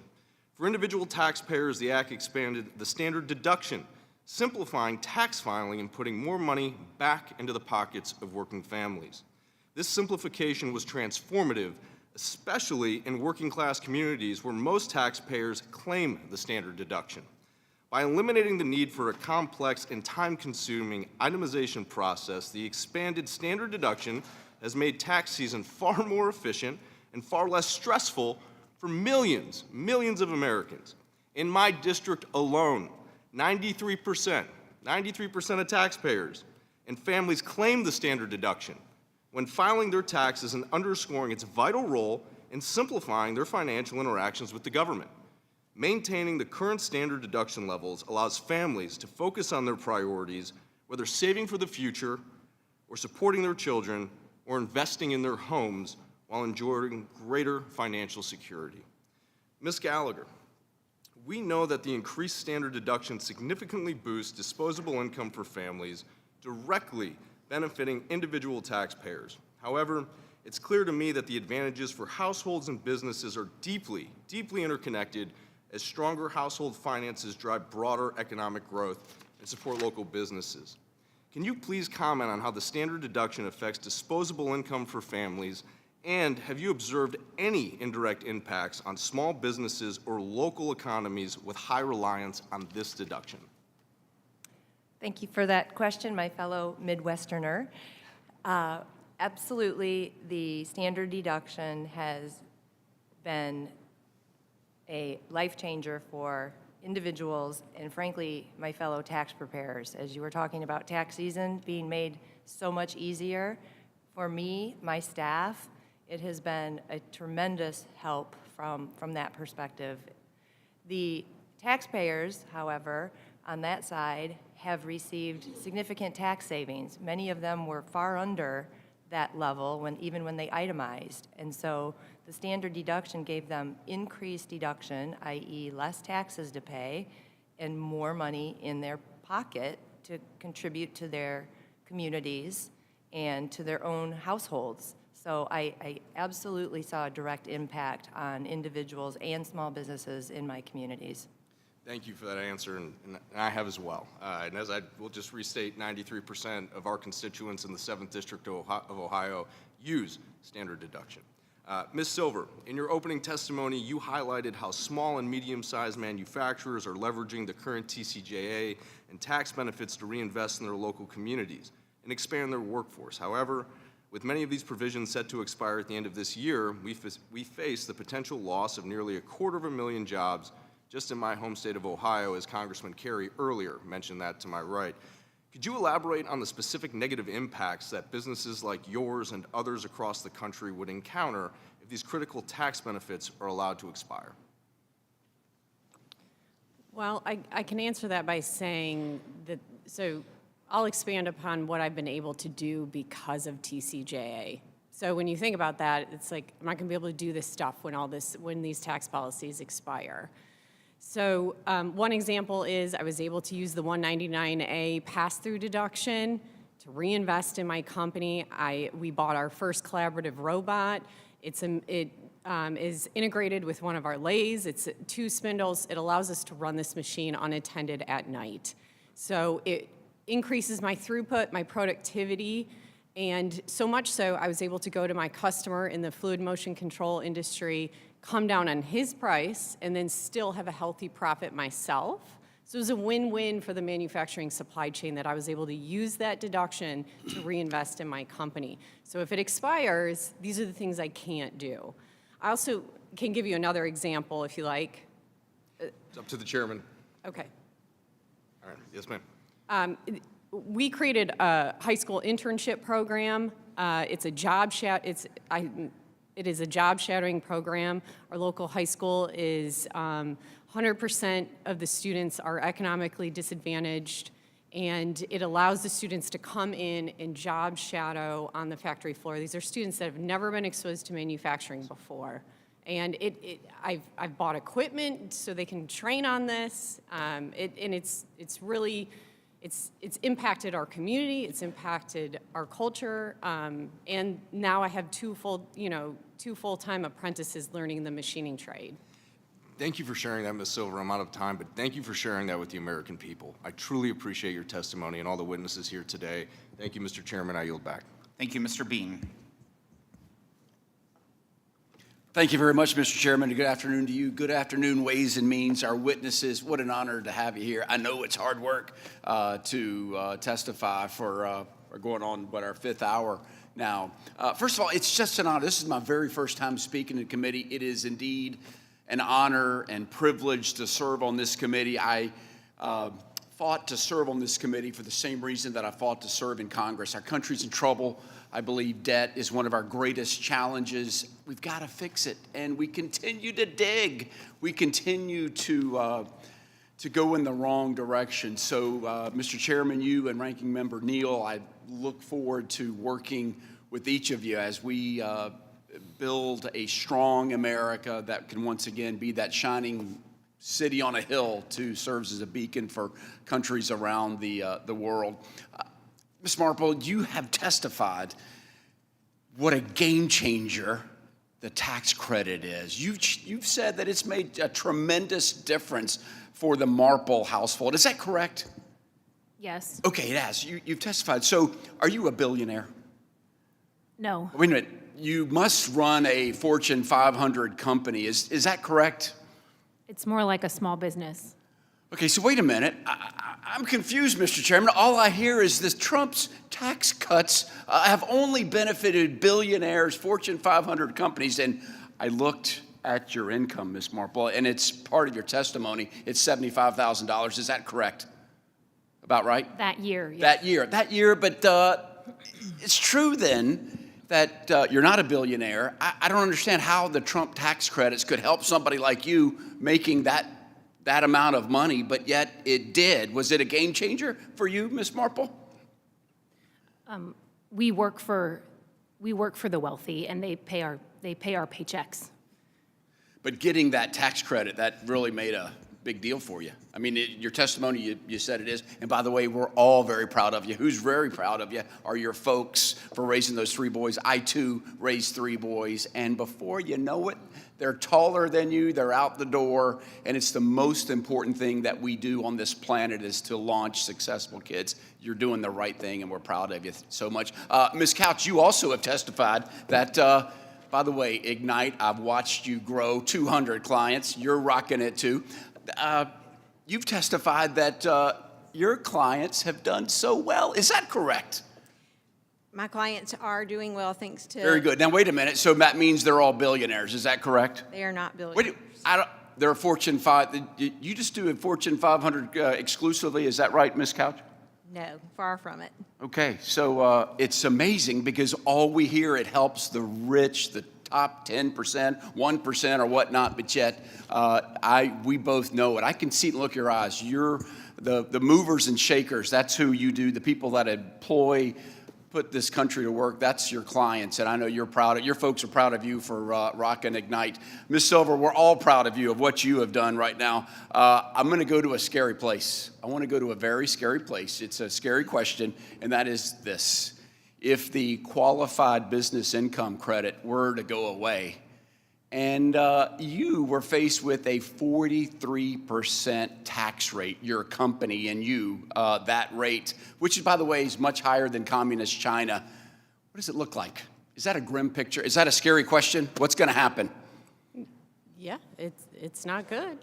For individual taxpayers, the Act expanded the standard deduction, simplifying tax filing and putting more money back into the pockets of working families. This simplification was transformative, especially in working-class communities where most taxpayers claim the standard deduction. By eliminating the need for a complex and time-consuming itemization process, the expanded standard deduction has made tax season far more efficient and far less stressful for millions of Americans. In my district alone, 93% of taxpayers and families claim the standard deduction when filing their taxes and underscoring its vital role in simplifying their financial interactions with the government. Maintaining the current standard deduction levels allows families to focus on their priorities, whether saving for the future or supporting their children or investing in their homes while enjoying greater financial security. Ms. Gallagher, we know that the increased standard deduction significantly boosts disposable income for families, directly benefiting individual taxpayers. However, it's clear to me that the advantages for households and businesses are deeply interconnected, as stronger household finances drive broader economic growth and support local businesses. Can you please comment on how the standard deduction affects disposable income for families, and have you observed any indirect impacts on small businesses or local economies with high reliance on this deduction?
Thank you for that question, my fellow Midwesterner. Absolutely, the standard deduction has been a life changer for individuals and, frankly, my fellow tax preparers. As you were talking about tax season being made so much easier, for me, my staff, it has been a tremendous help from that perspective. The taxpayers, however, on that side, have received significant tax savings. Many of them were far under that level even when they itemized. And so the standard deduction gave them increased deduction, i.e. less taxes to pay, and more money in their pocket to contribute to their communities and to their own households. So I absolutely saw a direct impact on individuals and small businesses in my communities.
Thank you for that answer, and I have as well. And as I will just restate, 93% of our constituents in the 7th District of Ohio use standard deduction. Ms. Silver, in your opening testimony, you highlighted how small and medium-sized manufacturers are leveraging the current TCJA and tax benefits to reinvest in their local communities and expand their workforce. However, with many of these provisions set to expire at the end of this year, we face the potential loss of nearly 250,000 jobs just in my home state of Ohio, as Congressman Kerry earlier mentioned that to my right. Could you elaborate on the specific negative impacts that businesses like yours and others across the country would encounter if these critical tax benefits are allowed to expire?
Well, I can answer that by saying that, so I'll expand upon what I've been able to do because of TCJA. So when you think about that, it's like, I'm not gonna be able to do this stuff when these tax policies expire. So one example is I was able to use the 199A pass-through deduction to reinvest in my company. We bought our first collaborative robot. It is integrated with one of our lathes. It's 2 spindles. It allows us to run this machine unattended at night. So it increases my throughput, my productivity, and so much so I was able to go to my customer in the fluid motion control industry, come down on his price, and then still have a healthy profit myself. So it was a win-win for the manufacturing supply chain that I was able to use that deduction to reinvest in my company. So if it expires, these are the things I can't do. I also can give you another example if you like.
It's up to the chairman.
Okay.
All right, yes, ma'am.
We created a high school internship program. It's a job It is a job shadowing program. Our local high school is 100% of the students are economically disadvantaged, and it allows the students to come in and job shadow on the factory floor. These are students that have never been exposed to manufacturing before. And I've bought equipment so they can train on this, and it's really, it's impacted our community, it's impacted our culture, and now I have two full-time apprentices learning the machining trade.
Thank you for sharing that, Ms. Silver. I'm out of time, but thank you for sharing that with the American people. I truly appreciate your testimony and all the witnesses here today. Thank you, Mr. Chairman. I yield back.
Thank you, Mr. Bean.
Thank you very much, Mr. Chairman. Good afternoon to you. Good afternoon, Ways and Means, our witnesses. What an honor to have you here. I know it's hard work to testify for going on, our 5th hour now. First of all, it's just an honor. This is my very first time speaking in committee. It is indeed an honor and privilege to serve on this committee. I fought to serve on this committee for the same reason that I fought to serve in Congress. Our country's in trouble. I believe debt is one of our greatest challenges. We've got to fix it, and we continue to dig. We continue to go in the wrong direction. So, Mr. Chairman, you and Ranking Member Neal, I look forward to working with each of you as we build a strong America that can once again be that shining city on a hill to serve as a beacon for countries around the world. Ms. Marple, you have testified what a game changer the tax credit is. You've said that it's made a tremendous difference for the Marple household. Is that correct?
Yes.
Okay, it has. You've testified. So are you a billionaire?
No.
Wait a minute. You must run a Fortune 500 company. Is that correct?
It's more like a small business.
Okay, so wait a minute. I'm confused, Mr. Chairman. All I hear is this Trump's tax cuts have only benefited billionaires, Fortune 500 companies, and I looked at your income, Ms. Marple, and it's part of your testimony. It's $75,000. Is that correct? About right?
That year, yes.
That year, but it's true then that you're not a billionaire. I don't understand how the Trump tax credits could help somebody like you making that amount of money, but yet it did. Was it a game changer for you, Ms. Marple?
We work for the wealthy, and they pay our paychecks.
But getting that tax credit, that really made big deal for you. I mean, your testimony, you said it is. And by the way, we're all very proud of you. Who's very proud of you are your folks for raising those 3 boys. I, too, raised 3 boys. And before you know it, they're taller than you. They're out the door. And it's the most important thing that we do on this planet is to launch successful kids. You're doing the right thing, and we're proud of you so much. Ms. Couch, you also have testified that, by the way, Ignite, I've watched you grow 200 clients. You're rocking it, too. You've testified that your clients have done so well. Is that correct?
My clients are doing well thanks to.
Very good. Now, wait a minute. So that means they're all billionaires. Is that correct?
They are not billionaires.
Wait, they're Fortune 5. You just do a Fortune 500 exclusively. Is that right, Ms. Couch?
No, far from it.
Okay, so it's amazing because all we hear, it helps the rich, the top 10%, 1% or whatnot, but yet we both know it. I can see it and look at your eyes. You're the movers and shakers. That's who you do. The people that put this country to work, that's your clients, and I know you're proud of, your folks are proud of you for Rock and Ignite. Ms. Silver, we're all proud of you, of what you have done right now. I'm gonna go to a scary place. I wanna go to a very scary place. It's a scary question, and that is this. If the qualified business income credit were to go away, and you were faced with a 43% tax rate, your company and you, that rate, which, by the way, is much higher than communist China. What does it look like? Is that a grim picture? Is that a scary question? What's going to happen?
Yeah, it's not good.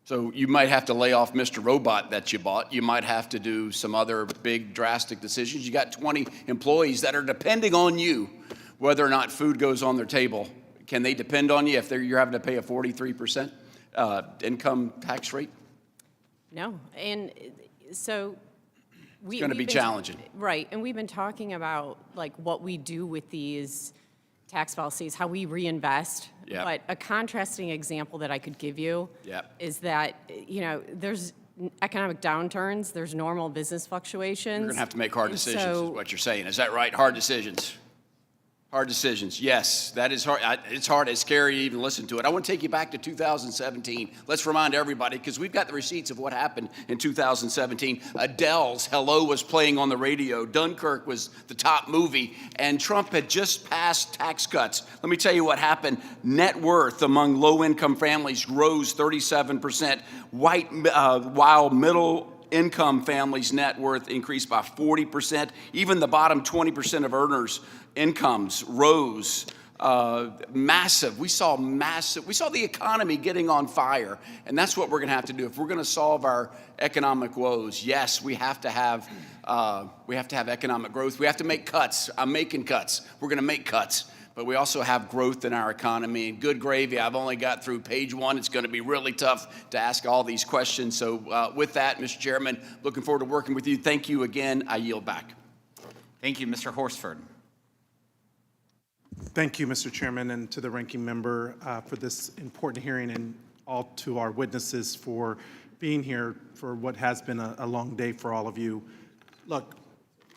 So you might have to lay off Mr. Robot that you bought. You might have to do some other big, drastic decisions. You got 20 employees that are depending on you, whether or not food goes on their table. Can they depend on you if you're having to pay a 43% income tax rate?
No, and so
it's going to be challenging.
Right, and we've been talking about like what we do with these tax policies, how we reinvest.
Yep.
But a contrasting example that I could give you
Yep.
is that, there's economic downturns, there's normal business fluctuations.
You're going to have to make hard
And
decisions,
so-
is what you're saying. Is that right? Hard decisions. Hard decisions. Yes, that is hard. It's hard. It's scary to even listen to it. I want to take you back to 2017. Let's remind everybody, because we've got the receipts of what happened in 2017. Adele's Hello was playing on the radio. Dunkirk was the top movie, and Trump had just passed tax cuts. Let me tell you what happened. Net worth among low-income families rose 37%, while middle-income families' net worth increased by 40%. Even the bottom 20% of earners' incomes rose massive. We saw the economy getting on fire, and that's what we're going to have to do if we're going to solve our economic woes. Yes, we have to have economic growth. We have to make cuts. I'm making cuts. We're going to make cuts. But we also have growth in our economy. And good gravy, I've only got through page 1. It's going to be really tough to ask all these questions. So with that, Mr. Chairman, looking forward to working with you. Thank you again. I yield back.
Thank you, Mr. Horsford.
Thank you, Mr. Chairman, and to the ranking member for this important hearing, and all to our witnesses for being here for what has been a long day for all of you. Look,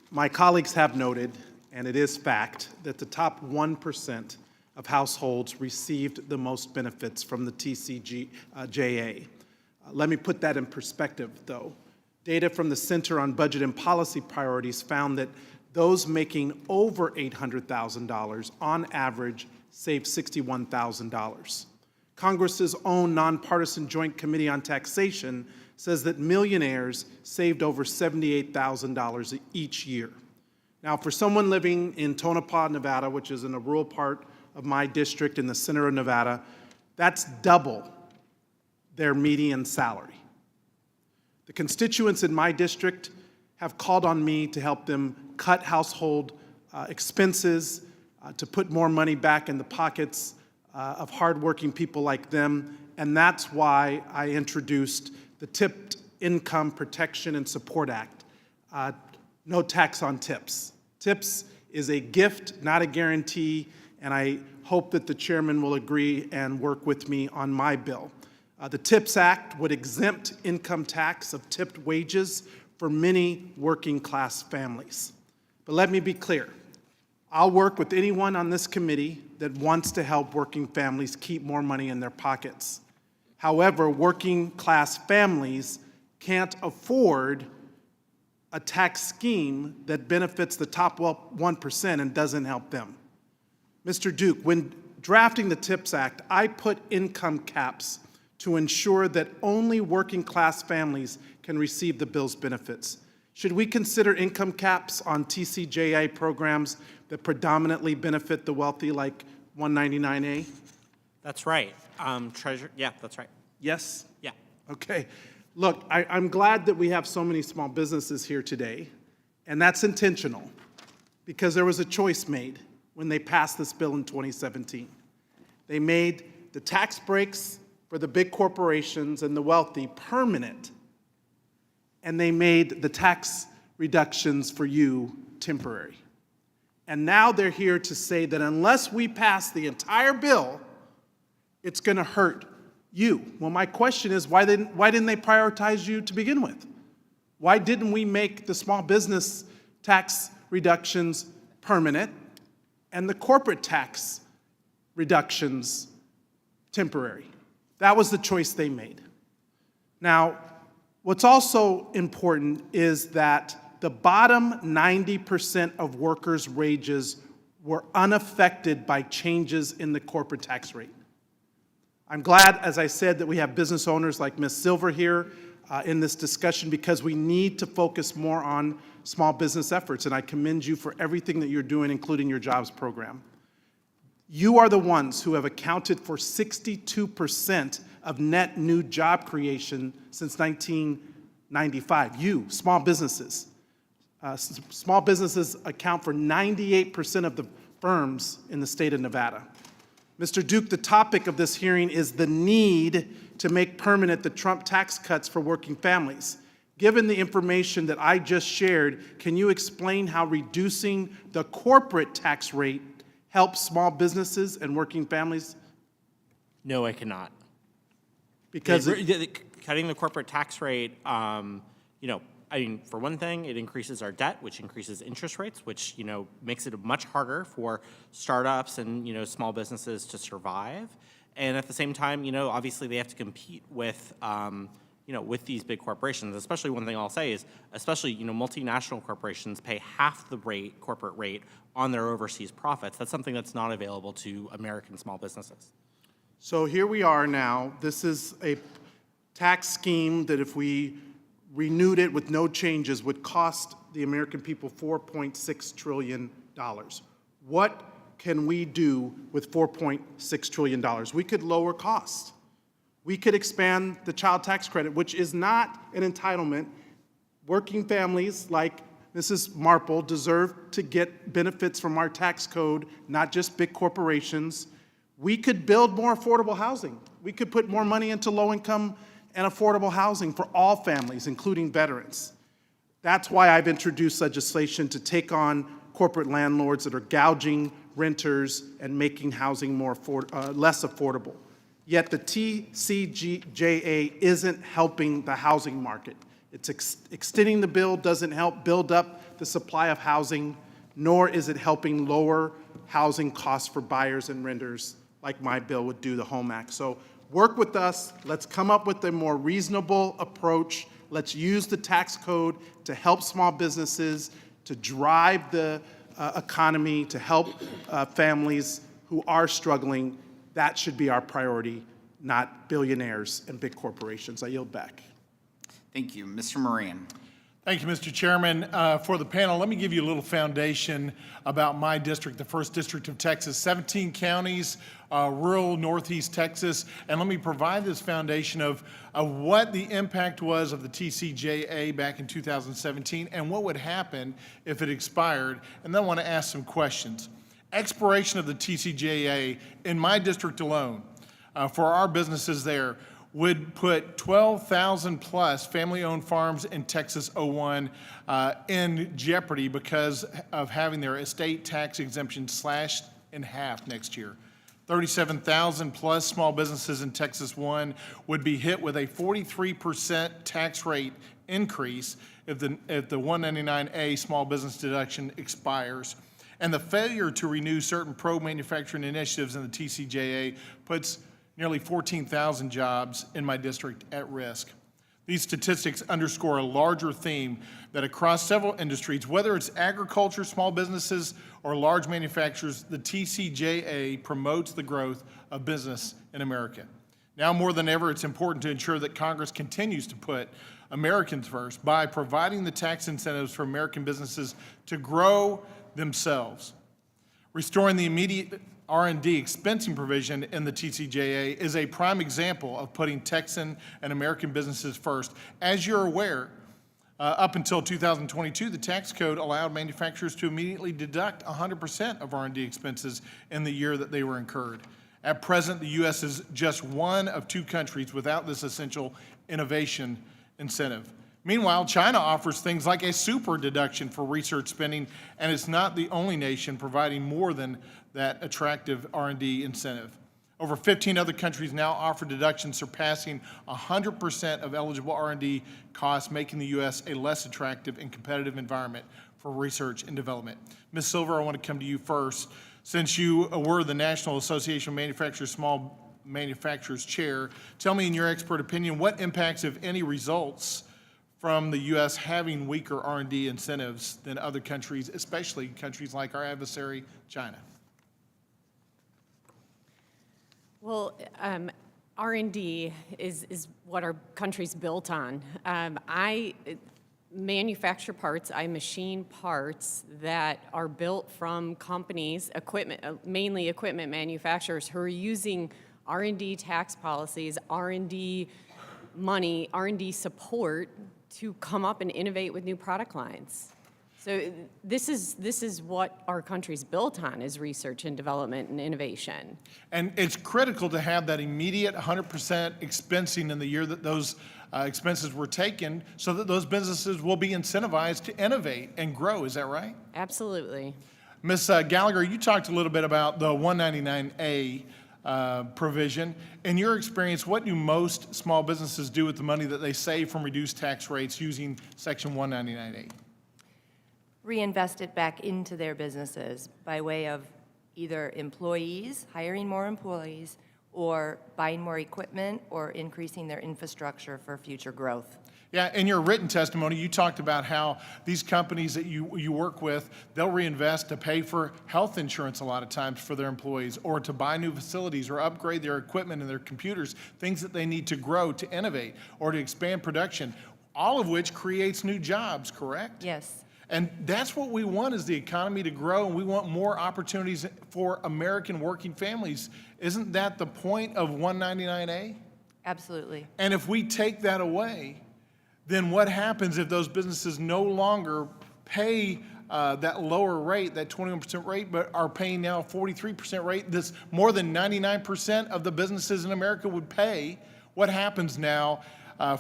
my colleagues have noted, and it is fact, that the top 1% of households received the most benefits from the TCJA. Let me put that in perspective, though. Data from the Center on Budget and Policy Priorities found that those making over $800,000 on average saved $61,000. Congress's own nonpartisan Joint Committee on Taxation says that millionaires saved over $78,000 each year. Now, for someone living in Tonopah, Nevada, which is in a rural part of my district in the center of Nevada, that's double their median salary. The constituents in my district have called on me to help them cut household expenses, to put more money back in the pockets of hardworking people like them, and that's why I introduced the Tipped Income Protection and Support Act. No tax on tips. Tips is a gift, not a guarantee, and I hope that the chairman will agree and work with me on my bill. The TIPS Act would exempt income tax of tipped wages for many working-class families. But let me be clear. I'll work with anyone on this committee that wants to help working families keep more money in their pockets. However, working-class families can't afford a tax scheme that benefits the top 1% and doesn't help them. Mr. Duke, when drafting the TIPS Act, I put income caps to ensure that only working-class families can receive the bill's benefits. Should we consider income caps on TCJA programs that predominantly benefit the wealthy, like 199A?
That's right. Treasurer, yeah, that's right.
Yes?
Yeah.
Okay. Look, I'm glad that we have so many small businesses here today, and that's intentional, because there was a choice made when they passed this bill in 2017. They made the tax breaks for the big corporations and the wealthy permanent, and they made the tax reductions for you temporary. And now they're here to say that unless we pass the entire bill, it's going to hurt you. Well, my question is, why didn't they prioritize you to begin with? Why didn't we make the small business tax reductions permanent and the corporate tax reductions temporary? That was the choice they made. Now, what's also important is that the bottom 90% of workers' wages were unaffected by changes in the corporate tax rate. I'm glad, as I said, that we have business owners like Ms. Silver here in this discussion, because we need to focus more on small business efforts, and I commend you for everything that you're doing, including your jobs program. You are the ones who have accounted for 62% of net new job creation since 1995. You, small businesses. Small businesses account for 98% of the firms in the state of Nevada. Mr. Duke, the topic of this hearing is the need to make permanent the Trump tax cuts for working families. Given the information that I just shared, can you explain how reducing the corporate tax rate helps small businesses and working families?
No, I cannot.
Because
cutting the corporate tax rate, I mean, for one thing, it increases our debt, which increases interest rates, which, makes it much harder for startups and, small businesses to survive. And at the same time, obviously they have to compete with, with these big corporations. Especially one thing I'll say is, especially, multinational corporations pay half the corporate rate on their overseas profits. That's something that's not available to American small businesses.
So here we are now. This is a tax scheme that, if we renewed it with no changes, would cost the American people $4.6 trillion. What can we do with $4.6 trillion? We could lower costs. We could expand the child tax credit, which is not an entitlement. Working families like Mrs. Marple deserve to get benefits from our tax code, not just big corporations. We could build more affordable housing. We could put more money into low-income and affordable housing for all families, including veterans. That's why I've introduced legislation to take on corporate landlords that are gouging renters and making housing less affordable. Yet the TCJA isn't helping the housing market. It's extending the bill doesn't help build up the supply of housing, nor is it helping lower housing costs for buyers and renters like my bill would do, the HOME Act. So work with us. Let's come up with a more reasonable approach. Let's use the tax code to help small businesses, to drive the economy, to help families who are struggling. That should be our priority, not billionaires and big corporations. I yield back.
Thank you. Mr. Moran.
Thank you, Mr. Chairman. For the panel, let me give you a little foundation about my district, the 1st District of Texas, 17 counties, rural Northeast Texas, and let me provide this foundation of what the impact was of the TCJA back in 2017 and what would happen if it expired, and then I want to ask some questions. Expiration of the TCJA in my district alone, for our businesses there, would put 12,000 plus family-owned farms in Texas 01 in jeopardy because of having their estate tax exemption slashed in half next year. 37,000 plus small businesses in Texas 1 would be hit with a 43% tax rate increase if the 199A small business deduction expires. And the failure to renew certain pro-manufacturing initiatives in the TCJA puts nearly 14,000 jobs in my district at risk. These statistics underscore a larger theme that across several industries, whether it's agriculture, small businesses, or large manufacturers, the TCJA promotes the growth of business in America. Now more than ever, it's important to ensure that Congress continues to put Americans first by providing the tax incentives for American businesses to grow themselves. Restoring the immediate R&D expensing provision in the TCJA is a prime example of putting Texan and American businesses first. As you're aware, up until 2022, the tax code allowed manufacturers to immediately deduct 100% of R&D expenses in the year that they were incurred. At present, the U.S. is just one of 2 countries without this essential innovation incentive. Meanwhile, China offers things like a super deduction for research spending, and it's not the only nation providing more than that attractive R&D incentive. Over 15 other countries now offer deductions surpassing 100% of eligible R&D costs, making the U.S. a less attractive and competitive environment for research and development. Ms. Silver, I want to come to you first. Since you were the National Association of Manufacturers Small Manufacturers Chair, tell me in your expert opinion, what impacts, if any, results from the U.S. having weaker R&D incentives than other countries, especially countries like our adversary, China?
Well, R&D is what our country's built on. I manufacture parts, I machine parts that are built from companies, mainly equipment manufacturers, who are using R&D tax policies, R&D money, R&D support to come up and innovate with new product lines. So this is what our country's built on, is research and development and innovation.
And it's critical to have that immediate 100% expensing in the year that those expenses were taken, so that those businesses will be incentivized to innovate and grow. Is that right?
Absolutely.
Ms. Gallagher, you talked a little bit about the 199A provision. In your experience, what do most small businesses do with the money that they save from reduced tax rates using Section 199A?
Reinvest it back into their businesses by way of either employees, hiring more employees, or buying more equipment, or increasing their infrastructure for future growth.
Yeah, in your written testimony, you talked about how these companies that you work with, they'll reinvest to pay for health insurance a lot of times for their employees, or to buy new facilities, or upgrade their equipment and their computers, things that they need to grow, to innovate, or to expand production, all of which creates new jobs, correct?
Yes.
And that's what we want, is the economy to grow, and we want more opportunities for American working families. Isn't that the point of 199A?
Absolutely.
And if we take that away, then what happens if those businesses no longer pay that lower rate, that 21% rate, but are paying now a 43% rate? This more than 99% of the businesses in America would pay. What happens now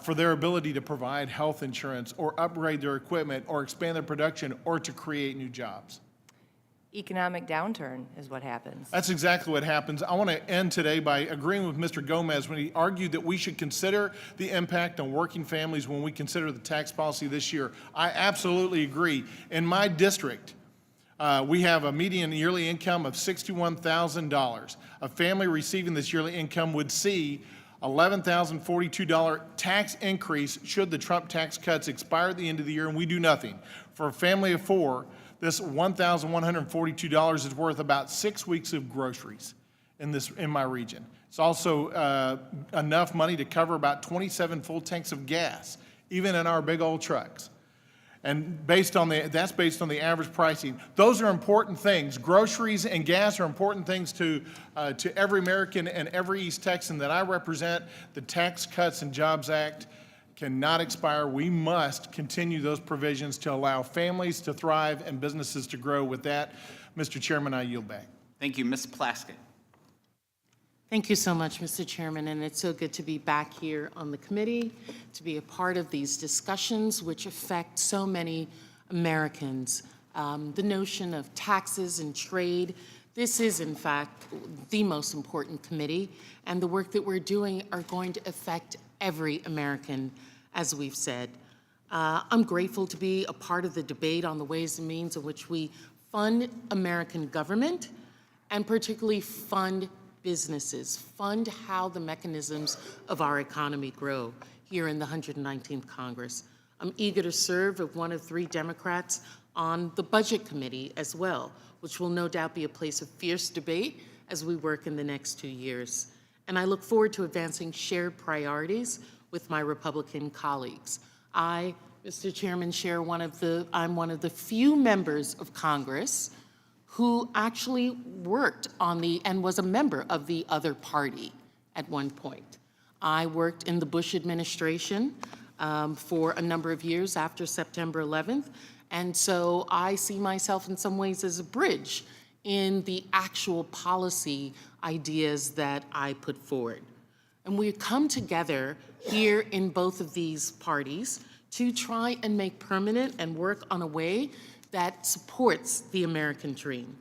for their ability to provide health insurance, or upgrade their equipment, or expand their production, or to create new jobs?
Economic downturn is what happens.
That's exactly what happens. I want to end today by agreeing with Mr. Gomez when he argued that we should consider the impact on working families when we consider the tax policy this year. I absolutely agree. In my district, we have a median yearly income of $61,000. A family receiving this yearly income would see $11,042 tax increase should the Trump tax cuts expire at the end of the year and we do nothing. For a family of 4, this $1,142 is worth about 6 weeks of groceries in my region. It's also enough money to cover about 27 full tanks of gas, even in our big old trucks. And that's based on the average pricing. Those are important things. Groceries and gas are important things to every American and every East Texan that I represent. The Tax Cuts and Jobs Act cannot expire. We must continue those provisions to allow families to thrive and businesses to grow. With that, Mr. Chairman, I yield back.
Thank you. Ms. Plaskett.
Thank you so much, Mr. Chairman, and it's so good to be back here on the committee, to be a part of these discussions which affect so many Americans. The notion of taxes and trade, this is, in fact, the most important committee, and the work that we're doing are going to affect every American, as we've said. I'm grateful to be a part of the debate on the ways and means in which we fund American government, and particularly fund
businesses, fund how the mechanisms of our economy grow here in the 119th Congress. I'm eager to serve as one of 3 Democrats on the Budget Committee as well, which will no doubt be a place of fierce debate as we work in the next 2 years. And I look forward to advancing shared priorities with my Republican colleagues. I, Mr. Chairman, I'm one of the few members of Congress who actually worked on and was a member of the other party at one point. I worked in the Bush administration for a number of years after September 11th, and so I see myself in some ways as a bridge in the actual policy ideas that I put forward. And we come together here in both of these parties to try and make permanent and work on a way that supports the American dream.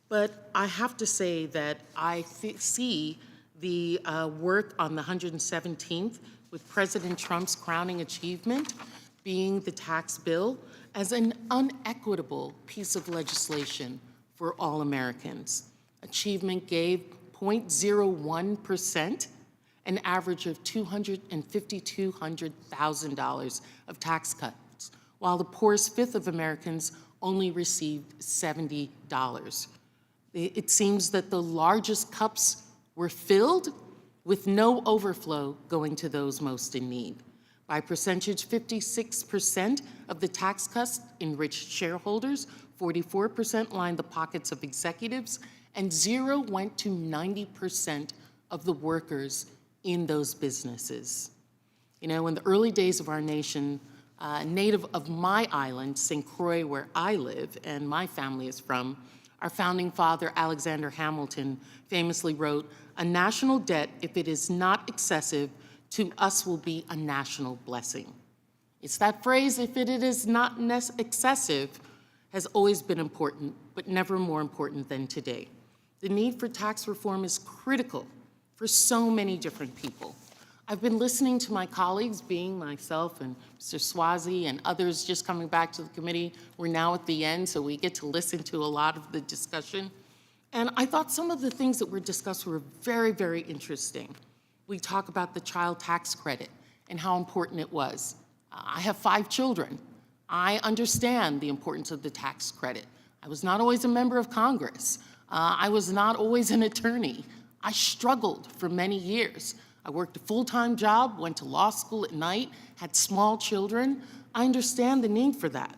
But I have to say that I see the work on the 117th with President Trump's crowning achievement being the tax bill as an unequitable piece of legislation for all Americans. Achievement gave 0.01%, an average of $252,000 of tax cuts, while the poorest fifth of Americans only received $70. It seems that the largest cups were filled with no overflow going to those most in need. By percentage, 56% of the tax cuts enriched shareholders, 44% lined the pockets of executives, and 0 went to 90% of the workers in those businesses. You know, in the early days of our nation, native of my island, St. Croix, where I live and my family is from, our founding father, Alexander Hamilton, famously wrote, "A national debt, if it is not excessive, to us will be a national blessing." It's that phrase, if it is not excessive, has always been important, but never more important than today. The need for tax reform is critical for so many different people. I've been listening to my colleagues, being myself and Mr. Swazi and others just coming back to the committee. We're now at the end, so we get to listen to a lot of the discussion. And I thought some of the things that were discussed were very, very interesting. We talk about the child tax credit and how important it was. I have 5 children. I understand the importance of the tax credit. I was not always a member of Congress. I was not always an attorney. I struggled for many years. I worked a full-time job, went to law school at night, had small children. I understand the need for that.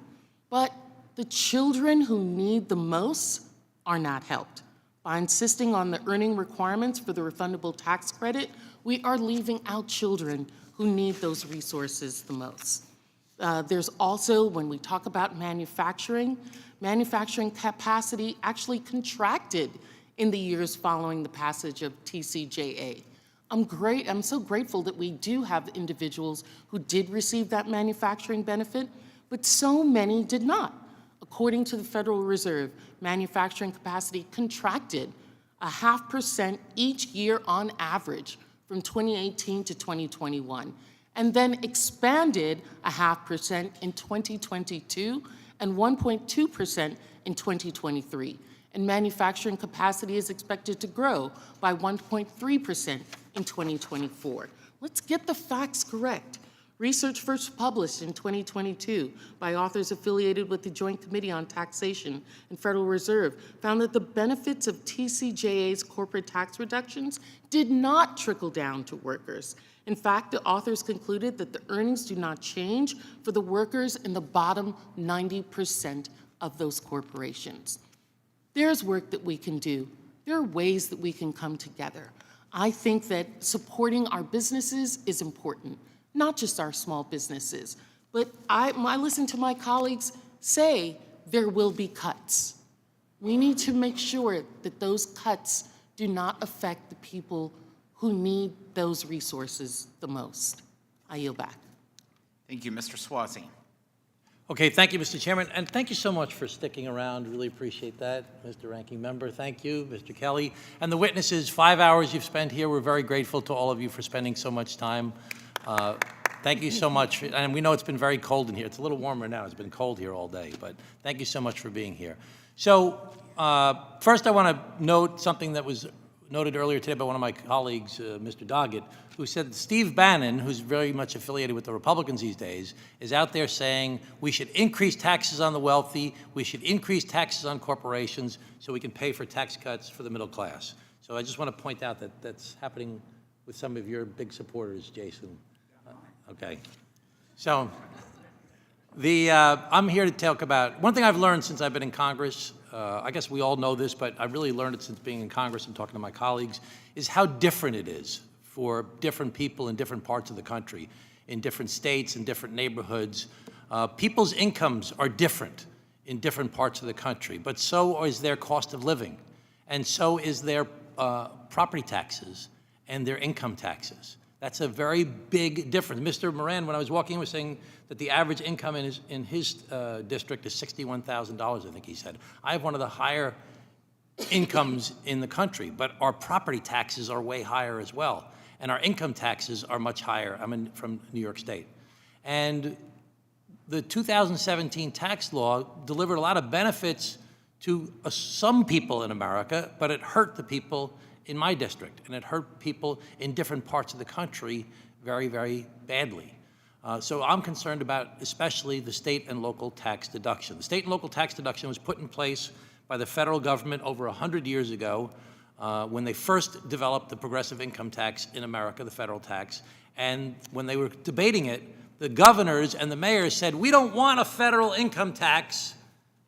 But the children who need the most are not helped. By insisting on the earning requirements for the refundable tax credit, we are leaving out children who need those resources the most. There's also, when we talk about manufacturing capacity actually contracted in the years following the passage of TCJA. I'm so grateful that we do have individuals who did receive that manufacturing benefit, but so many did not. According to the Federal Reserve, manufacturing capacity contracted 0.5% each year on average from 2018 to 2021, and then expanded 0.5% in 2022 and 1.2% in 2023. And manufacturing capacity is expected to grow by 1.3% in 2024. Let's get the facts correct. Research first published in 2022 by authors affiliated with the Joint Committee on Taxation and Federal Reserve found that the benefits of TCJA's corporate tax reductions did not trickle down to workers. In fact, the authors concluded that the earnings do not change for the workers in the bottom 90% of those corporations. There's work that we can do. There are ways that we can come together. I think that supporting our businesses is important, not just our small businesses, but I listen to my colleagues say there will be cuts. We need to make sure that those cuts do not affect the people who need those resources the most. I yield back.
Thank you, Mr. Swazi.
Okay, thank you, Mr. Chairman, and thank you so much for sticking around. Really appreciate that, Mr. Ranking Member. Thank you, Mr. Kelly, and the witnesses. 5 hours you've spent here. We're very grateful to all of you for spending so much time. Thank you so much, and we know it's been very cold in here. It's a little warmer now. It's been cold here all day, but thank you so much for being here. So first I want to note something that was noted earlier today by one of my colleagues, Mr. Doggett, who said that Steve Bannon, who's very much affiliated with the Republicans these days, is out there saying we should increase taxes on the wealthy, we should increase taxes on corporations so we can pay for tax cuts for the middle class. So I just want to point out that that's happening with some of your big supporters, Jason. Okay. So I'm here to talk about, one thing I've learned since I've been in Congress, I guess we all know this, but I've really learned it since being in Congress and talking to my colleagues, is how different it is for different people in different parts of the country, in different states, in different neighborhoods. People's incomes are different in different parts of the country, but so is their cost of living, and so is their property taxes and their income taxes. That's a very big difference. Mr. Moran, when I was walking in, was saying that the average income in his district is $61,000, I think he said. I have one of the higher incomes in the country, but our property taxes are way higher as well, and our income taxes are much higher. I'm from New York State. And the 2017 tax law delivered a lot of benefits to some people in America, but it hurt the people in my district, and it hurt people in different parts of the country very, very badly. So I'm concerned about especially the state and local tax deduction. The state and local tax deduction was put in place by the federal government over 100 years ago when they first developed the progressive income tax in America, the federal tax. And when they were debating it, the governors and the mayors said, we don't want a federal income tax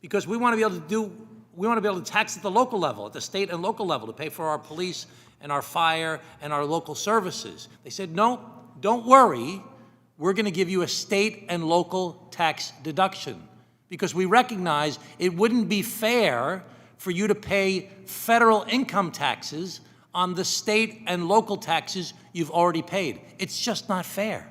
because we want to be able to tax at the local level, at the state and local level, to pay for our police and our fire and our local services. They said, no, don't worry, we're going to give you a state and local tax deduction because we recognize it wouldn't be fair for you to pay federal income taxes on the state and local taxes you've already paid. It's just not fair.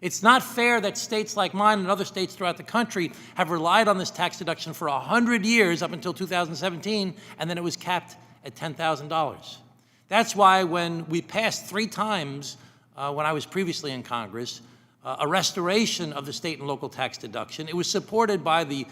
It's not fair that states like mine and other states throughout the country have relied on this tax deduction for 100 years up until 2017, and then it was capped at $10,000. That's why when we passed 3 times when I was previously in Congress, a restoration of the state and local tax deduction, it was supported by the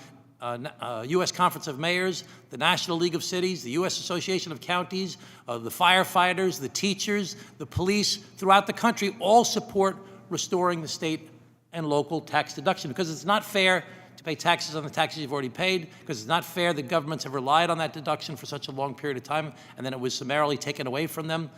U.S. Conference of Mayors, the National League of Cities, the U.S. Association of Counties, the firefighters, the teachers, the police throughout the country all support restoring the state and local tax deduction because it's not fair to pay taxes on the taxes you've already paid, because it's not fair that governments have relied on that deduction for such a long period of time and then it was summarily taken away from them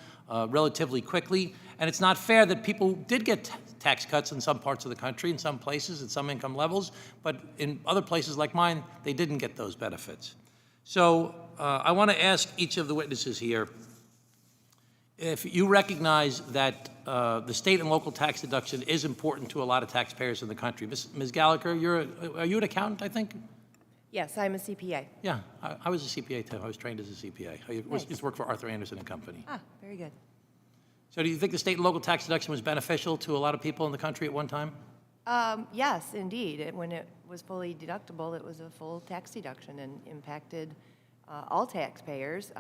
relatively quickly. And it's not fair that people did get tax cuts in some parts of the country, in some places, at some income levels, but in other places like mine, they didn't get those benefits. So I want to ask each of the witnesses here, if you recognize that the state and local tax deduction is important to a lot of taxpayers in the country. Ms. Gallagher, are you an accountant, I think?
Yes, I'm a CPA.
Yeah, I was a CPA too. I was trained as a CPA. I used to work for Arthur Anderson and Company.
Ah, very good.
So do you think the state and local tax deduction was beneficial to a lot of people in the country at one time?
Yes, indeed. When it was fully deductible, it was a full tax deduction and impacted all taxpayers,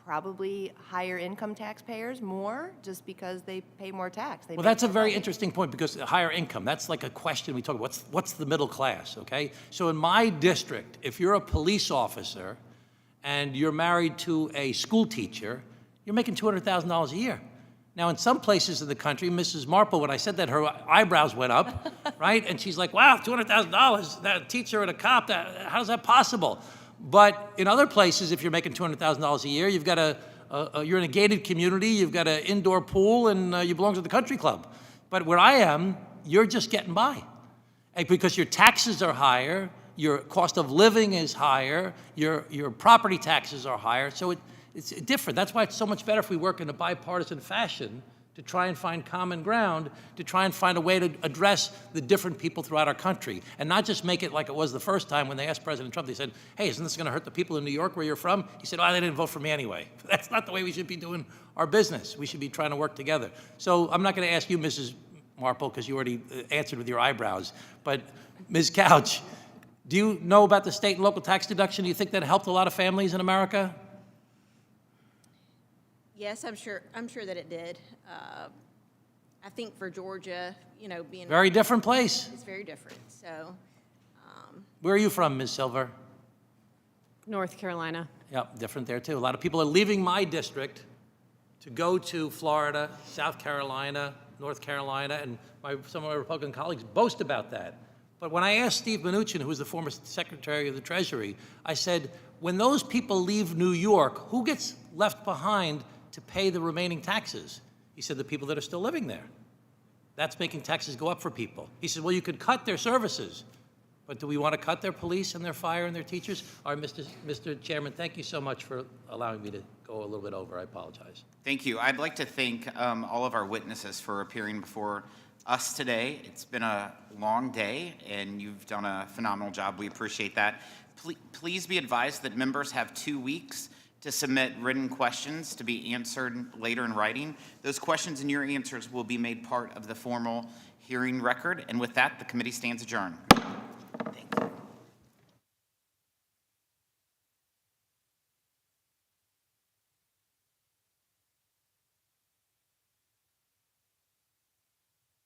probably higher income taxpayers more just because they pay more tax.
Well, that's a very interesting point because higher income, that's like a question we talk about. What's the middle class, okay? So in my district, if you're a police and you're married to a school teacher, you're making $200,000 a year. Now, in some places in the country, Mrs. Marple, when I said that, her eyebrows went up, right? And she's like, wow, $200,000, that teacher and a cop, how is that possible? But in other places, if you're making $200,000 a year, you've got you're in a gated community, you've got an indoor pool, and you belong to the country club. But where I am, you're just getting by. And because your taxes are higher, your cost of living is higher, your property taxes are higher, so it's different. That's why it's so much better if we work in a bipartisan fashion to try and find common ground, to try and find a way to address the different people throughout our country, and not just make it like it was the first time when they asked President Trump, they said, hey, isn't this going to hurt the people in New York where you're from? He said, oh, they didn't vote for me anyway. That's not the way we should be doing our business. We should be trying to work together. So I'm not going to ask you, Mrs. Marple, because you already answered with your eyebrows, but Ms. Couch, do you know about the state and local tax deduction? Do you think that helped a lot of families in America?
Yes, I'm sure that it did. I think for Georgia, being
very different place.
It's very different. So,
where are you from, Ms. Silver?
North Carolina.
Yeah, different there too. A lot of people are leaving my district to go to Florida, South Carolina, North Carolina, and some of my Republican colleagues boast about that. But when I asked Steve Mnuchin, who was the former Secretary of the Treasury, I said, when those people leave New York, who gets left behind to pay the remaining taxes? He said, the people that are still living there. That's making taxes go up for people. He said, well, you could cut their services, but do we want to cut their police and their fire and their teachers? All right, Mr. Chairman, thank you so much for allowing me to go a little bit over. I apologize.
Thank you. I'd like to thank all of our witnesses for appearing before us today. It's been a long day, and you've done a phenomenal job. We appreciate that. Please be advised that members have 2 weeks to submit written questions to be answered later in writing. Those questions and your answers will be made part of the formal hearing record. And with that, the committee stands adjourned.